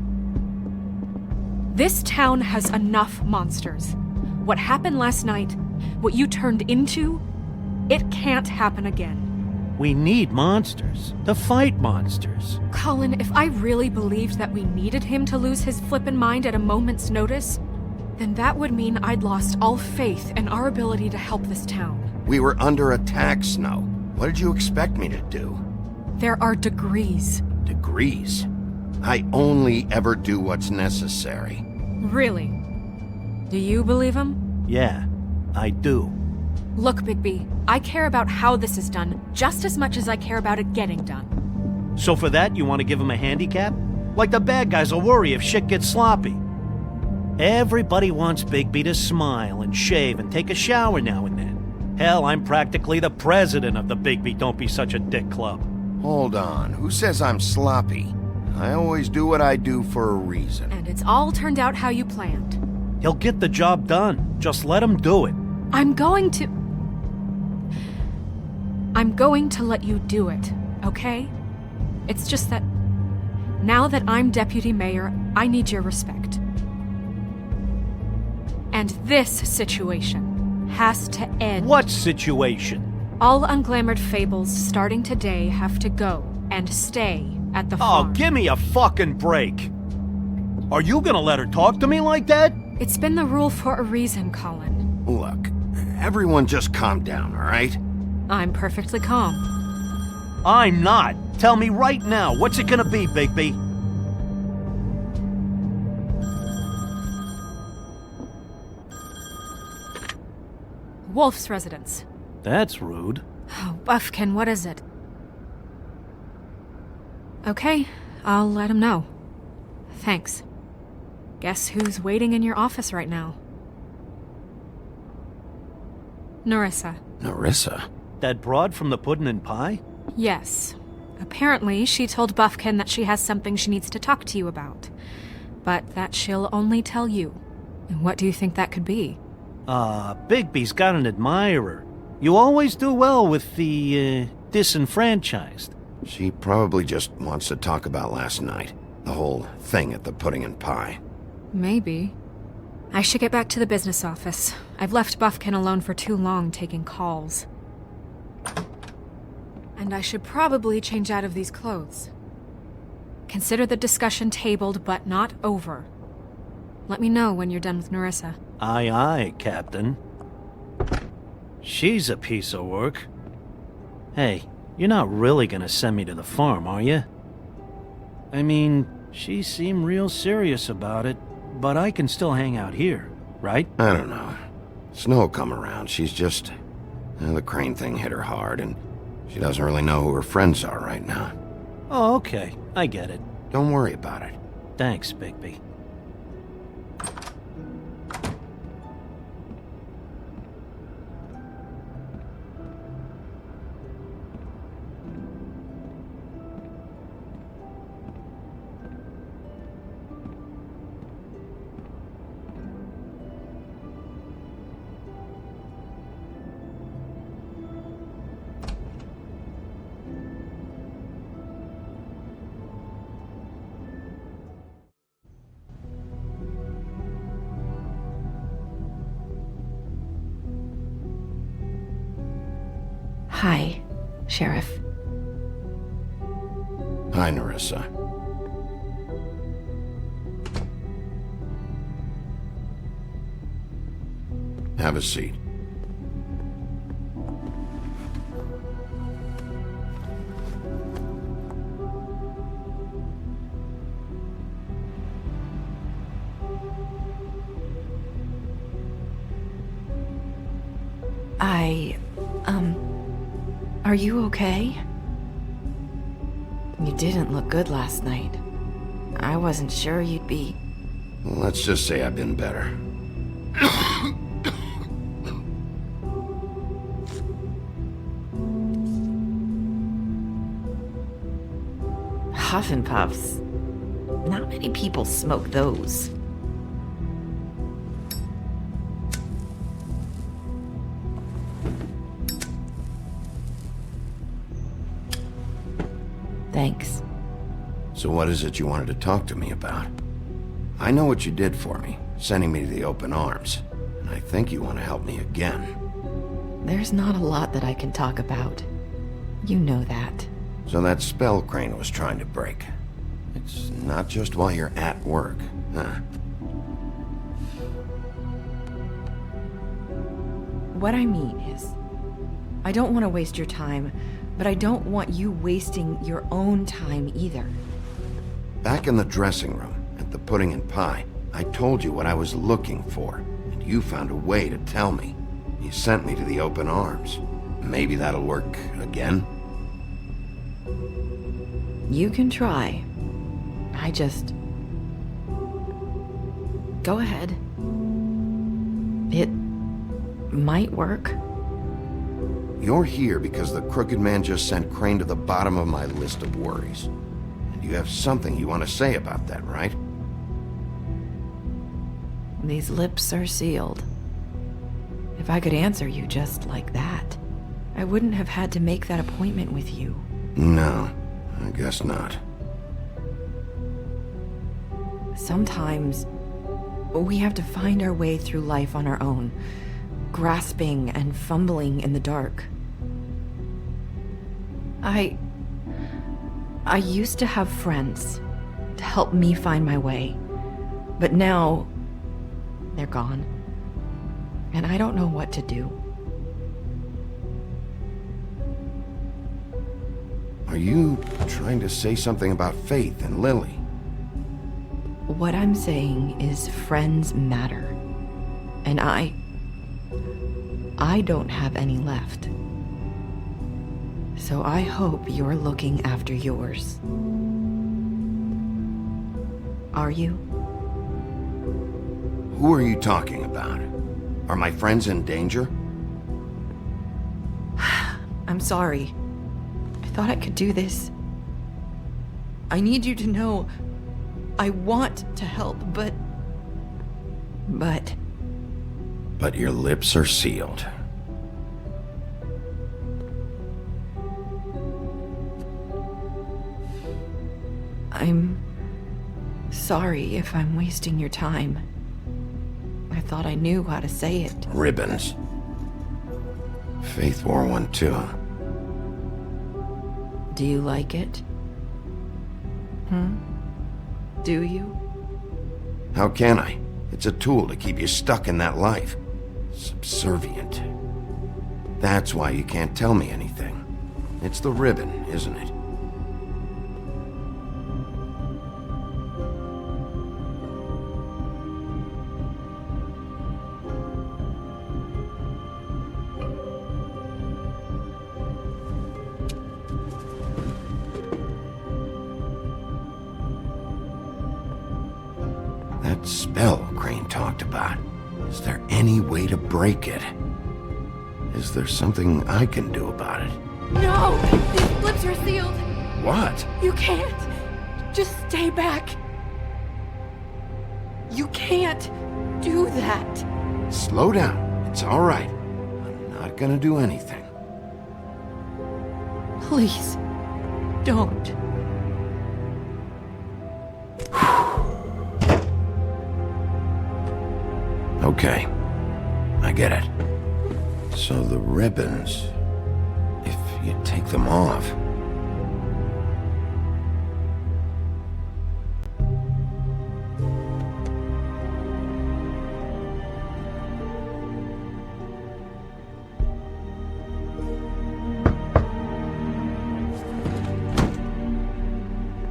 [SPEAKER 8] This town has enough monsters. What happened last night, what you turned into, it can't happen again.
[SPEAKER 4] We need monsters. To fight monsters.
[SPEAKER 8] Colin, if I really believed that we needed him to lose his flippin' mind at a moment's notice, then that would mean I'd lost all faith in our ability to help this town.
[SPEAKER 2] We were under attack, Snow. What did you expect me to do?
[SPEAKER 8] There are degrees.
[SPEAKER 2] Degrees? I only ever do what's necessary.
[SPEAKER 8] Really? Do you believe him?
[SPEAKER 4] Yeah, I do.
[SPEAKER 8] Look, Bigby, I care about how this is done just as much as I care about it getting done.
[SPEAKER 4] So for that, you want to give him a handicap? Like the bad guys will worry if shit gets sloppy. Everybody wants Bigby to smile and shave and take a shower now and then. Hell, I'm practically the president of the Bigby Don't Be Such a Dick Club.
[SPEAKER 2] Hold on, who says I'm sloppy? I always do what I do for a reason.
[SPEAKER 8] And it's all turned out how you planned.
[SPEAKER 4] He'll get the job done. Just let him do it.
[SPEAKER 8] I'm going to let you do it, okay? It's just that now that I'm deputy mayor, I need your respect. And this situation has to end.
[SPEAKER 4] What situation?
[SPEAKER 8] All unglamored fables starting today have to go and stay at the farm.
[SPEAKER 4] Oh, give me a fucking break. Are you gonna let her talk to me like that?
[SPEAKER 8] It's been the rule for a reason, Colin.
[SPEAKER 2] Look, everyone just calm down, all right?
[SPEAKER 8] I'm perfectly calm.
[SPEAKER 4] I'm not. Tell me right now, what's it gonna be, Bigby?
[SPEAKER 8] Wolf's residence.
[SPEAKER 4] That's rude.
[SPEAKER 8] Oh, Buffkin, what is it? Okay, I'll let him know. Thanks. Guess who's waiting in your office right now? Nerissa.
[SPEAKER 2] Nerissa?
[SPEAKER 4] That broad from the puddin' and pie?
[SPEAKER 8] Yes. Apparently, she told Buffkin that she has something she needs to talk to you about. But that she'll only tell you. And what do you think that could be?
[SPEAKER 4] Bigby's got an admirer. You always do well with the, disenfranchised.
[SPEAKER 2] She probably just wants to talk about last night. The whole thing at the pudding and pie.
[SPEAKER 8] Maybe. I should get back to the business office. I've left Buffkin alone for too long taking calls. And I should probably change out of these clothes. Consider the discussion tabled but not over. Let me know when you're done with Nerissa.
[SPEAKER 4] Aye, aye, Captain. She's a piece of work. Hey, you're not really gonna send me to the farm, are you? I mean, she seemed real serious about it, but I can still hang out here, right?
[SPEAKER 2] I don't know. Snow will come around. She's just... the Crane thing hit her hard, and she doesn't really know who her friends are right now.
[SPEAKER 4] Oh, okay. I get it.
[SPEAKER 2] Don't worry about it.
[SPEAKER 4] Thanks, Bigby.
[SPEAKER 19] Hi, Sheriff.
[SPEAKER 2] Hi, Nerissa. Have a seat.
[SPEAKER 19] Are you okay? You didn't look good last night. I wasn't sure you'd be...
[SPEAKER 2] Let's just say I've been better.
[SPEAKER 19] Huff and Puffs. Not many people smoke those. Thanks.
[SPEAKER 2] So what is it you wanted to talk to me about? I know what you did for me, sending me to the open arms. And I think you want to help me again.
[SPEAKER 19] There's not a lot that I can talk about. You know that.
[SPEAKER 2] So that spell Crane was trying to break. It's not just while you're at work, huh?
[SPEAKER 19] What I mean is, I don't want to waste your time, but I don't want you wasting your own time either.
[SPEAKER 2] Back in the dressing room, at the pudding and pie, I told you what I was looking for, and you found a way to tell me. You sent me to the open arms. Maybe that'll work again?
[SPEAKER 19] You can try. I just... Go ahead. It might work.
[SPEAKER 2] You're here because the Crooked Man just sent Crane to the bottom of my list of worries. And you have something you want to say about that, right?
[SPEAKER 19] These lips are sealed. If I could answer you just like that, I wouldn't have had to make that appointment with you.
[SPEAKER 2] No, I guess not.
[SPEAKER 19] Sometimes we have to find our way through life on our own, grasping and fumbling in the dark. I used to have friends to help me find my way, but now they're gone, and I don't know what to do.
[SPEAKER 2] Are you trying to say something about Faith and Lily?
[SPEAKER 19] What I'm saying is friends matter, and I don't have any left. So I hope you're looking after yours. Are you?
[SPEAKER 2] Who are you talking about? Are my friends in danger?
[SPEAKER 19] I'm sorry. I thought I could do this. I need you to know I want to help, but...
[SPEAKER 2] But your lips are sealed.
[SPEAKER 19] I'm sorry if I'm wasting your time. I thought I knew how to say it.
[SPEAKER 2] Ribbons. Faith wore one too.
[SPEAKER 19] Do you like it? Do you?
[SPEAKER 2] How can I? It's a tool to keep you stuck in that life. Subservient. That's why you can't tell me anything. It's the ribbon, isn't it? That spell Crane talked about. Is there any way to break it? Is there something I can do about it?
[SPEAKER 10] No! These lips are sealed!
[SPEAKER 2] What?
[SPEAKER 10] You can't! Just stay back! You can't do that!
[SPEAKER 2] Slow down. It's all right. I'm not gonna do anything.
[SPEAKER 10] Please, don't.
[SPEAKER 2] Okay. I get it. So the ribbons... If you take them off.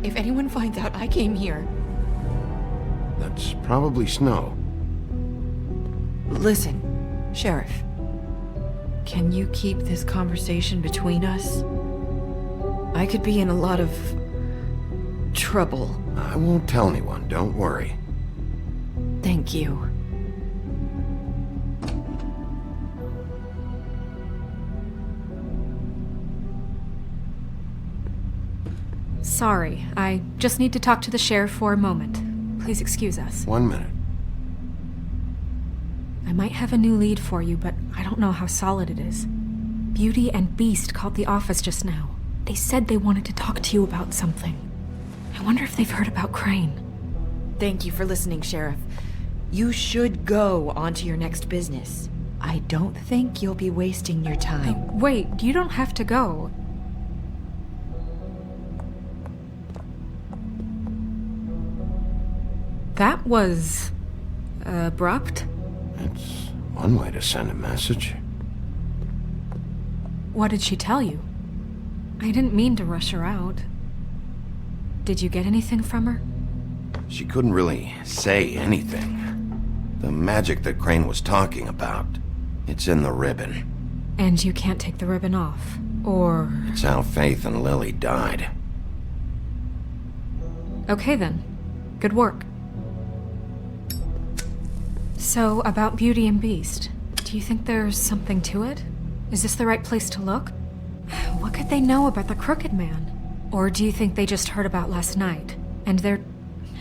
[SPEAKER 8] If anyone finds out I came here...
[SPEAKER 2] That's probably Snow.
[SPEAKER 15] Listen, Sheriff. Can you keep this conversation between us? I could be in a lot of... trouble.
[SPEAKER 2] I won't tell anyone, don't worry.
[SPEAKER 15] Thank you.
[SPEAKER 8] Sorry, I just need to talk to the sheriff for a moment. Please excuse us.
[SPEAKER 2] 1 minute.
[SPEAKER 8] I might have a new lead for you, but I don't know how solid it is. Beauty and Beast called the office just now. They said they wanted to talk to you about something. I wonder if they've heard about Crane.
[SPEAKER 15] Thank you for listening, Sheriff. You should go on to your next business. I don't think you'll be wasting your time.
[SPEAKER 8] Wait, you don't have to go. That was... abrupt?
[SPEAKER 2] It's one way to send a message.
[SPEAKER 8] What did she tell you? I didn't mean to rush her out. Did you get anything from her?
[SPEAKER 2] She couldn't really say anything. The magic that Crane was talking about, it's in the ribbon.
[SPEAKER 8] And you can't take the ribbon off, or...
[SPEAKER 2] It's how Faith and Lily died.
[SPEAKER 8] Okay then. Good work. So, about Beauty and Beast, do you think there's something to it? Is this the right place to look? What could they know about the Crooked Man? Or do you think they just heard about last night, and they're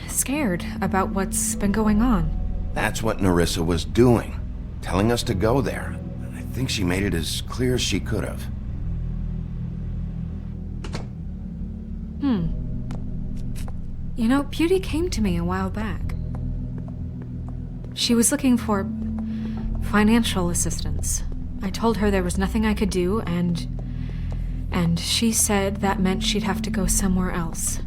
[SPEAKER 8] scared about what's been going on?
[SPEAKER 2] That's what Nerissa was doing, telling us to go there. I think she made it as clear as she could have.
[SPEAKER 8] You know, Beauty came to me a while back. She was looking for financial assistance. I told her there was nothing I could do, and she said that meant she'd have to go somewhere else.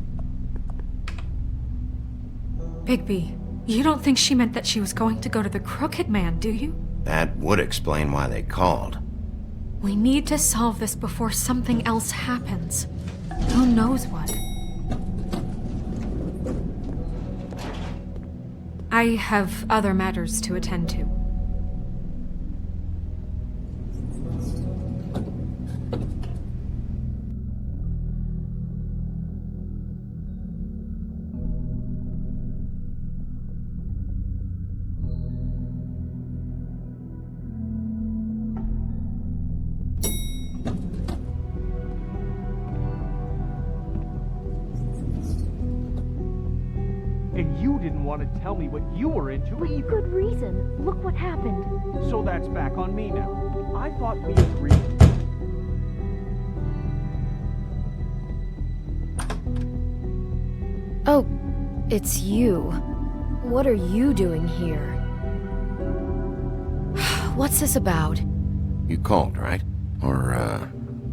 [SPEAKER 8] Bigby, you don't think she meant that she was going to go to the Crooked Man, do you?
[SPEAKER 2] That would explain why they called.
[SPEAKER 8] We need to solve this before something else happens. Who knows what? I have other matters to attend to.
[SPEAKER 6] And you didn't want to tell me what you were into either.
[SPEAKER 10] Good reason. Look what happened.
[SPEAKER 6] So that's back on me now. I thought we agreed.
[SPEAKER 10] Oh, it's you. What are you doing here? What's this about?
[SPEAKER 2] You called, right? Or,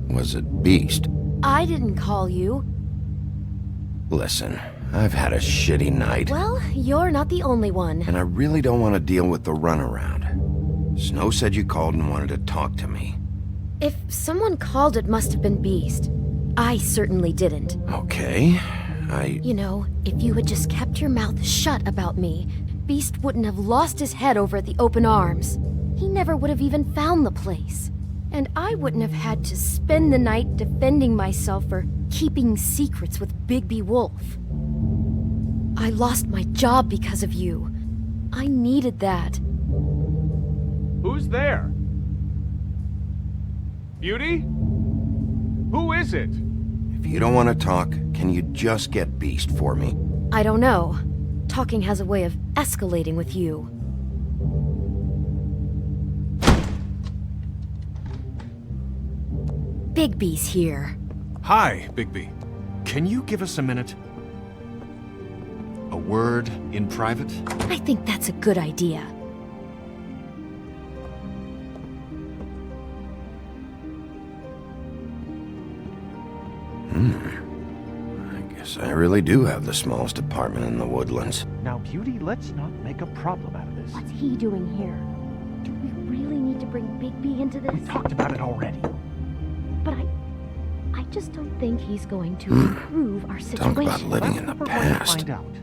[SPEAKER 2] was it Beast?
[SPEAKER 10] I didn't call you.
[SPEAKER 2] Listen, I've had a shitty night.
[SPEAKER 10] Well, you're not the only one.
[SPEAKER 2] And I really don't want to deal with the runaround. Snow said you called and wanted to talk to me.
[SPEAKER 10] If someone called, it must have been Beast. I certainly didn't.
[SPEAKER 2] Okay,
[SPEAKER 10] You know, if you had just kept your mouth shut about me, Beast wouldn't have lost his head over at the open arms. He never would have even found the place. And I wouldn't have had to spend the night defending myself for keeping secrets with Bigby Wolf. I lost my job because of you. I needed that.
[SPEAKER 6] Who's there? Beauty? Who is it?
[SPEAKER 2] if you don't want to talk, can you just get Beast for me?
[SPEAKER 10] I don't know. Talking has a way of escalating with you. Bigby's here.
[SPEAKER 9] Hi, Bigby. Can you give us a minute? A word in private?
[SPEAKER 10] I think that's a good idea.
[SPEAKER 2] really do have the smallest apartment in the woodlands.
[SPEAKER 6] Now, Beauty, let's not make a problem out of this.
[SPEAKER 7] What's he doing here? Do we really need to bring Bigby into this?
[SPEAKER 6] We talked about it already.
[SPEAKER 7] But I just don't think he's going to improve our situation.
[SPEAKER 2] Talk about living in the past.
[SPEAKER 6] Find out.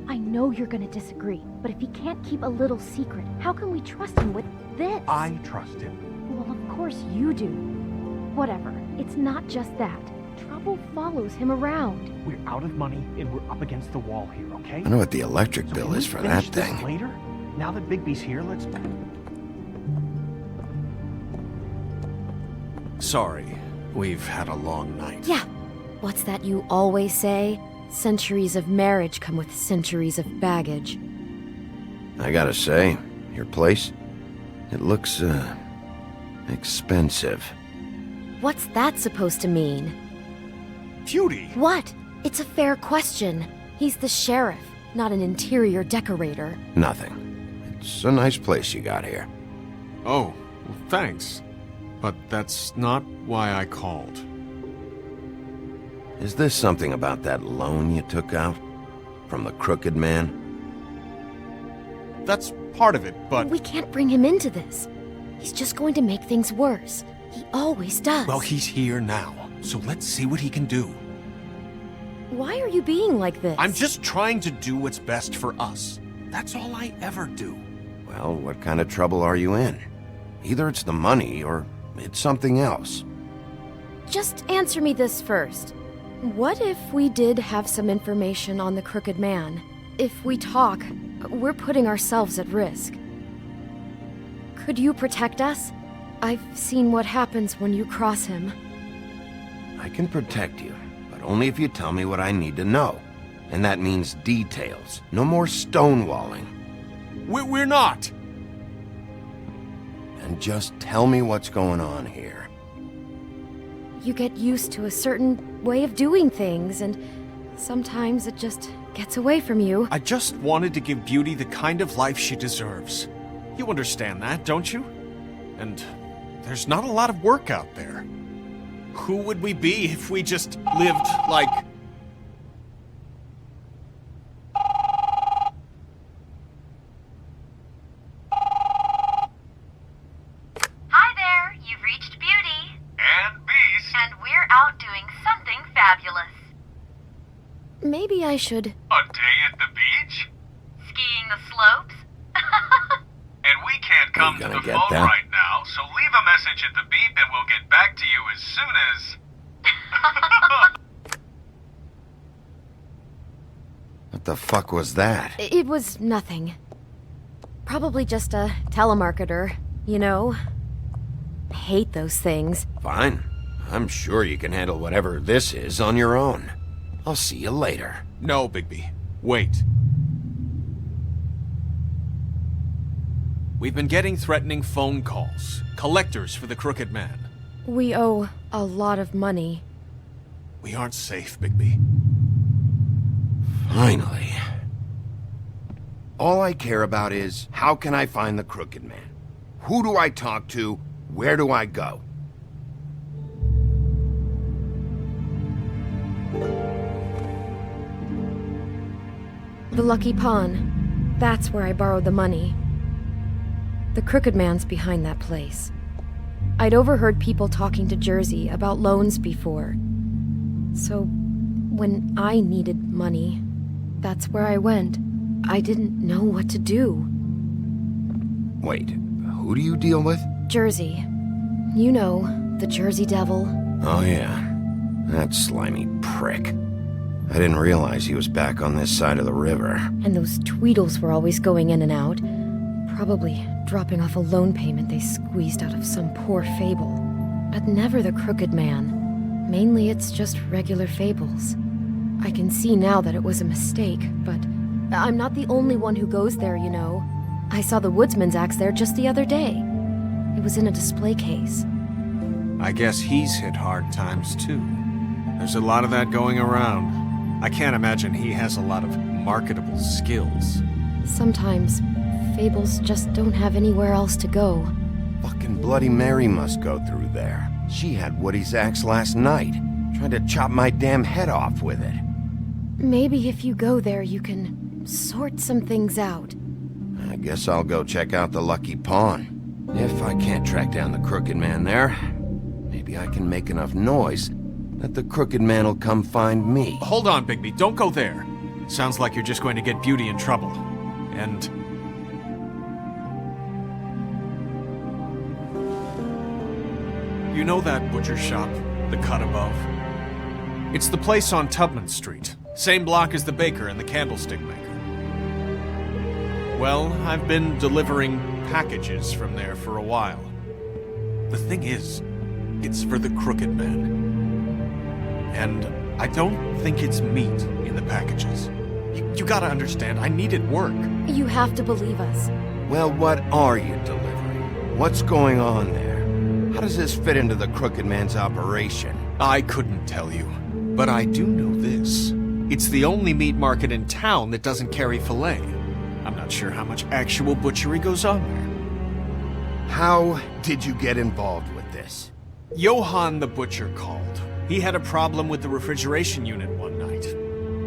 [SPEAKER 7] I know you're gonna disagree, but if he can't keep a little secret, how can we trust him with this?
[SPEAKER 6] I trust him.
[SPEAKER 7] Well, of course you do. Whatever. It's not just that. Trouble follows him around.
[SPEAKER 6] We're out of money and we're up against the wall here, okay?
[SPEAKER 2] I wonder what the electric bill is for that
[SPEAKER 6] Finish this
[SPEAKER 2] thing.
[SPEAKER 6] later? Now that Bigby's here, let's...
[SPEAKER 9] Sorry, we've had a long night.
[SPEAKER 7] Yeah. What's that you always say? Centuries of marriage come with centuries of baggage.
[SPEAKER 2] I gotta say, your place, it looks, expensive.
[SPEAKER 7] What's that supposed to mean?
[SPEAKER 9] Beauty!
[SPEAKER 7] What? It's a fair question. He's the sheriff, not an interior decorator.
[SPEAKER 2] Nothing. It's a nice place you got here.
[SPEAKER 9] Oh, well, thanks. But that's not why I called.
[SPEAKER 2] Is this something about that loan you took out? From the crooked man?
[SPEAKER 9] That's part of it, but...
[SPEAKER 7] We can't bring him into this. He's just going to make things worse. He always does.
[SPEAKER 9] Well, he's here now, so let's see what he can do.
[SPEAKER 7] Why are you being like this?
[SPEAKER 9] I'm just trying to do what's best for us. That's all I ever do.
[SPEAKER 2] Well, what kind of trouble are you in? Either it's the money, or it's something else.
[SPEAKER 7] Just answer me this first. What if we did have some information on the crooked man? If we talk, we're putting ourselves at risk. Could you protect us? I've seen what happens when you cross him.
[SPEAKER 2] I can protect you, but only if you tell me what I need to know. And that means details. No more stonewalling.
[SPEAKER 9] We're not!
[SPEAKER 2] And just tell me what's going on here.
[SPEAKER 7] You get used to a certain way of doing things, and sometimes it just gets away from you.
[SPEAKER 9] I just wanted to give Beauty the kind of life she deserves. You understand that, don't you? And there's not a lot of work out there. Who would we be if we just lived like...
[SPEAKER 3] Hi there, you've reached Beauty.
[SPEAKER 13] And Beast.
[SPEAKER 3] And we're out doing something fabulous.
[SPEAKER 7] Maybe I should...
[SPEAKER 13] A day at the beach?
[SPEAKER 3] Skiing the slopes?
[SPEAKER 13] And we can't come to the
[SPEAKER 2] get
[SPEAKER 13] phone
[SPEAKER 2] that?
[SPEAKER 13] right now, so leave a message at the beep and we'll get back to you as soon as...
[SPEAKER 2] What the fuck was that?
[SPEAKER 7] It was nothing. Probably just a telemarketer, you know? I hate those things.
[SPEAKER 2] Fine. I'm sure you can handle whatever this is on your own. I'll see you later.
[SPEAKER 9] No, Bigby. Wait. We've been getting threatening phone calls. Collectors for the crooked man.
[SPEAKER 7] We owe a lot of money.
[SPEAKER 9] We aren't safe, Bigby.
[SPEAKER 2] Finally. All I care about is, how can I find the crooked man? Who do I talk to? Where do I go?
[SPEAKER 7] The Lucky Pawn. That's where I borrowed the money. The crooked man's behind that place. I'd overheard people talking to Jersey about loans before. So, when I needed money, that's where I went. I didn't know what to do.
[SPEAKER 2] Wait, who do you deal with?
[SPEAKER 7] Jersey. You know, the Jersey Devil.
[SPEAKER 2] Oh yeah, that slimy prick. I didn't realize he was back on this side of the river.
[SPEAKER 7] And those Tweedles were always going in and out. Probably dropping off a loan payment they squeezed out of some poor fable. But never the crooked man. Mainly it's just regular fables. I can see now that it was a mistake, but I'm not the only one who goes there, you know. I saw the woodsman's axe there just the other day. It was in a display case.
[SPEAKER 9] I guess he's hit hard times too. There's a lot of that going around. I can't imagine he has a lot of marketable skills.
[SPEAKER 7] Sometimes, fables just don't have anywhere else to go.
[SPEAKER 2] Fucking Bloody Mary must go through there. She had Woody's axe last night. Tried to chop my damn head off with it.
[SPEAKER 7] Maybe if you go there, you can sort some things out.
[SPEAKER 2] I guess I'll go check out the Lucky Pawn. If I can't track down the Crooked Man there, maybe I can make enough noise that the Crooked Man will come find me.
[SPEAKER 9] Hold on, Bigby. Don't go there. Sounds like you're just going to get Beauty in trouble. And... you know that butcher shop? The cut above? It's the place on Tubman Street. Same block as the baker and the candlestick maker. Well, I've been delivering packages from there for a while. The thing is, it's for the Crooked Man. And I don't think it's meat in the packages. You gotta understand, I needed work.
[SPEAKER 7] You have to believe us.
[SPEAKER 2] Well, what are you delivering? What's going on there? How does this fit into the Crooked Man's operation?
[SPEAKER 9] I couldn't tell you, but I do know this. It's the only meat market in town that doesn't carry filet. I'm not sure how much actual butchery goes on there.
[SPEAKER 2] How did you get involved with this?
[SPEAKER 9] Johann the butcher called. He had a problem with the refrigeration unit one night.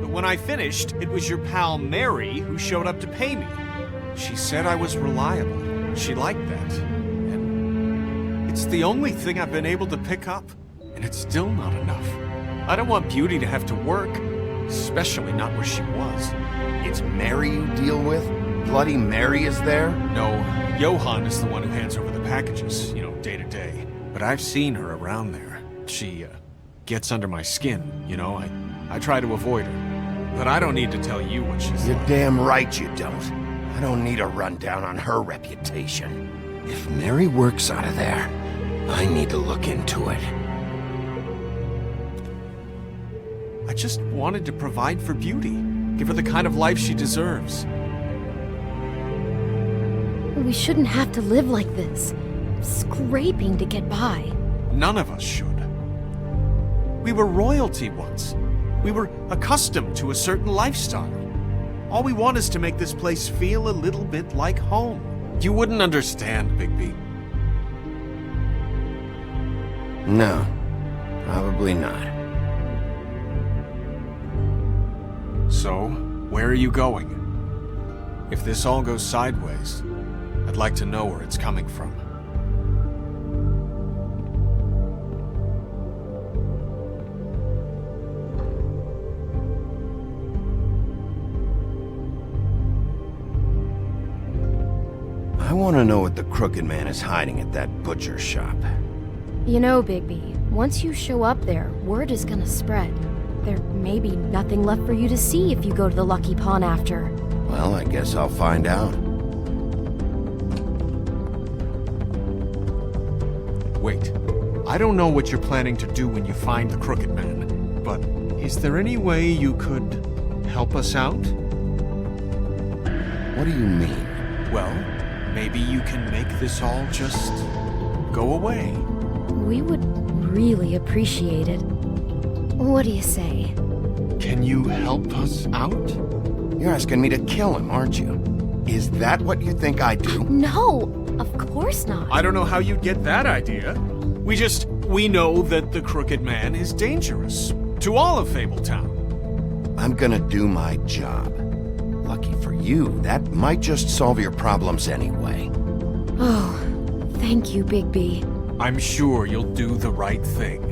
[SPEAKER 9] But when I finished, it was your pal Mary who showed up to pay me. She said I was reliable. She liked that. And it's the only thing I've been able to pick up. And it's still not enough. I don't want Beauty to have to work, especially not where she was.
[SPEAKER 2] It's Mary you deal with? Bloody Mary is there?
[SPEAKER 9] No, Johann is the one who hands over the packages, day to day. But I've seen her around there. She, gets under my skin, I try to avoid her. But I don't need to tell you what she's
[SPEAKER 2] You're
[SPEAKER 9] like.
[SPEAKER 2] damn right you don't. I don't need a rundown on her reputation. If Mary works out of there, I need to look into it.
[SPEAKER 9] I just wanted to provide for Beauty. Give her the kind of life she deserves.
[SPEAKER 7] We shouldn't have to live like this, scraping to get by.
[SPEAKER 9] None of us should. We were royalty once. We were accustomed to a certain lifestyle. All we want is to make this place feel a little bit like home. You wouldn't understand, Bigby.
[SPEAKER 2] No, probably not.
[SPEAKER 9] So, where are you going? If this all goes sideways, I'd like to know where it's coming from.
[SPEAKER 2] I want to know what the Crooked Man is hiding at that butcher shop.
[SPEAKER 7] You know, Bigby, once you show up there, word is gonna spread. There may be nothing left for you to see if you go to the Lucky Pawn after.
[SPEAKER 2] Well, I guess I'll find out.
[SPEAKER 9] Wait, I don't know what you're planning to do when you find the Crooked Man, but is there any way you could help us out?
[SPEAKER 2] What do you mean?
[SPEAKER 9] Well, maybe you can make this all just go away.
[SPEAKER 7] We would really appreciate it. What do you say?
[SPEAKER 9] Can you help us out?
[SPEAKER 2] You're asking me to kill him, aren't you? Is that what you think I do?
[SPEAKER 7] No, of course not.
[SPEAKER 9] I don't know how you'd get that idea. We know that the Crooked Man is dangerous. To all of Fabletown.
[SPEAKER 2] I'm gonna do my job. Lucky for you, that might just solve your problems anyway.
[SPEAKER 7] Oh, thank you, Bigby.
[SPEAKER 9] I'm sure you'll do the right thing.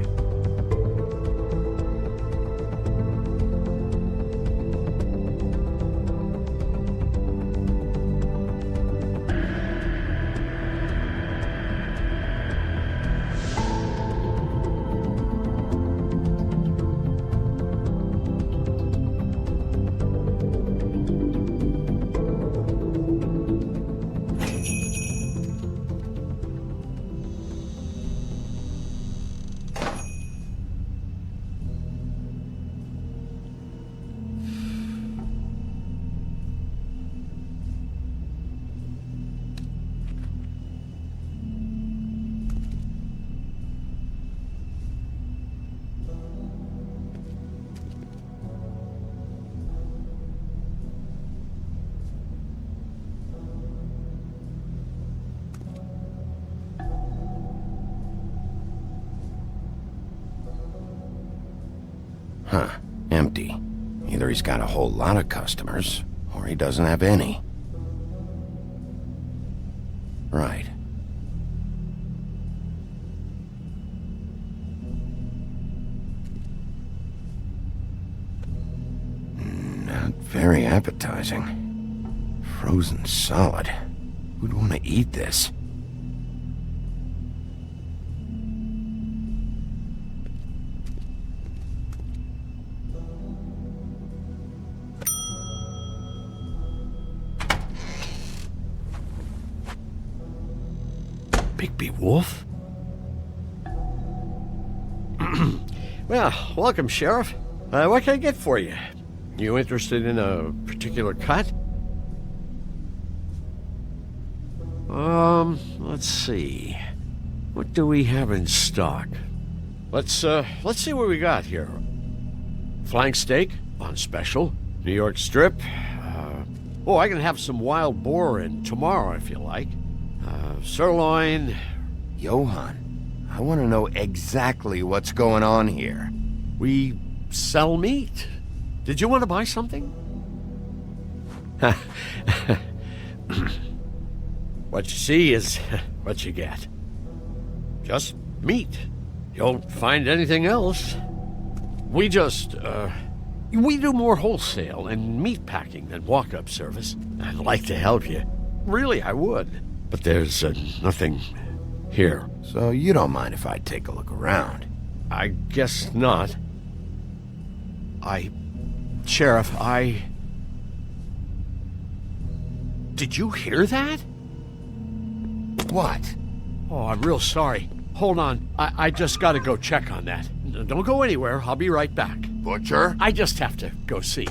[SPEAKER 2] Huh. Empty. Either he's got a whole lot of customers, or he doesn't have any. Right. Not very appetizing. Frozen solid. Who'd want to eat this?
[SPEAKER 12] Bigby Wolf? Well, welcome, Sheriff. What can I get for you? You interested in a particular cut? Let's see. What do we have in stock? Let's see what we got here. Flank steak on special. New York strip. I can have some wild boar in tomorrow if you like. Sirloin.
[SPEAKER 2] Johann, I want to know exactly what's going on here.
[SPEAKER 12] We sell meat. Did you want to buy something? What you see is what you get. Just meat. You won't find anything else. We do more wholesale and meat packing than walk-up service. I'd like to help you. Really, I would. But there's nothing here.
[SPEAKER 2] So you don't mind if I take a look around?
[SPEAKER 12] I guess not. Sheriff, Did you hear that?
[SPEAKER 2] What?
[SPEAKER 12] Oh, I'm real sorry. Hold on. I just gotta go check on that. Don't go anywhere. I'll be right back.
[SPEAKER 2] Butcher?
[SPEAKER 12] I just have to go see.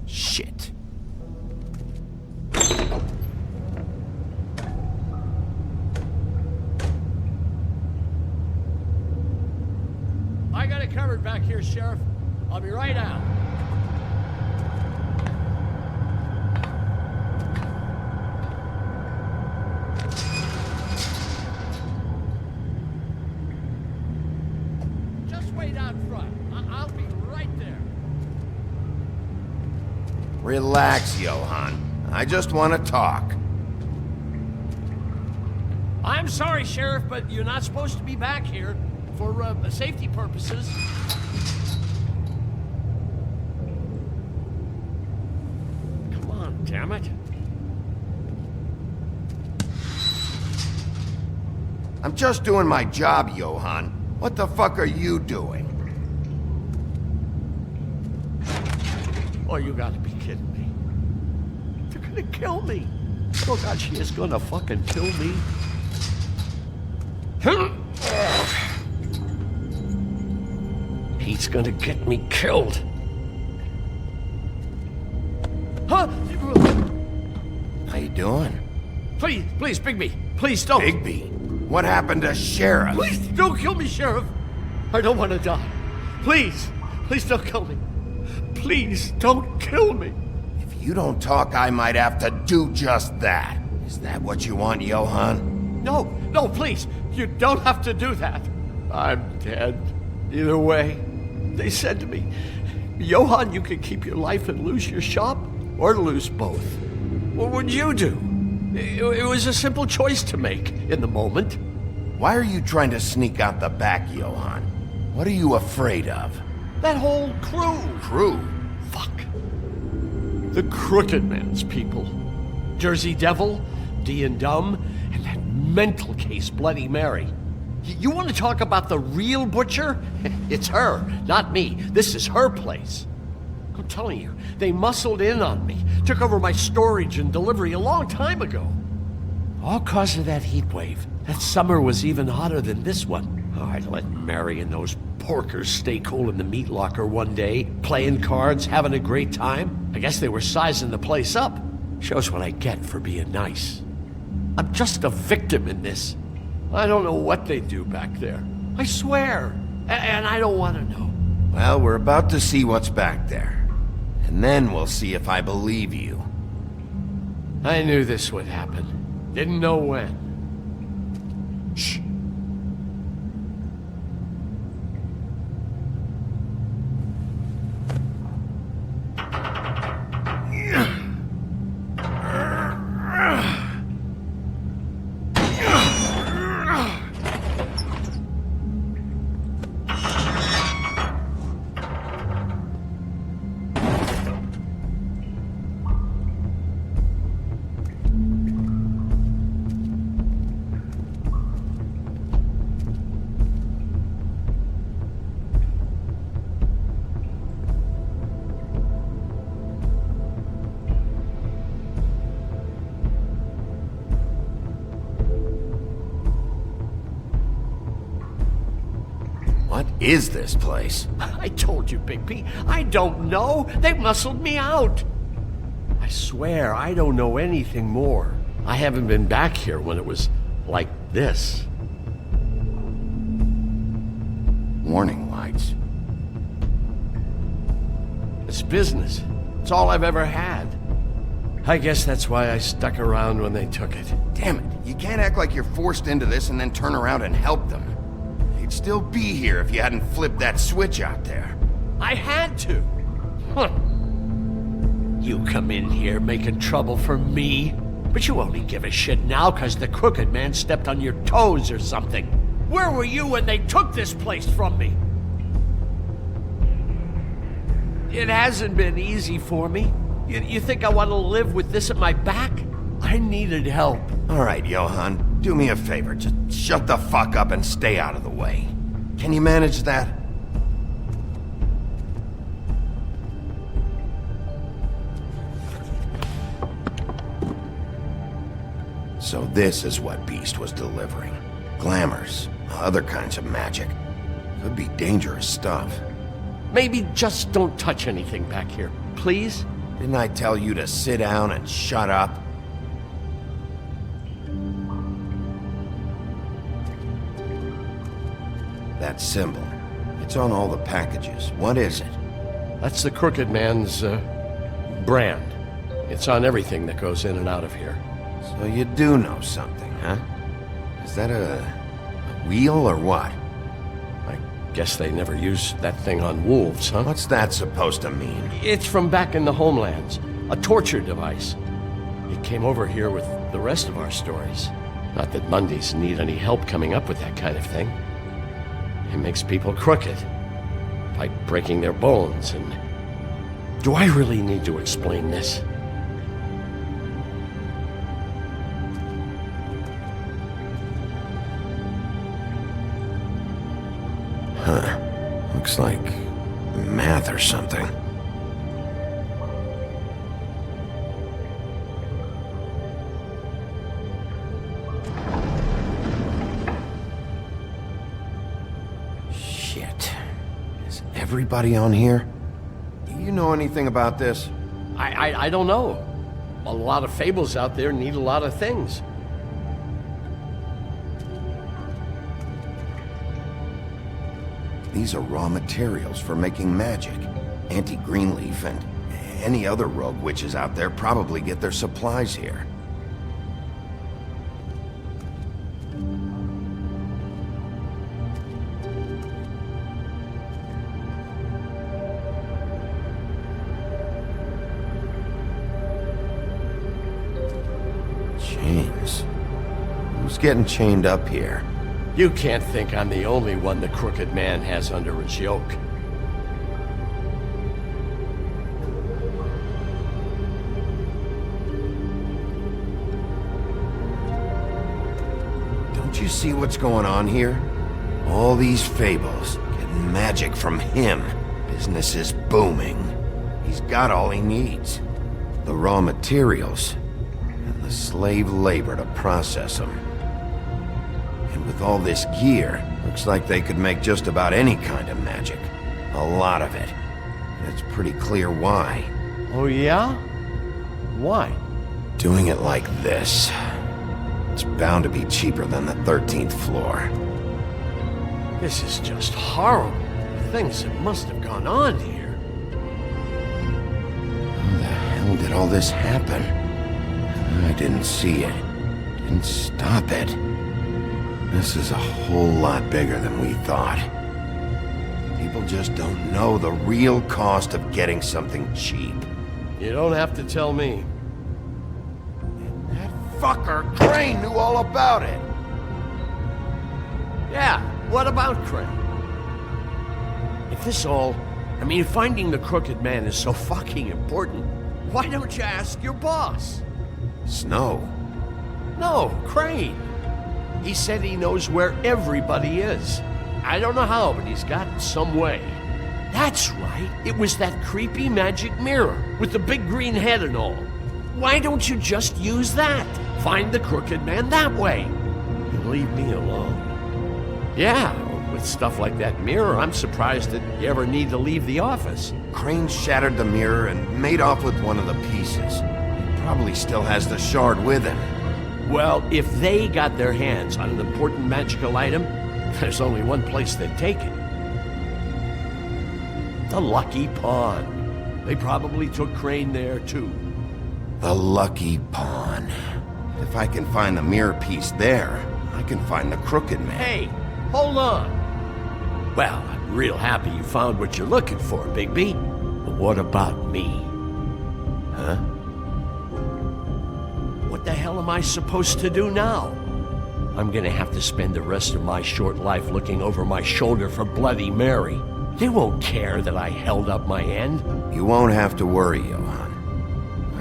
[SPEAKER 2] Shit.
[SPEAKER 12] I got it covered back here, Sheriff. I'll be right out. Just wait out front. I'll be right there.
[SPEAKER 2] Relax, Johann. I just want to talk.
[SPEAKER 12] I'm sorry, Sheriff, but you're not supposed to be back here for safety purposes. Come on, damn it.
[SPEAKER 2] I'm just doing my job, Johann. What the fuck are you doing?
[SPEAKER 12] Oh, you gotta be kidding me. They're gonna kill me. Oh God, she is gonna fucking kill me. He's gonna get me killed. Huh?
[SPEAKER 2] How you doing?
[SPEAKER 12] Please, Bigby. Please don't.
[SPEAKER 2] Bigby? What happened to Sheriff?
[SPEAKER 12] Please don't kill me, Sheriff. I don't want to die. Please don't kill me. Please don't kill me.
[SPEAKER 2] If you don't talk, I might have to do just that. Is that what you want, Johann?
[SPEAKER 12] No, please. You don't have to do that. I'm dead. Either way. They said to me, Johann, you can keep your life and lose your shop, or lose both. What would you do? It was a simple choice to make in the moment.
[SPEAKER 2] Why are you trying to sneak out the back, Johann? What are you afraid of?
[SPEAKER 12] That whole crew.
[SPEAKER 2] Crew?
[SPEAKER 12] Fuck. The Crooked Man's people. Jersey Devil, D and Dumb, and that mental case Bloody Mary. You want to talk about the real butcher? It's her, not me. This is her place. I'm telling you, they muscled in on me, took over my storage and delivery a long time ago. All cause of that heat wave. That summer was even hotter than this one. Oh, I let Mary and those porkers stay cool in the meat locker one day, playing cards, having a great time. I guess they were sizing the place up. Shows what I get for being nice. I'm just a victim in this. I don't know what they do back there. I swear. And I don't want to know.
[SPEAKER 2] Well, we're about to see what's back there. And then we'll see if I believe you.
[SPEAKER 12] I knew this would happen. Didn't know when.
[SPEAKER 2] What is this place?
[SPEAKER 12] I told you, Bigby. I don't know. They muscled me out. I swear, I don't know anything more. I haven't been back here when it was like this.
[SPEAKER 2] Warning lights.
[SPEAKER 12] It's business. It's all I've ever had. I guess that's why I stuck around when they took it.
[SPEAKER 2] Damn it, you can't act like you're forced into this and then turn around and help them. They'd still be here if you hadn't flipped that switch out there.
[SPEAKER 12] I had to. Huh. You come in here making trouble for me, but you only give a shit now because the crooked man stepped on your toes or something. Where were you when they took this place from me? It hasn't been easy for me. You think I want to live with this at my back? I needed help.
[SPEAKER 2] All right, Johann, do me a favor. Just shut the fuck up and stay out of the way. Can you manage that? So this is what Beast was delivering. Glamours, other kinds of magic. Could be dangerous stuff.
[SPEAKER 12] Maybe just don't touch anything back here, please?
[SPEAKER 2] Didn't I tell you to sit down and shut up? That symbol. It's on all the packages. What is it?
[SPEAKER 12] That's the Crooked Man's, brand. It's on everything that goes in and out of here.
[SPEAKER 2] So you do know something, huh? Is that a wheel or what?
[SPEAKER 12] I guess they never used that thing on wolves, huh?
[SPEAKER 2] What's that supposed to mean?
[SPEAKER 12] It's from back in the homelands. A torture device. It came over here with the rest of our stories. Not that Mundies need any help coming up with that kind of thing. It makes people crooked. By breaking their bones and... Do I really need to explain this?
[SPEAKER 2] Huh. Looks like math or something. Shit. Is everybody on here? Do you know anything about this?
[SPEAKER 12] I don't know. A lot of fables out there need a lot of things.
[SPEAKER 2] These are raw materials for making magic. Auntie Greenleaf and any other rogue witches out there probably get their supplies here. Chains. Who's getting chained up here?
[SPEAKER 12] You can't think I'm the only one the Crooked Man has under his yoke.
[SPEAKER 2] Don't you see what's going on here? All these fables, getting magic from him. Business is booming. He's got all he needs. The raw materials, and the slave labor to process them. And with all this gear, looks like they could make just about any kind of magic. A lot of it. And it's pretty clear why.
[SPEAKER 12] Oh yeah? Why?
[SPEAKER 2] Doing it like this. It's bound to be cheaper than the 13th floor.
[SPEAKER 12] This is just horrible. Things that must have gone on here.
[SPEAKER 2] How the hell did all this happen? I didn't see it. Didn't stop it. This is a whole lot bigger than we thought. People just don't know the real cost of getting something cheap.
[SPEAKER 12] You don't have to tell me.
[SPEAKER 2] That fucker Crane knew all about it.
[SPEAKER 12] Yeah, what about Crane? If this all... I mean, if finding the Crooked Man is so fucking important, why don't you ask your boss?
[SPEAKER 2] Snow?
[SPEAKER 12] No, Crane. He said he knows where everybody is. I don't know how, but he's got some way. That's right. It was that creepy magic mirror with the big green head and all. Why don't you just use that? Find the Crooked Man that way. And leave me alone. Yeah, with With stuff like that mirror, I'm surprised that you ever need to leave the office.
[SPEAKER 2] Crane shattered the mirror and made off with one of the pieces. He probably still has the shard with him.
[SPEAKER 12] Well, if they got their hands on an important magical item, there's only one place they'd take it. The Lucky Pawn. They probably took Crane there, too.
[SPEAKER 2] The Lucky Pawn. If I can find the mirror piece there, I can find the Crooked Man.
[SPEAKER 12] Hey, hold on. Well, I'm real happy you found what you're looking for, Bigby. But what about me? Huh? What the hell am I supposed to do now? I'm gonna have to spend the rest of my short life looking over my shoulder for Bloody Mary. They won't care that I held up my end.
[SPEAKER 2] You won't have to worry, Johan.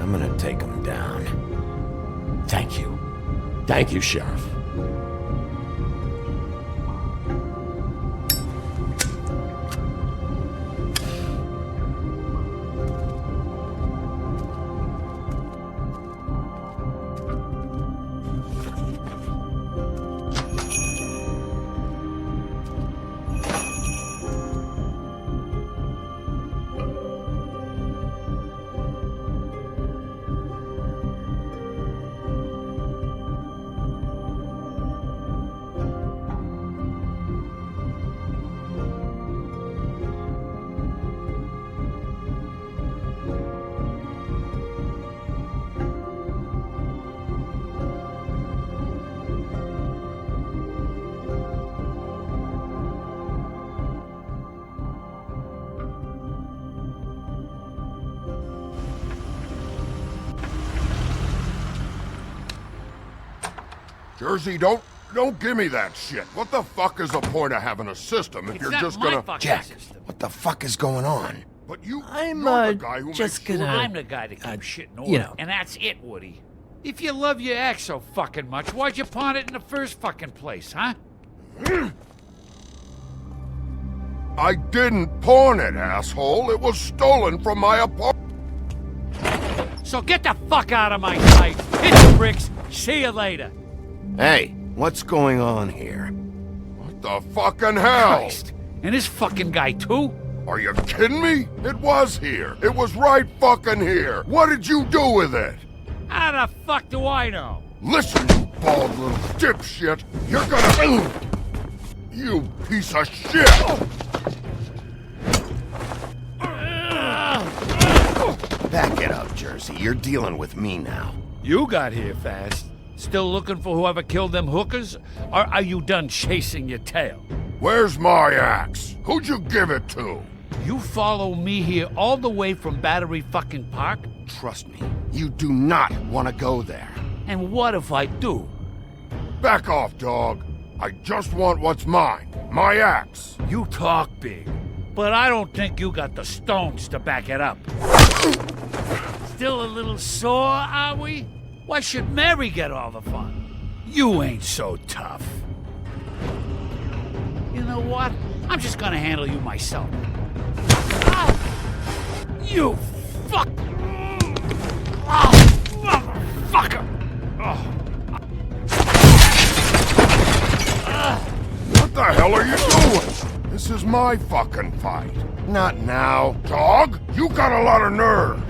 [SPEAKER 2] I'm gonna take him down.
[SPEAKER 12] Thank you. Thank you, Sheriff.
[SPEAKER 5] Jersey, don't give me that shit. What the fuck is the point of having a system if you're just gonna...
[SPEAKER 2] Jack, what the fuck is going on?
[SPEAKER 5] But you're the guy who
[SPEAKER 14] just
[SPEAKER 5] makes
[SPEAKER 14] gonna...
[SPEAKER 5] sure...
[SPEAKER 14] I'm the guy that keeps shit in order.
[SPEAKER 22] you know.
[SPEAKER 14] And that's it, Woody. If you love your ex so fucking much, why'd you pawn it in the first fucking place, huh?
[SPEAKER 5] I didn't pawn it, asshole. It was stolen from my apartment.
[SPEAKER 14] So get the fuck out of my sight. Hit the bricks. See you later.
[SPEAKER 2] Hey, what's going on here?
[SPEAKER 5] What the fucking hell?
[SPEAKER 14] Christ. And this fucking guy, too?
[SPEAKER 5] Are you kidding me? It was here. It was right fucking here. What did you do with it?
[SPEAKER 14] How the fuck do I know?
[SPEAKER 5] Listen, you bald little dipshit. You're gonna... You piece of shit!
[SPEAKER 2] Back it up, Jersey. You're dealing with me now.
[SPEAKER 14] You got here fast. Still looking for whoever killed them hookers? Or are you done chasing your tail?
[SPEAKER 5] Where's my axe? Who'd you give it to?
[SPEAKER 14] You follow me here all the way from Battery fucking Park?
[SPEAKER 2] Trust me, you do not want to go there.
[SPEAKER 14] And what if I do?
[SPEAKER 5] Back off, dog. I just want what's mine. My axe.
[SPEAKER 14] You talk big, but I don't think you got the stones to back it up. Still a little sore, are we? Why should Mary get all the fun? You ain't so tough. You know what? I'm just gonna handle you myself. Ah! You fuck! Oh, motherfucker! Oh.
[SPEAKER 5] What the hell are you doing? This is my fucking fight.
[SPEAKER 2] Not now.
[SPEAKER 5] Dog, you got a lot of nerve.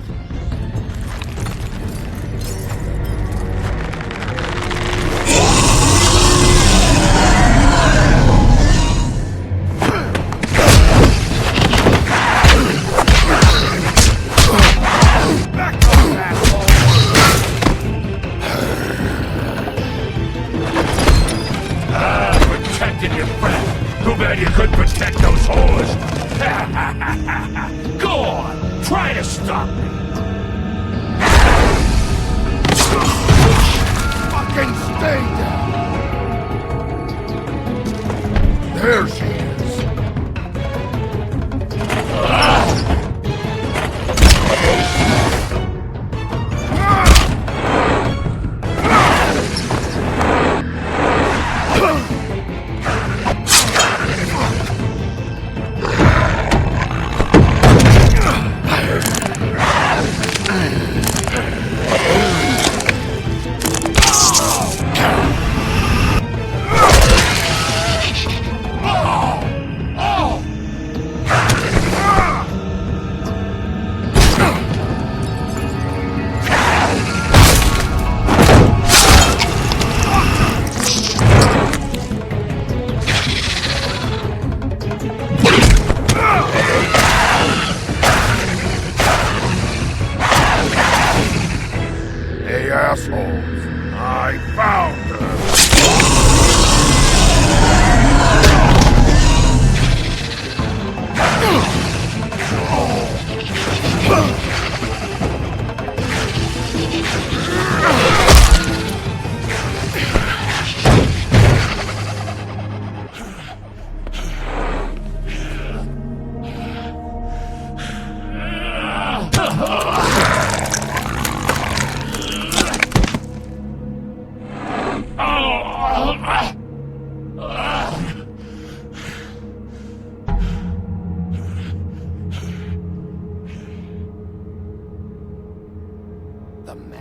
[SPEAKER 14] Protecting your friend. Too bad you couldn't protect those whores. Go on, try to stop me.
[SPEAKER 5] Fucking stay down. There she is.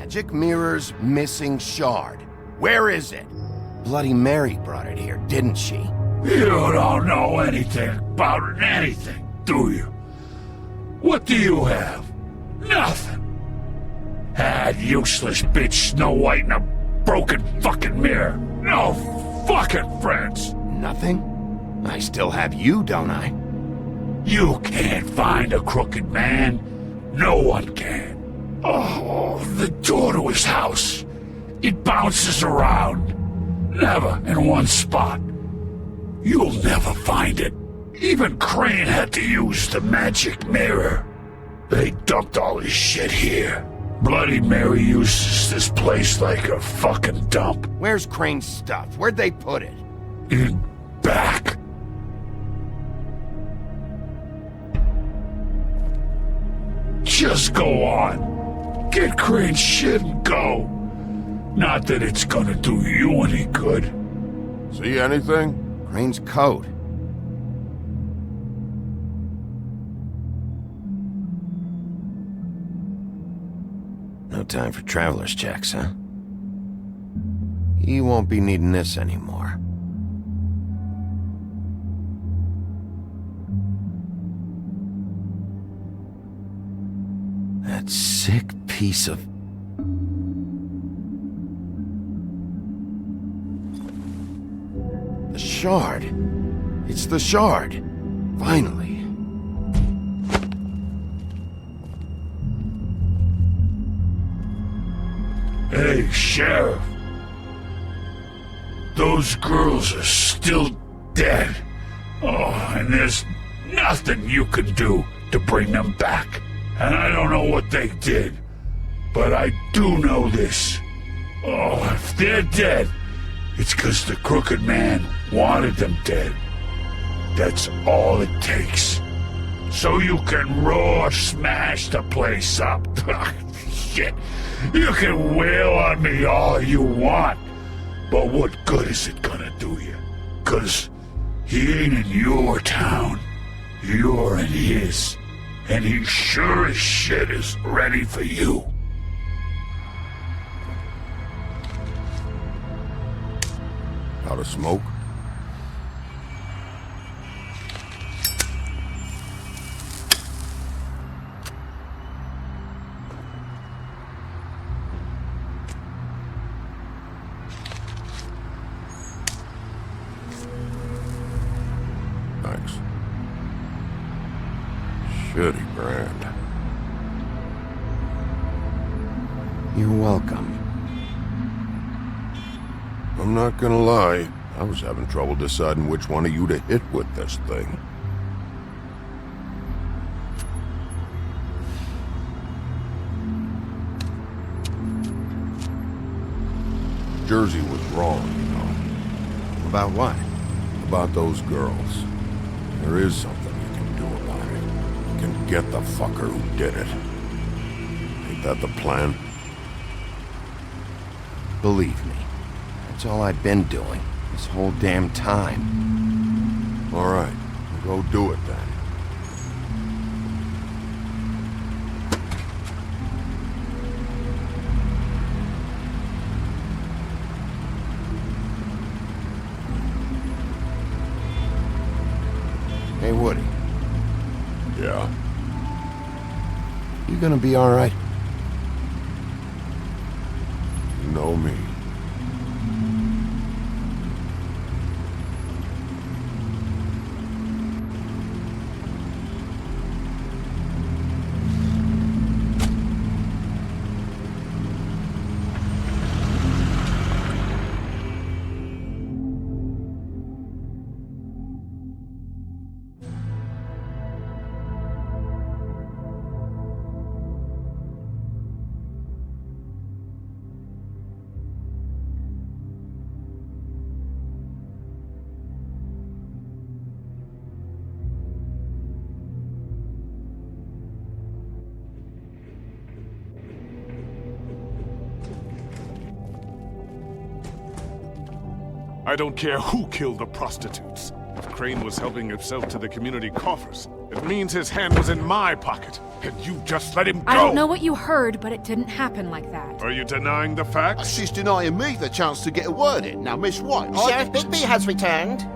[SPEAKER 2] magic mirror's missing shard. Where is it? Bloody Mary brought it here, didn't she?
[SPEAKER 16] You don't know anything about anything, do you? What do you have? Nothing. That useless bitch Snow White and a broken fucking mirror. No fucking friends.
[SPEAKER 2] Nothing? I still have you, don't I?
[SPEAKER 16] You can't find a crooked man. No one can. Oh, the door to his house. It bounces around. Never in one spot. You'll never find it. Even Crane had to use the magic mirror. They dumped all his shit here. Bloody Mary uses this place like a fucking dump.
[SPEAKER 2] Where's Crane's stuff? Where'd they put it?
[SPEAKER 16] In back. Just go on. Get Crane's shit and go. Not that it's gonna do you any good.
[SPEAKER 5] See anything?
[SPEAKER 2] Crane's coat. No time for traveler's checks, huh? He won't be needing this anymore. That sick piece of... The shard. It's the shard. Finally.
[SPEAKER 16] Hey, Sheriff. Those girls are still dead. Oh, and there's nothing you can do to bring them back. And I don't know what they did, but I do know this. Oh, if they're dead, it's 'cause the Crooked Man wanted them dead. That's all it takes. So you can roar smash the place up. Shit. You can wail on me all you want, but what good is it gonna do you? 'Cause he ain't in your town. You're in his. And he sure as shit is ready for you.
[SPEAKER 5] Out of smoke? Thanks. Shitty brand.
[SPEAKER 2] You're welcome.
[SPEAKER 5] I'm not gonna lie, I was having trouble deciding which one of you to hit with this thing. Jersey was wrong, you know.
[SPEAKER 2] About what?
[SPEAKER 5] About those girls. There is something you can do about it. You can get the fucker who did it. Ain't that the plan?
[SPEAKER 2] Believe me, that's all I've been doing this whole damn time.
[SPEAKER 5] All right, go do it then.
[SPEAKER 2] Hey, Woody.
[SPEAKER 5] Yeah?
[SPEAKER 2] You gonna be all right?
[SPEAKER 5] You know me.
[SPEAKER 13] I don't care who killed the prostitutes. If Crane was helping himself to the community coffers, it means his hand was in my pocket, and you just let him go!
[SPEAKER 8] I don't know what you heard, but it didn't happen like that.
[SPEAKER 13] Are you denying the facts?
[SPEAKER 11] She's denying me the chance to get a word in. Now, Miss White,
[SPEAKER 18] Sheriff Bigby has returned.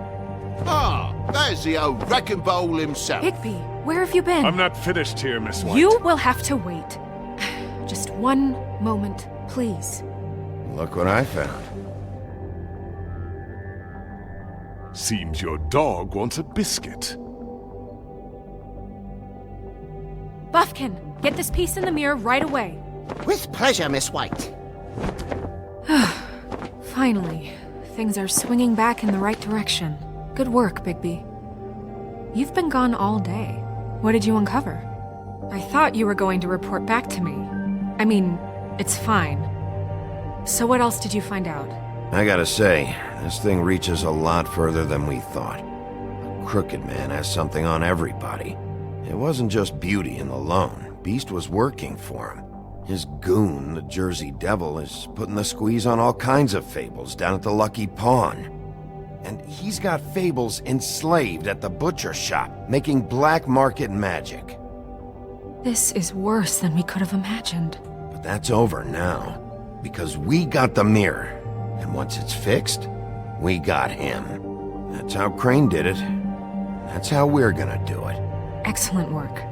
[SPEAKER 11] Ah, there's the old wrecking bowl himself.
[SPEAKER 8] Bigby, where have you been?
[SPEAKER 13] I'm not finished here, Miss White.
[SPEAKER 8] You will have to wait. Just one moment, please.
[SPEAKER 2] Look what I found.
[SPEAKER 13] Seems your dog wants a biscuit.
[SPEAKER 8] Buffkin, get this piece in the mirror right away.
[SPEAKER 18] With pleasure, Miss White.
[SPEAKER 8] Finally, things are swinging back in the right direction. Good work, Bigby. You've been gone all day. What did you uncover? I thought you were going to report back to me. I mean, it's fine. So what else did you find out?
[SPEAKER 2] I gotta say, this thing reaches a lot further than we thought. The Crooked Man has something on everybody. It wasn't just Beauty and the Lone. Beast was working for him. His goon, the Jersey Devil, is putting the squeeze on all kinds of fables down at the Lucky Pawn. And he's got fables enslaved at the butcher shop, making black market magic.
[SPEAKER 8] This is worse than we could have imagined.
[SPEAKER 2] But that's over now, because we got the mirror. And once it's fixed, we got him. That's how Crane did it. That's how we're gonna do it.
[SPEAKER 8] Excellent work.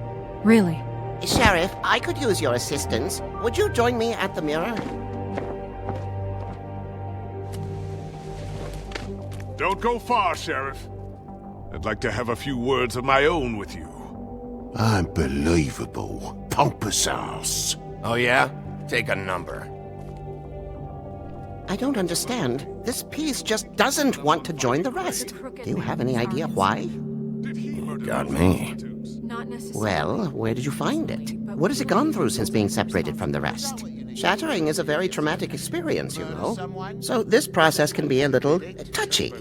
[SPEAKER 8] Really.
[SPEAKER 18] Sheriff, I could use your assistance. Would you join me at the mirror?
[SPEAKER 13] Don't go far, Sheriff. I'd like to have a few words of my own with you.
[SPEAKER 11] Unbelievable. Pompous ass.
[SPEAKER 2] Oh yeah? Take a number.
[SPEAKER 18] I don't understand. This piece just doesn't want to join the rest. Do you have any idea why?
[SPEAKER 2] Got me.
[SPEAKER 18] Well, where did you find it? What has it gone through since being separated from the rest? Shattering is a very traumatic experience, you know. So this process can be a little touchy.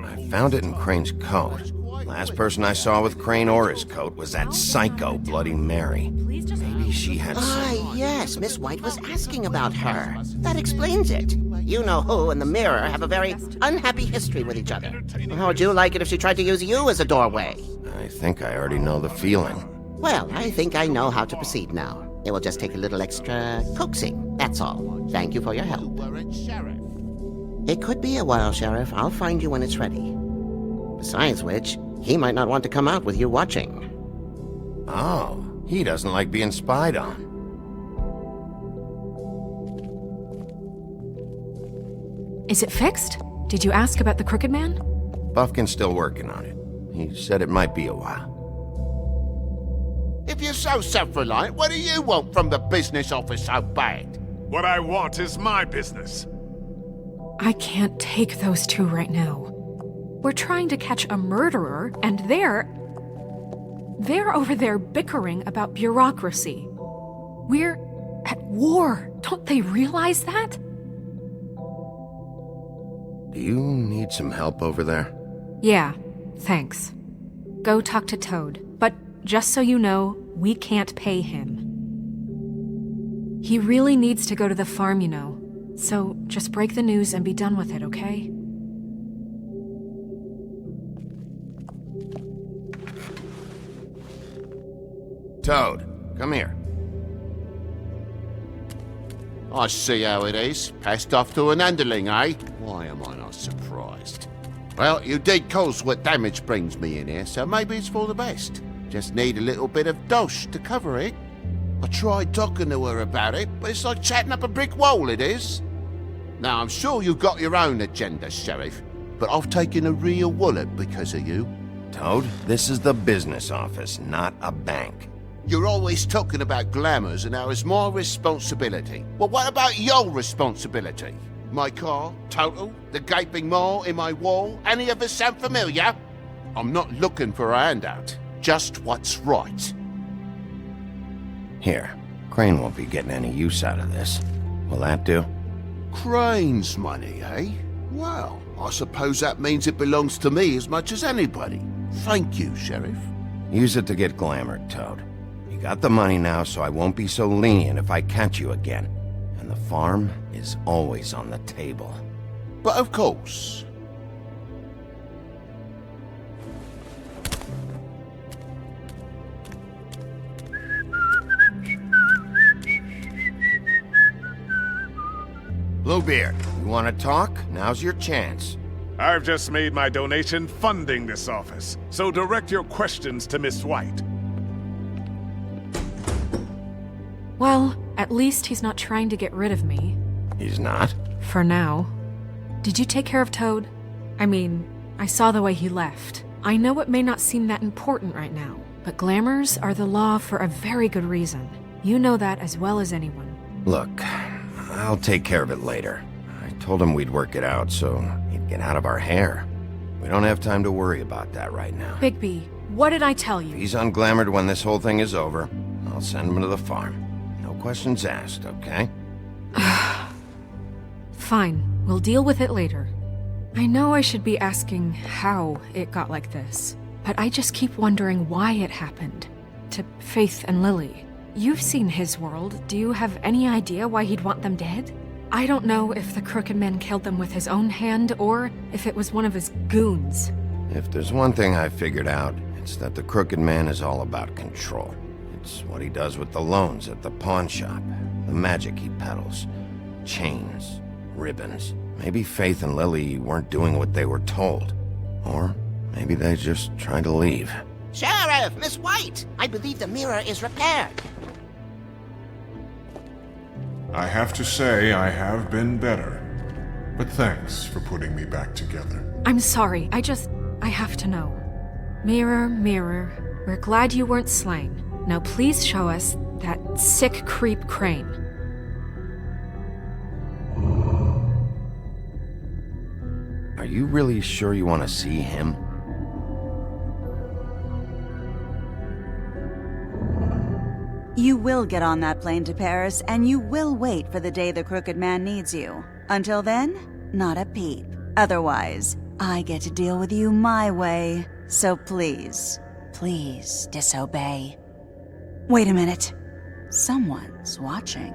[SPEAKER 2] I found it in Crane's coat. Last person I saw with Crane or his coat was that psycho Bloody Mary. Maybe she had some...
[SPEAKER 18] yes, Miss White was asking about her. That explains it. You know who and the mirror have a very unhappy history with each other. How would you like it if she tried to use you as a doorway?
[SPEAKER 2] I think I already know the feeling.
[SPEAKER 18] Well, I think I know how to proceed now. It will just take a little extra coaxing, that's all. Thank you for your help. It could be a while, Sheriff. I'll find you when it's ready. Besides which, he might not want to come out with you watching.
[SPEAKER 2] Oh, he doesn't like being spied on.
[SPEAKER 8] Is it fixed? Did you ask about the Crooked Man?
[SPEAKER 2] Buffkin's still working on it. He said it might be a while.
[SPEAKER 11] If you're so self-reliant, what do you want from the business office so bad?
[SPEAKER 13] What I want is my business.
[SPEAKER 8] I can't take those two right now. We're trying to catch a murderer, and they're over there bickering about bureaucracy. We're at war. Don't they realize that?
[SPEAKER 2] Do you need some help over there?
[SPEAKER 8] Yeah, thanks. Go talk to Toad, but just so you know, we can't pay him. He really needs to go to the farm, you know. So just break the news and be done with it, okay?
[SPEAKER 2] Toad, come here.
[SPEAKER 11] I see how it is. Passed off to an underling, eh? Why am I not surprised? Well, you did cause what damage brings me in here, so maybe it's for the best. Just need a little bit of dosh to cover it. I tried talking to her about it, but it's like chatting up a brick wall, it is. Now, I'm sure you've got your own agenda, Sheriff, but I've taken a real wallet because of you.
[SPEAKER 2] Toad, this is the business office, not a bank.
[SPEAKER 11] You're always talking about glamours and how it's my responsibility. Well, what about your responsibility? My car, total, the gaping maw in my wall, any of us sound familiar? I'm not looking for a handout, just what's right.
[SPEAKER 2] Here, Crane won't be getting any use out of this. Will that do?
[SPEAKER 11] Crane's money, eh? Well, I suppose that means it belongs to me as much as anybody. Thank you, Sheriff.
[SPEAKER 2] Use it to get glamored, Toad. You got the money now, so I won't be so lenient if I catch you again. And the farm is always on the table.
[SPEAKER 11] But of course.
[SPEAKER 2] Bluebeard, you want to talk? Now's your chance.
[SPEAKER 13] I've just made my donation funding this office, so direct your questions to Miss White.
[SPEAKER 8] Well, at least he's not trying to get rid of me.
[SPEAKER 2] He's not?
[SPEAKER 8] For now. Did you take care of Toad? I mean, I saw the way he left. I know it may not seem that important right now, but glamours are the law for a very good reason. You know that as well as anyone.
[SPEAKER 2] Look, I'll take care of it later. I told him we'd work it out, so he'd get out of our hair. We don't have time to worry about that right now.
[SPEAKER 8] Bigby, what did I tell you?
[SPEAKER 2] If he's unglamored when this whole thing is over, I'll send him to the farm. No questions asked, okay?
[SPEAKER 8] Fine, we'll deal with it later. I know I should be asking how it got like this, but I just keep wondering why it happened. To Faith and Lily. You've seen his world. Do you have any idea why he'd want them dead? I don't know if the Crooked Man killed them with his own hand, or if it was one of his goons.
[SPEAKER 2] If there's one thing I figured out, it's that the Crooked Man is all about control. It's what he does with the loans at the pawn shop, the magic he peddles, chains, ribbons. Maybe Faith and Lily weren't doing what they were told. Or maybe they just tried to leave.
[SPEAKER 18] Sheriff, Miss White! I believe the mirror is repaired.
[SPEAKER 23] I have to say I have been better. But thanks for putting me back together.
[SPEAKER 8] I'm sorry, I have to know. Mirror, mirror, we're glad you weren't slain. Now please show us that sick creep Crane.
[SPEAKER 2] Are you really sure you want to see him?
[SPEAKER 1] You will get on that plane to Paris, and you will wait for the day the Crooked Man needs you. Until then, not a peep. Otherwise, I get to deal with you my way. So please, please disobey. Wait a minute. Someone's watching.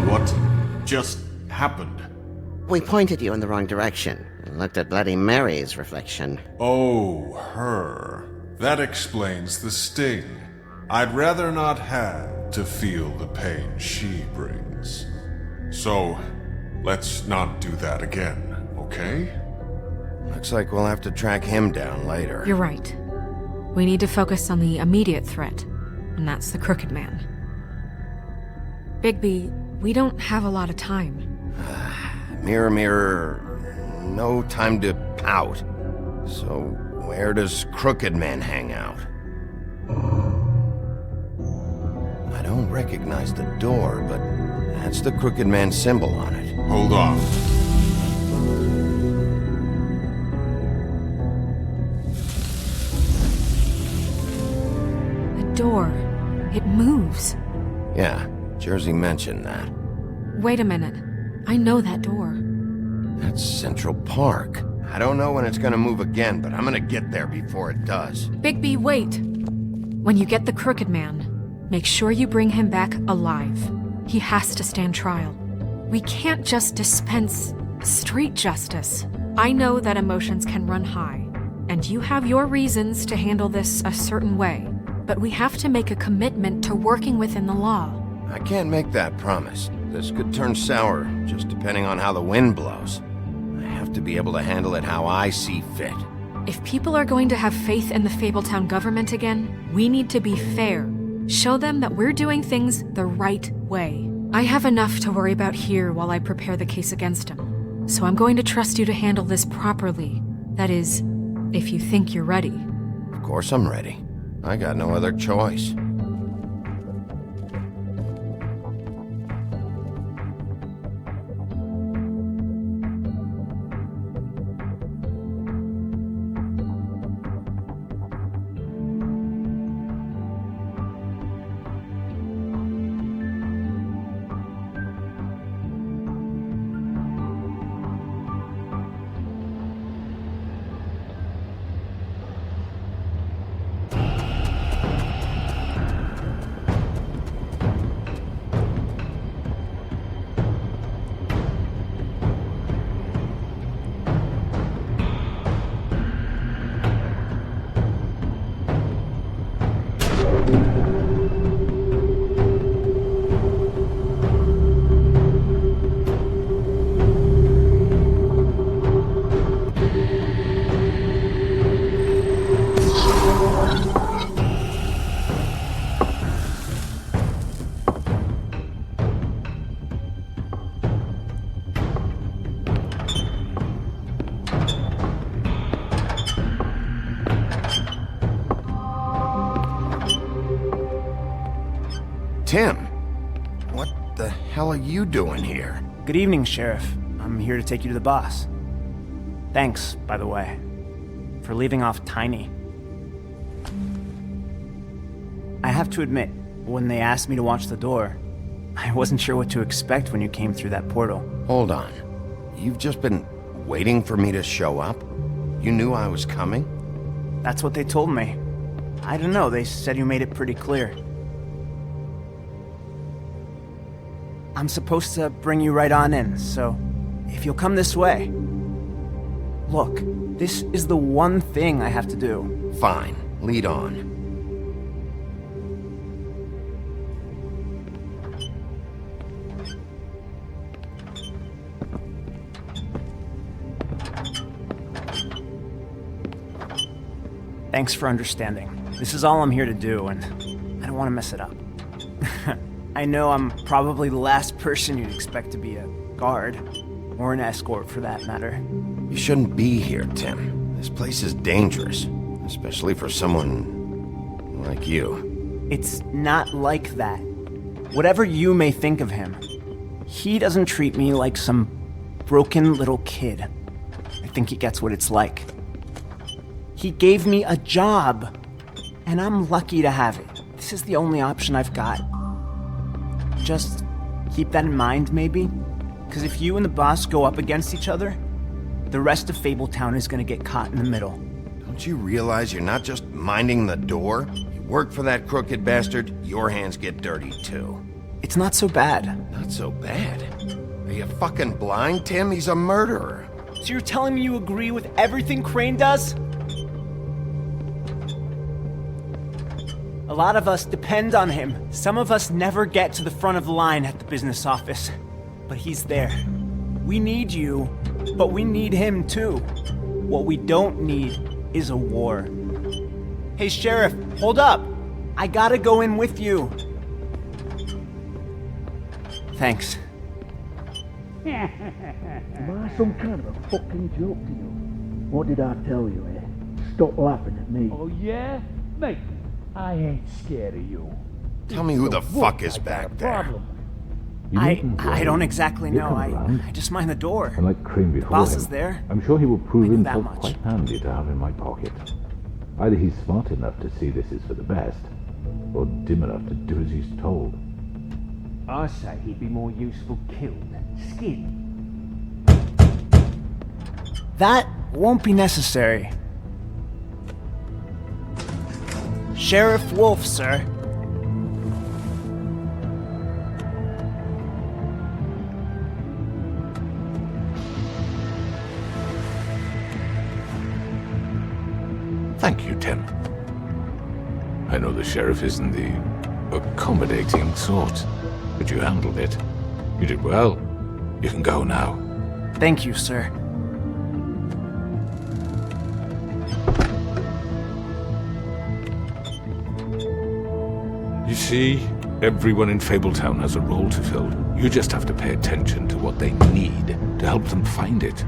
[SPEAKER 13] What just happened?
[SPEAKER 18] We pointed you in the wrong direction and looked at Bloody Mary's reflection.
[SPEAKER 23] Oh, her. That explains the sting. I'd rather not have to feel the pain she brings. So, let's not do that again, okay?
[SPEAKER 2] Looks like we'll have to track him down later.
[SPEAKER 8] You're right. We need to focus on the immediate threat, and that's the Crooked Man. Bigby, we don't have a lot of time.
[SPEAKER 2] Mirror, mirror, no time to pout. So, where does Crooked Man hang out? I don't recognize the door, but that's the Crooked Man symbol on it.
[SPEAKER 23] Hold on.
[SPEAKER 8] The door. It moves.
[SPEAKER 2] Yeah, Jersey mentioned that.
[SPEAKER 8] Wait a minute. I know that door.
[SPEAKER 2] That's Central Park. I don't know when it's gonna move again, but I'm gonna get there before it does.
[SPEAKER 8] Bigby, wait! When you get the Crooked Man, make sure you bring him back alive. He has to stand trial. We can't just dispense street justice. I know that emotions can run high, and you have your reasons to handle this a certain way, but we have to make a commitment to working within the law.
[SPEAKER 2] I can't make that promise. This could turn sour, just depending on how the wind blows. I have to be able to handle it how I see fit.
[SPEAKER 8] If people are going to have faith in the Fabletown government again, we need to be fair. Show them that we're doing things the right way. I have enough to worry about here while I prepare the case against him. So I'm going to trust you to handle this properly. That is, if you think you're ready.
[SPEAKER 2] Of course I'm ready. I got no other choice. Tim! What the hell are you doing here?
[SPEAKER 17] Good evening, Sheriff. I'm here to take you to the boss. Thanks, by the way, for leaving off Tiny. I have to admit, when they asked me to watch the door, I wasn't sure what to expect when you came through that portal.
[SPEAKER 2] Hold on. You've just been waiting for me to show up? You knew I was coming?
[SPEAKER 17] That's what they told me. I don't know, they said you made it pretty clear. I'm supposed to bring you right on in, so if you'll come this way. Look, this is the one thing I have to do.
[SPEAKER 2] Fine, lead on.
[SPEAKER 17] Thanks for understanding. This is all I'm here to do, and I don't want to mess it up. I know I'm probably the last person you'd expect to be a guard, or an escort for that matter.
[SPEAKER 2] You shouldn't be here, Tim. This place is dangerous, especially for someone like you.
[SPEAKER 17] It's not like that. Whatever you may think of him, he doesn't treat me like some broken little kid. I think he gets what it's like. He gave me a job, and I'm lucky to have it. This is the only option I've got. Just keep that in mind, maybe? Because if you and the boss go up against each other, the rest of Fabletown is gonna get caught in the middle.
[SPEAKER 2] Don't you realize you're not just minding the door? You work for that crooked bastard, your hands get dirty too.
[SPEAKER 17] It's not so bad.
[SPEAKER 2] Not so bad? Are you fucking blind, Tim? He's a murderer.
[SPEAKER 17] So you're telling me you agree with everything Crane does? A lot of us depend on him. Some of us never get to the front of the line at the business office. But he's there. We need you, but we need him too. What we don't need is a war. Hey, Sheriff, hold up. I gotta go in with you. Thanks.
[SPEAKER 20] Am I some kind of a fucking joke to you? What did I tell you, eh? Stop laughing at me.
[SPEAKER 14] Oh, yeah? Mate, I ain't scared of you.
[SPEAKER 2] Tell me who the fuck is back there.
[SPEAKER 17] I don't exactly know. I just mind the door.
[SPEAKER 21] And like Crane before
[SPEAKER 17] Boss
[SPEAKER 21] him,
[SPEAKER 17] is there.
[SPEAKER 21] I'm sure he will prove
[SPEAKER 17] I knew that
[SPEAKER 21] himself
[SPEAKER 17] much.
[SPEAKER 21] quite handy to have in my pocket. Either he's smart enough to see this is for the best, or dim enough to do as he's told.
[SPEAKER 6] I say he'd be more useful killed than skinned.
[SPEAKER 17] That won't be necessary. Sheriff Wolf, sir.
[SPEAKER 21] Thank you, Tim. I know the sheriff isn't the accommodating sort, but you handled it. You did well. You can go now.
[SPEAKER 17] Thank you, sir.
[SPEAKER 21] You see, everyone in Fabletown has a role to fill. You just have to pay attention to what they need to help them find it.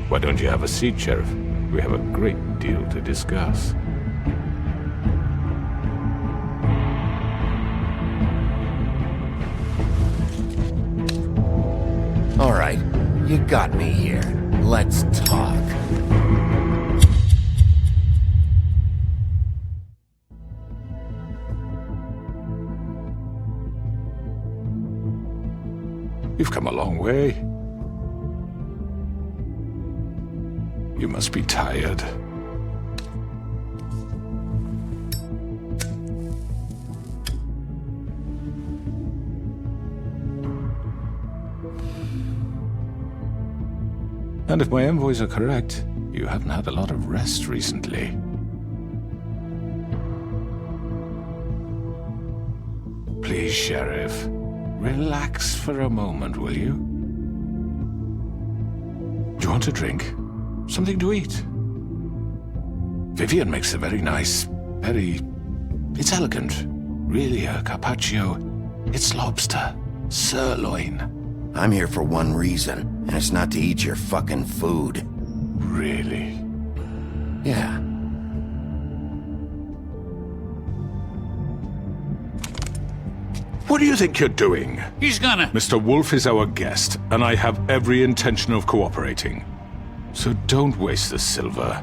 [SPEAKER 21] Why don't you have a seat, Sheriff? We have a great deal to discuss.
[SPEAKER 2] All right, you got me here. Let's talk.
[SPEAKER 21] You've come a long way. You must be tired. And if my envoys are correct, you haven't had a lot of rest recently. Please, Sheriff, relax for a moment, will you? Do you want a drink? Something to eat? Vivian makes a very nice, it's elegant. Really a carpaccio. It's lobster. Sirloin.
[SPEAKER 2] I'm here for one reason, and it's not to eat your fucking food.
[SPEAKER 21] Really?
[SPEAKER 2] Yeah,
[SPEAKER 13] What do you think you're doing?
[SPEAKER 14] He's gonna...
[SPEAKER 13] Mr. Wolf is our guest, and I have every intention of cooperating. So don't waste the silver.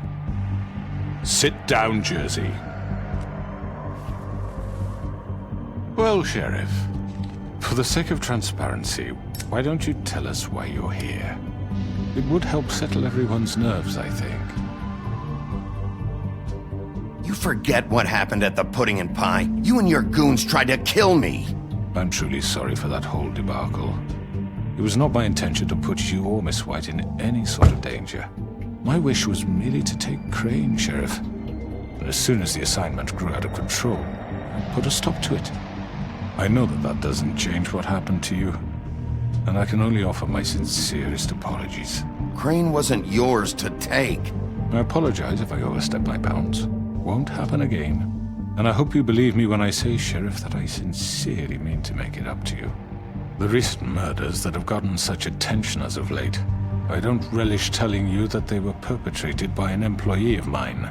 [SPEAKER 13] Sit down, Jersey. Well, Sheriff, for the sake of transparency, why don't you tell us why you're here? It would help settle everyone's nerves, I think.
[SPEAKER 2] You forget what happened at the Pudding and Pie. You and your goons tried to kill me.
[SPEAKER 13] I'm truly sorry for that whole debacle. It was not my intention to put you or Miss White in any sort of danger. My wish was merely to take Crane, Sheriff. And as soon as the assignment grew out of control, I put a stop to it. I know that that doesn't change what happened to you, and I can only offer my sincerest apologies.
[SPEAKER 2] Crane wasn't yours to take.
[SPEAKER 13] I apologize if I overstep my bounds. Won't happen again. And I hope you believe me when I say, Sheriff, that I sincerely mean to make it up to you. The recent murders that have gotten such attention as of late, I don't relish telling you that they were perpetrated by an employee of mine.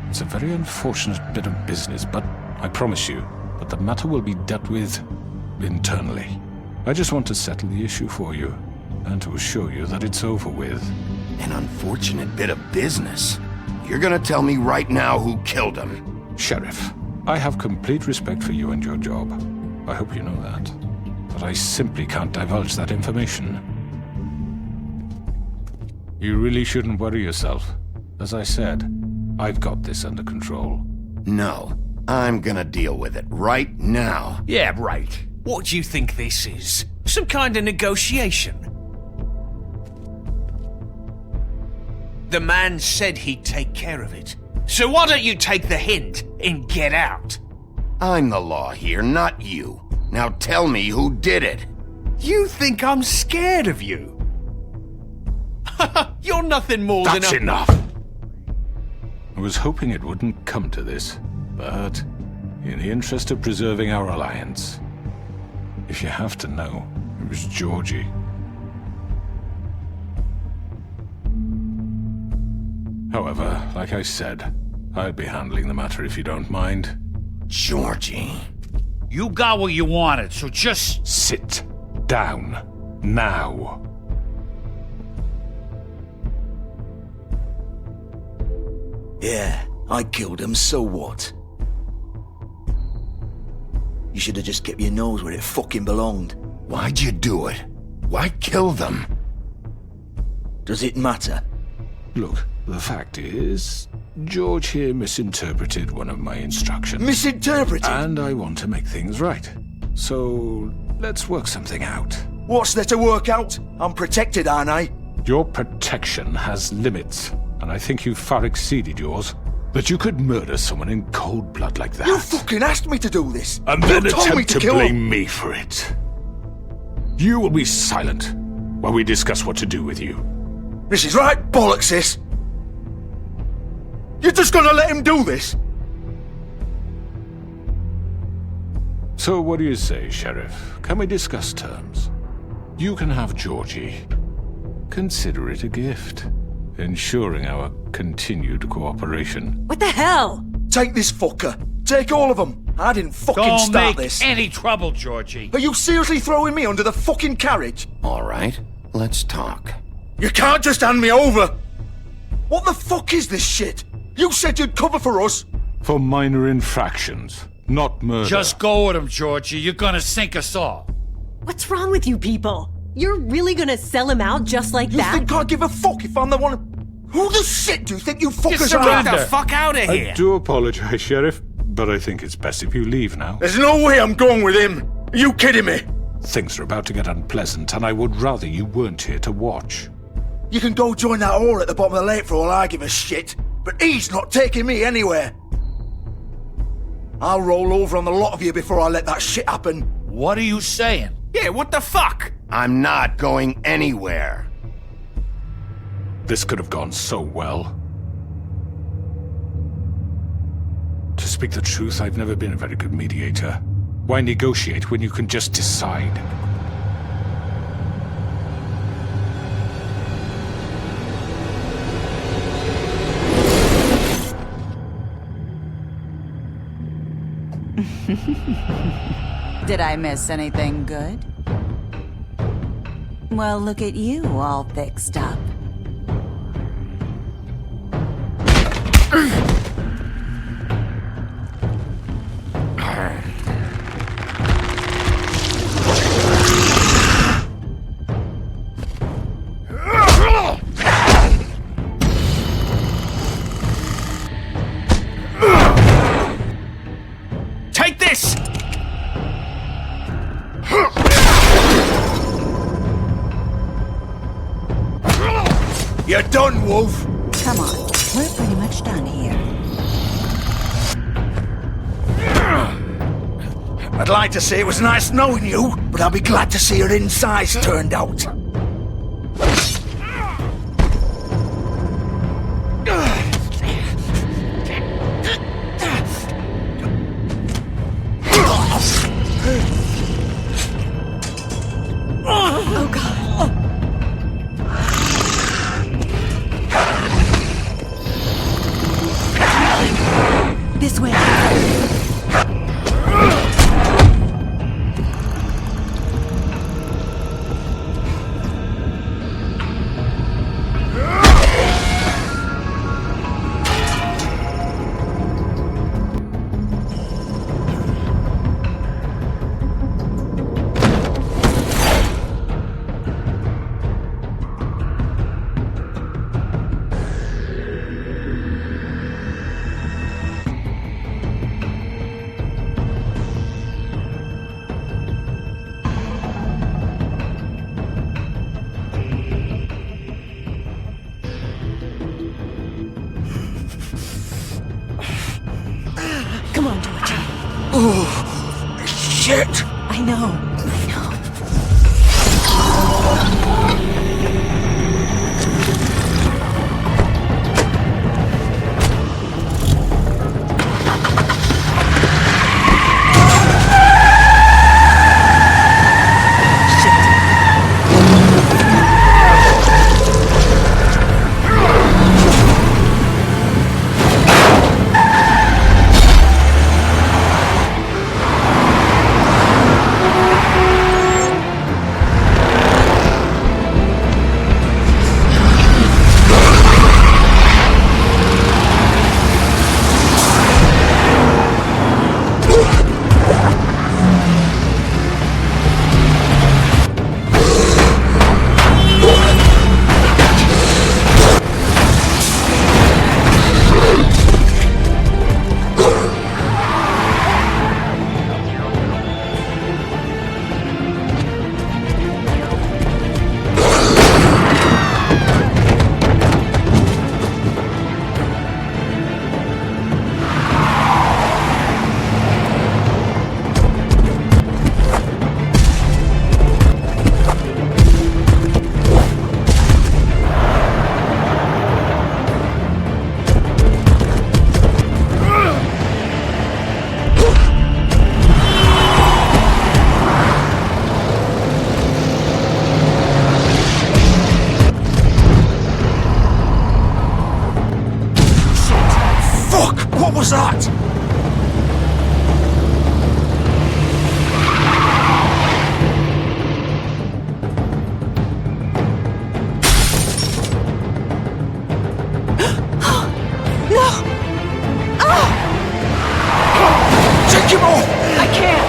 [SPEAKER 13] It's a very unfortunate bit of business, but I promise you that the matter will be dealt with internally. I just want to settle the issue for you, and to assure you that it's over with.
[SPEAKER 2] An unfortunate bit of business? You're gonna tell me right now who killed him?
[SPEAKER 13] Sheriff, I have complete respect for you and your job. I hope you know that. But I simply can't divulge that information. You really shouldn't worry yourself. As I said, I've got this under control.
[SPEAKER 2] No, I'm gonna deal with it right now.
[SPEAKER 9] Yeah, right. What do you think this is? Some kind of negotiation? The man said he'd take care of it. So why don't you take the hint and get out?
[SPEAKER 2] I'm the law here, not you. Now tell me who did it.
[SPEAKER 9] You think I'm scared of you? You're nothing more than a...
[SPEAKER 13] That's enough! I was hoping it wouldn't come to this, but in the interest of preserving our alliance, if you have to know, it was Georgie. However, like I said, I'd be handling the matter if you don't mind.
[SPEAKER 2] Georgie.
[SPEAKER 14] You got what you wanted, so just...
[SPEAKER 13] Sit down. Now.
[SPEAKER 4] Yeah, I killed him, so what? You should have just kept your nose where it fucking belonged.
[SPEAKER 2] Why'd you do it? Why kill them?
[SPEAKER 4] Does it matter?
[SPEAKER 13] Look, the fact is, George here misinterpreted one of my instructions.
[SPEAKER 4] Misinterpreted?
[SPEAKER 13] And I want to make things right. So, let's work something out.
[SPEAKER 4] What's there to work out? I'm protected, aren't I?
[SPEAKER 13] Your protection has limits, and I think you've far exceeded yours. That you could murder someone in cold blood like that.
[SPEAKER 4] You fucking asked me to do this!
[SPEAKER 13] And then
[SPEAKER 4] you told me
[SPEAKER 13] attempt to
[SPEAKER 4] kill
[SPEAKER 13] blame
[SPEAKER 4] him.
[SPEAKER 13] me for it. You will be silent while we discuss what to do with you.
[SPEAKER 4] This is right bollocks, sis! You're just gonna let him do this?
[SPEAKER 13] So what do you say, Sheriff? Can we discuss terms? You can have Georgie. Consider it a gift, ensuring our continued cooperation.
[SPEAKER 15] What the hell?
[SPEAKER 4] Take this fucker. Take all of them. I didn't fucking
[SPEAKER 14] Don't
[SPEAKER 4] start
[SPEAKER 14] make
[SPEAKER 4] this.
[SPEAKER 14] any trouble, Georgie.
[SPEAKER 4] Are you seriously throwing me under the fucking carriage?
[SPEAKER 2] All right, let's talk.
[SPEAKER 4] You can't just hand me over! What the fuck is this shit? You said you'd cover for us!
[SPEAKER 13] For minor infractions, not murder.
[SPEAKER 14] Just go with him, Georgie. You're gonna sink us all.
[SPEAKER 15] What's wrong with you people? You're really gonna sell him out just like that?
[SPEAKER 4] You think I give a fuck if I'm the one... Who the shit do you think you fuckers are?
[SPEAKER 9] Get the fuck out of here!
[SPEAKER 13] I do apologize, Sheriff, but I think it's best if you leave now.
[SPEAKER 4] There's no way I'm going with him! Are you kidding me?
[SPEAKER 13] Things are about to get unpleasant, and I would rather you weren't here to watch.
[SPEAKER 4] You can go join that whore at the bottom of the lake for all I give a shit, but he's not taking me anywhere. I'll roll over on the lot of you before I let that shit happen.
[SPEAKER 14] What are you saying?
[SPEAKER 9] Yeah, what the fuck?
[SPEAKER 2] I'm not going anywhere.
[SPEAKER 13] This could have gone so well. To speak the truth, I've never been a very good mediator. Why negotiate when you can just decide?
[SPEAKER 1] Did I miss anything good? Well, look at you, all fixed up.
[SPEAKER 9] Take this!
[SPEAKER 4] You're done, Wolf!
[SPEAKER 1] Come on, we're pretty much done here.
[SPEAKER 4] I'd like to say it was nice knowing you, but I'll be glad to see your insides turned out.
[SPEAKER 1] Oh, God. This way. Come on, Georgie.
[SPEAKER 4] Oh, shit!
[SPEAKER 1] I know.
[SPEAKER 4] What was that?
[SPEAKER 1] No! Oh!
[SPEAKER 4] Take him off!
[SPEAKER 1] I can't!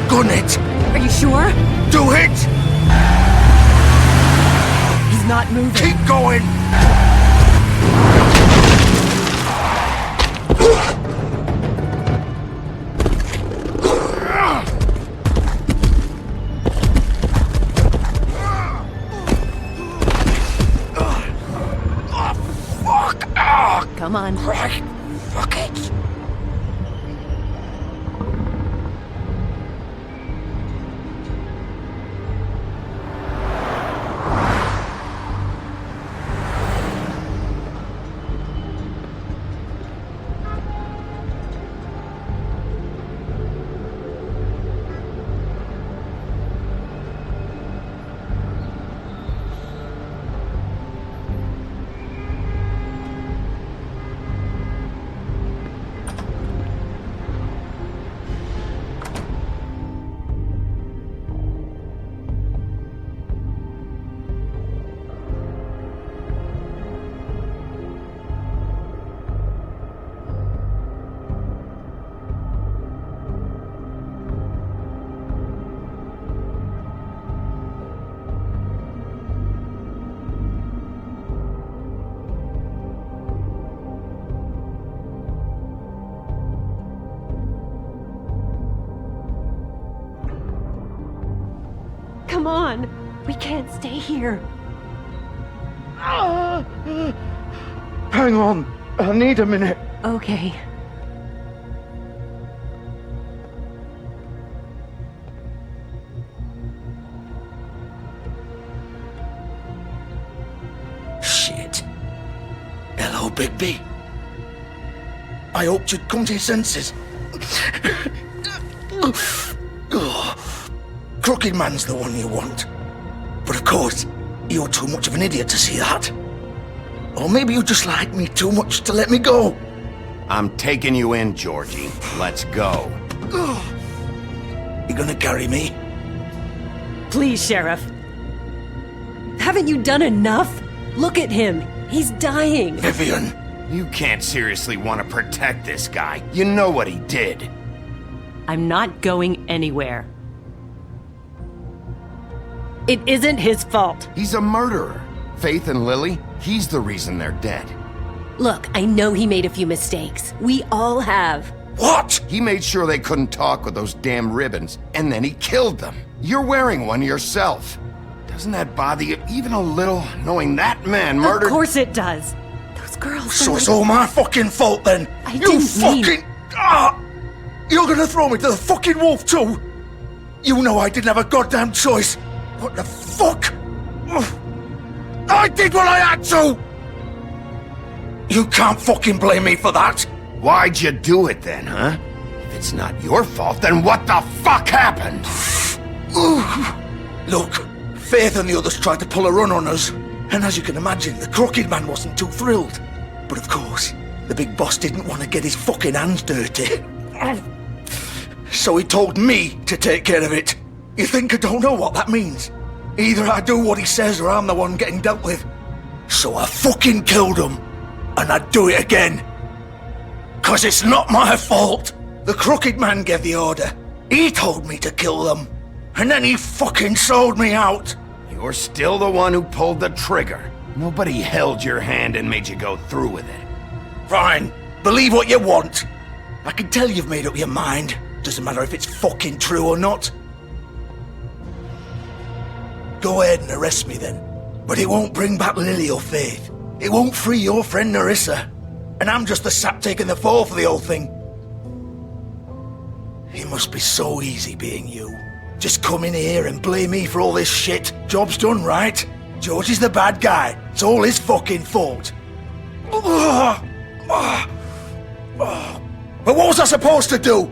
[SPEAKER 4] Gun it!
[SPEAKER 1] Are you sure?
[SPEAKER 4] Do it!
[SPEAKER 1] He's not moving.
[SPEAKER 4] Keep going!
[SPEAKER 1] Come on.
[SPEAKER 4] Right. Fuck it.
[SPEAKER 15] Come on. We can't stay here.
[SPEAKER 4] Hang on. I need a minute.
[SPEAKER 15] Okay.
[SPEAKER 4] Shit. Hello, Bigby. I hoped you'd come to your senses. Crooked Man's the one you want. But of course, you're too much of an idiot to see that. Or maybe you just like me too much to let me go.
[SPEAKER 2] I'm taking you in, Georgie. Let's go.
[SPEAKER 4] You gonna carry me?
[SPEAKER 15] Please, Sheriff. Haven't you done enough? Look at him. He's dying.
[SPEAKER 4] Vivian.
[SPEAKER 2] You can't seriously want to protect this guy. You know what he did.
[SPEAKER 15] I'm not going anywhere. It isn't his fault.
[SPEAKER 2] He's a murderer. Faith and Lily, he's the reason they're dead.
[SPEAKER 15] Look, I know he made a few mistakes. We all have.
[SPEAKER 2] What? He made sure they couldn't talk with those damn ribbons, and then he killed them. You're wearing one yourself. Doesn't that bother you even a little, knowing that man murdered—
[SPEAKER 15] Of course it does. Those girls—
[SPEAKER 4] So it's all my fucking fault then?
[SPEAKER 15] I didn't mean—
[SPEAKER 4] You're gonna throw me to the fucking wolf too? You know I didn't have a goddamn choice. What the fuck? I did what I had to! You can't fucking blame me for that.
[SPEAKER 2] Why'd you do it then, huh? If it's not your fault, then what the fuck happened?
[SPEAKER 4] Look, Faith and the others tried to pull a run on us. And as you can imagine, the Crooked Man wasn't too thrilled. But of course, the big boss didn't want to get his fucking hands dirty. So he told me to take care of it. You think I don't know what that means? Either I do what he says or I'm the one getting dealt with. So I fucking killed him. And I'd do it again. 'Cause it's not my fault. The Crooked Man gave the order. He told me to kill them. And then he fucking sold me out.
[SPEAKER 2] You're still the one who pulled the trigger. Nobody held your hand and made you go through with it.
[SPEAKER 4] Fine. Believe what you want. I can tell you've made up your mind. Doesn't matter if it's fucking true or not. Go ahead and arrest me then. But it won't bring back Lily or Faith. It won't free your friend Nerissa. And I'm just the sap taking the fall for the whole thing. It must be so easy being you. Just come in here and blame me for all this shit. Job's done, right? George is the bad guy. It's all his fucking fault. But what was I supposed to do?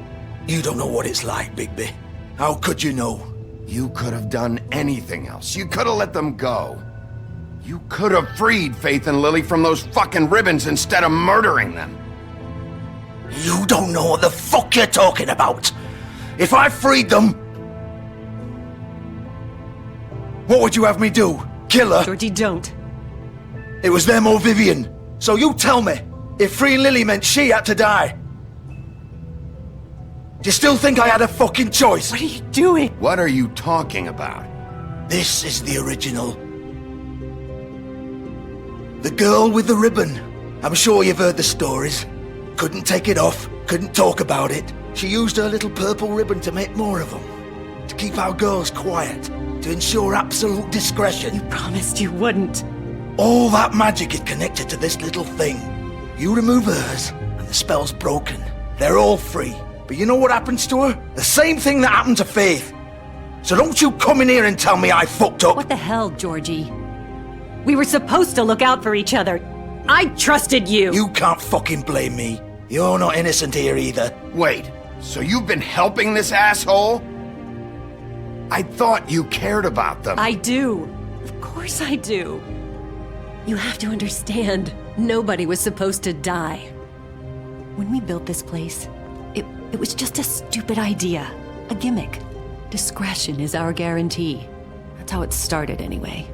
[SPEAKER 4] You don't know what it's like, Bigby. How could you know?
[SPEAKER 2] You could have done anything else. You could have let them go. You could have freed Faith and Lily from those fucking ribbons instead of murdering them.
[SPEAKER 4] You don't know what the fuck you're talking about. If I freed them, what would you have me do? Kill her?
[SPEAKER 15] Georgie, don't.
[SPEAKER 4] It was them or Vivian. So you tell me, if freeing Lily meant she had to die, do you still think I had a fucking choice?
[SPEAKER 15] What are you doing?
[SPEAKER 2] What are you talking about?
[SPEAKER 4] This is the original. The girl with the ribbon. I'm sure you've heard the stories. Couldn't take it off, couldn't talk about it. She used her little purple ribbon to make more of them. To keep our girls quiet. To ensure absolute discretion.
[SPEAKER 15] You promised you wouldn't.
[SPEAKER 4] All that magic is connected to this little thing. You remove hers, and the spell's broken. They're all free. But you know what happens to her? The same thing that happened to Faith. So don't you come in here and tell me I fucked up.
[SPEAKER 15] What the hell, Georgie? We were supposed to look out for each other. I trusted you.
[SPEAKER 4] You can't fucking blame me. You're not innocent here either.
[SPEAKER 2] Wait, so you've been helping this asshole? I thought you cared about them.
[SPEAKER 15] I do. Of course I do. You have to understand, nobody was supposed to die. When we built this place, it was just a stupid idea. A gimmick. Discretion is our guarantee. That's how it started anyway.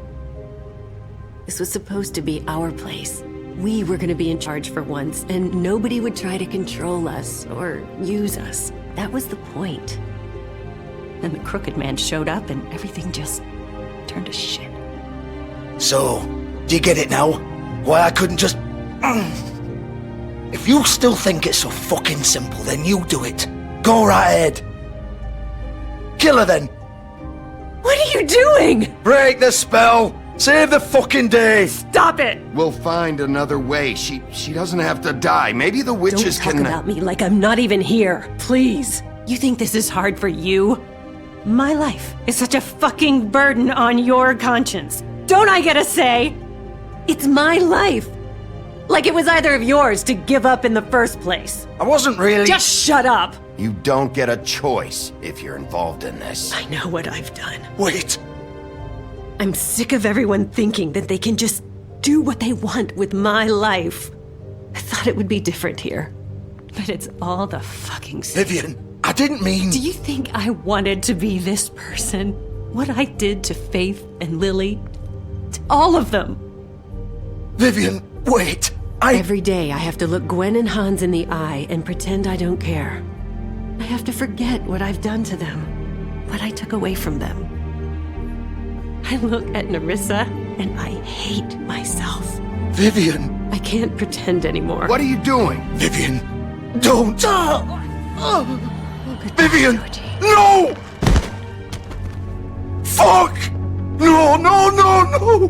[SPEAKER 15] This was supposed to be our place. We were gonna be in charge for once, and nobody would try to control us or use us. That was the point. Then the Crooked Man showed up and everything just turned to shit.
[SPEAKER 4] So, do you get it now? Why I couldn't just... If you still think it's so fucking simple, then you do it. Go right ahead. Kill her then.
[SPEAKER 15] What are you doing?
[SPEAKER 4] Break the spell! Save the fucking day!
[SPEAKER 15] Stop it!
[SPEAKER 2] We'll find another way. She doesn't have to die. Maybe the witches
[SPEAKER 15] Don't talk about me like I'm not even here. Please. You think this is hard for you? My life is such a fucking burden on your conscience. Don't I get a say? It's my life. Like it was either of yours to give up in the first place.
[SPEAKER 4] I wasn't really...
[SPEAKER 15] Just shut up!
[SPEAKER 2] You don't get a choice if you're involved in this.
[SPEAKER 15] I know what I've done.
[SPEAKER 4] Wait.
[SPEAKER 15] I'm sick of everyone thinking that they can just do what they want with my life. I thought it would be different here. But it's all the fucking same.
[SPEAKER 4] Vivian, I didn't mean...
[SPEAKER 15] Do you think I wanted to be this person? What I did to Faith and Lily? To all of them?
[SPEAKER 4] Vivian, wait.
[SPEAKER 15] Every day I have to look Gwen and Hans in the eye and pretend I don't care. I have to forget what I've done to them, what I took away from them. I look at Nerissa and I hate myself.
[SPEAKER 4] Vivian!
[SPEAKER 15] I can't pretend anymore.
[SPEAKER 2] What are you doing?
[SPEAKER 4] Vivian, don't! Vivian! No! Fuck! No, no, no, no!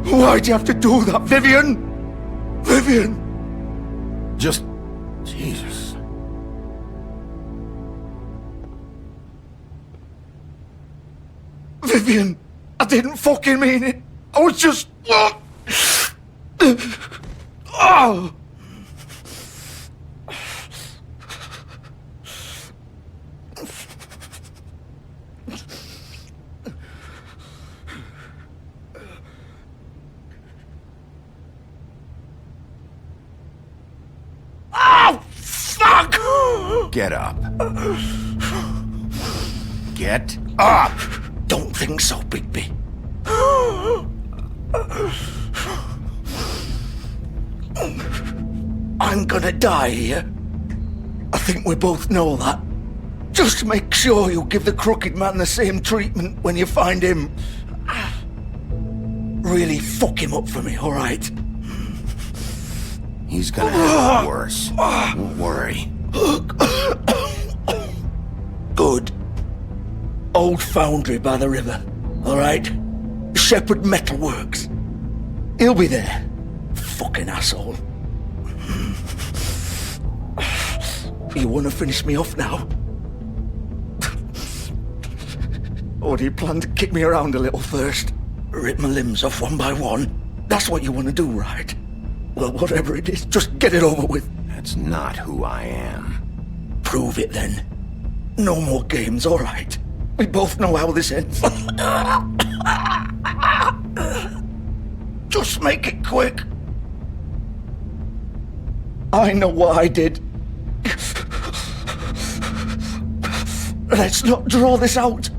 [SPEAKER 4] Why'd you have to do that, Vivian? Vivian!
[SPEAKER 2] Just... Jesus.
[SPEAKER 4] Vivian, I didn't fucking mean it. I was just... Oh! Oh, fuck!
[SPEAKER 2] Get up. Get up!
[SPEAKER 4] Don't think so, Bigby. I'm gonna die here. I think we both know that. Just make sure you give the crooked man the same treatment when you find him. Really fuck him up for me, alright?
[SPEAKER 2] He's gonna have it worse. Don't worry.
[SPEAKER 4] Good. Old foundry by the river, alright? Shepherd Metalworks. He'll be there. Fucking asshole. You wanna finish me off now? Or do you plan to kick me around a little first? Rip my limbs off one by one? That's what you wanna do, right? Well, whatever it is, just get it over with.
[SPEAKER 2] That's not who I am.
[SPEAKER 4] Prove it then. No more games, alright? We both know how this ends. Just make it quick. I know what I did. Let's not draw this out.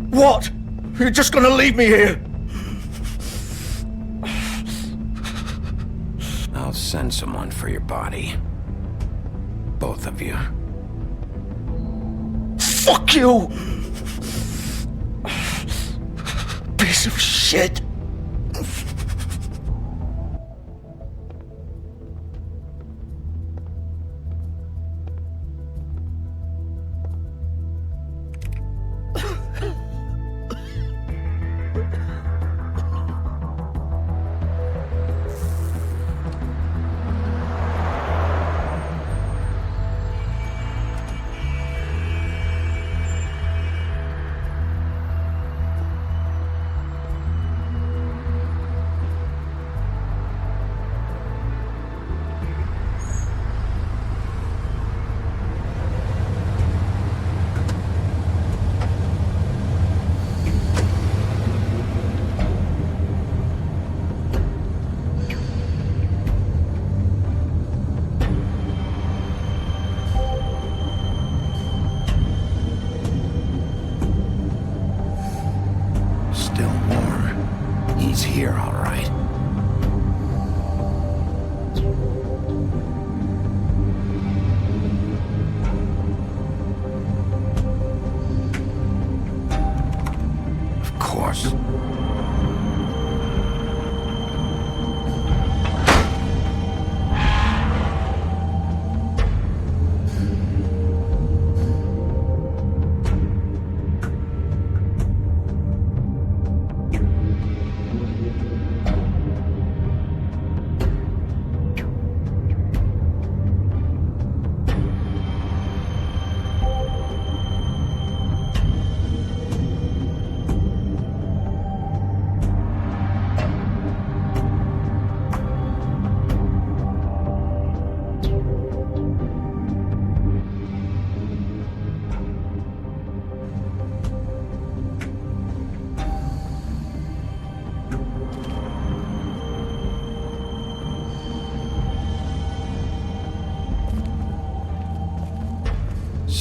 [SPEAKER 4] What? You're just gonna leave me here?
[SPEAKER 2] I'll send someone for your body. Both of you.
[SPEAKER 4] Fuck you! Piece of shit.
[SPEAKER 2] Here, all right. Of course.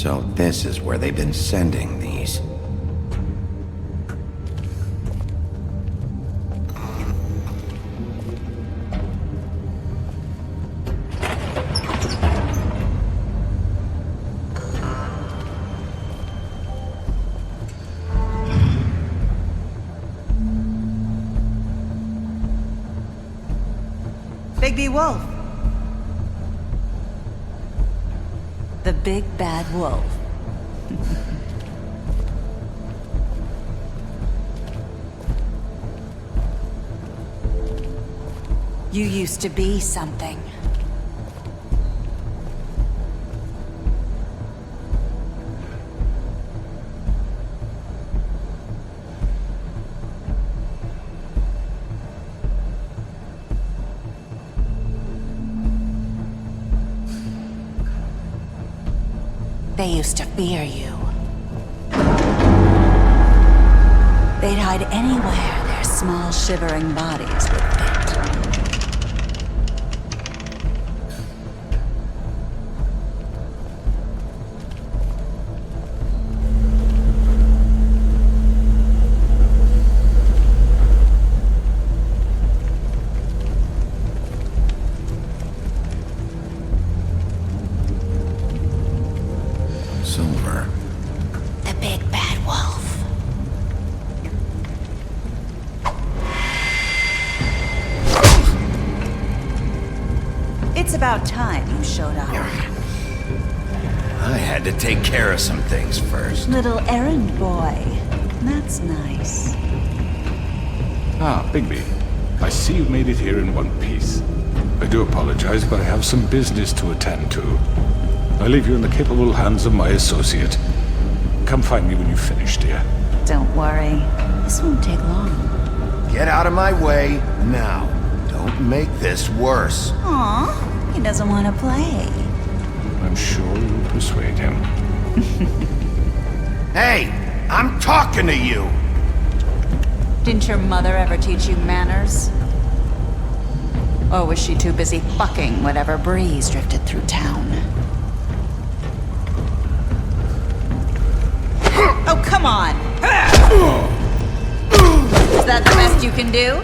[SPEAKER 2] So this is where they've been sending these.
[SPEAKER 1] Bigby Wolf. The big bad wolf. You used to be something. They used to fear you. They'd hide anywhere their small, shivering bodies would fit.
[SPEAKER 2] Silver.
[SPEAKER 1] The big bad wolf. It's about time you showed up.
[SPEAKER 2] I had to take care of some things first.
[SPEAKER 1] Little errand boy. That's nice.
[SPEAKER 21] Ah, Bigby. I see you made it here in one piece. I do apologize, but I have some business to attend to. I leave you in the capable hands of my associate. Come find me when you've finished, dear.
[SPEAKER 1] Don't worry. This won't take long.
[SPEAKER 2] Get out of my way now. Don't make this worse.
[SPEAKER 1] Aw, he doesn't want to play.
[SPEAKER 21] I'm sure you'll persuade him.
[SPEAKER 2] Hey, I'm talking to you!
[SPEAKER 1] Didn't your mother ever teach you manners? Or was she too busy fucking whatever breeze drifted through town? Oh, come on! Is that the best you can do?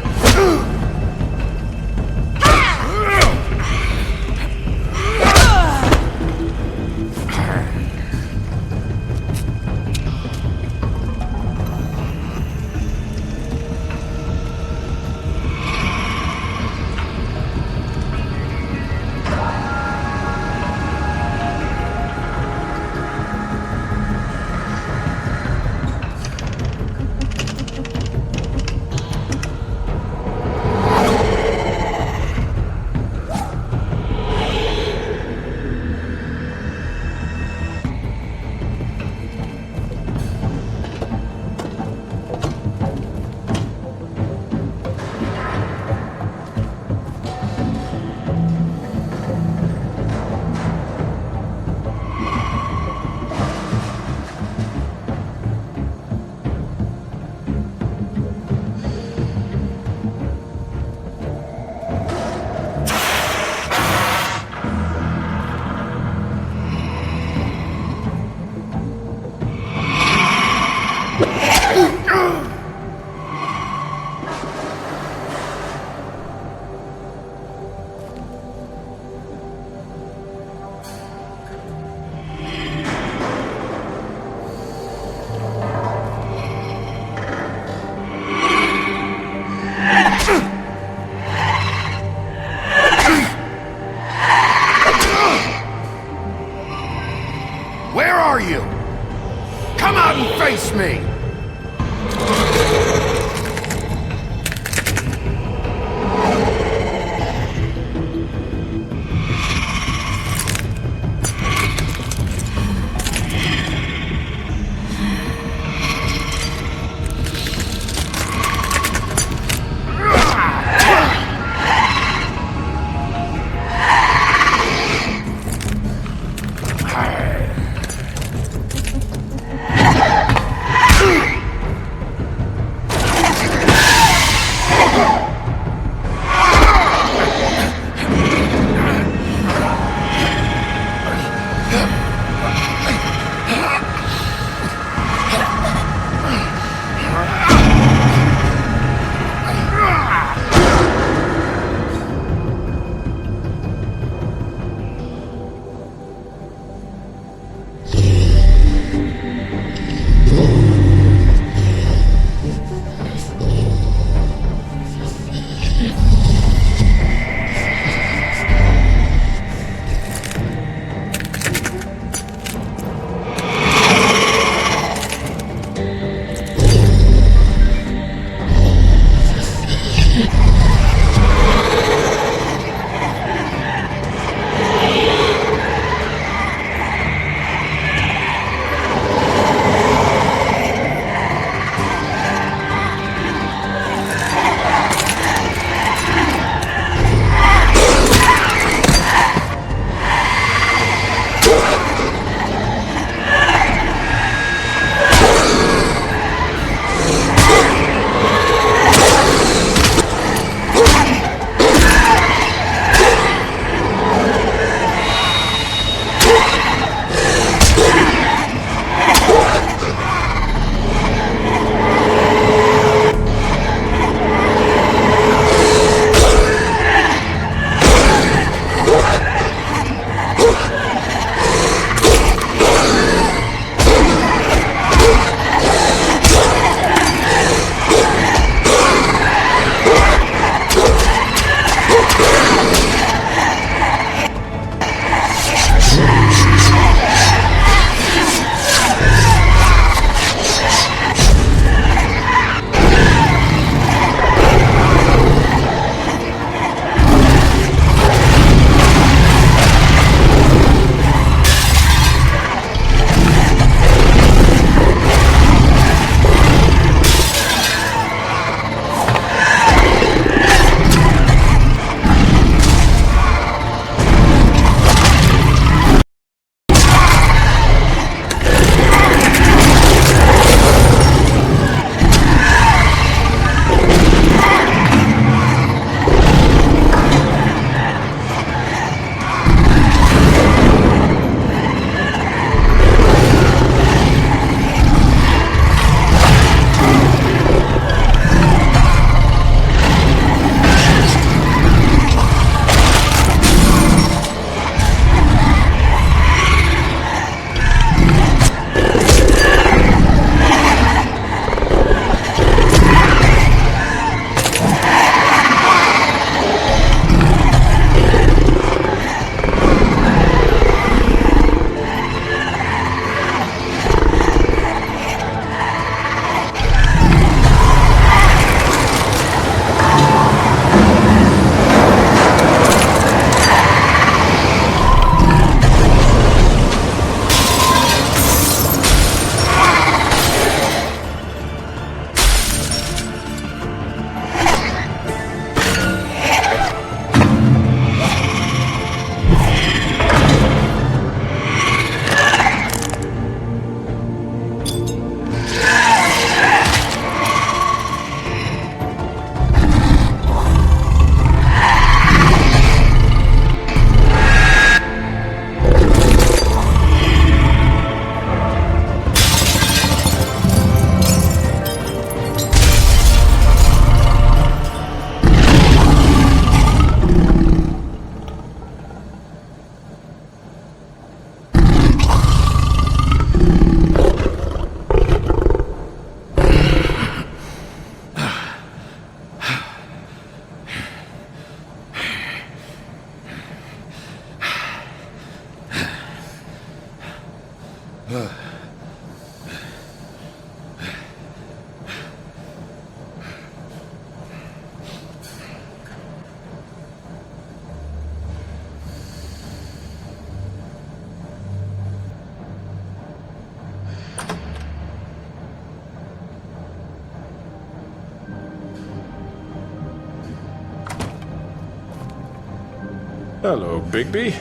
[SPEAKER 13] Hello, Bigby.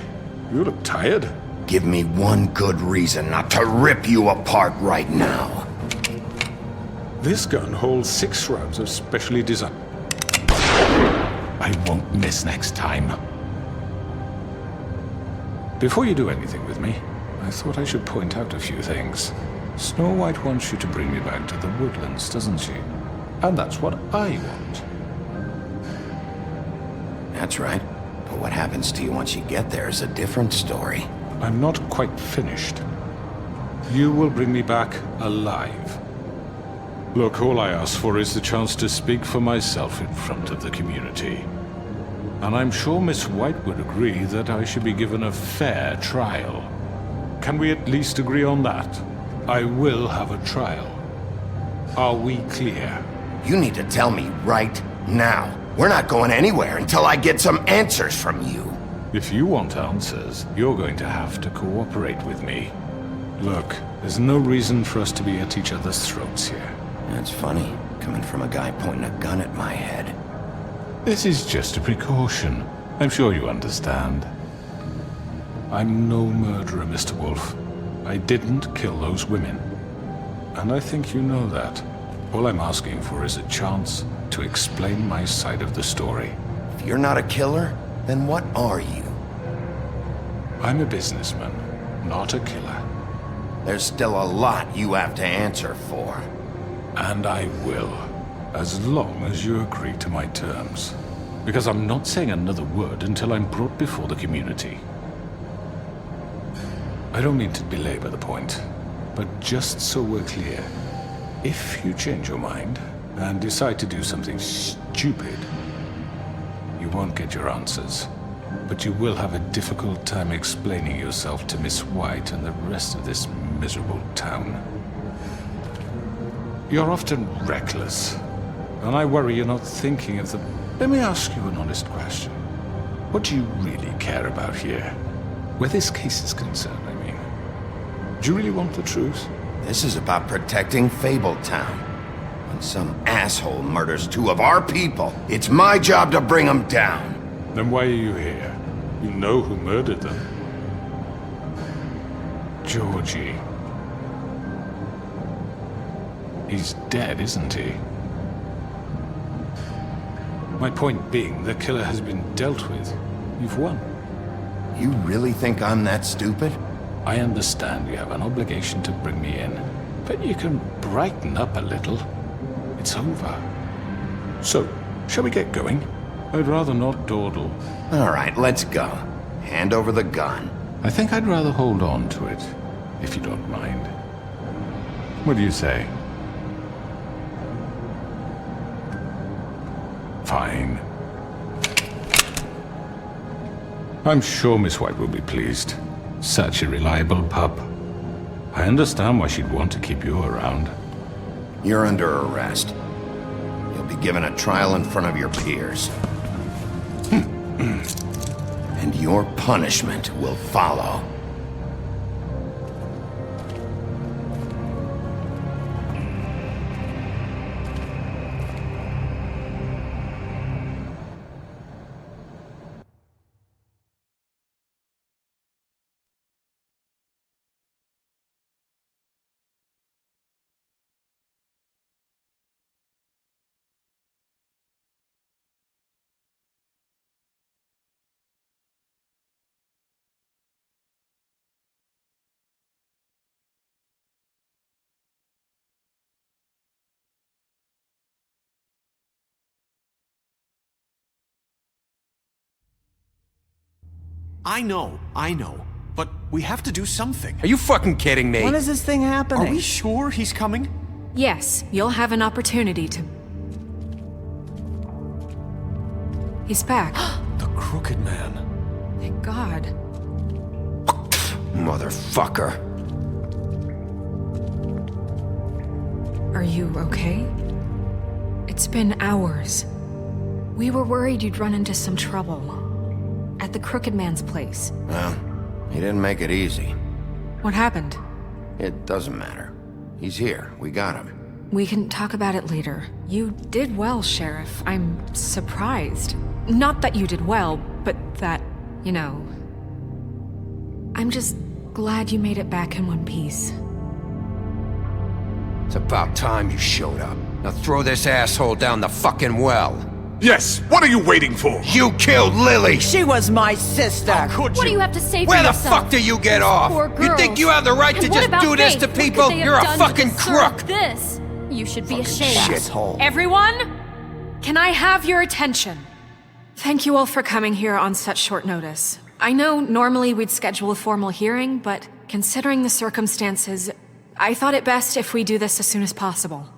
[SPEAKER 13] You look tired.
[SPEAKER 2] Give me one good reason not to rip you apart right now.
[SPEAKER 13] This gun holds 6 rounds of specially designed...
[SPEAKER 21] I won't miss next time.
[SPEAKER 13] Before you do anything with me, I thought I should point out a few things. Snow White wants you to bring me back to the woodlands, doesn't she? And that's what I want.
[SPEAKER 2] That's right. But what happens to you once you get there is a different story.
[SPEAKER 13] I'm not quite finished. You will bring me back alive. Look, all I ask for is the chance to speak for myself in front of the community. And I'm sure Miss White would agree that I should be given a fair trial. Can we at least agree on that? I will have a trial. Are we clear?
[SPEAKER 2] You need to tell me right now. We're not going anywhere until I get some answers from you.
[SPEAKER 13] If you want answers, you're going to have to cooperate with me. Look, there's no reason for us to be at each other's throats here.
[SPEAKER 2] That's funny, coming from a guy pointing a gun at my head.
[SPEAKER 13] This is just a precaution. I'm sure you understand. I'm no murderer, Mr. Wolf. I didn't kill those women. And I think you know that. All I'm asking for is a chance to explain my side of the story.
[SPEAKER 2] If you're not a killer, then what are you?
[SPEAKER 13] I'm a businessman, not a killer.
[SPEAKER 2] There's still a lot you have to answer for.
[SPEAKER 13] And I will, as long as you agree to my terms. Because I'm not saying another word until I'm brought before the community. I don't mean to belabor the point, but just so we're clear, if you change your mind and decide to do something stupid, you won't get your answers. But you will have a difficult time explaining yourself to Miss White and the rest of this miserable town. You're often reckless, and I worry you're not thinking of the... Let me ask you an honest question. What do you really care about here? Where this case is concerned, I mean. Do you really want the truth?
[SPEAKER 2] This is about protecting Fabletown. When some asshole murders 2 of our people, it's my job to bring them down.
[SPEAKER 13] Then why are you here? You know who murdered them. Georgie. He's dead, isn't he? My point being, the killer has been dealt with. You've won.
[SPEAKER 2] You really think I'm that stupid?
[SPEAKER 13] I understand you have an obligation to bring me in, but you can brighten up a little. It's over. So, shall we get going? I'd rather not dawdle.
[SPEAKER 2] All right, let's go. Hand over the gun.
[SPEAKER 13] I think I'd rather hold on to it, if you don't mind. What do you say? Fine. I'm sure Miss White will be pleased. Such a reliable pup. I understand why she'd want to keep you around.
[SPEAKER 2] You're under arrest. You'll be given a trial in front of your peers. And your punishment will follow.
[SPEAKER 9] I know. But we have to do something.
[SPEAKER 3] Are you fucking kidding me?
[SPEAKER 17] When is this thing happening?
[SPEAKER 9] Are we sure he's coming?
[SPEAKER 8] Yes, you'll have an opportunity to... He's back.
[SPEAKER 9] The Crooked Man.
[SPEAKER 8] Thank God.
[SPEAKER 2] Motherfucker.
[SPEAKER 8] Are you okay? It's been hours. We were worried you'd run into some trouble. At the Crooked Man's place.
[SPEAKER 2] Well, he didn't make it easy.
[SPEAKER 8] What happened?
[SPEAKER 2] It doesn't matter. He's here. We got him.
[SPEAKER 8] We can talk about it later. You did well, Sheriff. I'm surprised. Not that you did well, but that You know, I'm just glad you made it back in one piece.
[SPEAKER 3] It's about time you showed up. Now throw this asshole down the fucking well.
[SPEAKER 13] Yes, what are you waiting for?
[SPEAKER 3] You killed Lily!
[SPEAKER 10] She was my sister!
[SPEAKER 3] How could you?
[SPEAKER 19] What do you have to say for
[SPEAKER 3] Where the
[SPEAKER 19] yourself?
[SPEAKER 3] fuck do you get off?
[SPEAKER 19] Poor
[SPEAKER 3] You
[SPEAKER 19] girls.
[SPEAKER 3] think you have the right
[SPEAKER 19] And
[SPEAKER 3] to
[SPEAKER 19] what
[SPEAKER 3] just
[SPEAKER 19] about
[SPEAKER 3] do this
[SPEAKER 19] Faith?
[SPEAKER 3] to
[SPEAKER 19] What could
[SPEAKER 3] people?
[SPEAKER 19] they have
[SPEAKER 3] You're a
[SPEAKER 19] done to
[SPEAKER 3] fucking
[SPEAKER 19] deserve
[SPEAKER 3] crook!
[SPEAKER 19] This. You should be ashamed.
[SPEAKER 3] Shithole.
[SPEAKER 8] Everyone, can I have your attention? Thank you all for coming here on such short notice. I know normally we'd schedule a formal hearing, but considering the circumstances, I thought it best if we do this as soon as possible.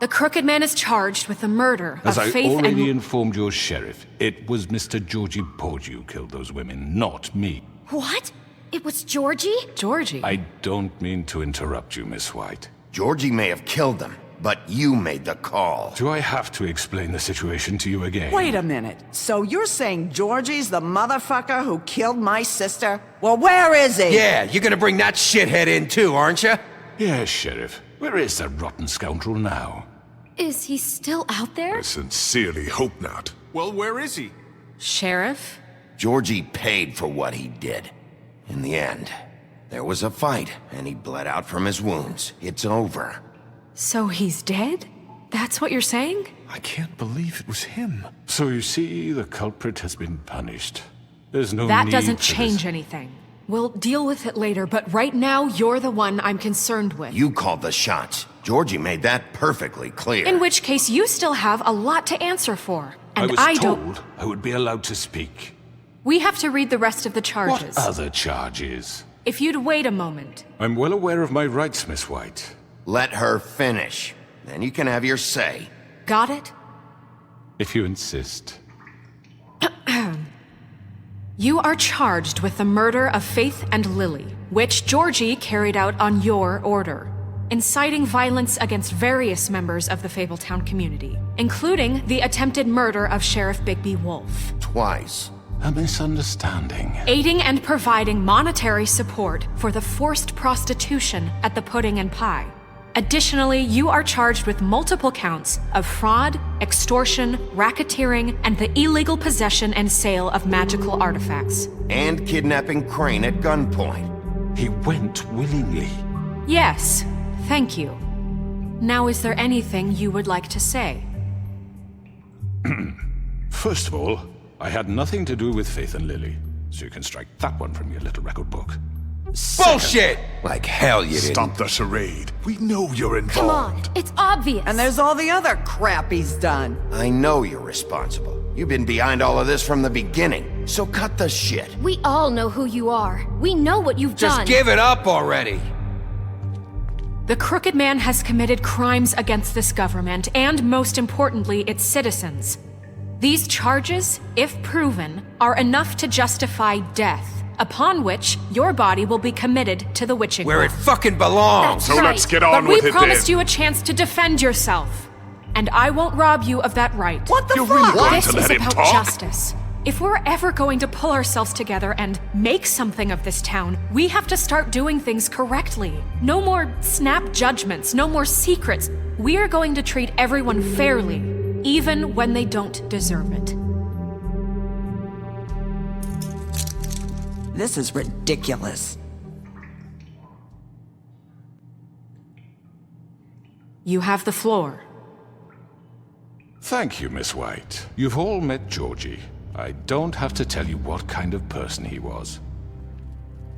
[SPEAKER 8] The Crooked Man is charged with the murder
[SPEAKER 14] As
[SPEAKER 8] of
[SPEAKER 14] I
[SPEAKER 8] Faith
[SPEAKER 14] already
[SPEAKER 8] and...
[SPEAKER 14] informed your sheriff, it was Mr. Georgie Porgy who killed those women, not me.
[SPEAKER 19] What? It was Georgie?
[SPEAKER 8] Georgie?
[SPEAKER 14] I don't mean to interrupt you, Miss White.
[SPEAKER 2] Georgie may have killed them, but you made the call.
[SPEAKER 14] Do I have to explain the situation to you again?
[SPEAKER 10] Wait a minute. So you're saying Georgie's the motherfucker who killed my sister? Well, where is he?
[SPEAKER 3] Yeah, you're gonna bring that shithead in too, aren't you?
[SPEAKER 14] Yes, Sheriff. Where is that rotten scoundrel now?
[SPEAKER 19] Is he still out there?
[SPEAKER 13] I sincerely hope not.
[SPEAKER 9] Well, where is he?
[SPEAKER 8] Sheriff?
[SPEAKER 2] Georgie paid for what he did. In the end, there was a fight, and he bled out from his wounds. It's over.
[SPEAKER 8] So he's dead? That's what you're saying?
[SPEAKER 14] I can't believe it was him. So you see, the culprit has been punished. There's no
[SPEAKER 8] That
[SPEAKER 14] need
[SPEAKER 8] doesn't
[SPEAKER 14] for
[SPEAKER 8] change
[SPEAKER 14] this.
[SPEAKER 8] anything. We'll deal with it later, but right now, you're the one I'm concerned with.
[SPEAKER 2] You called the shots. Georgie made that perfectly clear.
[SPEAKER 8] In which case, you still have a lot to answer for. And
[SPEAKER 14] I was
[SPEAKER 8] don't...
[SPEAKER 14] told I would be allowed to speak.
[SPEAKER 8] We have to read the rest of the charges.
[SPEAKER 14] What other charges?
[SPEAKER 8] If you'd wait a moment.
[SPEAKER 14] I'm well aware of my rights, Miss White.
[SPEAKER 2] Let her finish. Then you can have your say.
[SPEAKER 8] Got it?
[SPEAKER 14] If you insist.
[SPEAKER 8] You are charged with the murder of Faith and Lily, which Georgie carried out on your order, inciting violence against various members of the Fabletown community, including the attempted murder of Sheriff Bigby Wolf.
[SPEAKER 2] Twice.
[SPEAKER 14] A misunderstanding.
[SPEAKER 8] Aiding and providing monetary support for the forced prostitution at the Pudding and Pie. Additionally, you are charged with multiple counts of fraud, extortion, racketeering, and the illegal possession and sale of magical artifacts.
[SPEAKER 2] And kidnapping Crane at gunpoint.
[SPEAKER 14] He went willingly.
[SPEAKER 8] Yes, thank you. Now, is there anything you would like to say?
[SPEAKER 14] First of all, I had nothing to do with Faith and Lily, so you can strike that one from your little record book.
[SPEAKER 3] Bullshit! Like hell you didn't.
[SPEAKER 13] Stop the charade. We know you're involved.
[SPEAKER 19] Come on, it's obvious.
[SPEAKER 10] And there's all the other crap he's done.
[SPEAKER 2] I know you're responsible. You've been behind all of this from the beginning, so cut the shit.
[SPEAKER 19] We all know who you are. We know what you've done.
[SPEAKER 3] Just give it up already.
[SPEAKER 8] The Crooked Man has committed crimes against this government and, most importantly, its citizens. These charges, if proven, are enough to justify death, upon which your body will be committed to the witching
[SPEAKER 3] Where it fucking belongs.
[SPEAKER 13] So let's get on
[SPEAKER 8] but
[SPEAKER 13] with
[SPEAKER 8] we
[SPEAKER 13] it
[SPEAKER 8] promised
[SPEAKER 13] then.
[SPEAKER 8] you a chance to defend yourself, and I won't rob you of that right.
[SPEAKER 10] What the
[SPEAKER 13] You
[SPEAKER 10] fuck?
[SPEAKER 13] really want
[SPEAKER 8] This
[SPEAKER 13] to
[SPEAKER 8] is
[SPEAKER 13] let him
[SPEAKER 8] about
[SPEAKER 13] talk?
[SPEAKER 8] justice. If we're ever going to pull ourselves together and make something of this town, we have to start doing things correctly. No more snap judgments, no more secrets. We are going to treat everyone fairly, even when they don't deserve it.
[SPEAKER 10] This is ridiculous.
[SPEAKER 8] You have the floor.
[SPEAKER 14] Thank you, Miss White. You've all met Georgie. I don't have to tell you what kind of person he was.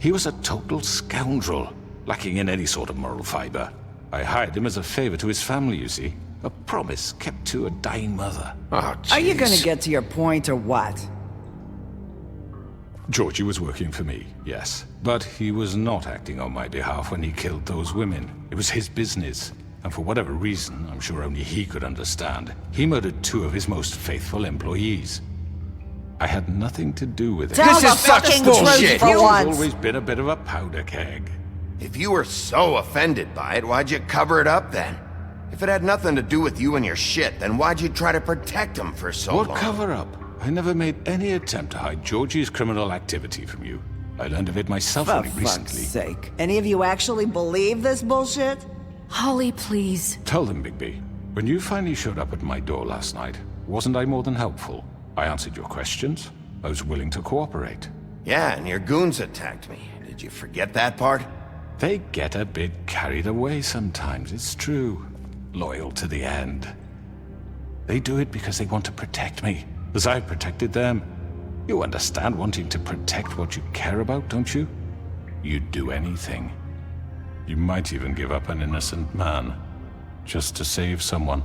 [SPEAKER 14] He was a total scoundrel, lacking in any sort of moral fiber. I hired him as a favor to his family, you see. A promise kept to a dying mother.
[SPEAKER 2] Oh,
[SPEAKER 10] Are you gonna get to your point or what?
[SPEAKER 14] Georgie was working for me, yes. But he was not acting on my behalf when he killed those women. It was his business. And for whatever reason, I'm sure only he could understand, he murdered 2 of his most faithful employees. I had nothing to do with it.
[SPEAKER 10] Tell
[SPEAKER 3] This
[SPEAKER 10] the
[SPEAKER 3] is such
[SPEAKER 10] fucking
[SPEAKER 3] bullshit.
[SPEAKER 10] truth for
[SPEAKER 14] He's
[SPEAKER 10] once.
[SPEAKER 14] always been a bit of a powder keg.
[SPEAKER 2] If you were so offended by it, why'd you cover it up then? If it had nothing to do with you and your shit, then why'd you try to protect him for so long?
[SPEAKER 14] What cover-up? I never made any attempt to hide Georgie's criminal activity from you. I learned of it myself
[SPEAKER 10] For
[SPEAKER 14] only
[SPEAKER 10] fuck's
[SPEAKER 14] recently.
[SPEAKER 10] sake. Any of you actually believe this bullshit?
[SPEAKER 8] Holly, please.
[SPEAKER 14] Tell them, Bigby. When you finally showed up at my door last night, wasn't I more than helpful? I answered your questions. I was willing to cooperate.
[SPEAKER 2] Yeah, and your goons attacked me. Did you forget that part?
[SPEAKER 14] They get a bit carried away sometimes, it's true. Loyal to the end. They do it because they want to protect me, as I protected them. You understand wanting to protect what you care about, don't you? You'd do anything. You might even give up an innocent man, just to save someone.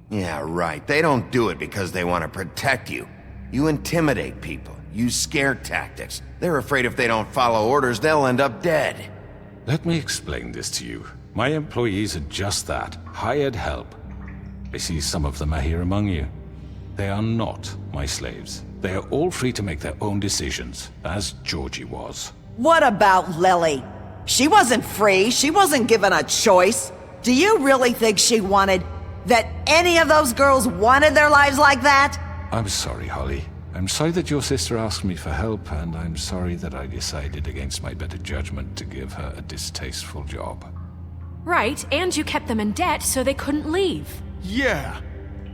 [SPEAKER 2] Yeah, right. They don't do it because they want to protect you. You intimidate people, use scare tactics. They're afraid if they don't follow orders, they'll end up dead.
[SPEAKER 14] Let me explain this to you. My employees are just that, hired help. I see some of them are here among you. They are not my slaves. They are all free to make their own decisions, as Georgie was.
[SPEAKER 10] What about Lily? She wasn't free. She wasn't given a choice. Do you really think she wanted... that any of those girls wanted their lives like that?
[SPEAKER 14] I'm sorry, Holly. I'm sorry that your sister asked me for help, and I'm sorry that I decided against my better judgment to give her a distasteful job.
[SPEAKER 8] Right, and you kept them in debt so they couldn't leave.
[SPEAKER 9] Yeah,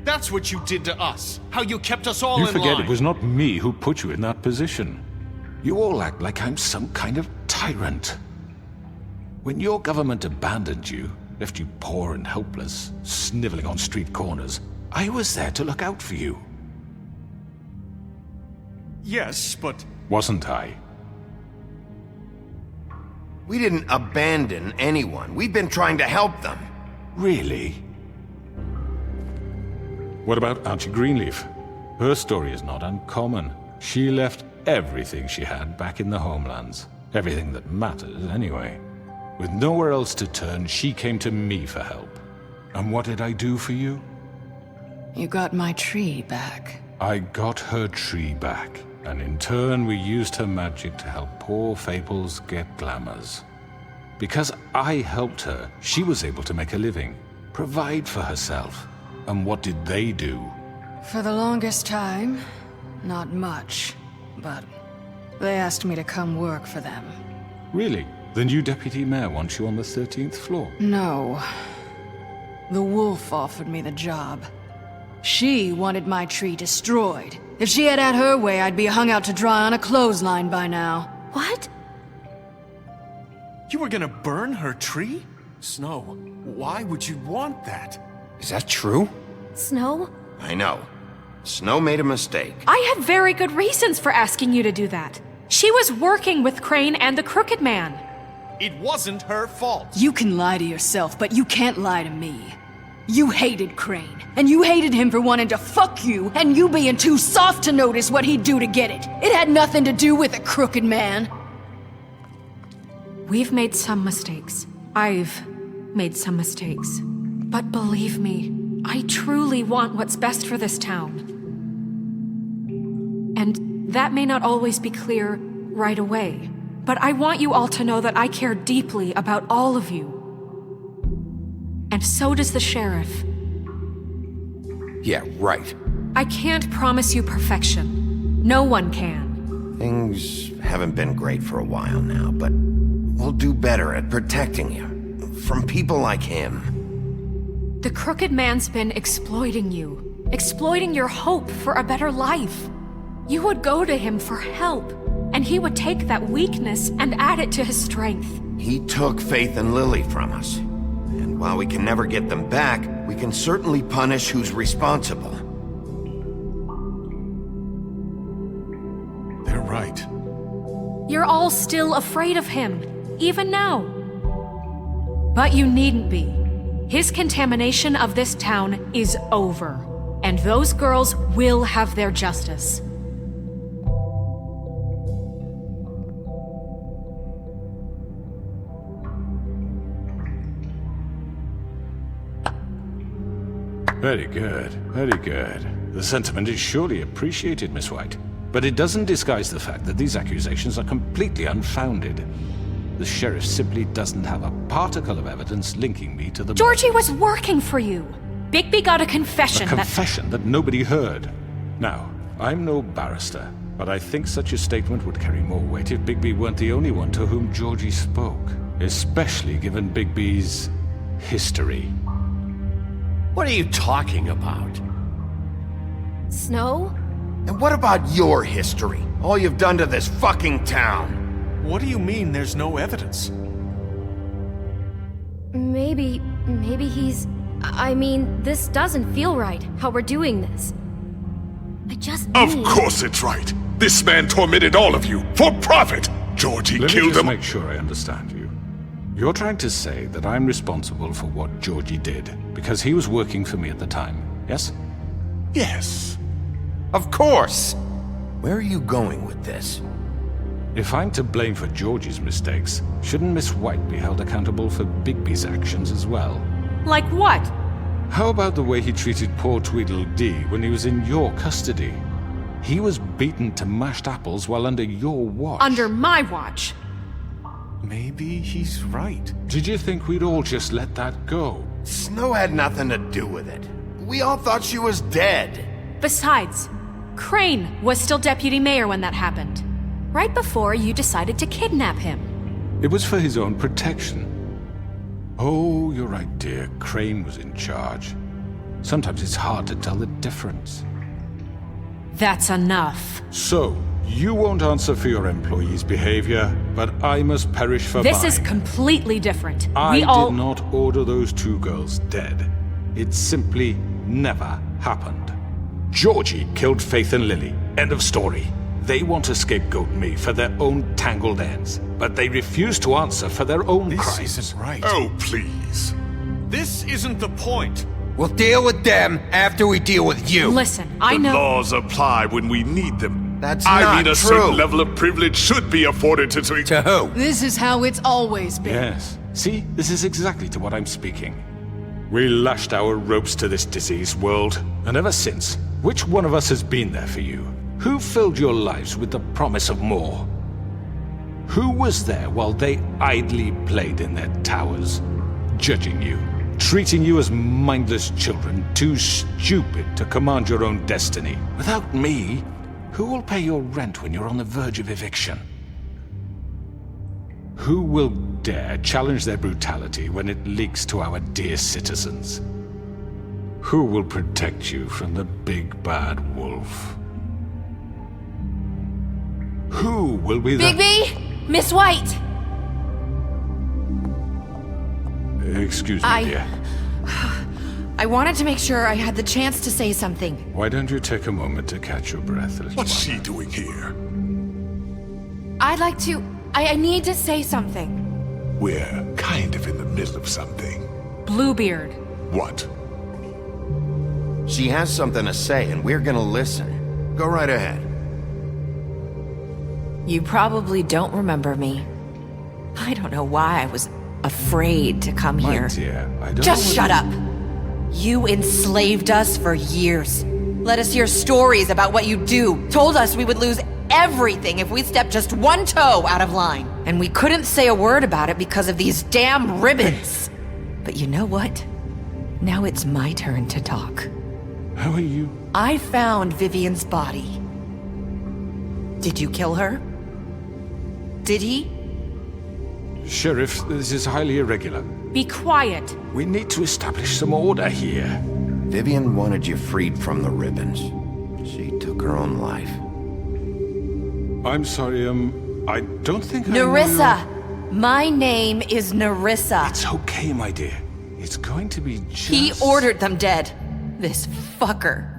[SPEAKER 9] that's what you did to us. How you kept us all in line.
[SPEAKER 14] You forget it was not me who put you in that position. You all act like I'm some kind of tyrant. When your government abandoned you, left you poor and helpless, sniveling on street corners, I was there to look out for you.
[SPEAKER 9] Yes, but...
[SPEAKER 14] Wasn't I?
[SPEAKER 2] We didn't abandon anyone. We've been trying to help them.
[SPEAKER 14] Really? What about Auntie Greenleaf? Her story is not uncommon. She left everything she had back in the homelands. Everything that matters, anyway. With nowhere else to turn, she came to me for help. And what did I do for you?
[SPEAKER 7] You got my tree back.
[SPEAKER 14] I got her tree back, and in turn we used her magic to help poor Fables get glamours. Because I helped her, she was able to make a living, provide for herself. And what did they do?
[SPEAKER 7] For the longest time, not much. But they asked me to come work for them.
[SPEAKER 14] Really? The new deputy mayor wants you on the 13th floor?
[SPEAKER 7] No. The wolf offered me the job. She wanted my tree destroyed. If she had her way, I'd be hung out to dry on a clothesline by now.
[SPEAKER 19] What?
[SPEAKER 9] You were gonna burn her tree? Snow, why would you want that?
[SPEAKER 3] Is that true?
[SPEAKER 19] Snow?
[SPEAKER 2] I know. Snow made a mistake.
[SPEAKER 8] I had very good reasons for asking you to do that. She was working with Crane and the Crooked Man.
[SPEAKER 9] It wasn't her fault.
[SPEAKER 7] You can lie to yourself, but you can't lie to me. You hated Crane, and you hated him for wanting to fuck you, and you being too soft to notice what he'd do to get it. It had nothing to do with the Crooked Man.
[SPEAKER 8] We've made some mistakes. I've made some mistakes. But believe me, I truly want what's best for this town. And that may not always be clear right away. But I want you all to know that I care deeply about all of you. And so does the sheriff.
[SPEAKER 3] Yeah, right.
[SPEAKER 8] I can't promise you perfection. No one can.
[SPEAKER 2] Things haven't been great for a while now, but we'll do better at protecting you. From people like him.
[SPEAKER 8] The Crooked Man's been exploiting you. Exploiting your hope for a better life. You would go to him for help. And he would take that weakness and add it to his strength.
[SPEAKER 2] He took Faith and Lily from us. And while we can never get them back, we can certainly punish who's responsible.
[SPEAKER 9] They're right.
[SPEAKER 8] You're all still afraid of him, even now. But you needn't be. His contamination of this town is over. And those girls will have their justice.
[SPEAKER 14] Very good, very good. The sentiment is surely appreciated, Miss White. But it doesn't disguise the fact that these accusations are completely unfounded. The sheriff simply doesn't have a particle of evidence linking me to the...
[SPEAKER 8] Georgie was working for you. Bigby got a confession
[SPEAKER 14] A confession that nobody heard. Now, I'm no barrister, but I think such a statement would carry more weight if Bigby weren't the only one to whom Georgie spoke. Especially given Bigby's history.
[SPEAKER 3] What are you talking about?
[SPEAKER 19] Snow?
[SPEAKER 2] And what about your history? All you've done to this fucking town?
[SPEAKER 9] What do you mean there's no evidence?
[SPEAKER 19] Maybe he's... I mean, this doesn't feel right, how we're doing this. I just
[SPEAKER 13] Of course it's right. This man tormented all of you, for profit! Georgie
[SPEAKER 14] Let me
[SPEAKER 13] killed
[SPEAKER 14] just
[SPEAKER 13] him.
[SPEAKER 14] make sure I understand you. You're trying to say that I'm responsible for what Georgie did, because he was working for me at the time, yes?
[SPEAKER 13] Yes.
[SPEAKER 2] Of course! Where are you going with this?
[SPEAKER 14] If I'm to blame for Georgie's mistakes, shouldn't Miss White be held accountable for Bigby's actions as well?
[SPEAKER 8] Like what?
[SPEAKER 14] How about the way he treated poor Tweedledee when he was in your custody? He was beaten to mashed apples while under your watch.
[SPEAKER 8] Under my watch.
[SPEAKER 9] Maybe he's right.
[SPEAKER 14] Did you think we'd all just let that go?
[SPEAKER 2] Snow had nothing to do with it. We all thought she was dead.
[SPEAKER 8] Besides, Crane was still deputy mayor when that happened. Right before you decided to kidnap him.
[SPEAKER 14] It was for his own protection. Oh, you're right, dear. Crane was in charge. Sometimes it's hard to tell the difference.
[SPEAKER 8] That's enough.
[SPEAKER 14] So, you won't answer for your employees' behavior, but I must perish for
[SPEAKER 8] This
[SPEAKER 14] mine.
[SPEAKER 8] is completely different.
[SPEAKER 14] I
[SPEAKER 8] We all...
[SPEAKER 14] did not order those two girls dead. It simply never happened. Georgie killed Faith and Lily. End of story. They want to scapegoat me for their own tangled ends, but they refuse to answer for their own crimes.
[SPEAKER 9] This isn't right.
[SPEAKER 13] Oh, please.
[SPEAKER 9] This isn't the point.
[SPEAKER 3] We'll deal with them after we deal with you.
[SPEAKER 8] Listen, I
[SPEAKER 13] The
[SPEAKER 8] know...
[SPEAKER 13] laws apply when we need them.
[SPEAKER 2] That's
[SPEAKER 13] I
[SPEAKER 2] not
[SPEAKER 13] mean, a
[SPEAKER 2] true.
[SPEAKER 13] certain level of privilege should be afforded to...
[SPEAKER 3] To who?
[SPEAKER 7] This is how it's always been.
[SPEAKER 14] Yes. See, this is exactly to what I'm speaking. We lashed our ropes to this diseased world, and ever since, which one of us has been there for you? Who filled your lives with the promise of more? Who was there while they idly played in their towers, judging you, treating you as mindless children, too stupid to command your own destiny? Without me, who will pay your rent when you're on the verge of eviction? Who will dare challenge their brutality when it leaks to our dear citizens? Who will protect you from the big bad wolf? Who will be the...
[SPEAKER 19] Bigby! Miss White!
[SPEAKER 14] Excuse me, dear.
[SPEAKER 12] I wanted to make sure I had the chance to say something.
[SPEAKER 14] Why don't you take a moment to catch your breath?
[SPEAKER 13] What's she doing here?
[SPEAKER 12] I'd like to... I need to say something.
[SPEAKER 13] We're kind of in the middle of something.
[SPEAKER 8] Bluebeard.
[SPEAKER 13] What?
[SPEAKER 2] She has something to say, and we're gonna listen. Go right ahead.
[SPEAKER 12] You probably don't remember me. I don't know why I was afraid to come
[SPEAKER 14] My
[SPEAKER 12] here.
[SPEAKER 14] dear, I don't
[SPEAKER 12] Just
[SPEAKER 14] know
[SPEAKER 12] shut up! You enslaved us for years. Let us hear stories about what you do. Told us we would lose everything if we stepped just one toe out of line. And we couldn't say a word about it because of these damn ribbons. But you know what? Now it's my turn to talk.
[SPEAKER 14] How are you?
[SPEAKER 12] I found Vivian's body. Did you kill her? Did he?
[SPEAKER 14] Sheriff, this is highly irregular.
[SPEAKER 8] Be quiet.
[SPEAKER 14] We need to establish some order here.
[SPEAKER 2] Vivian wanted you freed from the ribbons. She took her own life.
[SPEAKER 14] I'm sorry, I don't think
[SPEAKER 12] Nerissa! My name is Nerissa.
[SPEAKER 14] It's okay, my dear. It's going to be just...
[SPEAKER 12] He ordered them dead. This fucker.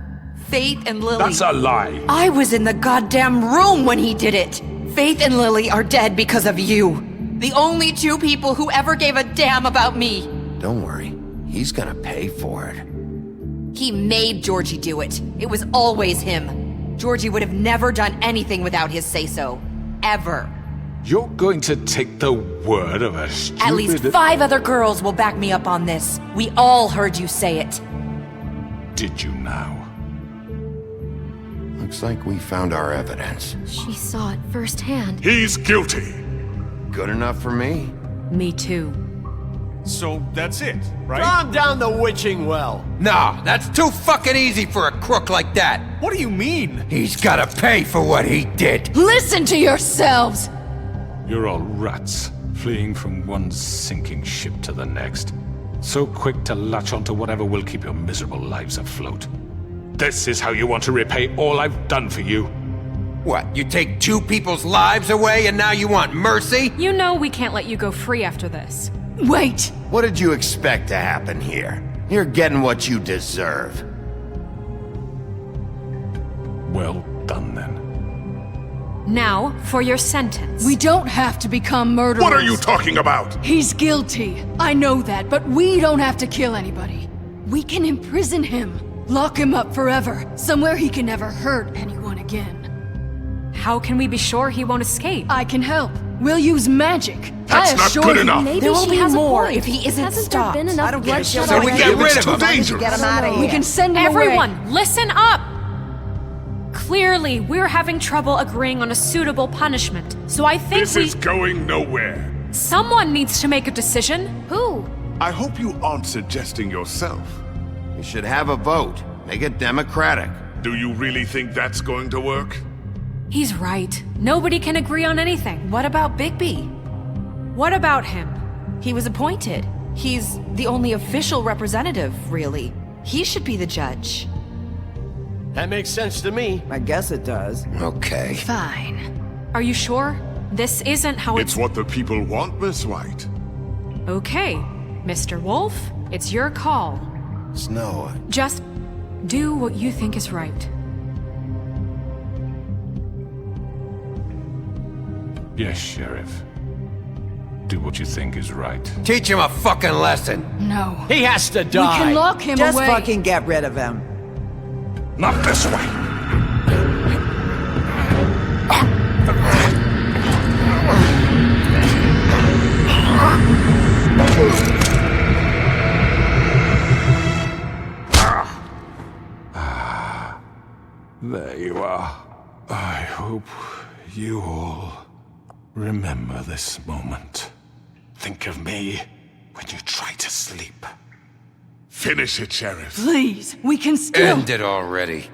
[SPEAKER 12] Faith and Lily.
[SPEAKER 14] That's a lie.
[SPEAKER 12] I was in the goddamn room when he did it. Faith and Lily are dead because of you. The only two people who ever gave a damn about me.
[SPEAKER 2] Don't worry. He's gonna pay for it.
[SPEAKER 12] He made Georgie do it. It was always him. Georgie would have never done anything without his say-so. Ever.
[SPEAKER 14] You're going to take the word of a stupid...
[SPEAKER 12] At least 5 other girls will back me up on this. We all heard you say it.
[SPEAKER 14] Did you now?
[SPEAKER 2] Looks like we found our evidence.
[SPEAKER 19] She saw it firsthand.
[SPEAKER 13] He's guilty.
[SPEAKER 2] Good enough for me.
[SPEAKER 8] Me too.
[SPEAKER 9] So that's it, right?
[SPEAKER 16] Calm down the witching well.
[SPEAKER 3] Nah, that's too fucking easy for a crook like that.
[SPEAKER 9] What do you mean?
[SPEAKER 3] He's gotta pay for what he did.
[SPEAKER 7] Listen to yourselves!
[SPEAKER 14] You're all rats, fleeing from one sinking ship to the next. So quick to latch onto whatever will keep your miserable lives afloat. This is how you want to repay all I've done for you?
[SPEAKER 3] What, you take 2 people's lives away and now you want mercy?
[SPEAKER 8] You know we can't let you go free after this.
[SPEAKER 7] Wait!
[SPEAKER 2] What did you expect to happen here? You're getting what you deserve.
[SPEAKER 14] Well done, then.
[SPEAKER 8] Now, for your sentence.
[SPEAKER 7] We don't have to become murderers.
[SPEAKER 13] What are you talking about?
[SPEAKER 7] He's guilty. I know that, but we don't have to kill anybody. We can imprison him. Lock him up forever. Somewhere he can never hurt anyone again.
[SPEAKER 8] How can we be sure he won't escape?
[SPEAKER 7] I can help. We'll use magic.
[SPEAKER 13] That's not good enough.
[SPEAKER 19] Maybe
[SPEAKER 12] There will
[SPEAKER 19] she
[SPEAKER 12] be
[SPEAKER 19] has
[SPEAKER 12] more
[SPEAKER 19] a point.
[SPEAKER 12] if he isn't
[SPEAKER 19] Hasn't
[SPEAKER 12] stopped.
[SPEAKER 19] there been enough
[SPEAKER 12] I don't get it.
[SPEAKER 19] bloodshed
[SPEAKER 3] So we
[SPEAKER 19] already?
[SPEAKER 3] get rid of
[SPEAKER 13] It's too
[SPEAKER 3] him.
[SPEAKER 13] dangerous.
[SPEAKER 10] Get him out of here.
[SPEAKER 7] We can send him away.
[SPEAKER 8] Everyone, listen up! Clearly, we're having trouble agreeing on a suitable punishment, so I think
[SPEAKER 13] This is going nowhere.
[SPEAKER 8] Someone needs to make a decision.
[SPEAKER 19] Who?
[SPEAKER 13] I hope you aren't suggesting yourself.
[SPEAKER 2] You should have a vote. Make it democratic.
[SPEAKER 13] Do you really think that's going to work?
[SPEAKER 8] He's right. Nobody can agree on anything.
[SPEAKER 12] What about Bigby?
[SPEAKER 8] What about him?
[SPEAKER 12] He was appointed. He's the only official representative, really. He should be the judge.
[SPEAKER 16] That makes sense to me.
[SPEAKER 10] I guess it does.
[SPEAKER 3] Okay.
[SPEAKER 7] Fine.
[SPEAKER 8] Are you sure? This isn't how
[SPEAKER 13] It's what the people want, Miss White.
[SPEAKER 8] Okay, Mr. Wolf, it's your call.
[SPEAKER 2] Snow,
[SPEAKER 8] Just do what you think is right.
[SPEAKER 14] Yes, Sheriff. Do what you think is right.
[SPEAKER 3] Teach him a fucking lesson.
[SPEAKER 7] No.
[SPEAKER 16] He has to
[SPEAKER 7] We
[SPEAKER 16] die.
[SPEAKER 7] can lock him
[SPEAKER 10] Just
[SPEAKER 7] away.
[SPEAKER 10] fucking get rid of him.
[SPEAKER 14] Not this way! There you are. I hope you all remember this moment. Think of me when you try to sleep.
[SPEAKER 13] Finish it, Sheriff.
[SPEAKER 7] Please, we can still...
[SPEAKER 3] End it already.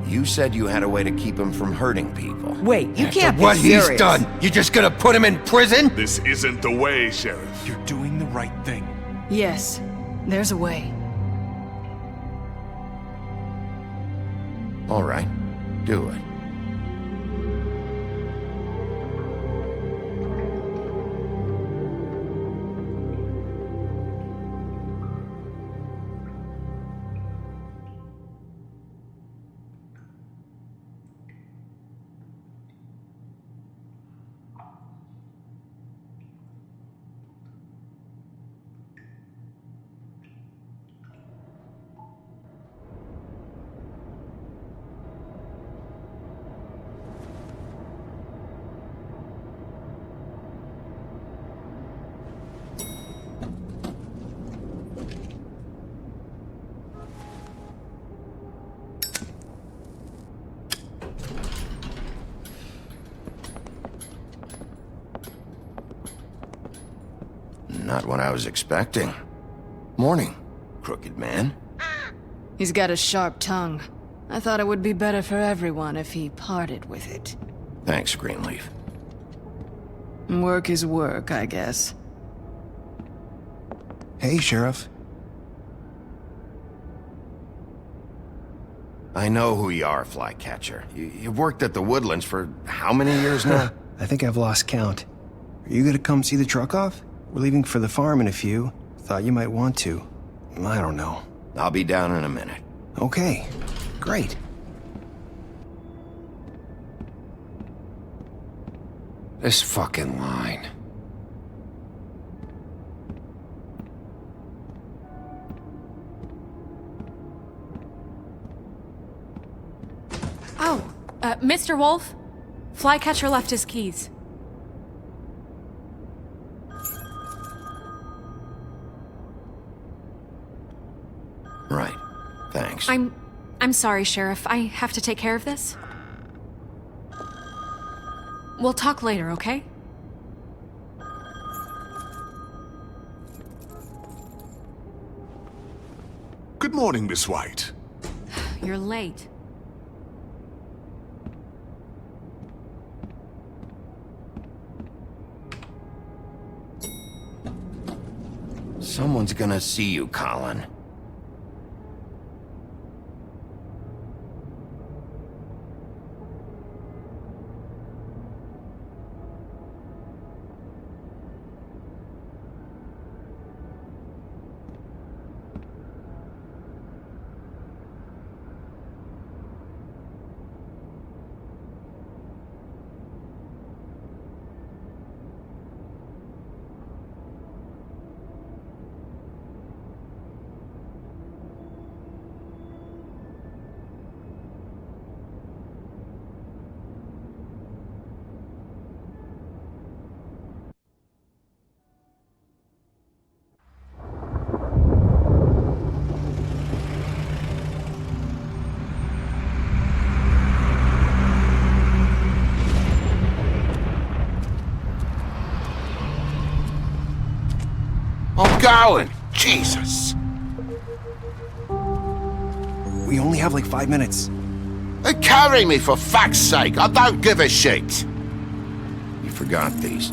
[SPEAKER 2] you said you had a way to keep him from hurting people.
[SPEAKER 10] Wait, you
[SPEAKER 3] After
[SPEAKER 10] can't be
[SPEAKER 3] what
[SPEAKER 10] serious.
[SPEAKER 3] he's done, you just gonna put him in prison?
[SPEAKER 13] This isn't the way, Sheriff.
[SPEAKER 5] You're doing the right thing.
[SPEAKER 7] Yes, there's a way.
[SPEAKER 2] All right, do it. Not what I was expecting. Morning, crooked man.
[SPEAKER 7] He's got a sharp tongue. I thought it would be better for everyone if he parted with it.
[SPEAKER 2] Thanks, Greenleaf.
[SPEAKER 7] Work is work, I guess.
[SPEAKER 5] Hey, Sheriff.
[SPEAKER 2] I know who you are, Flycatcher. You've worked at the Woodlands for how many years now?
[SPEAKER 5] I think I've lost count. Are you gonna come see the truck off? We're leaving for the farm in a few. Thought you might want to. I don't know.
[SPEAKER 2] I'll be down in a minute.
[SPEAKER 5] Okay, great.
[SPEAKER 3] This fucking line.
[SPEAKER 8] Oh, Mr. Wolf? Flycatcher left his keys.
[SPEAKER 2] Right. Thanks.
[SPEAKER 8] I'm sorry, Sheriff. I have to take care of this. We'll talk later, okay?
[SPEAKER 13] Good morning, Miss White.
[SPEAKER 8] You're late.
[SPEAKER 2] Someone's gonna see you, Colin.
[SPEAKER 3] I'm going! Jesus!
[SPEAKER 5] We only have like 5 minutes.
[SPEAKER 3] Carry me for fuck's sake! I don't give a shit!
[SPEAKER 2] You forgot these.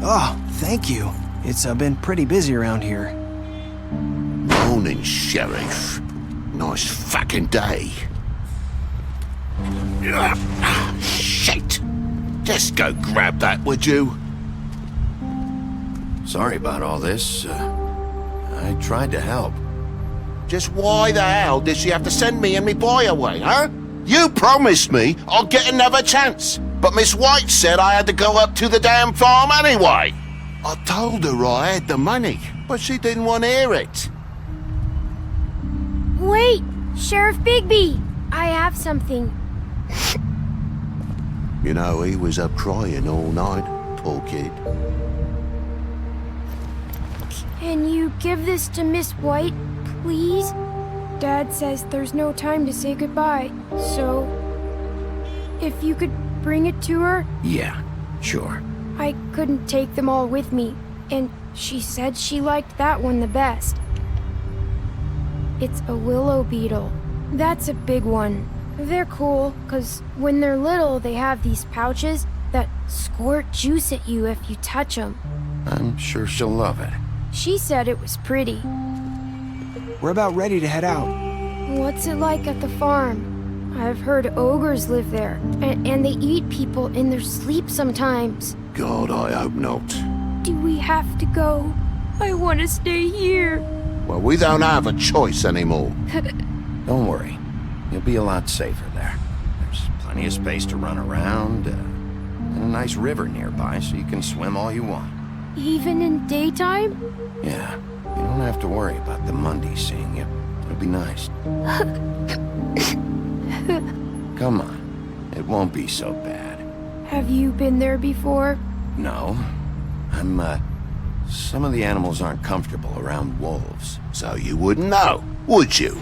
[SPEAKER 5] Oh, thank you. It's been pretty busy around here.
[SPEAKER 3] Morning, Sheriff. Nice fucking day. Shit! Just go grab that, would you?
[SPEAKER 2] Sorry about all this. I tried to help.
[SPEAKER 3] Just why the hell did she have to send me and me boy away, huh? You promised me I'd get another chance, but Miss White said I had to go up to the damn farm anyway. I told her I had the money, but she didn't want to hear it.
[SPEAKER 19] Wait, Sheriff Bigby! I have something.
[SPEAKER 3] You know, he was up crying all night, poor kid.
[SPEAKER 19] Can you give this to Miss White, please? Dad says there's no time to say goodbye, so... if you could bring it to her?
[SPEAKER 2] Yeah, sure.
[SPEAKER 19] I couldn't take them all with me, and she said she liked that one the best. It's a willow beetle. That's a big one. They're cool, 'cause when they're little, they have these pouches that squirt juice at you if you touch them.
[SPEAKER 2] I'm sure she'll love it.
[SPEAKER 19] She said it was pretty.
[SPEAKER 5] We're about ready to head out.
[SPEAKER 19] What's it like at the farm? I've heard ogres live there, and they eat people in their sleep sometimes.
[SPEAKER 3] God, I hope not.
[SPEAKER 19] Do we have to go? I want to stay here.
[SPEAKER 3] Well, we don't have a choice anymore.
[SPEAKER 2] Don't worry. You'll be a lot safer there. There's plenty of space to run around, and a nice river nearby so you can swim all you want.
[SPEAKER 19] Even in daytime?
[SPEAKER 2] Yeah, you don't have to worry about the Mundy seeing you. It'll be nice. Come on, it won't be so bad.
[SPEAKER 19] Have you been there before?
[SPEAKER 2] No. Some of the animals aren't comfortable around wolves.
[SPEAKER 3] So you wouldn't know, would you?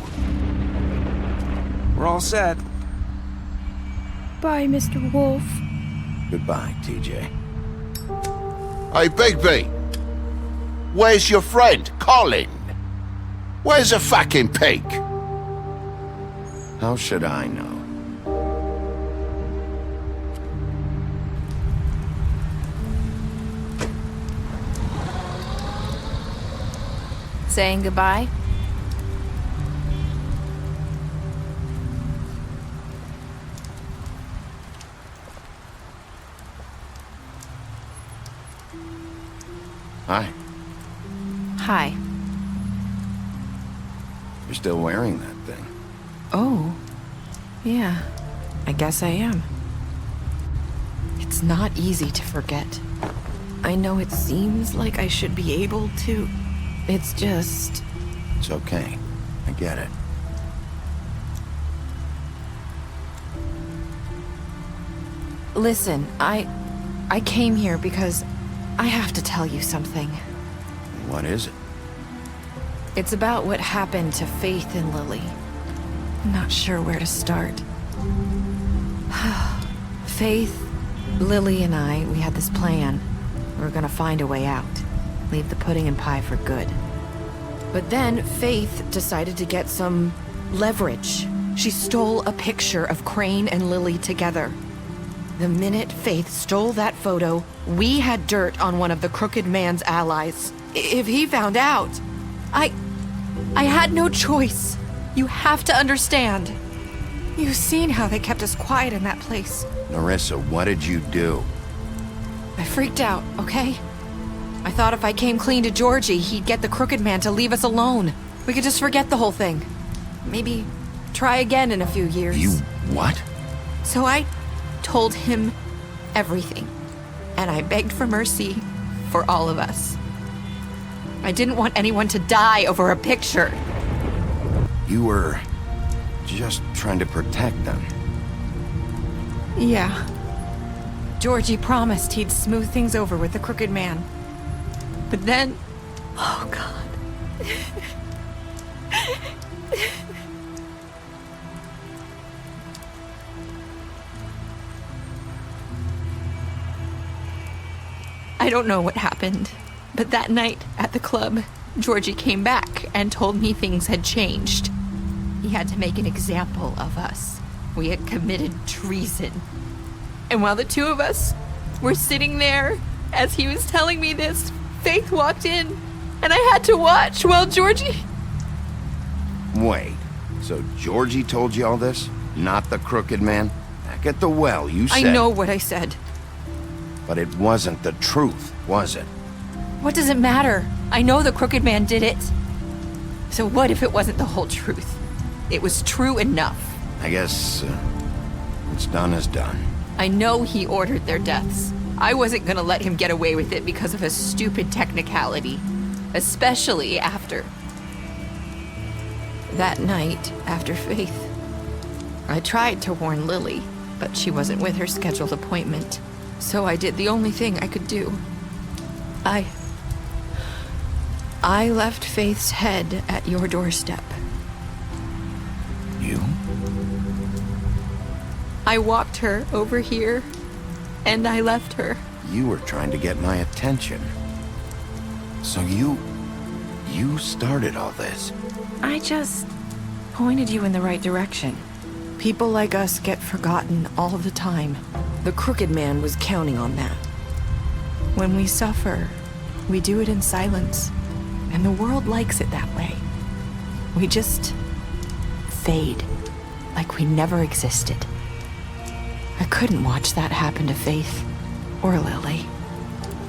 [SPEAKER 5] We're all set.
[SPEAKER 19] Bye, Mr. Wolf.
[SPEAKER 2] Goodbye, TJ.
[SPEAKER 3] Hey, Bigby! Where's your friend, Colin? Where's the fucking pig?
[SPEAKER 2] How should I know?
[SPEAKER 12] Saying goodbye?
[SPEAKER 2] Hi.
[SPEAKER 12] Hi.
[SPEAKER 2] You're still wearing that thing.
[SPEAKER 12] Oh. Yeah. I guess I am. It's not easy to forget. I know it seems like I should be able to. It's just...
[SPEAKER 2] It's okay. I get it.
[SPEAKER 12] Listen, I came here because I have to tell you something.
[SPEAKER 2] What is it?
[SPEAKER 12] It's about what happened to Faith and Lily. I'm not sure where to start. Faith, Lily, and I, we had this plan. We were gonna find a way out. Leave the pudding and pie for good. But then Faith decided to get some leverage. She stole a picture of Crane and Lily together. The minute Faith stole that photo, we had dirt on one of the crooked man's allies. If he found out, I had no choice. You have to understand. You've seen how they kept us quiet in that place.
[SPEAKER 2] Nerissa, what did you do?
[SPEAKER 12] I freaked out, okay? I thought if I came clean to Georgie, he'd get the Crooked Man to leave us alone. We could just forget the whole thing. Maybe try again in a few years.
[SPEAKER 2] You what?
[SPEAKER 12] So I told him everything. And I begged for mercy for all of us. I didn't want anyone to die over a picture.
[SPEAKER 2] You were just trying to protect them.
[SPEAKER 12] Yeah. Georgie promised he'd smooth things over with the Crooked Man. But then... Oh, God. I don't know what happened, but that night at the club, Georgie came back and told me things had changed. He had to make an example of us. We had committed treason. And while the two of us were sitting there, as he was telling me this, Faith walked in, and I had to watch while Georgie...
[SPEAKER 2] Wait, so Georgie told you all this? Not the Crooked Man? Back at the well, you said...
[SPEAKER 12] I know what I said.
[SPEAKER 2] But it wasn't the truth, was it?
[SPEAKER 12] What does it matter? I know the Crooked Man did it. So what if it wasn't the whole truth? It was true enough.
[SPEAKER 2] I guess what's done is done.
[SPEAKER 12] I know he ordered their deaths. I wasn't gonna let him get away with it because of a stupid technicality. Especially after... that night, after Faith. I tried to warn Lily, but she wasn't with her scheduled appointment. So I did the only thing I could do. I left Faith's head at your doorstep.
[SPEAKER 2] You?
[SPEAKER 12] I walked her over here, and I left her.
[SPEAKER 2] You were trying to get my attention. So you started all this.
[SPEAKER 12] I just pointed you in the right direction. People like us get forgotten all the time. The Crooked Man was counting on that. When we suffer, we do it in silence, and the world likes it that way. We just fade, like we never existed. I couldn't watch that happen to Faith, or Lily.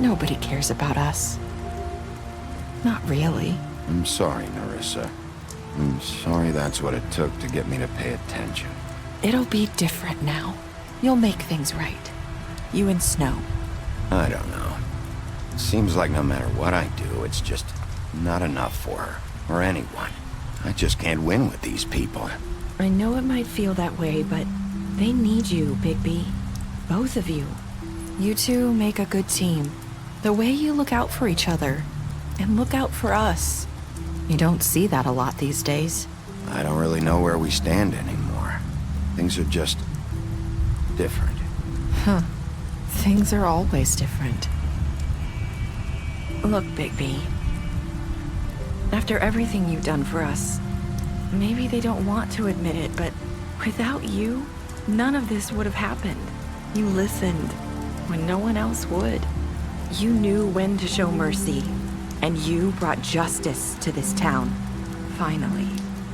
[SPEAKER 12] Nobody cares about us. Not really.
[SPEAKER 2] I'm sorry, Nerissa. I'm sorry that's what it took to get me to pay attention.
[SPEAKER 12] It'll be different now. You'll make things right. You and Snow.
[SPEAKER 2] I don't know. It seems like no matter what I do, it's just not enough for her, or anyone. I just can't win with these people.
[SPEAKER 12] I know it might feel that way, but they need you, Bigby. Both of you. You two make a good team. The way you look out for each other, and look out for us. You don't see that a lot these days.
[SPEAKER 2] I don't really know where we stand anymore. Things are just different.
[SPEAKER 12] Huh. Things are always different. Look, Bigby. After everything you've done for us, maybe they don't want to admit it, but without you, none of this would have happened. You listened when no one else would. You knew when to show mercy, and you brought justice to this town. Finally.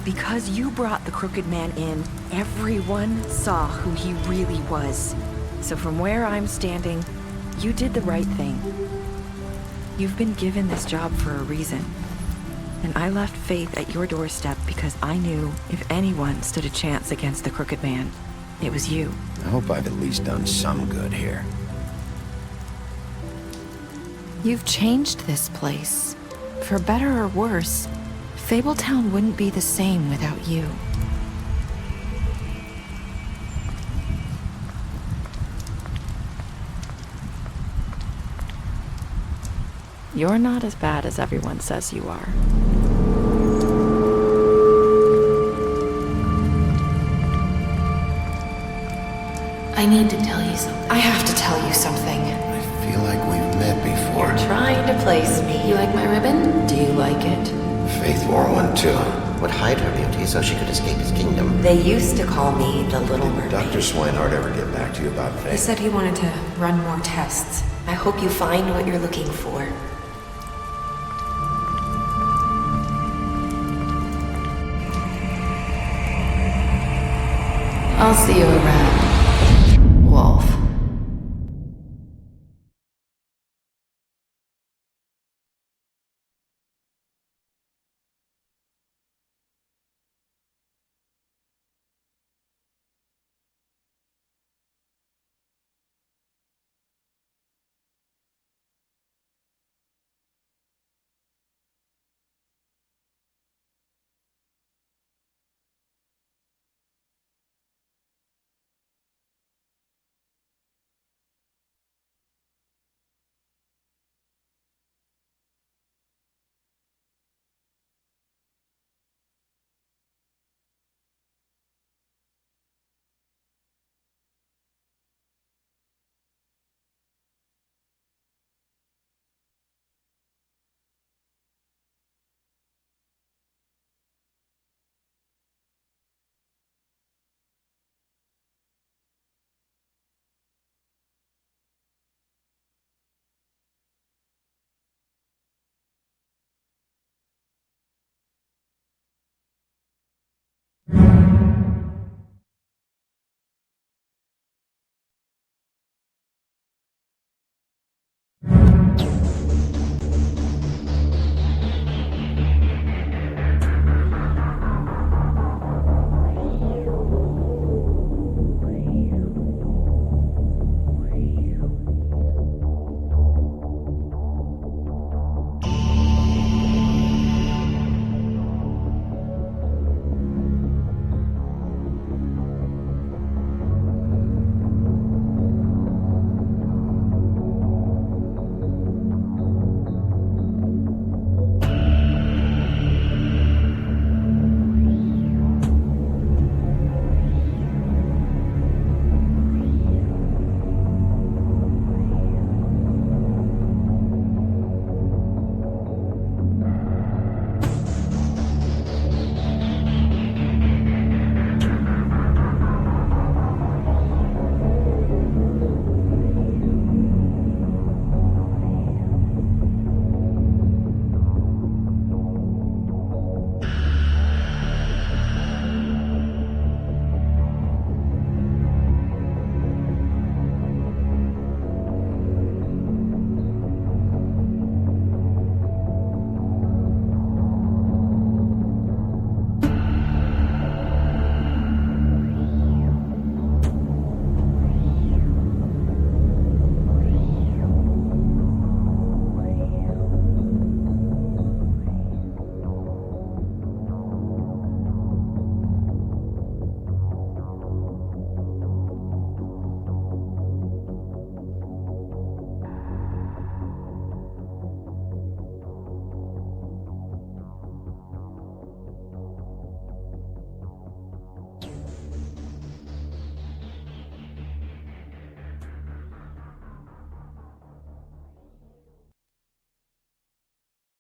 [SPEAKER 12] Because you brought the Crooked Man in, everyone saw who he really was. So from where I'm standing, you did the right thing. You've been given this job for a reason. And I left Faith at your doorstep because I knew if anyone stood a chance against the Crooked Man, it was you.
[SPEAKER 2] I hope I've at least done some good here.
[SPEAKER 12] You've changed this place. For better or worse, Fabletown wouldn't be the same without you. You're not as bad as everyone says you are. I need to tell you something. I have to tell you something.
[SPEAKER 2] I feel like we've met before.
[SPEAKER 15] You're trying to place me. You like my ribbon? Do you like it?
[SPEAKER 2] Faith wore one too.
[SPEAKER 11] Would hide her beauty so she could escape his kingdom.
[SPEAKER 15] They used to call me the Little Mermaid.
[SPEAKER 2] Dr. Swinehart ever get back to you about Faith?
[SPEAKER 15] He said he wanted to run more tests. I hope you find what you're looking for.
[SPEAKER 18] I'll see you around.